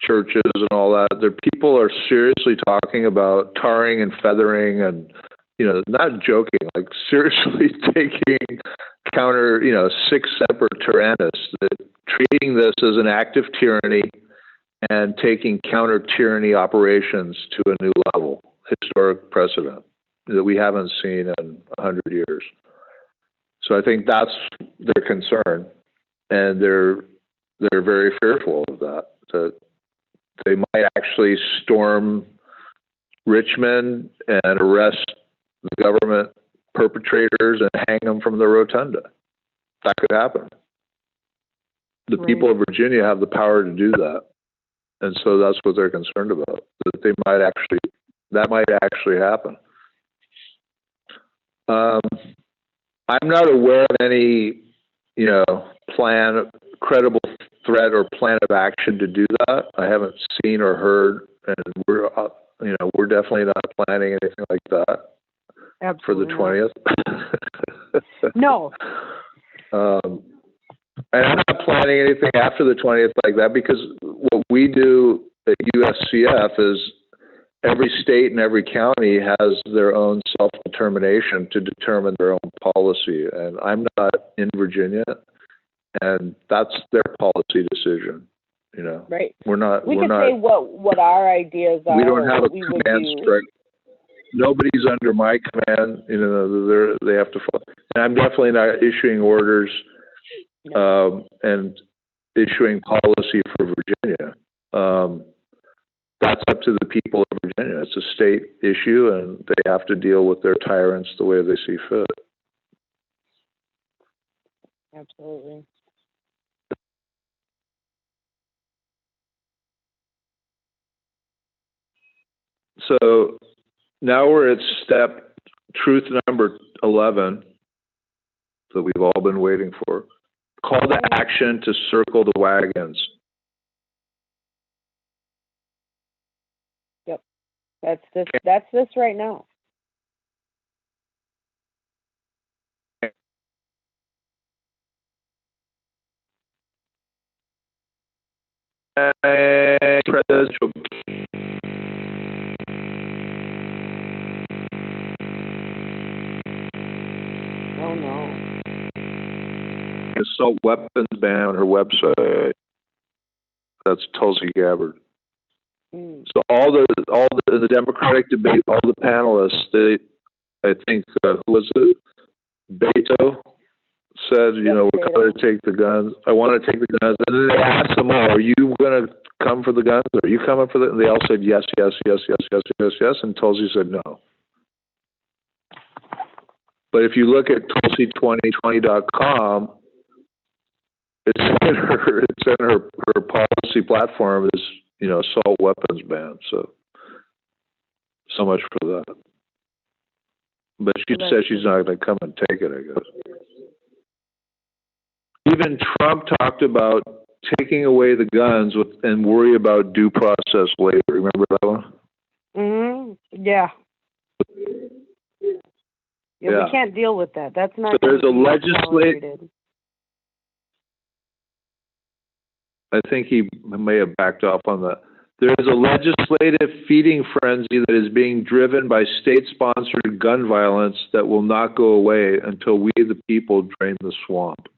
churches and all that. People are seriously talking about tarring and feathering and, not joking, like seriously taking counter, 6 separate tyrannists, treating this as an act of tyranny and taking counter tyranny operations to a new level, historic precedent that we haven't seen in 100 years. So I think that's their concern, and they're very fearful of that they might actually storm Richmond and arrest the government perpetrators and hang them from the rotunda. That could happen. The people of Virginia have the power to do that, and so that's what they're concerned about. That might actually happen. I'm not aware of any, credible threat or plan of action to do that. I haven't seen or heard, and we're definitely not planning anything like that. Absolutely. For the 20th. No. And I'm not planning anything after the 20th like that, because what we do at USCF is every state and every county has their own self-determination to determine their own policy. And I'm not in Virginia, and that's their policy decision. Right. We can say what our ideas are. We don't have a command strike. Nobody's under my command. They have to follow. And I'm definitely not issuing orders and issuing policy for Virginia. That's up to the people of Virginia. It's a state issue, and they have to deal with their tyrants the way they see fit. Absolutely. So now we're at truth number 11 that we've all been waiting for. Call to action to circle the wagons. Yep. That's this right now. Presidential. Oh no. Assault weapons ban on her website. That's Tulsi Gabbard. So in the Democratic debate, all the panelists, I think, who was it? Beto said, we're going to take the guns. I want to take the guns. And then they asked them all, are you going to come for the guns? Are you coming for the? And they all said yes, yes, yes, yes, yes, yes, yes. And Tulsi said no. But if you look at Tulsi2020.com, it's in her policy platform is, assault weapons ban. So much for that. But she says she's not going to come and take it, I guess. Even Trump talked about taking away the guns and worry about due process later. Remember that one? Yeah. Yeah, we can't deal with that. That's not. So there's a legislative. I think he may have backed off on that. There is a legislative feeding frenzy that is being driven by state-sponsored gun violence that will not go away until we, the people, drain the swamp.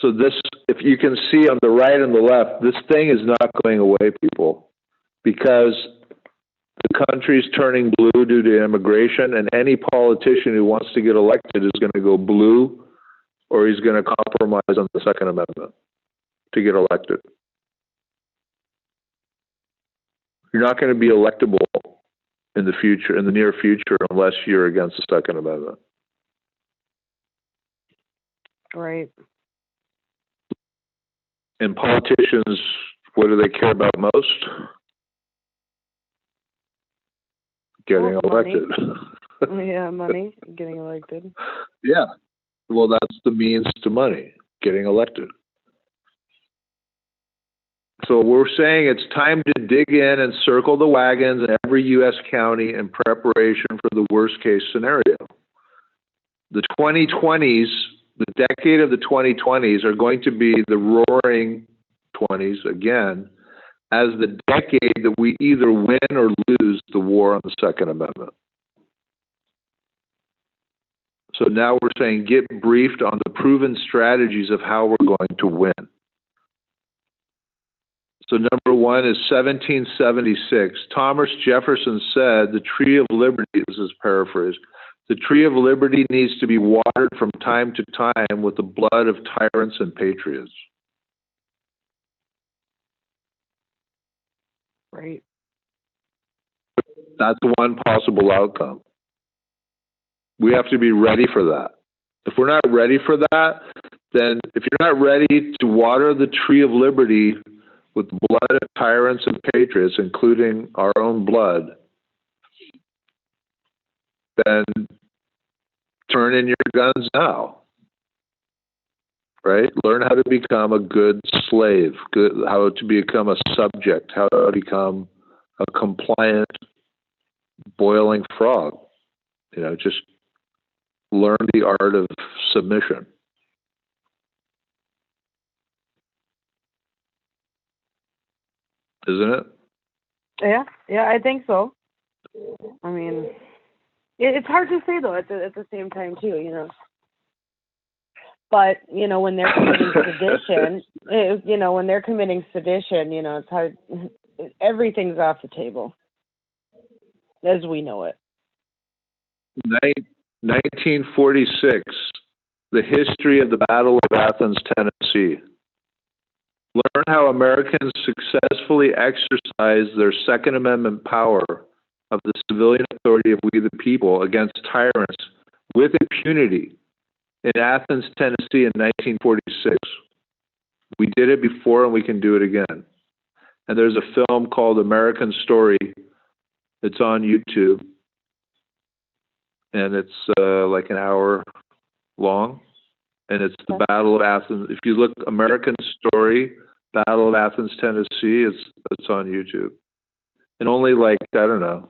So this, if you can see on the right and the left, this thing is not going away, people, because the country's turning blue due to immigration, and any politician who wants to get elected is going to go blue, or he's going to compromise on the Second Amendment to get elected. You're not going to be electable in the near future, unless you're against the Second Amendment. Right. And politicians, what do they care about most? Getting elected. Yeah, money, getting elected. Yeah. Well, that's the means to money, getting elected. So we're saying it's time to dig in and circle the wagons in every U.S. county in preparation for the worst case scenario. The 2020s, the decade of the 2020s are going to be the roaring 20s again, as the decade that we either win or lose the war on the Second Amendment. So now we're saying get briefed on the proven strategies of how we're going to win. So number one is 1776. Thomas Jefferson said, the tree of liberty, this is paraphrased, the tree of liberty needs to be watered from time to time with the blood of tyrants and patriots. Right. That's one possible outcome. We have to be ready for that. If we're not ready for that, then if you're not ready to water the tree of liberty with the blood of tyrants and patriots, including our own blood, then turn in your guns now. Right? Learn how to become a good slave, how to become a subject, how to become a compliant boiling frog. Just learn the art of submission. Isn't it? Yeah, I think so. I mean, it's hard to say though at the same time too, But when they're committing sedition, it's hard. Everything's off the table, as we know it. 1946, the history of the Battle of Athens, Tennessee. Learn how Americans successfully exercised their Second Amendment power of the civilian authority of we the people against tyrants with impunity in Athens, Tennessee in 1946. We did it before and we can do it again. And there's a film called American Story. It's on YouTube. And it's like an hour long. And it's the Battle of Athens. If you look American Story, Battle of Athens, Tennessee, it's on YouTube. And only I don't know.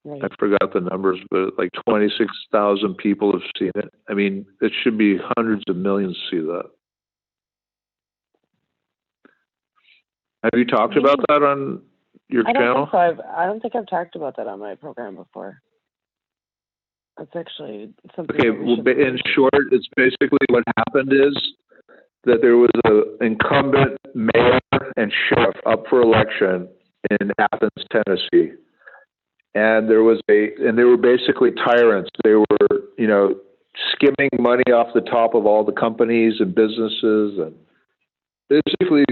Right. I forgot the numbers, but 26,000 people have seen it. I mean, it should be hundreds of millions see that. Have you talked about that on your channel? I don't think I've talked about that on my program before. That's actually something. Okay, well, in short, it's basically what happened is that there was an incumbent mayor and sheriff up for election in Athens, Tennessee. And they were basically tyrants. They were, skimming money off the top of all the companies and businesses, and basically,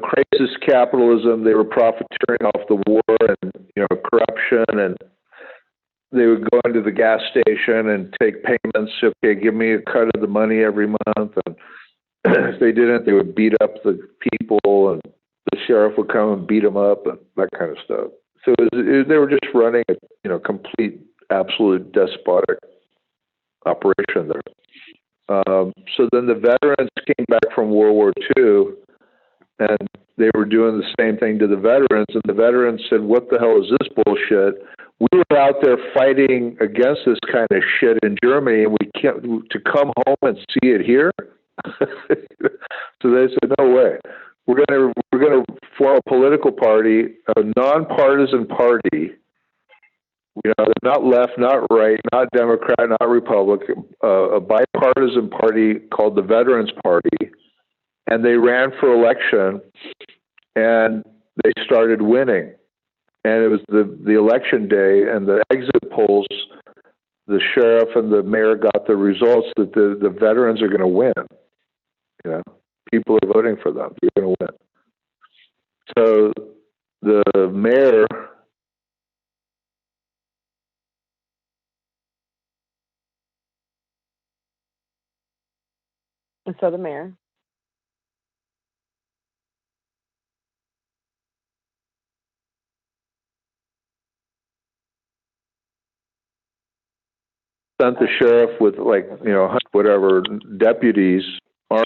crisis capitalism. They were profiteering off the war and, corruption, and they would go into the gas station and take payments. Okay, give me a cut of the money every month. And if they didn't, they would beat up the people, and the sheriff would come and beat them up and that kind of stuff. So they were just running a, complete, absolute despotic operation there. So then the veterans came back from World War II, and they were doing the same thing to the veterans, and the veterans said, what the hell is this bullshit? We were out there fighting against this kind of shit in Germany, and we can't, to come home and see it here? So they said, no way. We're gonna form a political party, a nonpartisan party. Not left, not right, not Democrat, not Republican, a bipartisan party called the Veterans Party, and they ran for election, and they started winning. And it was the election day, and the exit polls, the sheriff and the mayor got the results that the veterans are going to win. People are voting for them. They're going to win. So the mayor sent the sheriff with whatever deputies. Are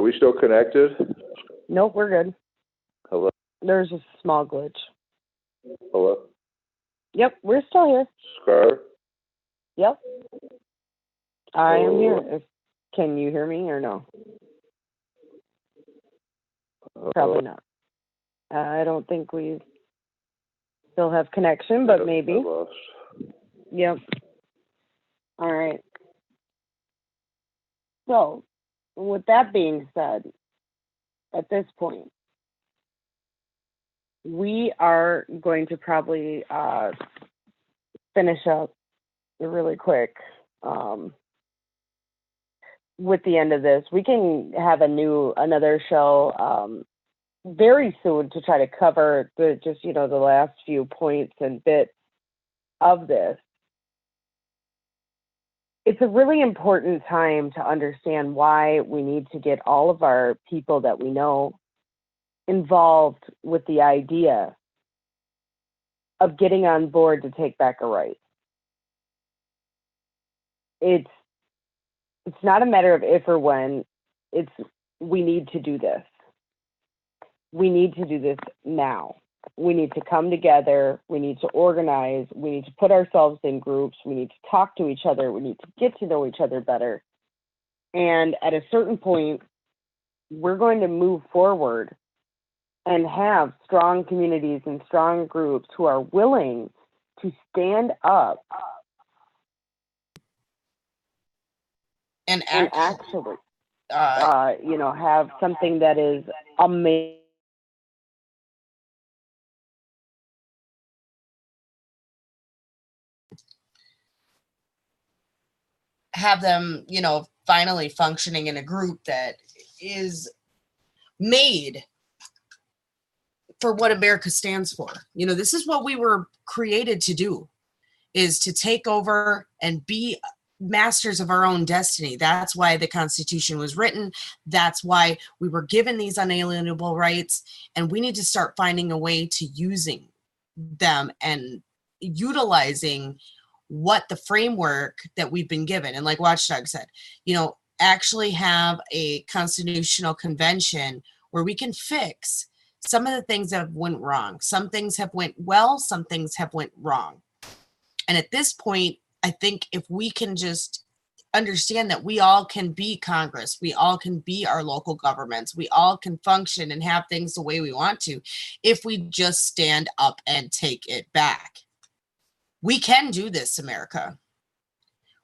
we still connected? Nope, we're good. Hello? There's a small glitch. Hello? Yep, we're still here. Scar? Yep. I am here. Can you hear me or no? Probably not. I don't think we still have connection, but maybe. Yep. All right. So, with that being said, at this point, we are going to probably finish up really quick with the end of this. We can have another show very soon to try to cover the last few points and bits of this. It's a really important time to understand why we need to get all of our people that we know involved with the idea of getting on board to take back a right. It's not a matter of if or when. We need to do this. We need to do this now. We need to come together. We need to organize. We need to put ourselves in groups. We need to talk to each other. We need to get to know each other better. And at a certain point, we're going to move forward and have strong communities and strong groups who are willing to stand up and actually, have something that is amazing. Have them, finally functioning in a group that is made for what America stands for. This is what we were created to do, is to take over and be masters of our own destiny. That's why the Constitution was written. That's why we were given these unalienable rights, and we need to start finding a way to using them and utilizing what the framework that we've been given. And like Watchdog said, actually have a constitutional convention where we can fix some of the things that have went wrong. Some things have went well, some things have went wrong. And at this point, I think if we can just understand that we all can be Congress, we all can be our local governments, we all can function and have things the way we want to, if we just stand up and take it back. We can do this, America.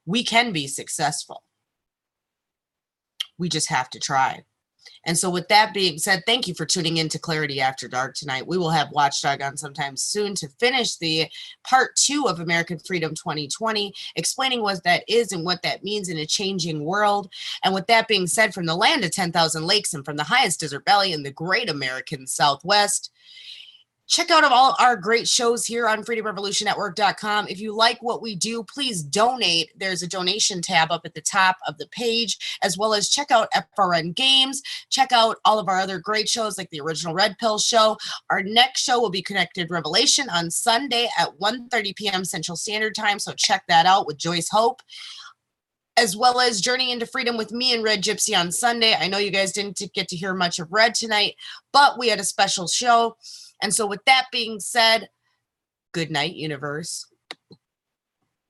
We can be successful. We just have to try. And so with that being said, thank you for tuning in to Clarity After Dark tonight. We will have Watchdog on sometime soon to finish the part 2 of American Freedom 2020, explaining what that is and what that means in a changing world. And with that being said, from the land of 10,000 lakes and from the highest desert valley in the great American Southwest, check out all our great shows here on freedomrevolutionnetwork.com. If you like what we do, please donate. There's a donation tab up at the top of the page, as well as check out FRN Games. Check out all of our other great shows like the Original Red Pill Show. Our next show will be Connected Revelation on Sunday at 1:30 p.m. Central Standard Time, so check that out with Joyce Hope, as well as Journey into Freedom with me and Red Gypsy on Sunday. I know you guys didn't get to hear much of Red tonight, but we had a special show. And so with that being said, good night, universe.